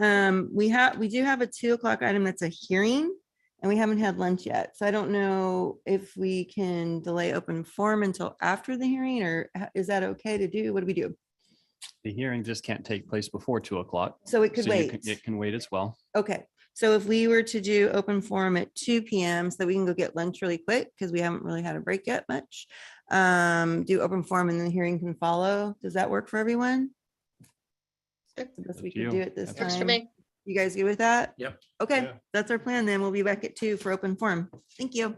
We do have a 2:00 item that's a hearing, and we haven't had lunch yet. So I don't know if we can delay open forum until after the hearing, or is that okay to do? What do we do? The hearing just can't take place before 2:00. So it could you wait. It can wait as well. Okay, so if we were to do open forum at 2 p.m. so that we can go get lunch really quick because we haven't really had a break yet much. Do open forum and then the hearing can follow. Does that work for everyone? I guess we could do it this Works for time. me. You guys good with that? Yep. Okay, Yeah. that's our plan then. We'll be back at 2 for open forum. Thank you.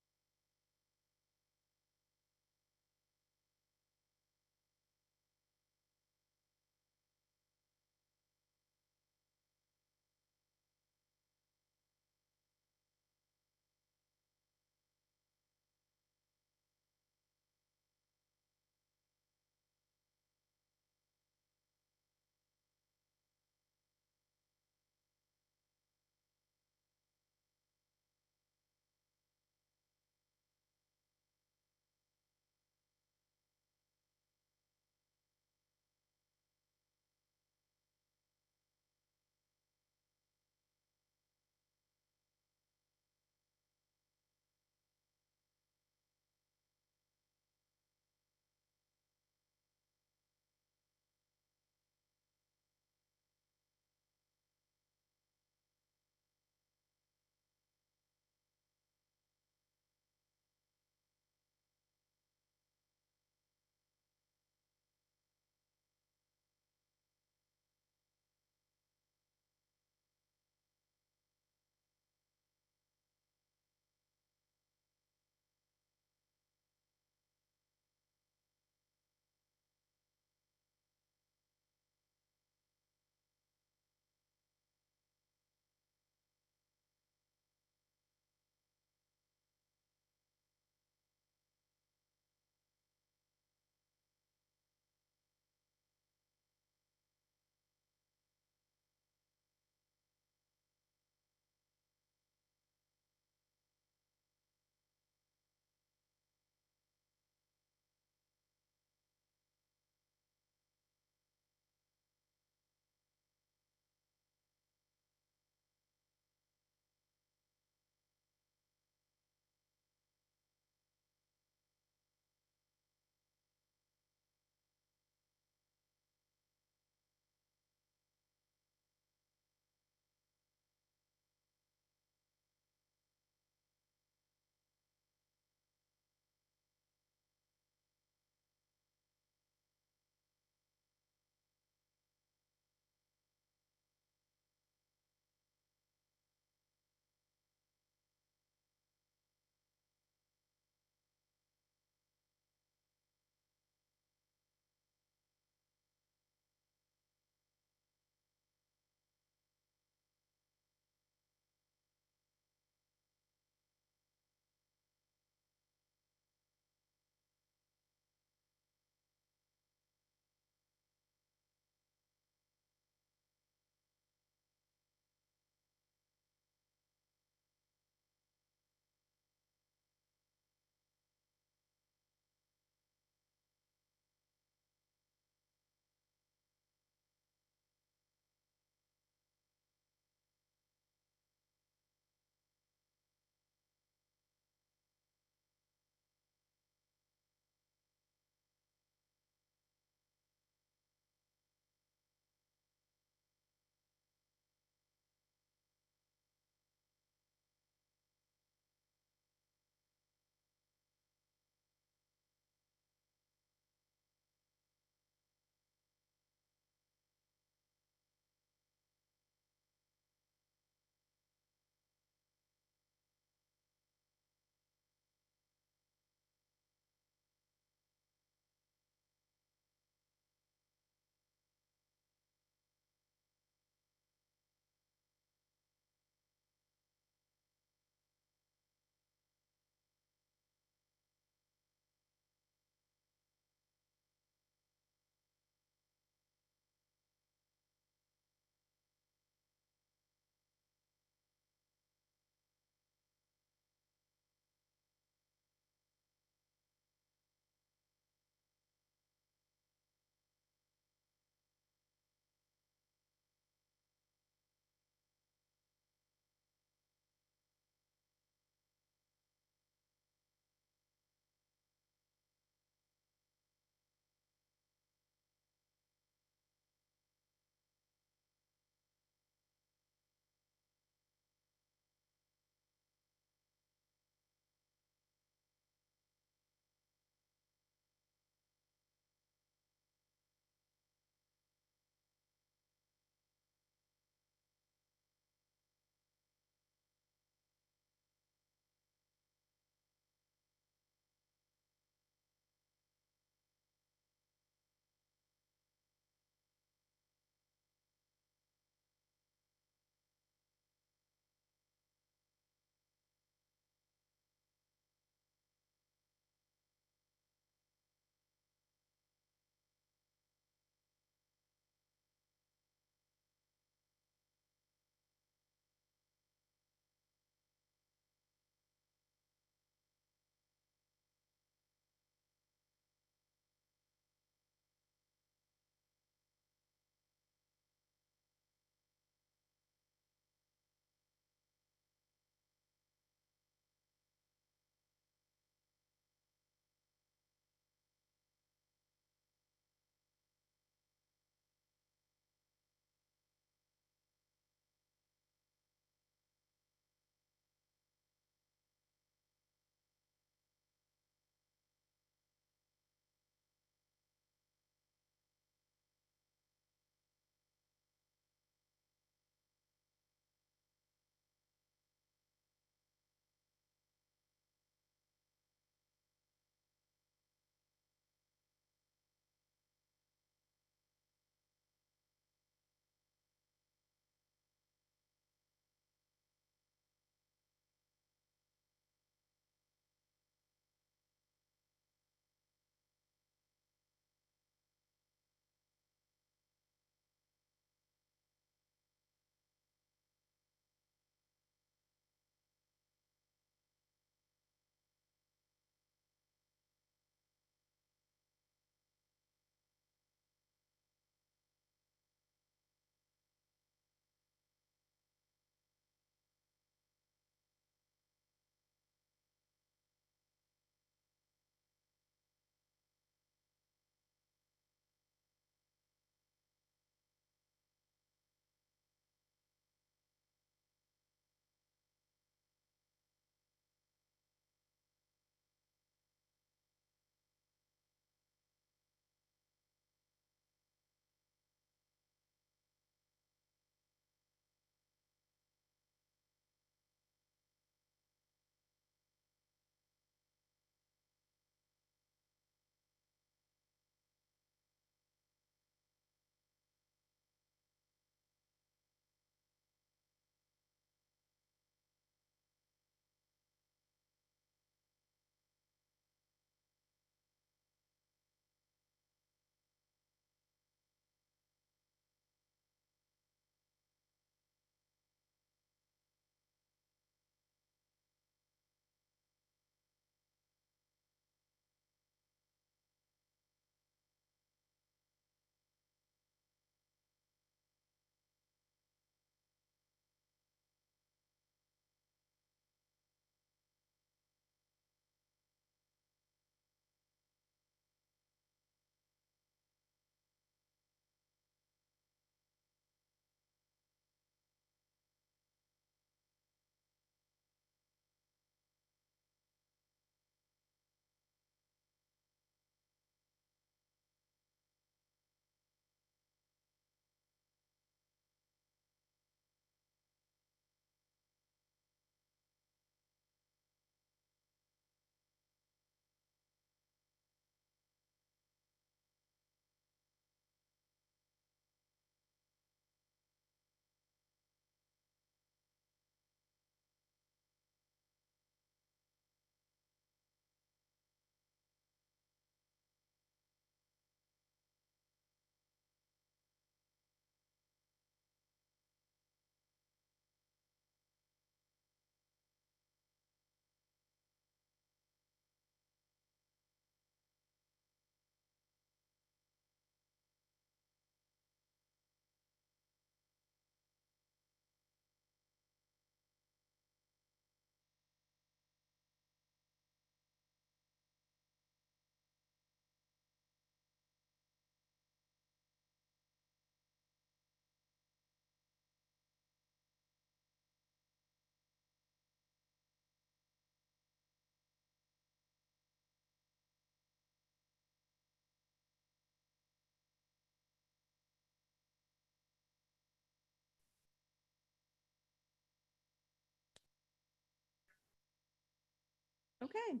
Okay.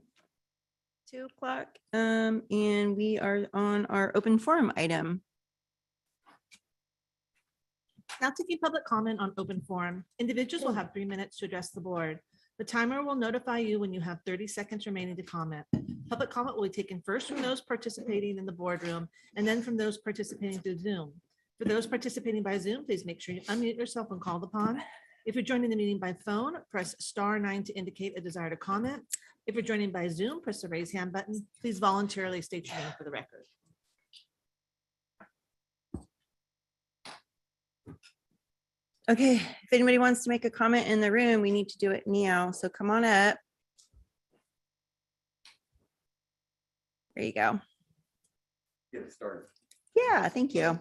2:00, and we are on our open forum item. Now taking public comment on open forum, individuals will have 3 minutes to address the board. The timer will notify you when you have 30 seconds remaining to comment. Public comment will be taken first from those participating in the boardroom and then from those participating through Zoom. For those participating by Zoom, please make sure you unmute yourself when called upon. If you're joining the meeting by phone, press *9 to indicate a desire to comment. If you're joining by Zoom, press the raise hand button. Please voluntarily state your name for the record. Okay, if anybody wants to make a comment in the room, we need to do it now. So come on up. There you go. Get started. Yeah, thank you.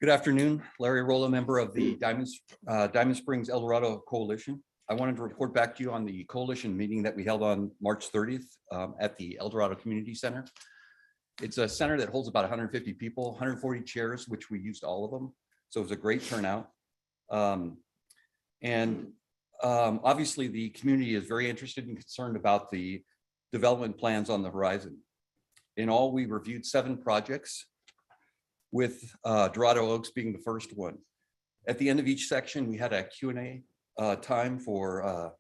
Good afternoon, Larry Rolla, member of the Diamond Springs El Dorado Coalition. I wanted to report back to you on the coalition meeting that we held on March 30th at the El Dorado Community Center. It's a center that holds about 150 people, 140 chairs, which we used all of them. So it was a great turnout. Obviously the community is very interested and concerned about the development plans on the horizon. In all, we reviewed 7 projects, with Dorado Oaks being the first one. At the end of each section, we had a Q&A time for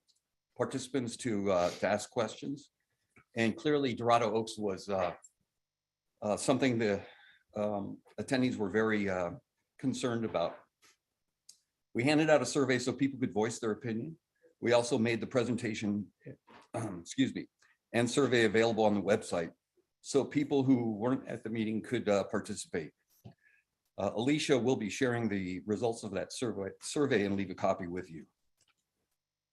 participants to ask questions. And clearly Dorado Oaks was something the attendees were very concerned about. We handed out a survey so people could voice their opinion. We also made the presentation, and survey available on the website so people who weren't at the meeting could participate. Alicia will be sharing the results of that survey and leave a copy with you.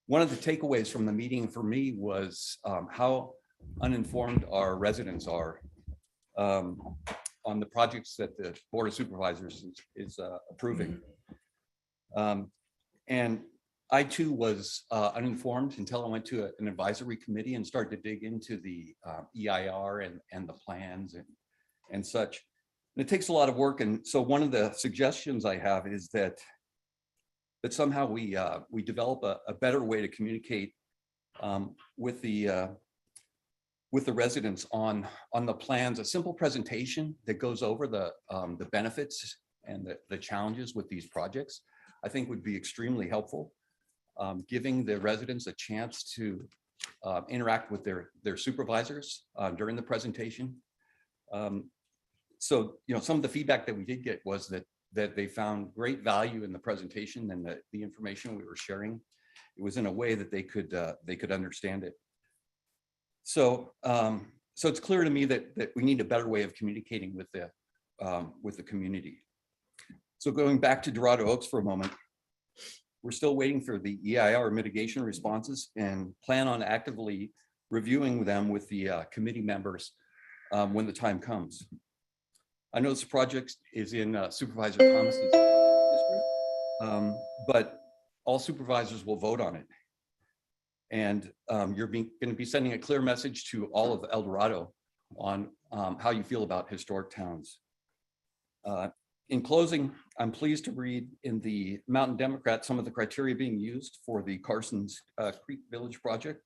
One of the takeaways from the meeting for me was how uninformed our residents are on the projects that the Board of Supervisors is approving. And I too was uninformed until I went to an advisory committee and started to dig into the EIR and the plans and such. And it takes a lot of work. And so one of the suggestions I have is that somehow we develop a better way to communicate with the residents on the plans, a simple presentation that goes over the benefits and the challenges with these projects, I think would be extremely helpful. Giving the residents a chance to interact with their supervisors during the presentation. So, some of the feedback that we did get was that they found great value in the presentation and the information we were sharing. It was in a way that they could understand it. So, so it's clear to me that we need a better way of communicating with the community. So going back to Dorado Oaks for a moment, we're still waiting for the EIR mitigation responses and plan on actively reviewing them with the committee members when the time comes. I know this project is in Supervisor Thomas's district, but all supervisors will vote on it. And you're going to be sending a clear message to all of El Dorado on how you feel about historic towns. In closing, I'm pleased to read in the Mountain Democrat some of the criteria being used for the Carson's Creek Village project.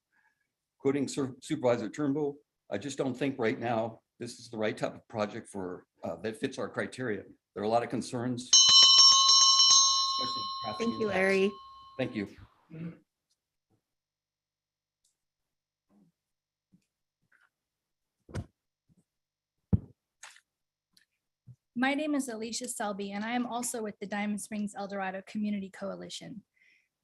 Quoting Supervisor Turnbull, I just don't think right now this is the right type of project for that fits our criteria. There are a lot of concerns. Thank you, Larry. Thank you. My name is Alicia Selby, and I am also with the Diamond Springs El Dorado Community Coalition.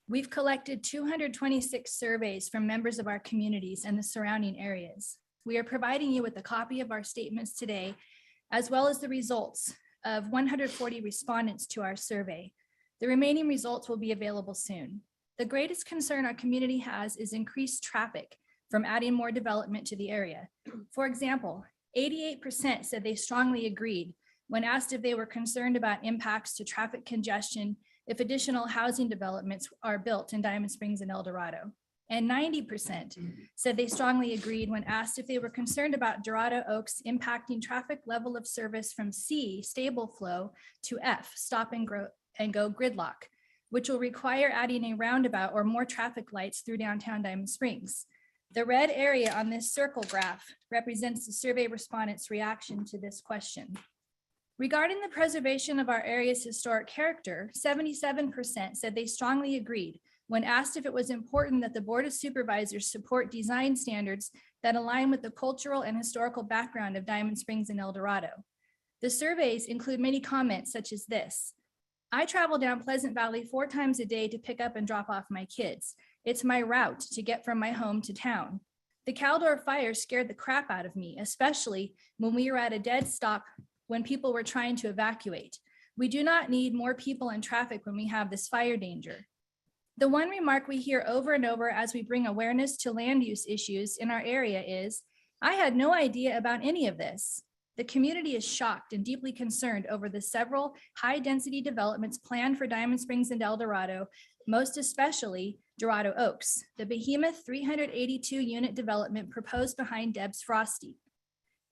We've collected 226 surveys from members of our communities and the surrounding areas. We are providing you with a copy of our statements today, as well as the results of 140 respondents to our survey. The remaining results will be available soon. The greatest concern our community has is increased traffic from adding more development to the area. For example, 88% said they strongly agreed when asked if they were concerned about impacts to traffic congestion if additional housing developments are built in Diamond Springs and El Dorado. And 90% said they strongly agreed when asked if they were concerned about Dorado Oaks impacting traffic level of service from C, stable flow, to F, stop and go gridlock, which will require adding a roundabout or more traffic lights through downtown Diamond Springs. The red area on this circle graph represents the survey respondents' reaction to this question. Regarding the preservation of our area's historic character, 77% said they strongly agreed when asked if it was important that the Board of Supervisors support design standards that align with the cultural and historical background of Diamond Springs and El Dorado. The surveys include many comments such as this: I travel down Pleasant Valley 4 times a day to pick up and drop off my kids. It's my route to get from my home to town. The Caldor fire scared the crap out of me, especially when we were at a dead stop when people were trying to evacuate. We do not need more people and traffic when we have this fire danger. The one remark we hear over and over as we bring awareness to land use issues in our area is, I had no idea about any of this. The community is shocked and deeply concerned over the several high-density developments planned for Diamond Springs and El Dorado, most especially Dorado Oaks, the behemoth 382-unit development proposed behind Deb's Frosty.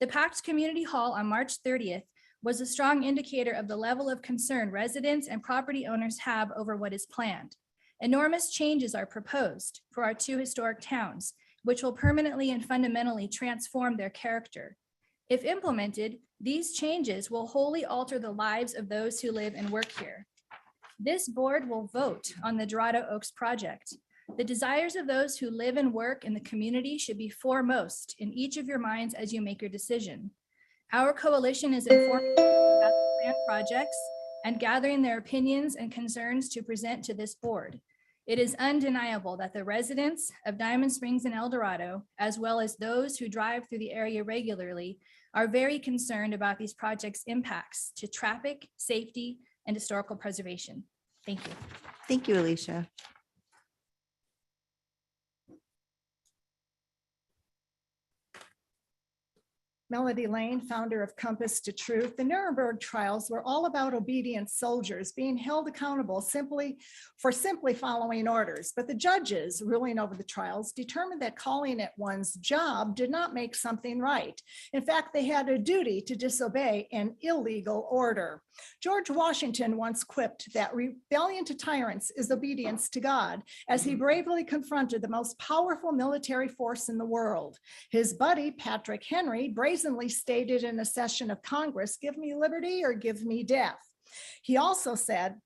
The packed community hall on March 30th was a strong indicator of the level of concern residents and property owners have over what is planned. Enormous changes are proposed for our 2 historic towns, which will permanently and fundamentally transform their character. If implemented, these changes will wholly alter the lives of those who live and work here. This board will vote on the Dorado Oaks project. The desires of those who live and work in the community should be foremost in each of your minds as you make your decision. Our coalition is informed about the planned projects and gathering their opinions and concerns to present to this board. It is undeniable that the residents of Diamond Springs and El Dorado, as well as those who drive through the area regularly, are very concerned about these projects' impacts to traffic, safety, and historical preservation. Thank you. Thank you, Alicia. Melody Lane, founder of Compass to Truth. The Nuremberg trials were all about obedient soldiers being held accountable simply following orders. But the judges ruling over the trials determined that calling it one's job did not make something right. In fact, they had a duty to disobey an illegal order. George Washington once quipped that rebellion to tyrants is obedience to God, as he bravely confronted the most powerful military force in the world. His buddy, Patrick Henry, brazenly stated in a session of Congress, "Give me liberty or give me death." He also said,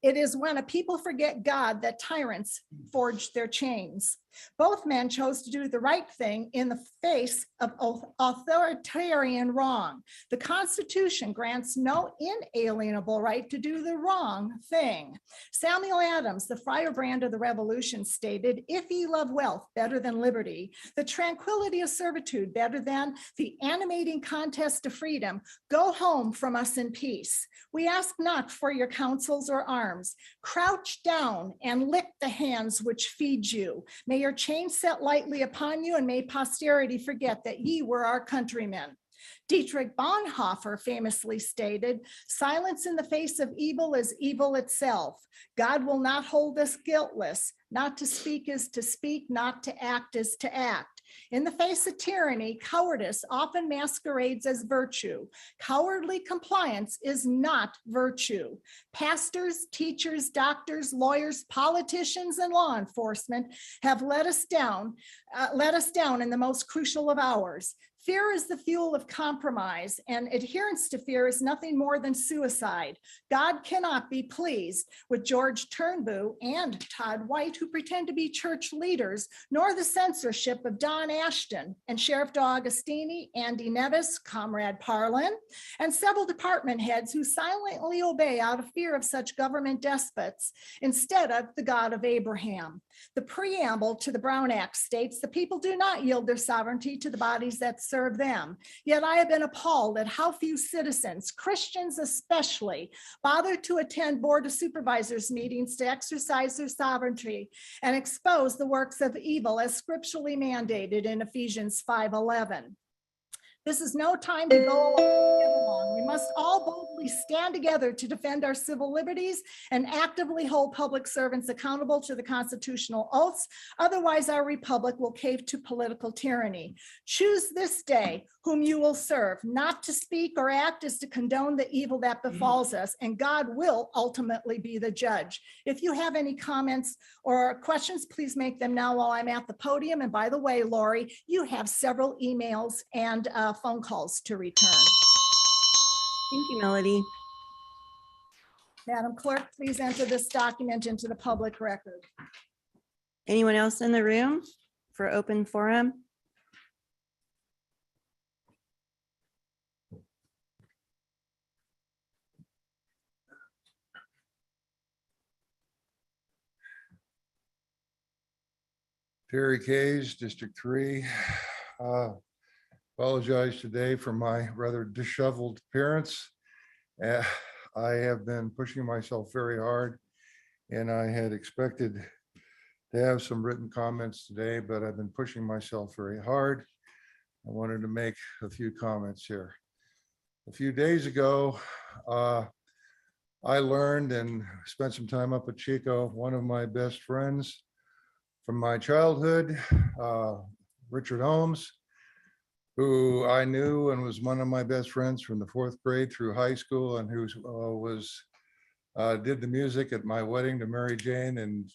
"It is when a people forget God that tyrants forge their chains." Both men chose to do the right thing in the face of authoritarian wrong. The Constitution grants no inalienable right to do the wrong thing. Samuel Adams, the firebrand of the Revolution, stated, "If ye love wealth better than liberty, the tranquility of servitude better than the animating contest of freedom, go home from us in peace. We ask not for your counsels or arms. Crouch down and lick the hands which feed you. May your chains set lightly upon you, and may posterity forget that ye were our countrymen." Dietrich Bonhoeffer famously stated, "Silence in the face of evil is evil itself. God will not hold us guiltless. Not to speak is to speak, not to act is to act. In the face of tyranny, cowardice often masquerades as virtue. Cowardly compliance is not virtue. Pastors, teachers, doctors, lawyers, politicians, and law enforcement have let us down in the most crucial of hours. Fear is the fuel of compromise, and adherence to fear is nothing more than suicide. God cannot be pleased with George Turnbull and Todd White, who pretend to be church leaders, nor the censorship of Don Ashton and Sheriff D'Agostini, Andy Nevis, Comrade Parlin, and several department heads who silently obey out of fear of such government despots instead of the God of Abraham. The preamble to the Brown Act states the people do not yield their sovereignty to the bodies that serve them. Yet I have been appalled at how few citizens, Christians especially, bother to attend Board of Supervisors meetings to exercise their sovereignty and expose the works of evil as scripturally mandated in Ephesians 5:11. This is no time to go along and get along. We must all boldly stand together to defend our civil liberties and actively hold public servants accountable to the constitutional oaths. Otherwise, our republic will cave to political tyranny. Choose this day whom you will serve. Not to speak or act is to condone the evil that befalls us, and God will ultimately be the judge. If you have any comments or questions, please make them now while I'm at the podium. And by the way, Lori, you have several emails and phone calls to return. Thank you, Melody. Madam Clerk, please enter this document into the public record. Anyone else in the room for open forum? Terry Kays, District 3. Apologize today for my rather disheveled appearance. I have been pushing myself very hard, and I had expected to have some written comments today, but I've been pushing myself very hard. I wanted to make a few comments here. A few days ago, I learned and spent some time up at Chico. One of my best friends from my childhood, Richard Holmes, who I knew and was one of my best friends from the 4th grade through high school, and who did the music at my wedding to Mary Jane in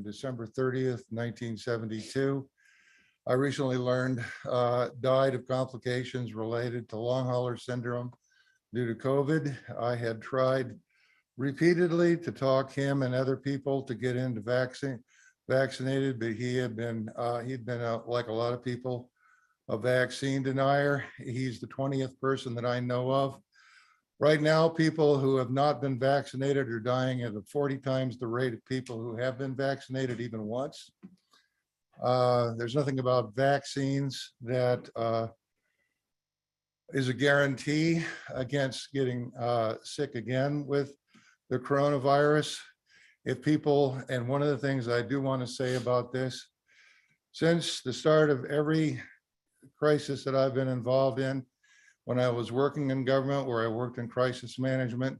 December 30th, 1972. I recently learned died of complications related to long hauler syndrome due to COVID. I had tried repeatedly to talk him and other people to get into vaccinated, but he'd been like a lot of people, a vaccine denier. He's the 20th person that I know of. Right now, people who have not been vaccinated are dying at 40 times the rate of people who have been vaccinated even once. There's nothing about vaccines that is a guarantee against getting sick again with the coronavirus. If people, and one of the things I do want to say about this, since the start of every crisis that I've been involved in, when I was working in government, where I worked in crisis management,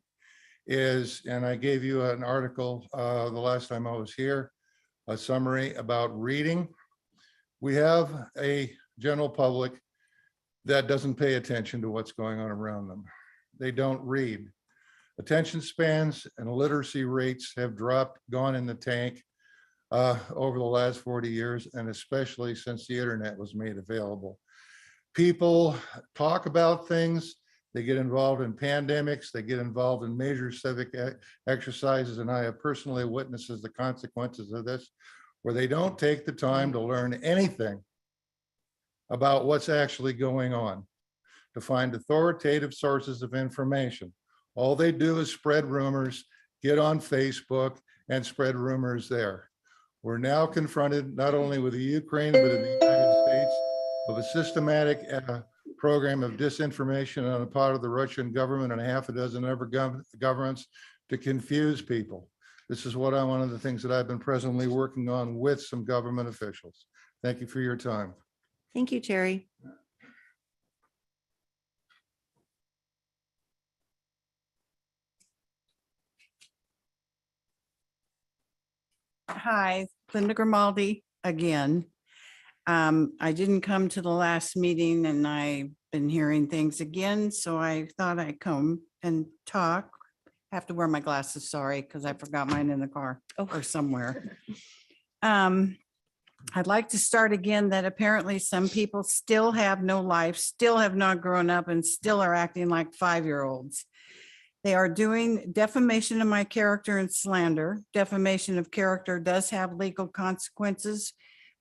and I gave you an article the last time I was here, a summary about reading. We have a general public that doesn't pay attention to what's going on around them. They don't read. Attention spans and literacy rates have gone in the tank over the last 40 years, and especially since the internet was made available. People talk about things, they get involved in pandemics, they get involved in major civic exercises, and I have personally witnessed the consequences of this, where they don't take the time to learn anything about what's actually going on, to find authoritative sources of information. All they do is spread rumors, get on Facebook and spread rumors there. We're now confronted not only with the Ukraine, but in the United States, of a systematic program of disinformation on the part of the Russian government and half a dozen other governments to confuse people. This is one of the things that I've been presently working on with some government officials. Thank you for your time. Thank you, Terry. Hi, Linda Grimaldi again. I didn't come to the last meeting and I've been hearing things again, so I thought I'd come and talk. I have to wear my glasses, sorry, because I forgot mine in the car or somewhere. I'd like to start again that apparently some people still have no life, still have not grown up, and still are acting like 5-year-olds. They are doing defamation of my character and slander. Defamation of character does have legal consequences,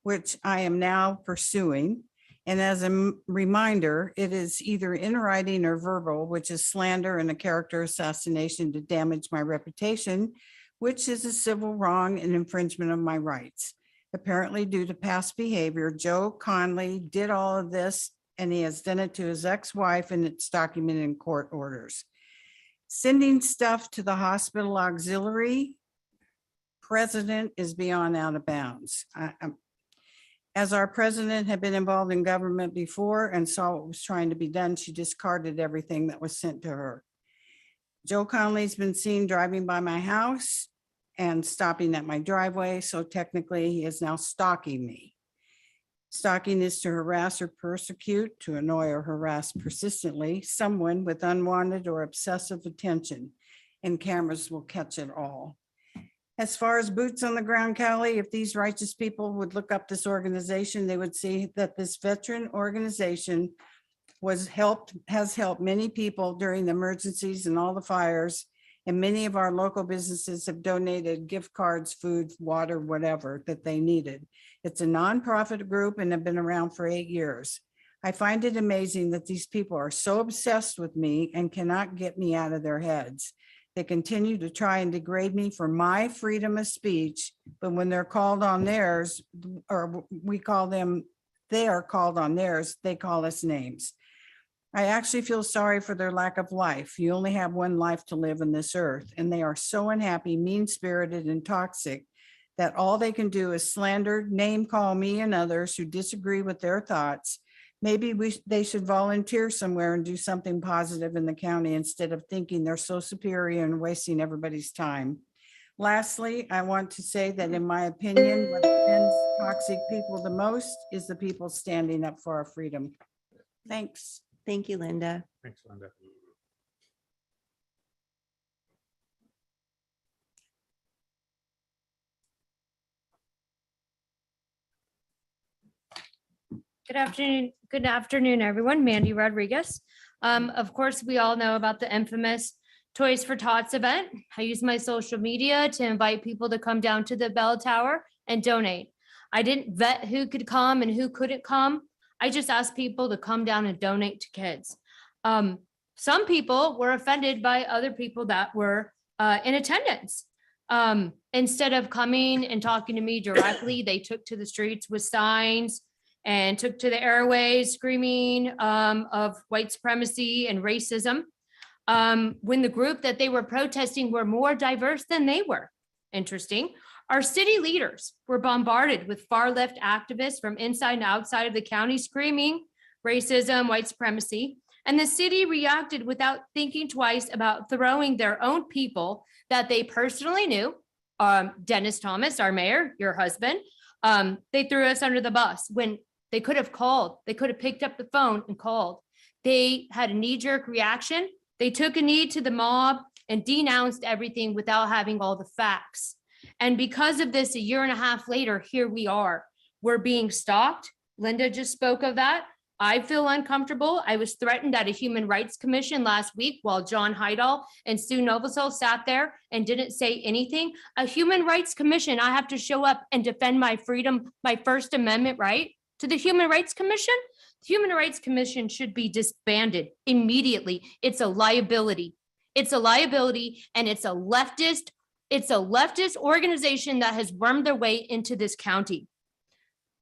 which I am now pursuing. And as a reminder, it is either in writing or verbal, which is slander and a character assassination to damage my reputation, which is a civil wrong and infringement of my rights. Apparently, due to past behavior, Joe Conley did all of this, and he has done it to his ex-wife, and it's documented in court orders. Sending stuff to the hospital auxiliary president is beyond out of bounds. As our president had been involved in government before and saw what was trying to be done, she discarded everything that was sent to her. Joe Conley's been seen driving by my house and stopping at my driveway, so technically he is now stalking me. Stalking is to harass or persecute, to annoy or harass persistently someone with unwanted or obsessive attention, and cameras will catch it all. As far as boots on the ground, Callie, if these righteous people would look up this organization, they would see that this veteran organization has helped many people during the emergencies and all the fires. And many of our local businesses have donated gift cards, food, water, whatever that they needed. It's a nonprofit group and have been around for 8 years. I find it amazing that these people are so obsessed with me and cannot get me out of their heads. They continue to try and degrade me for my freedom of speech, but when they're called on theirs, or we call them, they are called on theirs, they call us names. I actually feel sorry for their lack of life. You only have one life to live on this earth, and they are so unhappy, mean-spirited, and toxic that all they can do is slander, name call me and others who disagree with their thoughts. Maybe they should volunteer somewhere and do something positive in the county instead of thinking they're so superior and wasting everybody's time. Lastly, I want to say that in my opinion, what offends toxic people the most is the people standing up for our freedom. Thanks. Thank you, Linda. Thanks, Linda. Good afternoon, everyone. Mandy Rodriguez. Of course, we all know about the infamous Toys for Tots event. I use my social media to invite people to come down to the bell tower and donate. I didn't vet who could come and who couldn't come. I just asked people to come down and donate to kids. Some people were offended by other people that were in attendance. Instead of coming and talking to me directly, they took to the streets with signs and took to the airways screaming of white supremacy and racism, when the group that they were protesting were more diverse than they were. Interesting. Our city leaders were bombarded with far-left activists from inside and outside of the county screaming racism, white supremacy, and the city reacted without thinking twice about throwing their own people that they personally knew. Dennis Thomas, our mayor, your husband, they threw us under the bus when they could have called. They could have picked up the phone and called. They had a knee-jerk reaction. They took a knee to the mob and denounced everything without having all the facts. And because of this, a year and a half later, here we are. We're being stalked. Linda just spoke of that. I feel uncomfortable. I was threatened at a Human Rights Commission last week while John Hydal and Sue Novosel sat there and didn't say anything. A Human Rights Commission, I have to show up and defend my freedom, my First Amendment right to the Human Rights Commission. The Human Rights Commission should be disbanded immediately. It's a liability. It's a liability, and it's a leftist organization that has wormed their way into this county.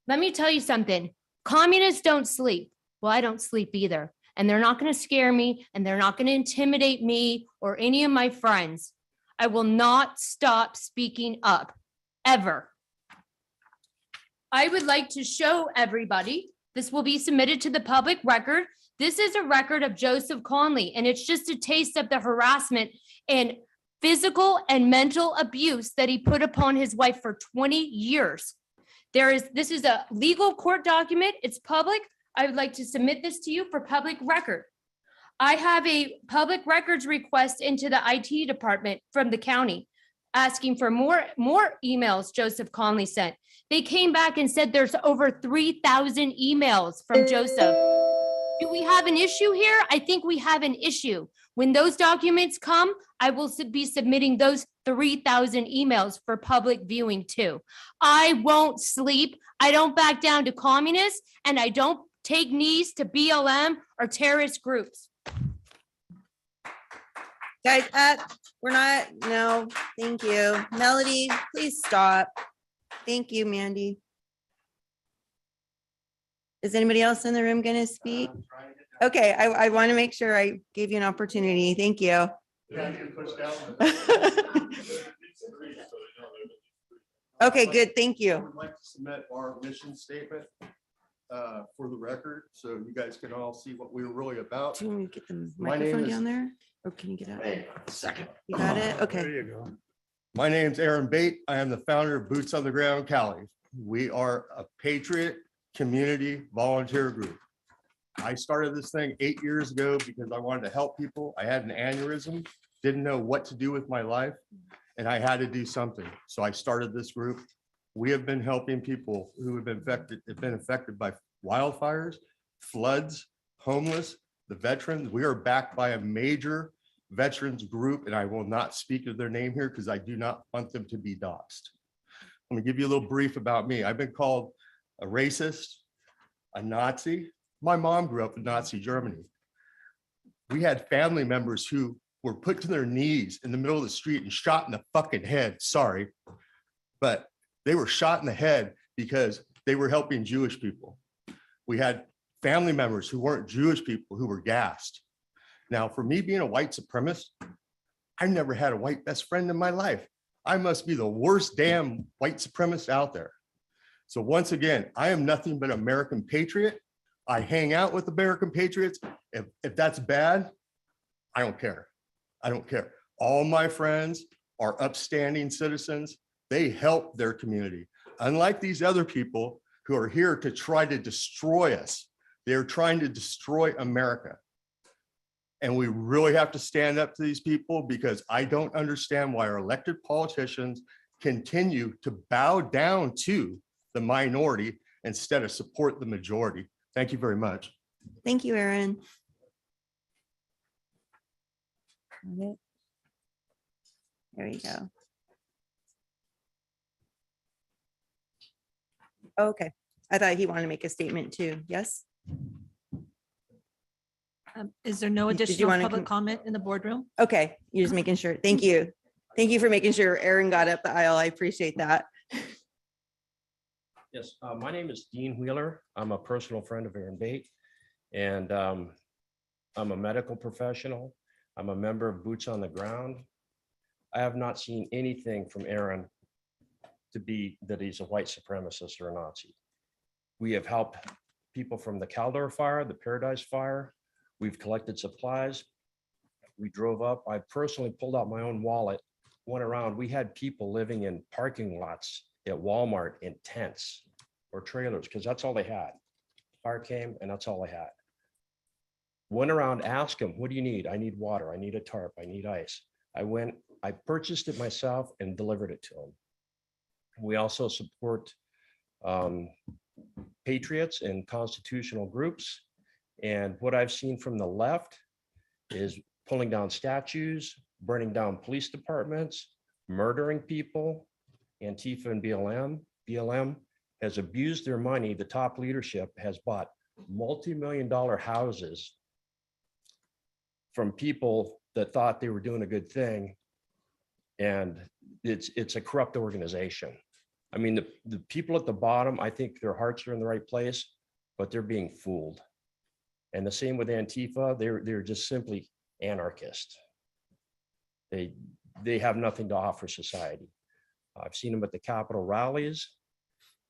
Let me tell you something. Communists don't sleep. Well, I don't sleep either. And they're not going to scare me, and they're not going to intimidate me or any of my friends. I will not stop speaking up, ever. I would like to show everybody, this will be submitted to the public record. This is a record of Joseph Conley, and it's just a taste of the harassment and physical and mental abuse that he put upon his wife for 20 years. This is a legal court document. It's public. I would like to submit this to you for public record. I have a public records request into the IT department from the county asking for more emails Joseph Conley sent. They came back and said there's over 3,000 emails from Joseph. Do we have an issue here? I think we have an issue. When those documents come, I will be submitting those 3,000 emails for public viewing too. I won't sleep. I don't back down to communists, and I don't take knees to BLM or terrorist groups. Guys, no, thank you. Melody, please stop. Thank you, Mandy. Is anybody else in the room going to speak? Okay, I want to make sure I gave you an opportunity. Thank you. Okay, good. Thank I you. would like to submit our mission statement for the record, so you guys can all see what we're really about. Do you want me to get the My name microphone is- down there? Or can you get out? Wait a second. You got it? There Okay. you go. My name's Aaron Bate. I am the founder of Boots on the Ground Cali. We are a patriot community volunteer group. I started this thing 8 years ago because I wanted to help people. I had an aneurysm, didn't know what to do with my life, and I had to do something. So I started this group. We have been helping people who have been affected by wildfires, floods, homeless, the veterans. We are backed by a major veterans group, and I will not speak of their name here because I do not want them to be doxxed. Let me give you a little brief about me. I've been called a racist, a Nazi. My mom grew up in Nazi Germany. We had family members who were put to their knees in the middle of the street and shot in the fucking head. Sorry, but they were shot in the head because they were helping Jewish people. We had family members who weren't Jewish people who were gassed. Now, for me being a white supremacist, I never had a white best friend in my life. I must be the worst damn white supremacist out there. So once again, I am nothing but American patriot. I hang out with American patriots. If that's bad, I don't care. I don't care. All my friends are upstanding citizens. They help their community. Unlike these other people who are here to try to destroy us. They're trying to destroy America. And we really have to stand up to these people because I don't understand why our elected politicians continue to bow down to the minority instead of support the majority. Thank you very much. Thank you, Aaron. Got it. There you go. Okay, I thought he wanted to make a statement too. Yes? Is there no Did you additional wanna public comment in the boardroom? Okay, you're just making sure. Thank you. Thank you for making sure Aaron got up the aisle. I appreciate that. Yes, my name is Dean Wheeler. I'm a personal friend of Aaron Bate, and I'm a medical professional. I'm a member of Boots on the Ground. I have not seen anything from Aaron to be that he's a white supremacist or a Nazi. We have helped people from the Caldor fire, the Paradise fire. We've collected supplies. We drove up. I personally pulled out my own wallet, went around. We had people living in parking lots at Walmart in tents or trailers because that's all they had. Fire came and that's all they had. Went around, asked them, what do you need? I need water. I need a tarp. I need ice. I went, I purchased it myself and delivered it to them. We also support patriots and constitutional groups. And what I've seen from the left is pulling down statues, burning down police departments, murdering people. Antifa and BLM has abused their money. The top leadership has bought multi-million-dollar houses from people that thought they were doing a good thing. And it's a corrupt organization. I mean, the people at the bottom, I think their hearts are in the right place, but they're being fooled. And the same with Antifa, they're just simply anarchists. They have nothing to offer society. I've seen them at the Capitol rallies,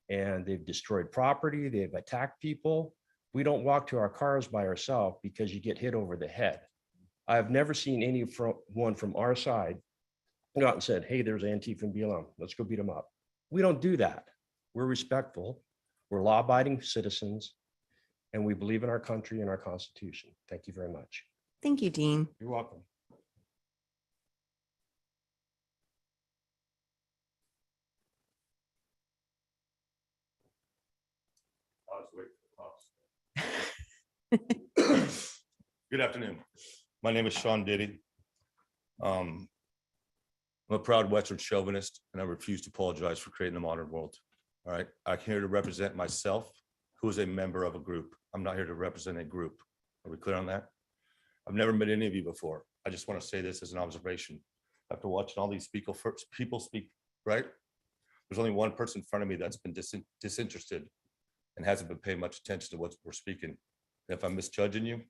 and they've destroyed property, they've attacked people. We don't walk to our cars by ourselves because you get hit over the head. I've never seen anyone from our side go out and said, hey, there's Antifa and BLM, let's go beat them up. We don't do that. We're respectful, we're law-abiding citizens, and we believe in our country and our Constitution. Thank you very much. Thank you, Dean. You're welcome. Good afternoon. My name is Sean Diddy. I'm a proud Western chauvinist, and I refuse to apologize for creating the modern world. All right, I'm here to represent myself, who is a member of a group. I'm not here to represent a group. Are we clear on that? I've never met any of you before. I just want to say this as an observation. After watching all these people speak, right? There's only one person in front of me that's been disinterested and hasn't been paying much attention to what we're speaking. And if I'm misjudging you,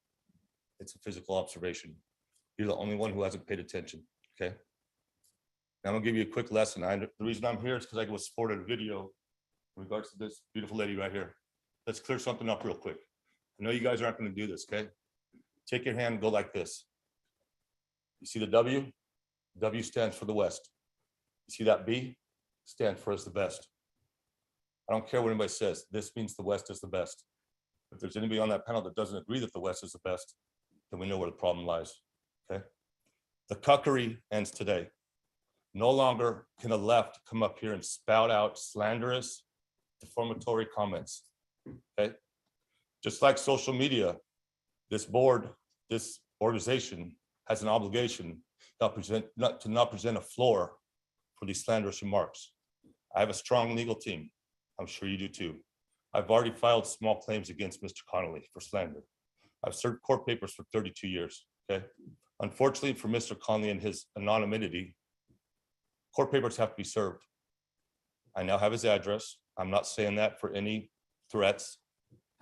it's a physical observation. You're the only one who hasn't paid attention, okay? I'm gonna give you a quick lesson. The reason I'm here is because I was afforded a video in regards to this beautiful lady right here. Let's clear something up real quick. I know you guys aren't gonna do this, okay? Take your hand and go like this. You see the W? W stands for the West. You see that B? Stands for us the best. I don't care what anybody says. This means the West is the best. If there's anybody on that panel that doesn't agree that the West is the best, then we know where the problem lies, okay? The cuckery ends today. No longer can the left come up here and spout out slanderous, defamatory comments, okay? Just like social media, this board, this organization has an obligation to not present a floor for these slanderous remarks. I have a strong legal team. I'm sure you do too. I've already filed small claims against Mr. Connolly for slander. I've served court papers for 32 years, okay? Unfortunately for Mr. Connolly and his anonymity, court papers have to be served. I now have his address. I'm not saying that for any threats,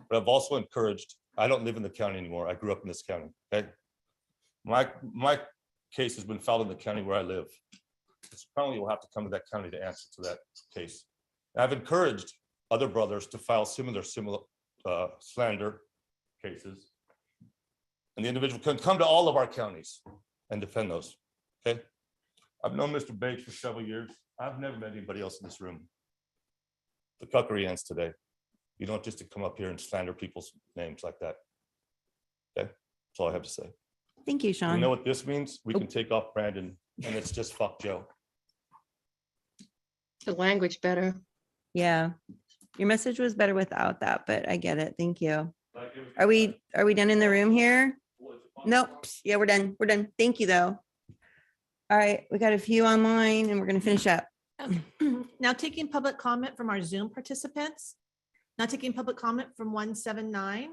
but I've also encouraged, I don't live in the county anymore. I grew up in this county, okay? My case has been filed in the county where I live. Mr. Connolly will have to come to that county to answer to that case. I've encouraged other brothers to file similar slander cases. And the individual can come to all of our counties and defend those, okay? I've known Mr. Bates for several years. I've never met anybody else in this room. The cuckery ends today. You don't just come up here and slander people's names like that, okay? That's all I have to say. Thank you, Sean. You know what this means? We can take off Brandon and it's just fuck Joe. The language better. Yeah, your message was better without that, but I get it. Thank you. Are we done in the room here? Nope. Yeah, we're done. We're done. Thank you, though. All right, we got a few online and we're gonna finish up. Now taking public comment from our Zoom participants. Now taking public comment from 179.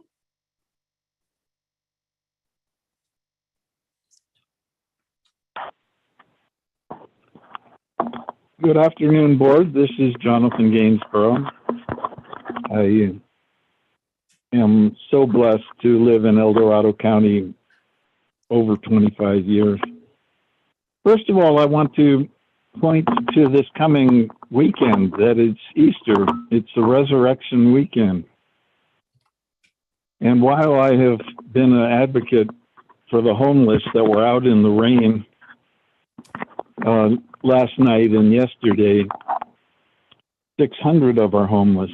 Good afternoon, board. This is Jonathan Gainsborough. I am so blessed to live in El Dorado County over 25 years. First of all, I want to point to this coming weekend, that it's Easter. It's the resurrection weekend. And while I have been an advocate for the homeless that were out in the rain last night and yesterday, 600 of our homeless,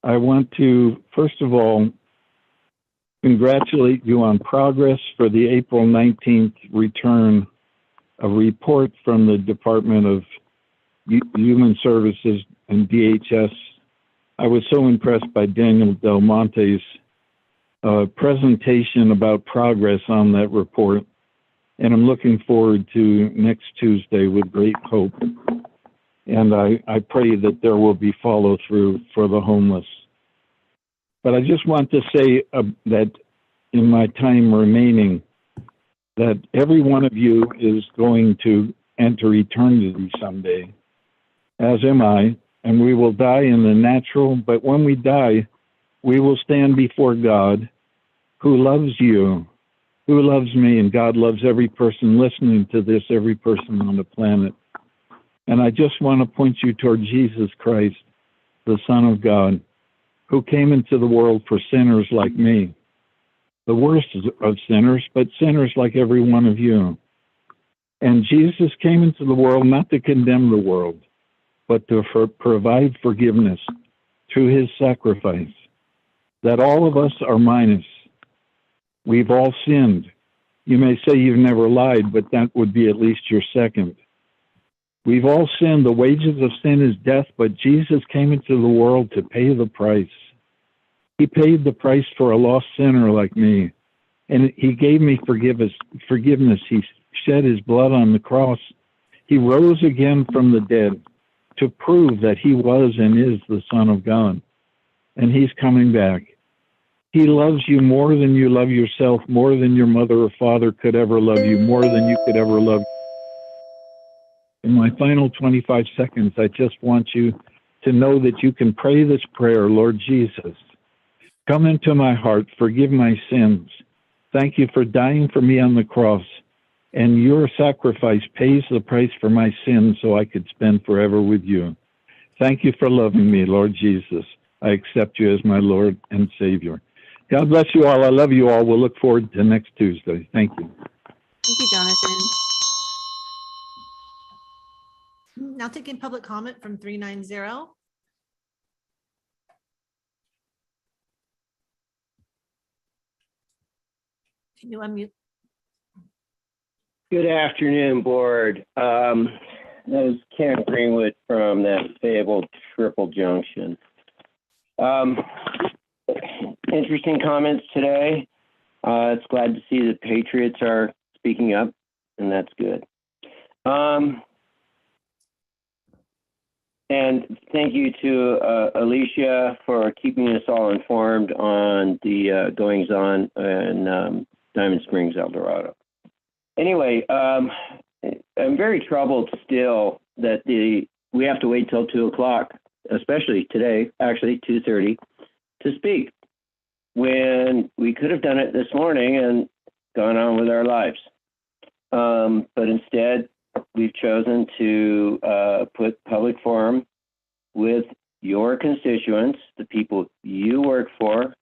I want to, first of all, congratulate you on progress for the April 19th return, a report from the Department of Human Services and DHS. I was so impressed by Daniel Del Monte's presentation about progress on that report. And I'm looking forward to next Tuesday with great hope. And I pray that there will be follow through for the homeless. But I just want to say that in my time remaining, that every one of you is going to enter eternity someday, as am I, and we will die in the natural, but when we die, we will stand before God, who loves you, who loves me, and God loves every person listening to this, every person on the planet. And I just want to point you toward Jesus Christ, the Son of God, who came into the world for sinners like me, the worst of sinners, but sinners like every one of you. And Jesus came into the world not to condemn the world, but to provide forgiveness through his sacrifice, that all of us are minus. We've all sinned. You may say you've never lied, but that would be at least your second. We've all sinned. The wages of sin is death, but Jesus came into the world to pay the price. He paid the price for a lost sinner like me, and he gave me forgiveness. He shed his blood on the cross. He rose again from the dead to prove that he was and is the Son of God, and he's coming back. He loves you more than you love yourself, more than your mother or father could ever love you, more than you could ever love. In my final 25 seconds, I just want you to know that you can pray this prayer. Lord Jesus, come into my heart, forgive my sins. Thank you for dying for me on the cross. and your sacrifice pays the price for my sins so I could spend forever with you. Thank you for loving me, Lord Jesus. I accept you as my Lord and Savior. God bless you all. I love you all. We'll look forward to next Tuesday. Thank you. Thank you, Jonathan. Now taking public comment from 390. Can you unmute? Good afternoon, board. That is Ken Greenwood from that fabled Triple Junction. Interesting comments today. It's glad to see that patriots are speaking up, and that's good. And thank you to Alicia for keeping us all informed on the goings on in Diamond Springs, El Dorado. Anyway, I'm very troubled still that we have to wait till 2 o'clock, especially today, actually 2:30, to speak, when we could have done it this morning and gone on with our lives. But instead, we've chosen to put public forum with your constituents, the people you work for,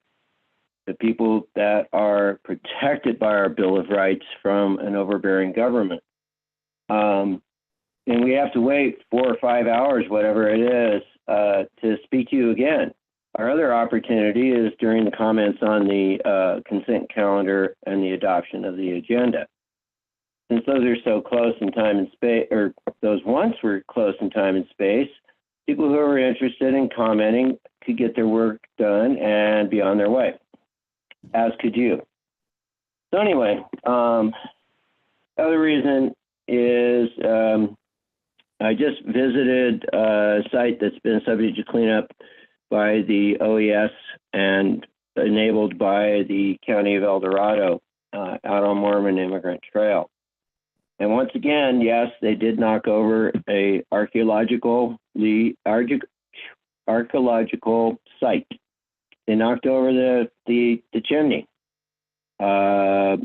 the people that are protected by our Bill of Rights from an overbearing government. And we have to wait 4 or 5 hours, whatever it is, to speak to you again. Our other opportunity is during the comments on the consent calendar and the adoption of the agenda. Since those are so close in time and space, or those once were close in time and space, people who are interested in commenting could get their work done and be on their way, as could you. So anyway, other reason is I just visited a site that's been subject to cleanup by the OES and enabled by the County of El Dorado out on Mormon Immigrant Trail. And once again, yes, they did knock over a archaeological site. They knocked over the chimney for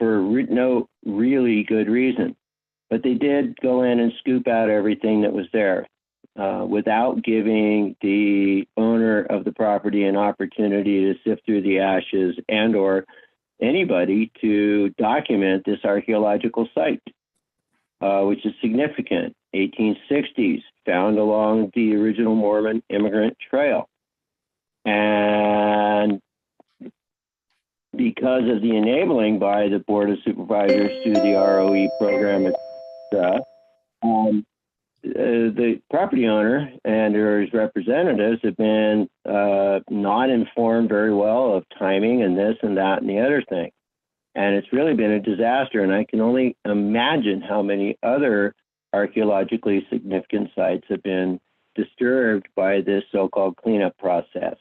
no really good reason. But they did go in and scoop out everything that was there without giving the owner of the property an opportunity to sift through the ashes and or anybody to document this archaeological site, which is significant. 1860s, found along the original Mormon Immigrant Trail. And because of the enabling by the Board of Supervisors through the ROE program, the property owner and his representatives have been not informed very well of timing and this and that and the other thing. And it's really been a disaster. And I can only imagine how many other archaeologically significant sites have been disturbed by this so-called cleanup process.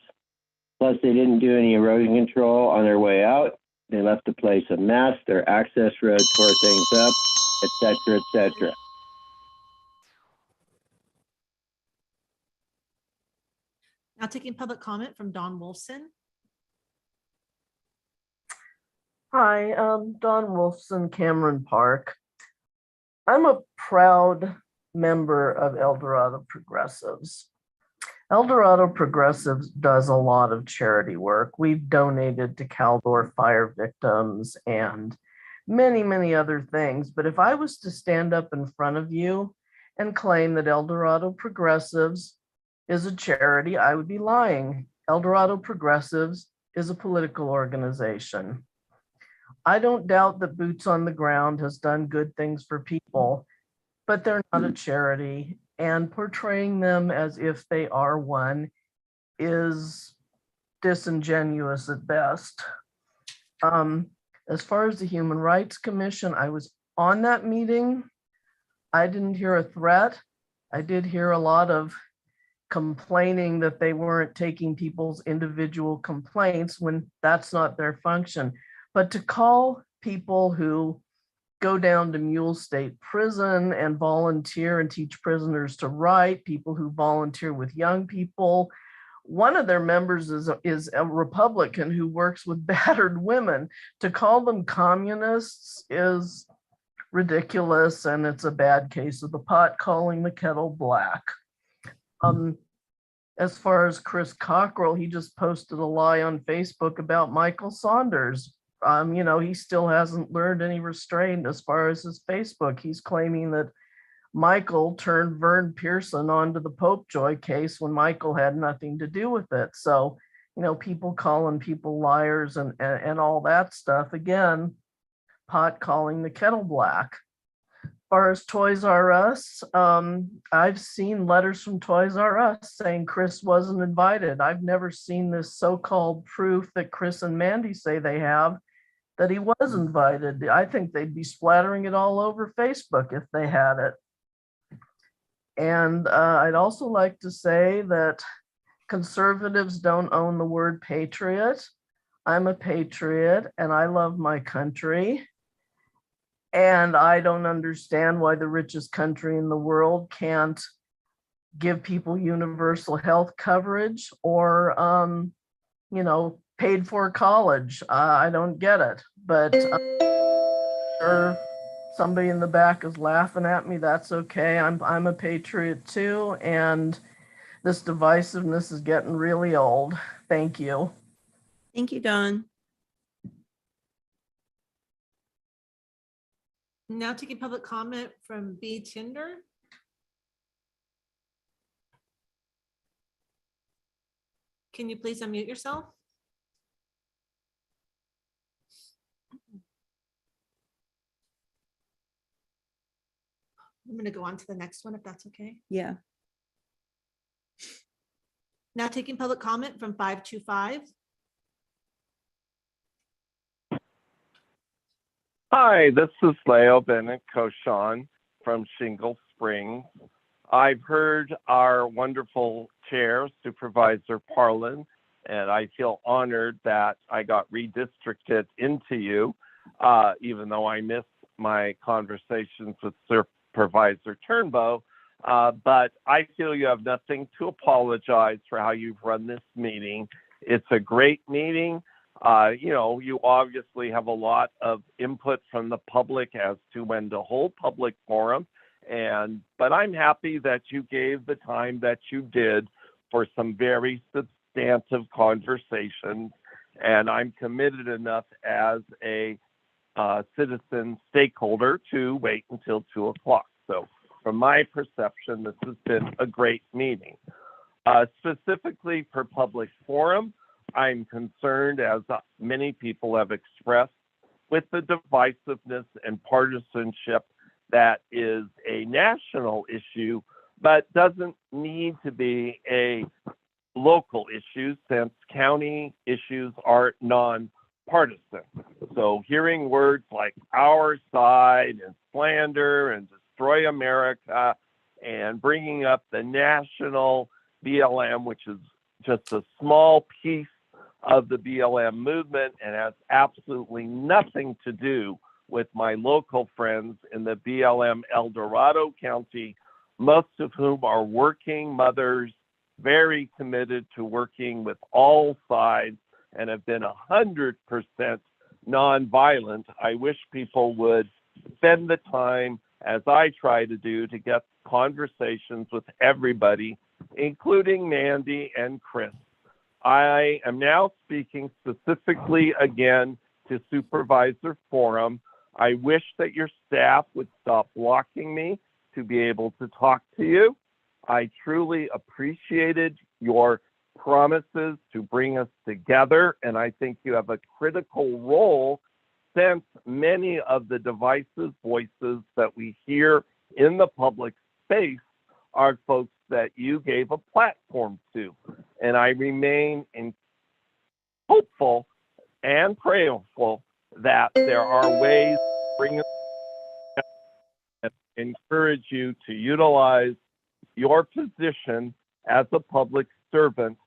Plus, they didn't do any erosion control on their way out. They left the place a mess. Their access road tore things up, et cetera, et cetera. Now taking public comment from Don Wolfson. Hi, Don Wolfson, Cameron Park. I'm a proud member of El Dorado Progressives. El Dorado Progressives does a lot of charity work. We've donated to Caldor fire victims and many, many other things. But if I was to stand up in front of you and claim that El Dorado Progressives is a charity, I would be lying. El Dorado Progressives is a political organization. I don't doubt that Boots on the Ground has done good things for people, but they're not a charity, and portraying them as if they are one is disingenuous at best. As far as the Human Rights Commission, I was on that meeting. I didn't hear a threat. I did hear a lot of complaining that they weren't taking people's individual complaints when that's not their function. But to call people who go down to Mule State Prison and volunteer and teach prisoners to write, people who volunteer with young people. One of their members is a Republican who works with battered women. To call them communists is ridiculous, and it's a bad case of the pot calling the kettle black. As far as Chris Cockrell, he just posted a lie on Facebook about Michael Saunders. He still hasn't learned any restraint as far as his Facebook. He's claiming that Michael turned Vern Pearson onto the Popejoy case when Michael had nothing to do with it. So, people calling people liars and all that stuff. Again, pot calling the kettle black. As far as Toys R Us, I've seen letters from Toys R Us saying Chris wasn't invited. I've never seen this so-called proof that Chris and Mandy say they have that he was invited. I think they'd be splattering it all over Facebook if they had it. And I'd also like to say that conservatives don't own the word patriot. I'm a patriot and I love my country. And I don't understand why the richest country in the world can't give people universal health coverage or, paid for college. I don't get it, but sure, somebody in the back is laughing at me. That's okay. I'm a patriot too. And this divisiveness is getting really old. Thank you. Thank you, Dawn. Now taking public comment from B. Tinder. Can you please unmute yourself? I'm going to go on to the next one if that's okay. Yeah. Now taking public comment from 525. Hi, this is Leo Bennett Cochon from Shingle Springs. I've heard our wonderful chair, Supervisor Parlin, and I feel honored that I got redistricted into you, even though I missed my conversations with Supervisor Turnbow. But I feel you have nothing to apologize for how you've run this meeting. It's a great meeting. You obviously have a lot of input from the public as to when to hold public forum. But I'm happy that you gave the time that you did for some very substantive conversations. And I'm committed enough as a citizen stakeholder to wait until 2 o'clock. So from my perception, this has been a great meeting. Specifically for public forum, I'm concerned, as many people have expressed, with the divisiveness and partisanship that is a national issue, but doesn't need to be a local issue since county issues are nonpartisan. So hearing words like our side and slander and destroy America and bringing up the national BLM, which is just a small piece of the BLM movement and has absolutely nothing to do with my local friends in the BLM El Dorado County, most of whom are working mothers, very committed to working with all sides and have been 100% nonviolent. I wish people would spend the time, as I try to do, to get conversations with everybody, including Mandy and Chris. I am now speaking specifically again to Supervisor Forum. I wish that your staff would stop blocking me to be able to talk to you. I truly appreciated your promises to bring us together, and I think you have a critical role since many of the divisive voices that we hear in the public space are folks that you gave a platform to. And I remain hopeful and prayerful that there are ways to bring us and encourage you to utilize your position as a public servant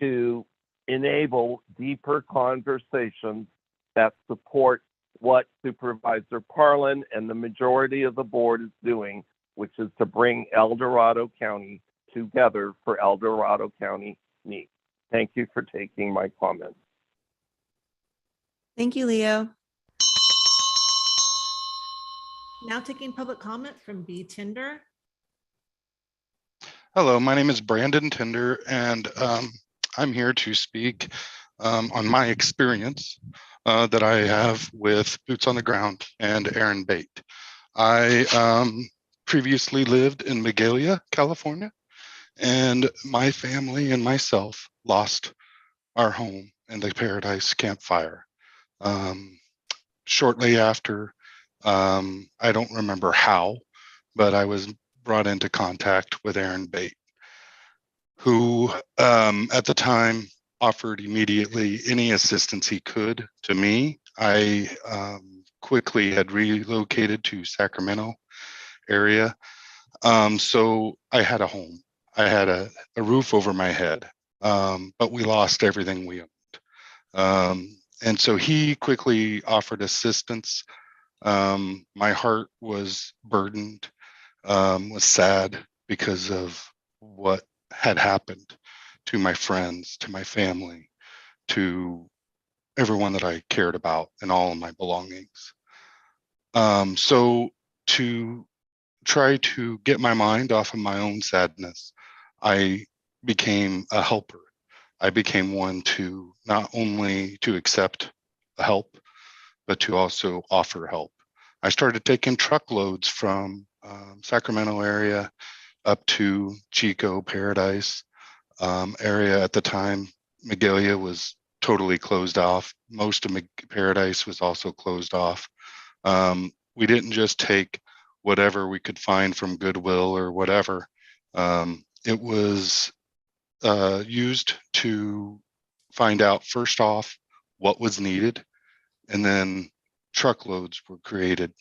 to enable deeper conversations that support what Supervisor Parlin and the majority of the board is doing, which is to bring El Dorado County together for El Dorado County needs. Thank you for taking my comments. Thank you, Leo. Now taking public comment from B Tinder. Hello, my name is Brandon Tinder, and I'm here to speak on my experience that I have with Boots on the Ground and Aaron Bate. I previously lived in Magalia, California, and my family and myself lost our home in the Paradise Camp Fire. Shortly after, I don't remember how, but I was brought into contact with Aaron Bate, who at the time offered immediately any assistance he could to me. I quickly had relocated to Sacramento area. So I had a home. I had a roof over my head, but we lost everything we owned. And so he quickly offered assistance. My heart was burdened, was sad because of what had happened to my friends, to my family, to everyone that I cared about and all of my belongings. So to try to get my mind off of my own sadness, I became a helper. I became one to not only to accept help, but to also offer help. I started taking truckloads from Sacramento area up to Chico, Paradise area. At the time, Magalia was totally closed off. Most of Paradise was also closed off. We didn't just take whatever we could find from Goodwill or whatever. It was used to find out first off what was needed, and then truckloads were created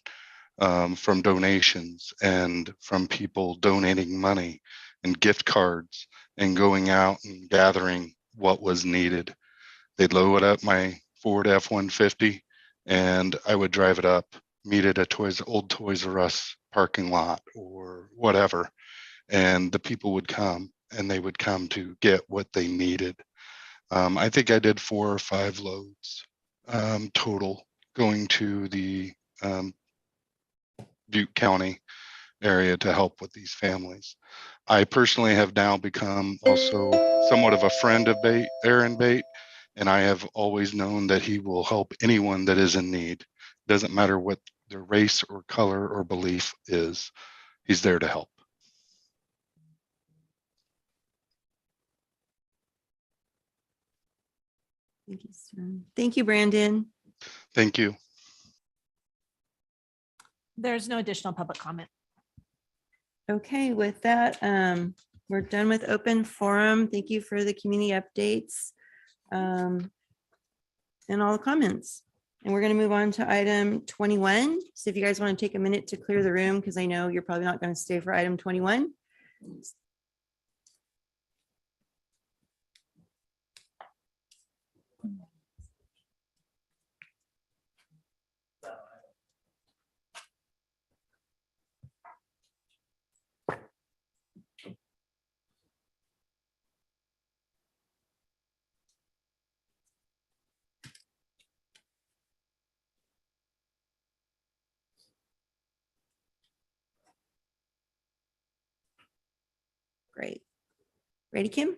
from donations and from people donating money and gift cards and going out and gathering what was needed. They'd load up my Ford F-150 and I would drive it up, meet at a old Toys R Us parking lot or whatever. And the people would come and they would come to get what they needed. I think I did 4 or 5 loads total going to the Butte County area to help with these families. I personally have now become also somewhat of a friend of Aaron Bate, and I have always known that he will help anyone that is in need. Doesn't matter what their race or color or belief is, he's there to help. Thank you, sir. Thank you, Brandon. Thank you. There's no additional public comment. Okay, with that, we're done with open forum. Thank you for the community updates and all the comments. And we're going to move on to item 21. So if you guys want to take a minute to clear the room, because I know you're probably not going to stay for item 21. Great. Ready, Kim?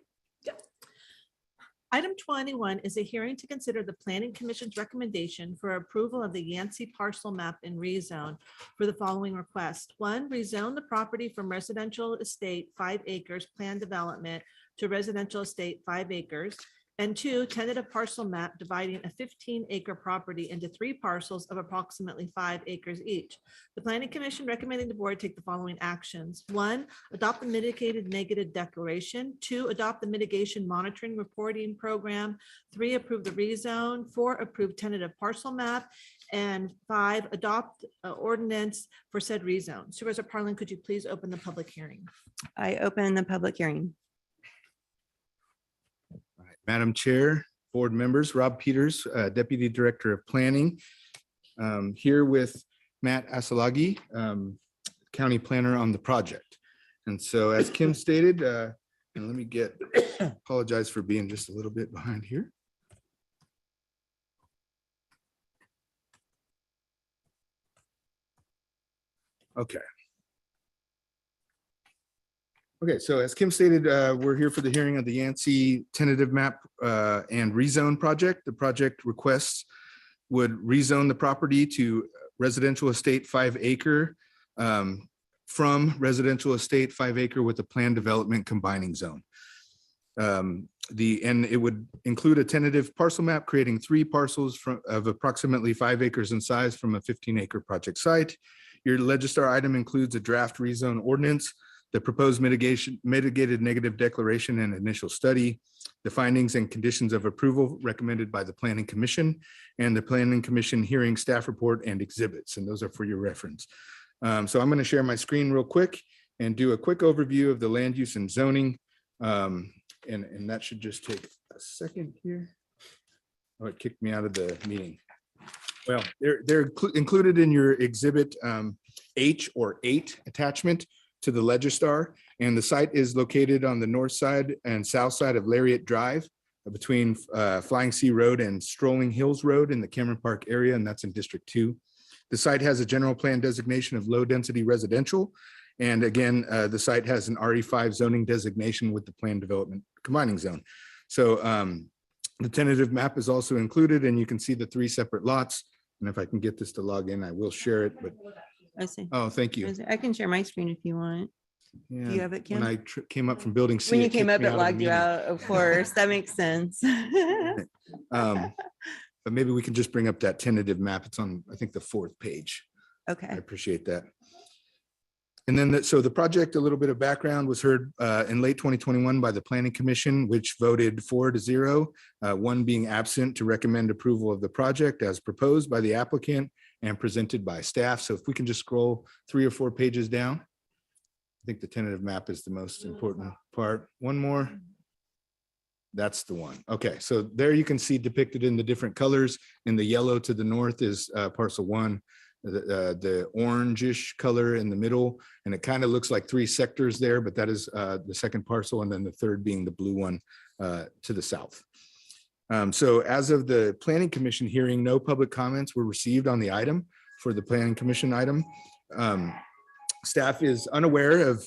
Item 21 is a hearing to consider the Planning Commission's recommendation for approval of the Yancey parcel map and rezone for the following request. 1, rezone the property from residential estate 5 acres planned development to residential estate 5 acres. And 2, tentative parcel map dividing a 15-acre property into 3 parcels of approximately 5 acres each. The Planning Commission recommending the board take the following actions. 1, adopt the mitigated negative declaration. 2, adopt the mitigation monitoring reporting program. 3, approve the rezone. 4, approve tentative parcel map. And 5, adopt ordinance for said rezone. Supervisor Parlin, could you please open the public hearing? I open the public hearing. Madam Chair, board members, Rob Peters, Deputy Director of Planning, here with Matt Asalagi, County Planner on the project. And so as Kim stated, and let me apologize for being just a little bit behind here. Okay. Okay, so as Kim stated, we're here for the hearing of the Yancey tentative map and rezone project. The project requests would rezone the property to residential estate 5 acre from residential estate 5 acre with a planned development combining zone. And it would include a tentative parcel map creating 3 parcels of approximately 5 acres in size from a 15 acre project site. Your Legistar item includes a draft rezone ordinance, the proposed mitigated negative declaration and initial study, the findings and conditions of approval recommended by the Planning Commission, and the Planning Commission hearing staff report and exhibits, and those are for your reference. So I'm going to share my screen real quick and do a quick overview of the land use and zoning. And that should just take a second here. Oh, it kicked me out of the meeting. Well, they're included in your exhibit H or 8 attachment to the Legistar, and the site is located on the north side and south side of Lariat Drive between Flying Sea Road and Strolling Hills Road in the Cameron Park area, and that's in District 2. The site has a general plan designation of low density residential, and again, the site has an RE5 zoning designation with the planned development combining zone. So the tentative map is also included, and you can see the 3 separate lots. And if I can get this to log in, I will share it. But I see. oh, thank you. I can share my screen if you want. Yeah, You have it, Kim? when I came up from building C, When you it came kicked up, me it out of the logged you meeting. out, of course. That makes sense. But maybe we can just bring up that tentative map. It's on, I think, the 4th page. Okay. I appreciate that. And then, so the project, a little bit of background, was heard in late 2021 by the Planning Commission, which voted 4-0, 1 being absent to recommend approval of the project as proposed by the applicant and presented by staff. So if we can just scroll 3 or 4 pages down. I think the tentative map is the most important part. One more. That's the one. Okay, so there you can see depicted in the different colors. In the yellow to the north is parcel 1. The orangish color in the middle, and it kind of looks like 3 sectors there, but that is the second parcel, and then the third being the blue one to the south. So as of the Planning Commission hearing, no public comments were received on the item for the Planning Commission item. Staff is unaware of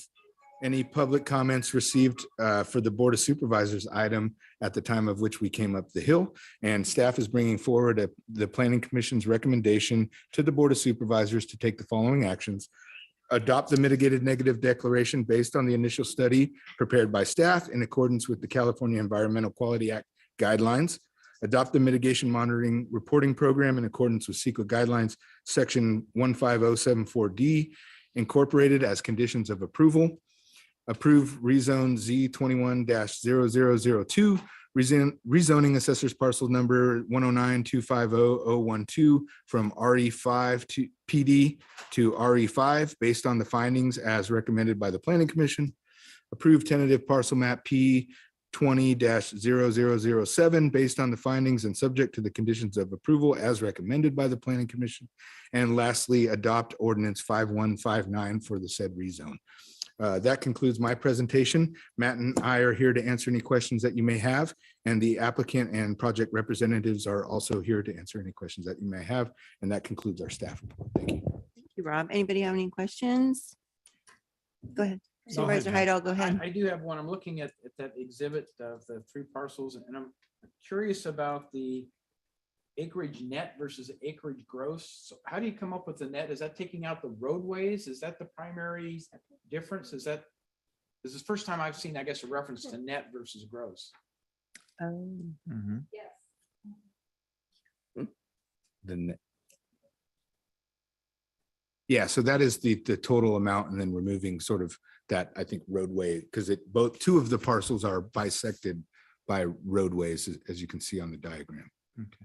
any public comments received for the Board of Supervisors item at the time of which we came up the hill, and staff is bringing forward the Planning Commission's recommendation to the Board of Supervisors to take the following actions: adopt the mitigated negative declaration based on the initial study prepared by staff in accordance with the California Environmental Quality Act guidelines, adopt the mitigation monitoring reporting program in accordance with CEQA guidelines, section 15074D, incorporated as conditions of approval, approve rezone Z21-0002, rezoning assessors parcel number 109-250-012 from RE5 to PD to RE5 based on the findings as recommended by the Planning Commission, approve tentative parcel map P 20-0007 based on the findings and subject to the conditions of approval as recommended by the Planning Commission. And lastly, adopt ordinance 5159 for the said rezone. That concludes my presentation. Matt and I are here to answer any questions that you may have, and the applicant and project representatives are also here to answer any questions that you may have. And that concludes our staff report. Thank you. Thank you, Rob. Anybody have any questions? Go ahead. Supervisor Heidel, go ahead. I do have one. I'm looking at that exhibit of the 3 parcels, and I'm curious about the acreage net versus acreage gross. So how do you come up with the net? Is that taking out the roadways? Is that the primary difference? This is the first time I've seen, I guess, a reference to net versus gross. Yes. The net. Yeah, so that is the total amount, and then removing sort of that, I think, roadway, because both 2 of the parcels are bisected by roadways, as you can see on the diagram.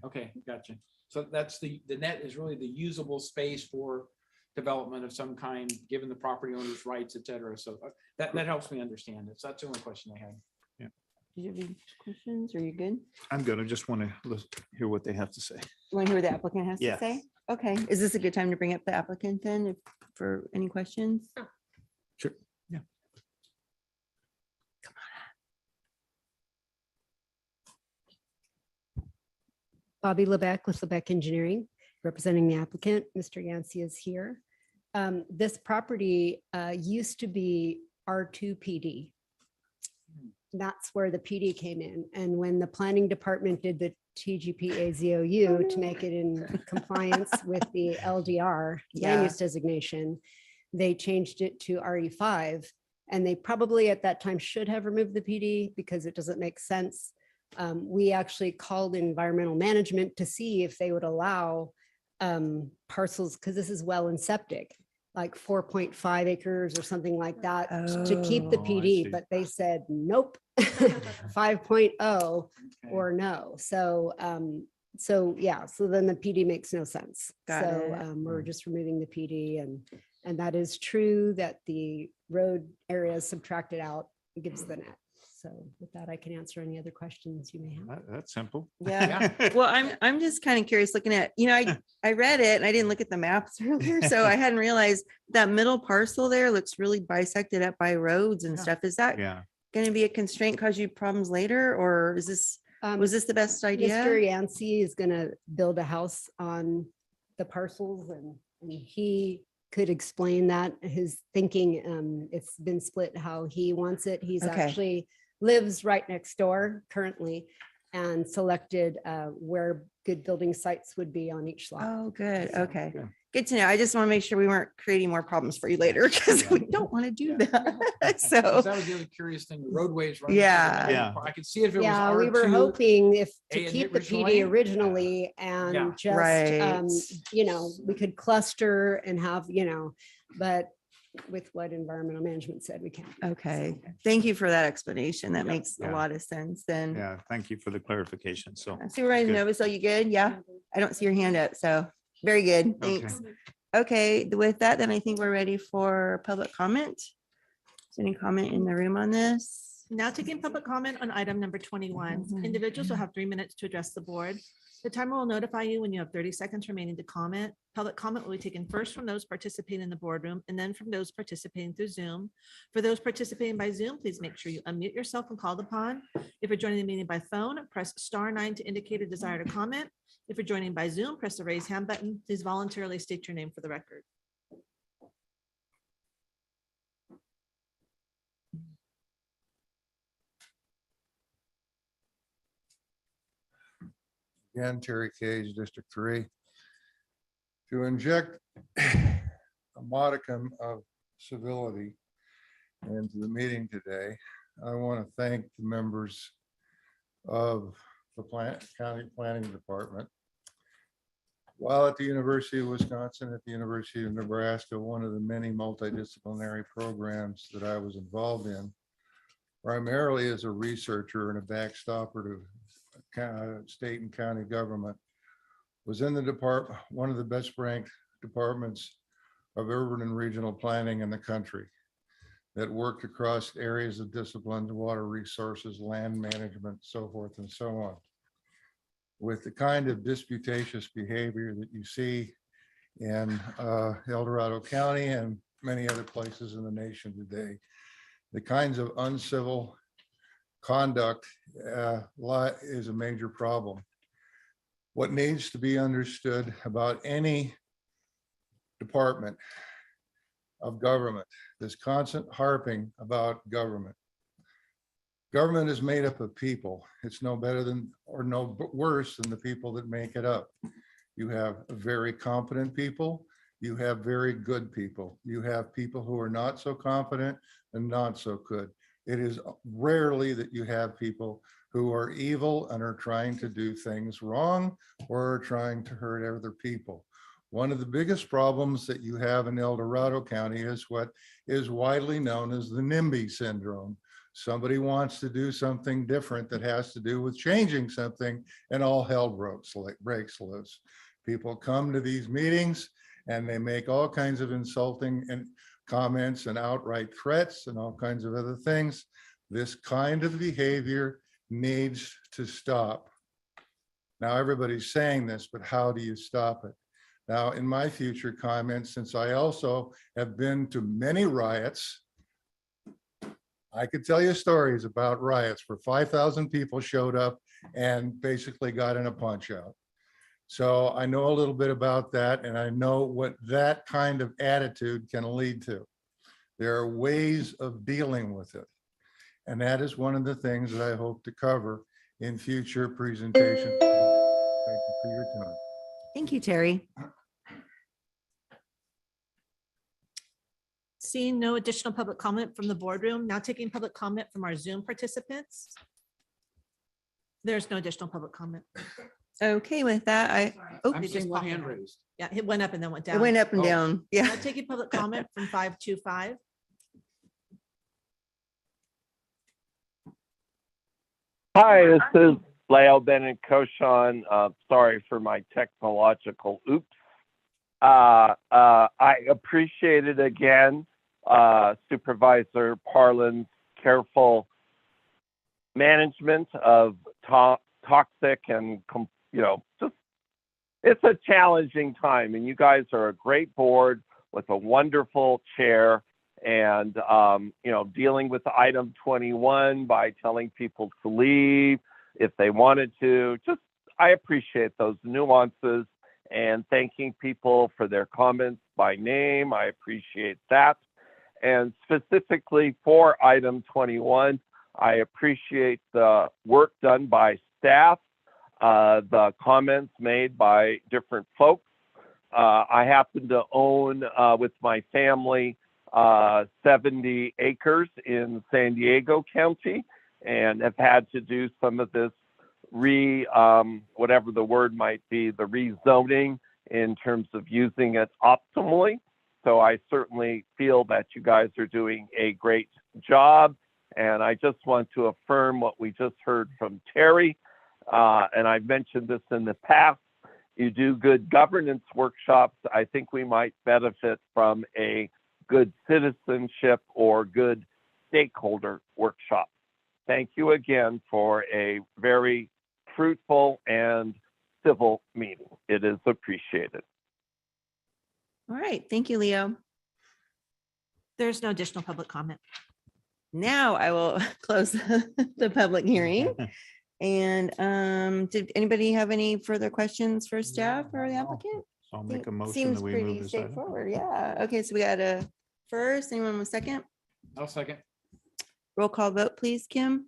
Okay, gotcha. So that's the net is really the usable space for development of some kind, given the property owner's rights, et cetera. So that helps me understand it. So that's the only question I had. Do you have any questions? Are you good? I'm good. I just want to hear what they have to say. You want to hear what the applicant has to Yes. say? Okay. Is this a good time to bring up the applicant then for any questions? Sure. Yeah. Bobby Lebec with Lebec Engineering, representing the applicant. Mr. Yancey is here. This property used to be R2 PD. That's where the PD came in. And when the planning department did the TGP AZOU to make it in compliance with the LDR land use designation, they changed it to RE5. And they probably at that time should have removed the PD because it doesn't make sense. We actually called environmental management to see if they would allow parcels, because this is well and septic, like 4.5 acres or something like that to keep the Oh, I PD, see. but they said, nope, 5.0 or no. So, so then the PD makes no sense. Got So it. we're just removing the PD, and that is true that the road area is subtracted out, it gives the net. So with that, I can answer any other questions you may have. That's simple. Yeah. Well, I'm just kind of curious looking at, I read it and I didn't look at the maps earlier, so I hadn't realized that middle parcel there looks really bisected up by roads and stuff. Is that Yeah. going to be a constraint, cause you problems later, or is this, was this the best idea? Mr. Yancey is gonna build a house on the parcels, and he could explain that, his thinking. It's been split how he wants it. He's Okay. actually lives right next door currently, and selected where good building sites would be on each lot. Oh, good. Okay. Good. Good to know. I just want to make sure we weren't creating more problems for you later, because we don't want to do that. So, That was the other curious thing, the roadways. running through the Yeah. middle. Yeah. I could see if it was Yeah, we were R2, hoping to A keep the PD originally and Yeah. just, Right. we could cluster and have, but with what environmental management said, we can't. okay. Thank you for that explanation. That makes a Yeah. lot of sense then. Yeah, thank you for the clarification. So, Supervisor Good. Novus, are you good? Yeah. I don't see your hand up, so very good. Okay. Thanks. Okay, with that, then I think we're ready for public comment. Is any comment in the room on this? Now taking public comment on item number 21. Individuals will have 3 minutes to address the board. The timer will notify you when you have 30 seconds remaining to comment. Public comment will be taken first from those participating in the boardroom and then from those participating through Zoom. For those participating by Zoom, please make sure you unmute yourself when called upon. If you're joining the meeting by phone, press *9 to indicate a desire to comment. If you're joining by Zoom, press the raise hand button. Please voluntarily state your name for the record. Again, Terry Cage, District 3. To inject a modicum of civility into the meeting today, I want to thank the members of the County Planning Department. While at the University of Wisconsin, at the University of Nebraska, one of the many multidisciplinary programs that I was involved in, primarily as a researcher and a backstopper to state and county government, was in the department, one of the best ranked departments of urban and regional planning in the country, that worked across areas of disciplines, water resources, land management, so forth and so on. With the kind of disputatious behavior that you see in El Dorado County and many other places in the nation today, the kinds of uncivil conduct is a major problem. What needs to be understood about any department of government, this constant harping about government. Government is made up of people. It's no better than or no worse than the people that make it up. You have very competent people. You have very good people. You have people who are not so competent and not so good. It is rarely that you have people who are evil and are trying to do things wrong or are trying to hurt other people. One of the biggest problems that you have in El Dorado County is what is widely known as the NIMBY syndrome. Somebody wants to do something different that has to do with changing something, and all hell breaks loose. People come to these meetings and they make all kinds of insulting and comments and outright threats and all kinds of other things. This kind of behavior needs to stop. Now, everybody's saying this, but how do you stop it? Now, in my future comments, since I also have been to many riots, I could tell you stories about riots where 5,000 people showed up and basically got in a punch out. So I know a little bit about that, and I know what that kind of attitude can lead to. There are ways of dealing with it. And that is one of the things that I hope to cover in future presentations. Thank you for your time. Thank you, Terry. Seeing no additional public comment from the boardroom, now taking public comment from our Zoom participants. There's no additional public comment. Okay, with that, I'm seeing one hand raised. Yeah, it went up and then went down. it went up and down. Yeah. Now taking public comment from 525. Hi, this is Leo Bennett Koshan. Sorry for my technological oops. I appreciate it again, Supervisor Parlin's careful management of toxic and, just it's a challenging time. And you guys are a great board with a wonderful chair. And, dealing with item 21 by telling people to leave if they wanted to, I appreciate those nuances and thanking people for their comments by name. I appreciate that. And specifically for item 21, I appreciate the work done by staff, the comments made by different folks. I happen to own with my family 70 acres in San Diego County and have had to do some of this whatever the word might be, the rezoning in terms of using it optimally. So I certainly feel that you guys are doing a great job. And I just want to affirm what we just heard from Terry. And I've mentioned this in the past. You do good governance workshops. I think we might benefit from a good citizenship or good stakeholder workshop. Thank you again for a very fruitful and civil meeting. It is appreciated. All right. Thank you, Leo. There's no additional public comment. Now I will close the public hearing. And did anybody have any further questions for staff or the applicant? I'll make a motion Seems that we pretty move this item. straightforward. Yeah. Okay, so we got a first, anyone with second? I'll second. Roll call vote, please, Kim.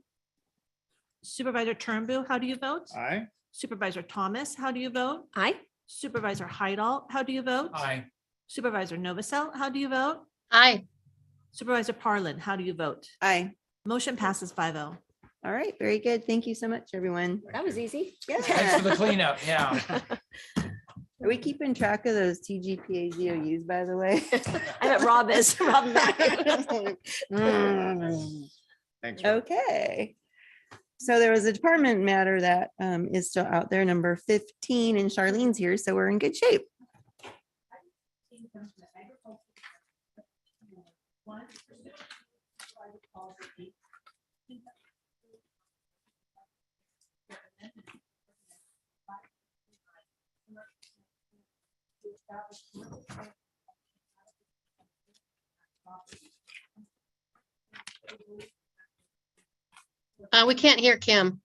Supervisor Turnbull, how do you vote? Aye. Supervisor Thomas, how do you vote? Aye. Supervisor Heidel, how do you vote? Aye. Supervisor Novacell, how do you vote? Aye. Supervisor Parlin, how do you vote? Aye. Motion passes 5-0. All right, very good. Thank you so much, everyone. That was easy. Yeah. Thanks for the cleanup. Yeah. Are we keeping track of those TGPA ZOUs, by the way? I bet Rob is. Rob and Thanks. Okay. So there was a department matter that is still out there, number 15, and Charlene's here, so we're in good shape. We can't hear Kim.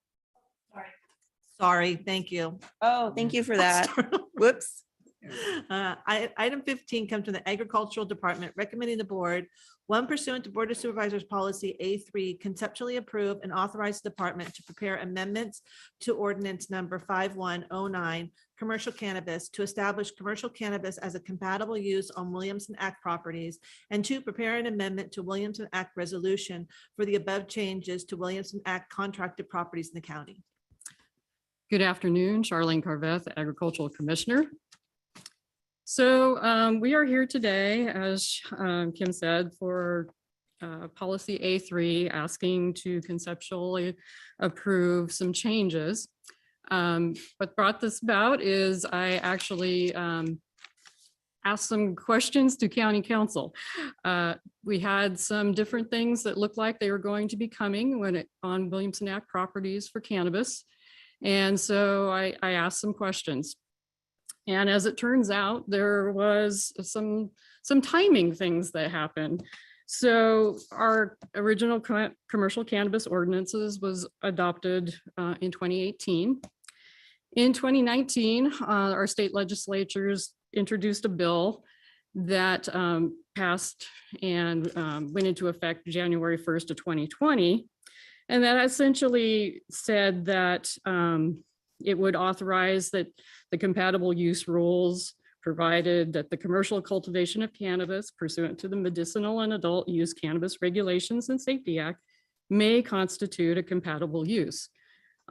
Sorry, thank you. Oh, thank you for that. Whoops. Item 15 comes from the Agricultural Department recommending the board, one, pursuant to Board of Supervisors Policy A3, conceptually approve and authorize the department to prepare amendments to ordinance number 5109, commercial cannabis, to establish commercial cannabis as a compatible use on Williamson Act properties, and two, prepare an amendment to Williamson Act resolution for the above changes to Williamson Act contracted properties in the county. Good afternoon, Charlene Carveth, Agricultural Commissioner. So we are here today, as Kim said, for policy A3, asking to conceptually approve some changes. What brought this about is I actually asked some questions to County Council. We had some different things that looked like they were going to be coming on Williamson Act properties for cannabis. And so I asked some questions. And as it turns out, there was some timing things that happened. So our original commercial cannabis ordinances was adopted in 2018. In 2019, our state legislatures introduced a bill that passed and went into effect January 1st of 2020. And that essentially said that it would authorize that the compatible use rules provided that the commercial cultivation of cannabis pursuant to the Medicinal and Adult Use Cannabis Regulations and Safety Act may constitute a compatible use.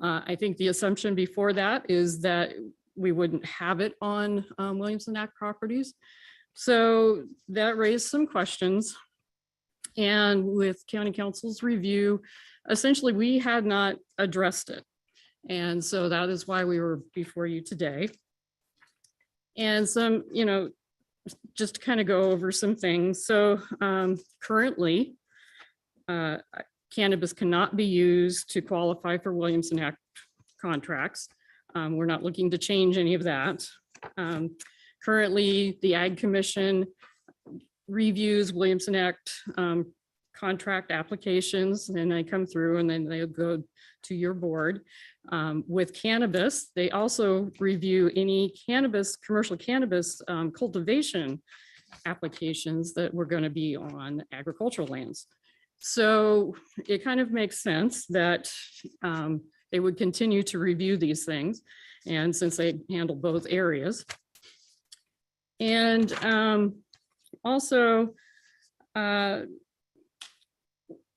I think the assumption before that is that we wouldn't have it on Williamson Act properties. So that raised some questions. And with County Council's review, essentially we had not addressed it. And so that is why we were before you today. And some, just to kind of go over some things. So currently, cannabis cannot be used to qualify for Williamson Act contracts. We're not looking to change any of that. Currently, the Ag Commission reviews Williamson Act contract applications, and they come through and then they'll go to your board. With cannabis, they also review any commercial cannabis cultivation applications that were going to be on agricultural lands. So it kind of makes sense that they would continue to review these things. And since they handle both areas. And also,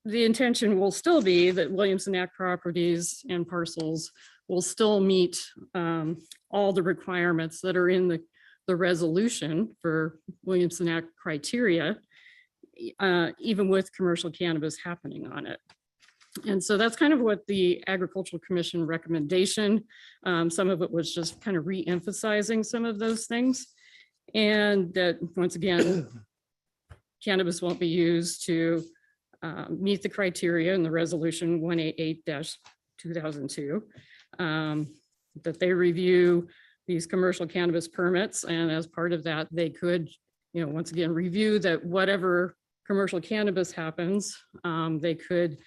the intention will still be that Williamson Act properties and parcels will still meet all the requirements that are in the resolution for Williamson Act criteria, even with commercial cannabis happening on it. And so that's kind of what the Agricultural Commission recommendation, some of it was just kind of re-emphasizing some of those things. And that, once again, cannabis won't be used to meet the criteria in the resolution 188-2002, that they review these commercial cannabis permits. And as part of that, they could, once again, review that whatever commercial cannabis happens, they could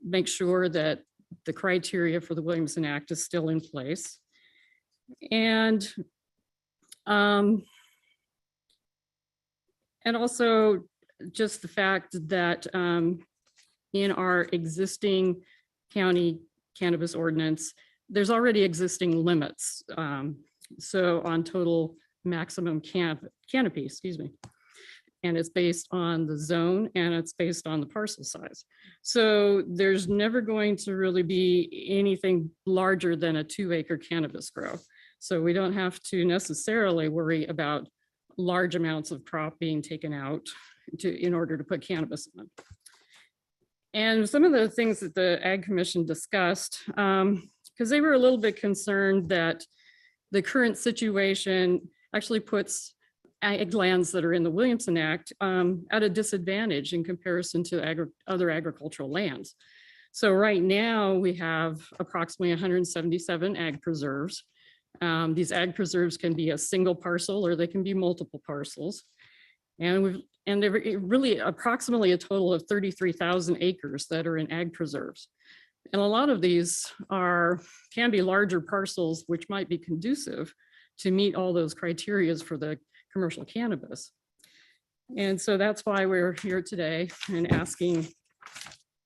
make sure that the criteria for the Williamson Act is still in place. And also just the fact that in our existing county cannabis ordinance, there's already existing limits. So on total maximum canopy, excuse me. And it's based on the zone and it's based on the parcel size. So there's never going to really be anything larger than a 2-acre cannabis grow. So we don't have to necessarily worry about large amounts of crop being taken out in order to put cannabis in. And some of the things that the Ag Commission discussed, because they were a little bit concerned that the current situation actually puts ag lands that are in the Williamson Act at a disadvantage in comparison to other agricultural lands. So right now we have approximately 177 ag preserves. These ag preserves can be a single parcel or they can be multiple parcels. And they're really approximately a total of 33,000 acres that are in ag preserves. And a lot of these can be larger parcels, which might be conducive to meet all those criteria for the commercial cannabis. And so that's why we're here today and asking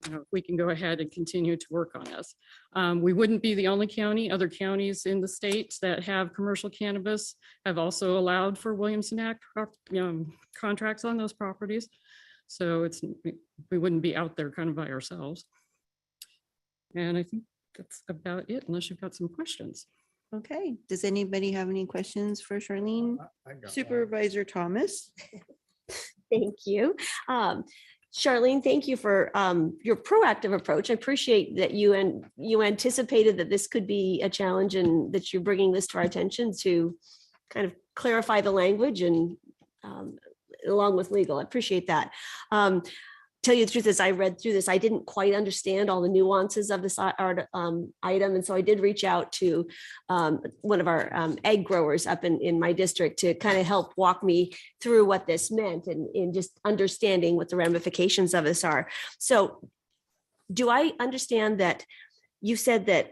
if we can go ahead and continue to work on this. We wouldn't be the only county. Other counties in the state that have commercial cannabis have also allowed for Williamson Act contracts on those properties. So we wouldn't be out there kind of by ourselves. And I think that's about it, unless you've got some questions. Okay, does anybody have any questions for Charlene? Supervisor Thomas? Thank you. Charlene, thank you for your proactive approach. I appreciate that you anticipated that this could be a challenge and that you're bringing this to our attention to kind of clarify the language and along with legal. I appreciate that. Tell you the truth, as I read through this, I didn't quite understand all the nuances of this item. And so I did reach out to one of our egg growers up in my district to kind of help walk me through what this meant and in just understanding what the ramifications of this are. So do I understand that you said that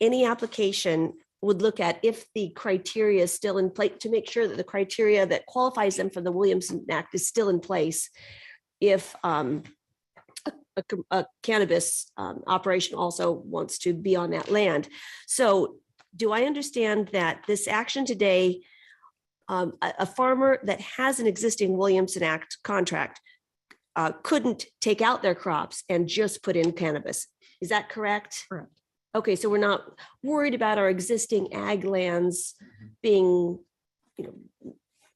any application would look at if the criteria is still in place, to make sure that the criteria that qualifies them for the Williamson Act is still in place. If a cannabis operation also wants to be on that land. So do I understand that this action today, a farmer that has an existing Williamson Act contract couldn't take out their crops and just put in cannabis? Is that correct? Correct. Okay, so we're not worried about our existing ag lands being,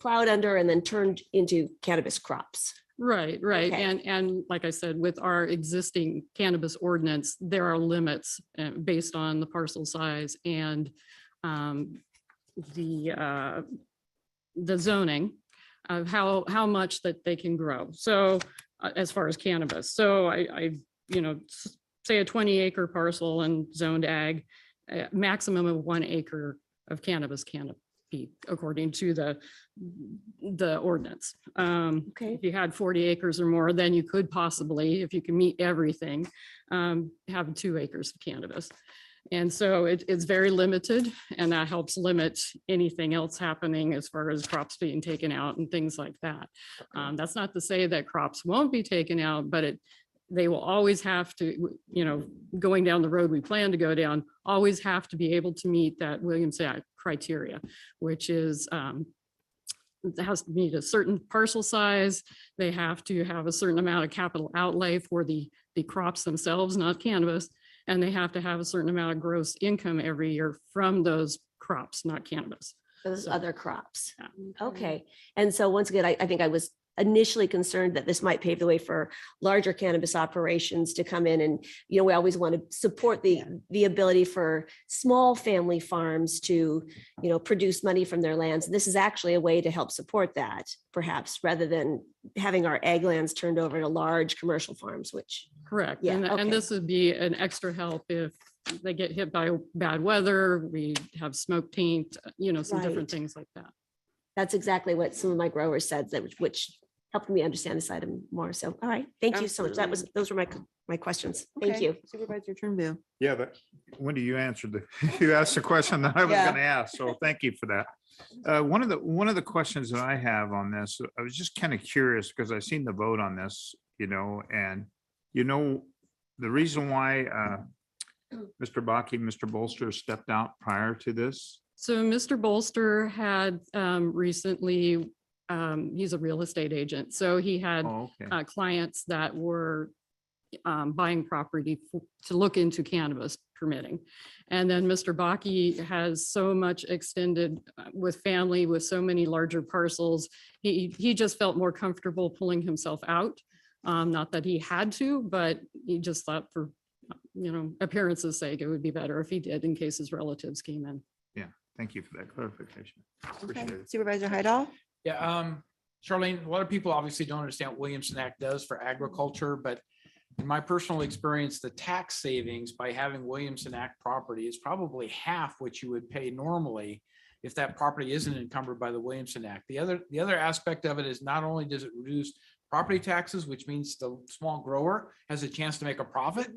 plowed under and then turned into cannabis crops. Right, right. Okay. And like I said, with our existing cannabis ordinance, there are limits based on the parcel size and the zoning of how much that they can grow. So as far as cannabis, so I say a 20-acre parcel and zoned ag, maximum of 1 acre of cannabis can be, according to the ordinance. Okay. If you had 40 acres or more, then you could possibly, if you can meet everything, have 2 acres of cannabis. And so it's very limited, and that helps limit anything else happening as far as crops being taken out and things like that. That's not to say that crops won't be taken out, but they will always have to, going down the road we plan to go down, always have to be able to meet that Williamson Act criteria, which is it has to meet a certain parcel size. They have to have a certain amount of capital outlay for the crops themselves, not cannabis. And they have to have a certain amount of gross income every year from those crops, not cannabis. Those other crops. Okay. And so once again, I think I was initially concerned that this might pave the way for larger cannabis operations to come in, and we always want to support the ability for small family farms to produce money from their lands. This is actually a way to help support that, perhaps, rather than having our ag lands turned over to large commercial farms, which correct. Yeah, And okay. this would be an extra help if they get hit by bad weather, we have smoke taint, some different Right. things like that. that's exactly what some of my growers said, which helped me understand this item more. So, all right, thank you so much. Those were my questions. Thank Okay. you. Supervisor Turnbull. Yeah, but Wendy, you answered you asked the question that I was Yeah. going to ask, so thank you for that. One of the questions that I have on this, I was just kind of curious because I've seen the vote on this, and the reason why Mr. Baki, Mr. Bolster stepped out prior to this. So Mr. Bolster had recently, he's a real estate agent, so he had Oh, okay. clients that were buying property to look into cannabis permitting. And then Mr. Baki has so much extended with family, with so many larger parcels. He just felt more comfortable pulling himself out. Not that he had to, but he just thought for, appearance's sake, it would be better if he did in case his relatives came in. Yeah, thank you for that clarification. Appreciate Okay. it. Supervisor Hydal. Yeah, Charlene, a lot of people obviously don't understand what Williamson Act does for agriculture, but in my personal experience, the tax savings by having Williamson Act property is probably half what you would pay normally if that property isn't encumbered by the Williamson Act. The other aspect of it is not only does it reduce property taxes, which means the small grower has a chance to make a profit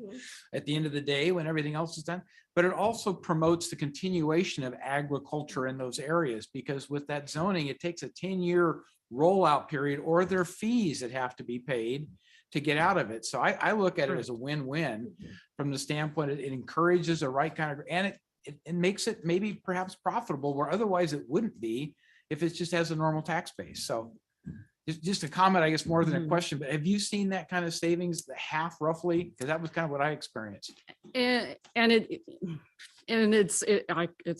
at the end of the day when everything else is done, but it also promotes the continuation of agriculture in those areas, because with that zoning, it takes a 10-year rollout period, or there are fees that have to be paid to get out of it. So I look at it as a win-win from the standpoint, it encourages the right kind of, and it makes it maybe perhaps profitable where otherwise it wouldn't be if it just has a normal tax base. So just a comment, I guess, more than a question, but have you seen that kind of savings, the half roughly? Because that was kind of what I experienced. It's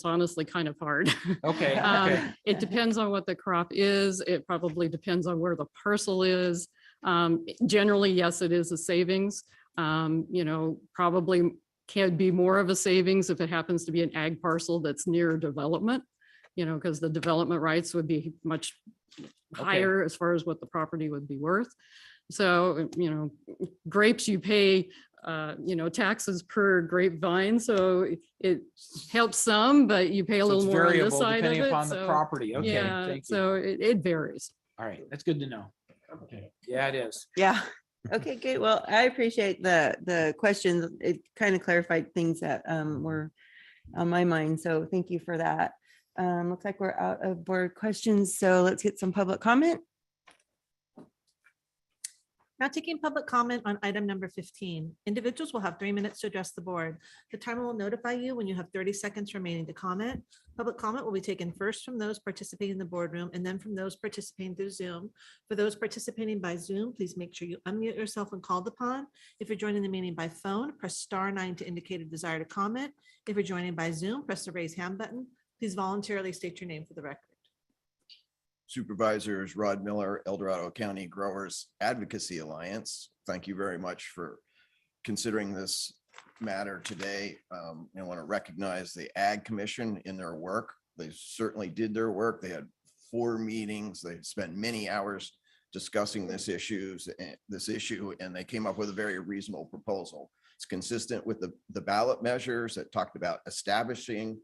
honestly kind of hard. Okay. Okay. It depends on what the crop is. It probably depends on where the parcel is. Generally, yes, it is a savings. Probably can be more of a savings if it happens to be an ag parcel that's near development, because the development rights would be much higher as far as what the property would be worth. So, grapes, you pay, taxes per grapevine. So it helps some, but you pay a So little it's more on this variable side of depending it. upon the So, property. Okay, yeah, thank you. so it varies. All right, that's good to know. Okay. Yeah, it is. Yeah. Okay, good. Well, I appreciate the questions. It kind of clarified things that were on my mind. So thank you for that. Looks like we're out of board questions. So let's get some public comment. Now taking public comment on item number 15. Individuals will have 3 minutes to address the board. The timer will notify you when you have 30 seconds remaining to comment. Public comment will be taken first from those participating in the boardroom and then from those participating through Zoom. For those participating by Zoom, please make sure you unmute yourself when called upon. If you're joining the meeting by phone, press *9 to indicate a desire to comment. If you're joining by Zoom, press the raise hand button. Please voluntarily state your name for the record. Supervisors Rod Miller, El Dorado County Growers Advocacy Alliance. Thank you very much for considering this matter today. I want to recognize the Ag Commission in their work. They certainly did their work. They had 4 meetings. They spent many hours discussing this issue, and they came up with a very reasonable proposal. It's consistent with the ballot measures that talked about establishing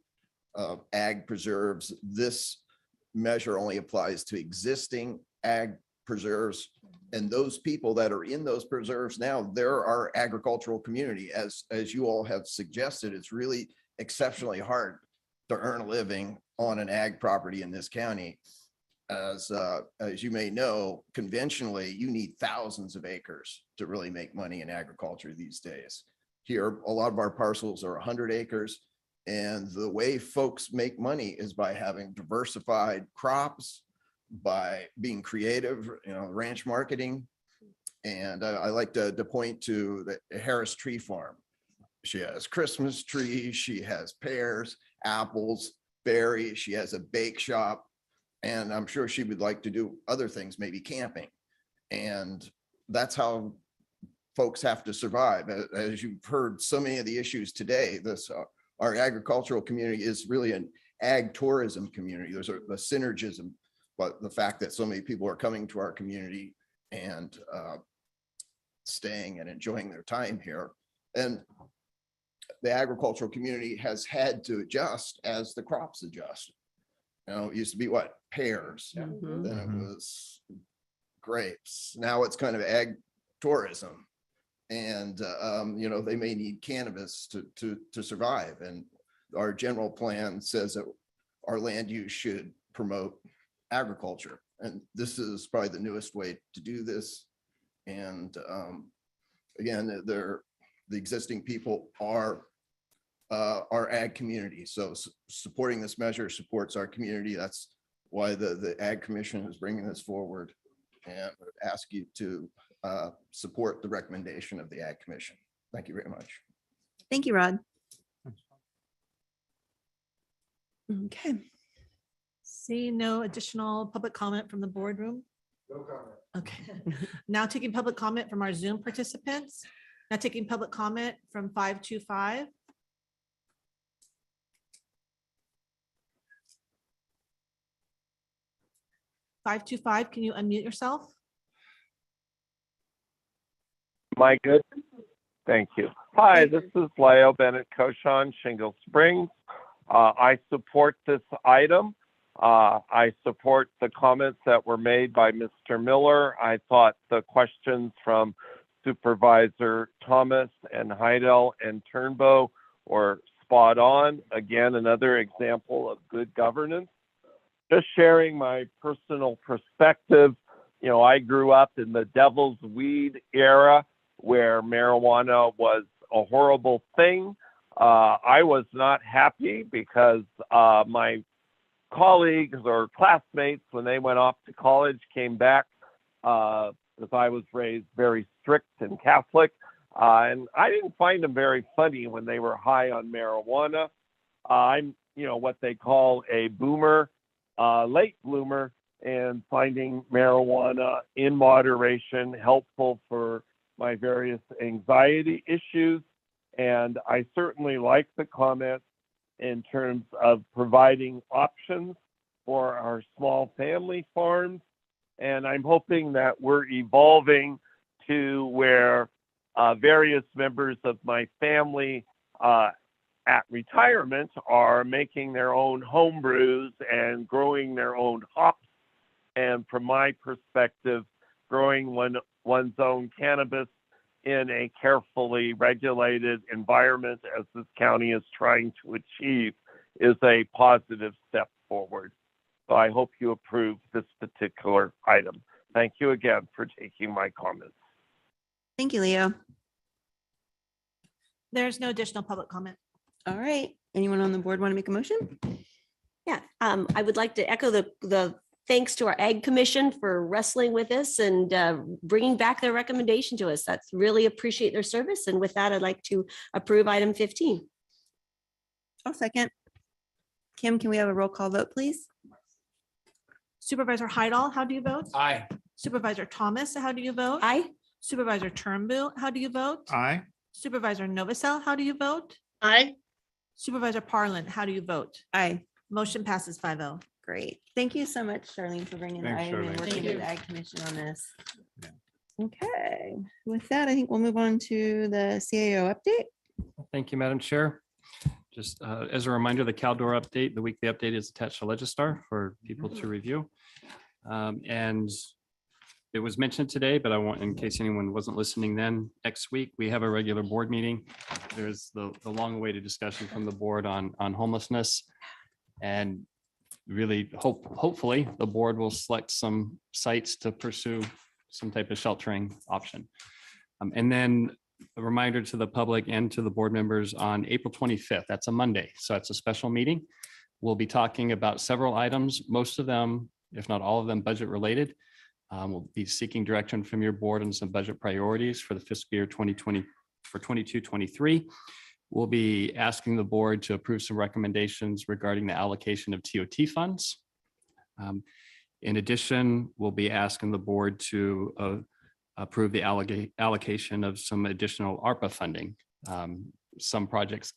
ag preserves. This measure only applies to existing ag preserves, and those people that are in those preserves now, they're our agricultural community. As you all have suggested, it's really exceptionally hard to earn a living on an ag property in this county. As you may know, conventionally, you need thousands of acres to really make money in agriculture these days. Here, a lot of our parcels are 100 acres. And the way folks make money is by having diversified crops, by being creative, ranch marketing. And I like to point to the Harris Tree Farm. She has Christmas trees, she has pears, apples, berries, she has a bake shop. And I'm sure she would like to do other things, maybe camping. And that's how folks have to survive. As you've heard so many of the issues today, our agricultural community is really an ag tourism community. There's a synergism, but the fact that so many people are coming to our community and staying and enjoying their time here. And the agricultural community has had to adjust as the crops adjust. It used to be what? Pears. Then it was grapes. Now it's kind of ag tourism. And, they may need cannabis to survive. And our general plan says that our land use should promote agriculture. And this is probably the newest way to do this. And again, the existing people are our ag community. So supporting this measure supports our community. That's why the Ag Commission is bringing this forward. And I would ask you to support the recommendation of the Ag Commission. Thank you very much. Thank you, Rod. Okay. Seeing no additional public comment from the boardroom. No comment. Okay. Now taking public comment from our Zoom participants. Now taking public comment from 525. Can you unmute yourself? My good. Thank you. Hi, this is Leo Bennett Cochon, Shingle Springs. I support this item. I support the comments that were made by Mr. Miller. I thought the questions from Supervisor Thomas and Heidel and Turnbow were spot on. Again, another example of good governance. Just sharing my personal perspective, I grew up in the devil's weed era where marijuana was a horrible thing. I was not happy because my colleagues or classmates, when they went off to college, came back because I was raised very strict and Catholic. And I didn't find them very funny when they were high on marijuana. I'm, what they call a boomer, late bloomer, and finding marijuana in moderation helpful for my various anxiety issues. And I certainly like the comments in terms of providing options for our small family farms. And I'm hoping that we're evolving to where various members of my family at retirement are making their own home brews and growing their own hops. And from my perspective, growing one's own cannabis in a carefully regulated environment, as this county is trying to achieve, is a positive step forward. So I hope you approve this particular item. Thank you again for taking my comments. Thank you, Leo. There's no additional public comment. All right. Anyone on the board want to make a motion? Yeah, I would like to echo the thanks to our Ag Commission for wrestling with us and bringing back their recommendation to us. That's really appreciate their service. And with that, I'd like to approve item 15. I'll second. Kim, can we have a roll call vote, please? Supervisor Hydall, how do you vote? Aye. Supervisor Thomas, how do you vote? Aye. Supervisor Turnbull, how do you vote? Aye. Supervisor Novacell, how do you vote? Aye. Supervisor Parlin, how do you vote? Aye. Motion passes 5-0. Great. Thank you so much, Charlene, for bringing the Thanks, item and Charlene. working Thank with you. the Ag Commission on this. Yeah. Okay, with that, I think we'll move on to the CAO update. Thank you, Madam Chair. Just as a reminder, the Caldor update, the weekly update is attached to Legistar for people to review. And it was mentioned today, but I want, in case anyone wasn't listening then, next week, we have a regular board meeting. There's the long-awaited discussion from the board on homelessness. And really hopefully the board will select some sites to pursue some type of sheltering option. And then a reminder to the public and to the board members on April 25th, that's a Monday. So it's a special meeting. We'll be talking about several items, most of them, if not all of them, budget related. We'll be seeking direction from your board on some budget priorities for the fiscal year 2020 for 22-23. We'll be asking the board to approve some recommendations regarding the allocation of TOT funds. In addition, we'll be asking the board to approve the allocation of some additional ARPA funding. Some projects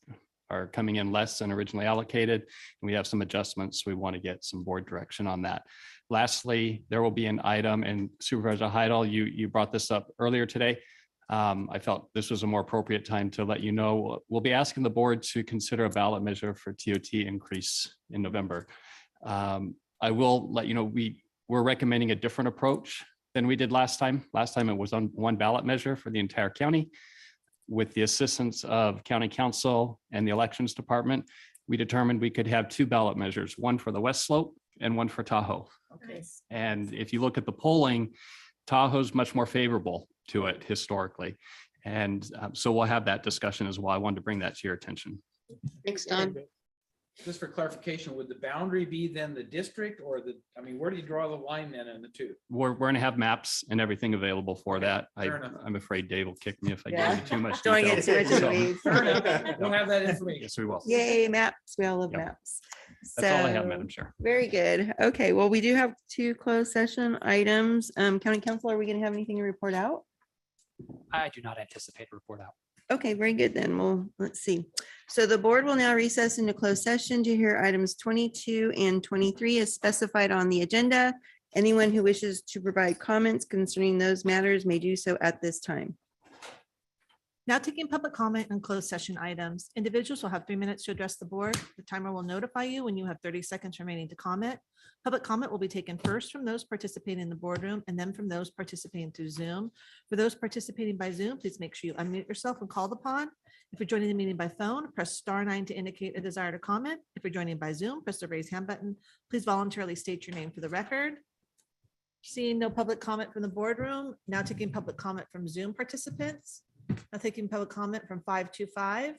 are coming in less than originally allocated, and we have some adjustments. We want to get some board direction on that. Lastly, there will be an item, and Supervisor Heidel, you brought this up earlier today. I felt this was a more appropriate time to let you know. We'll be asking the board to consider a ballot measure for TOT increase in November. I will let you know, we're recommending a different approach than we did last time. Last time it was on one ballot measure for the entire county. With the assistance of county council and the elections department, we determined we could have two ballot measures, one for the West Slope and one for Tahoe. Okay. And if you look at the polling, Tahoe's much more favorable to it historically. And so we'll have that discussion as well. I wanted to bring that to your attention. Thanks, Don. Just for clarification, would the boundary be then the district or I mean, where do you draw the line then in the two? We're going to have maps and everything available for that. fair enough. I'm afraid Dave will kick me if I Yeah. give you too much. Don't detail. get too much in the So- weeds. Fair enough. We'll have that information. Yes, we will. Yay, maps. We all love Yep. maps. That's all I have, So, Madam Chair. Very good. Okay, well, we do have two closed session items. County Council, are we going to have anything to report out? I do not anticipate a report out. Okay, very good then. Well, let's see. So the board will now recess into closed session to hear items 22 and 23 as specified on the agenda. Anyone who wishes to provide comments concerning those matters may do so at this time. Now taking public comment on closed session items. Individuals will have 3 minutes to address the board. The timer will notify you when you have 30 seconds remaining to comment. Public comment will be taken first from those participating in the boardroom and then from those participating through Zoom. For those participating by Zoom, please make sure you unmute yourself when called upon. If you're joining the meeting by phone, press *9 to indicate a desire to comment. If you're joining by Zoom, press the raise hand button. Please voluntarily state your name for the record. Seeing no public comment from the boardroom, now taking public comment from Zoom participants. Now taking public comment from 525.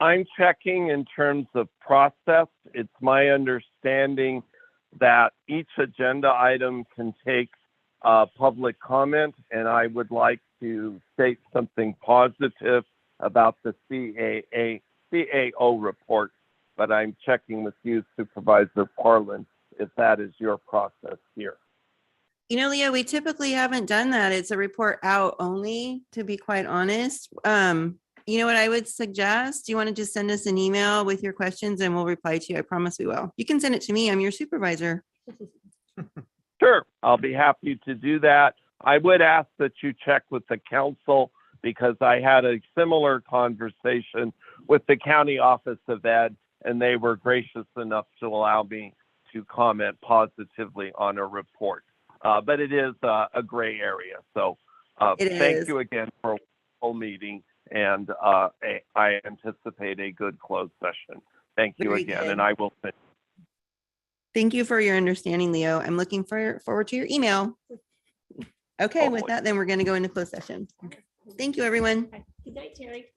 I'm checking in terms of process. It's my understanding that each agenda item can take public comment, and I would like to state something positive about the CAO report, but I'm checking with you, Supervisor Parlin, if that is your process here. You know, Leah, we typically haven't done that. It's a report out only, to be quite honest. You know what I would suggest? Do you want to just send us an email with your questions and we'll reply to you? I promise we will. You can send it to me. I'm your supervisor. Sure, I'll be happy to do that. I would ask that you check with the council because I had a similar conversation with the County Office of Ed, and they were gracious enough to allow me to comment positively on a report. But it is a gray area. So It thank is. you again for a whole meeting. And I anticipate a good closed session. Thank you Very again. good. And I will finish. Thank you for your understanding, Leo. I'm looking forward to your email. Okay, with Hopefully. that, then we're going to go into closed session. Thank you, everyone. Good night, Terry.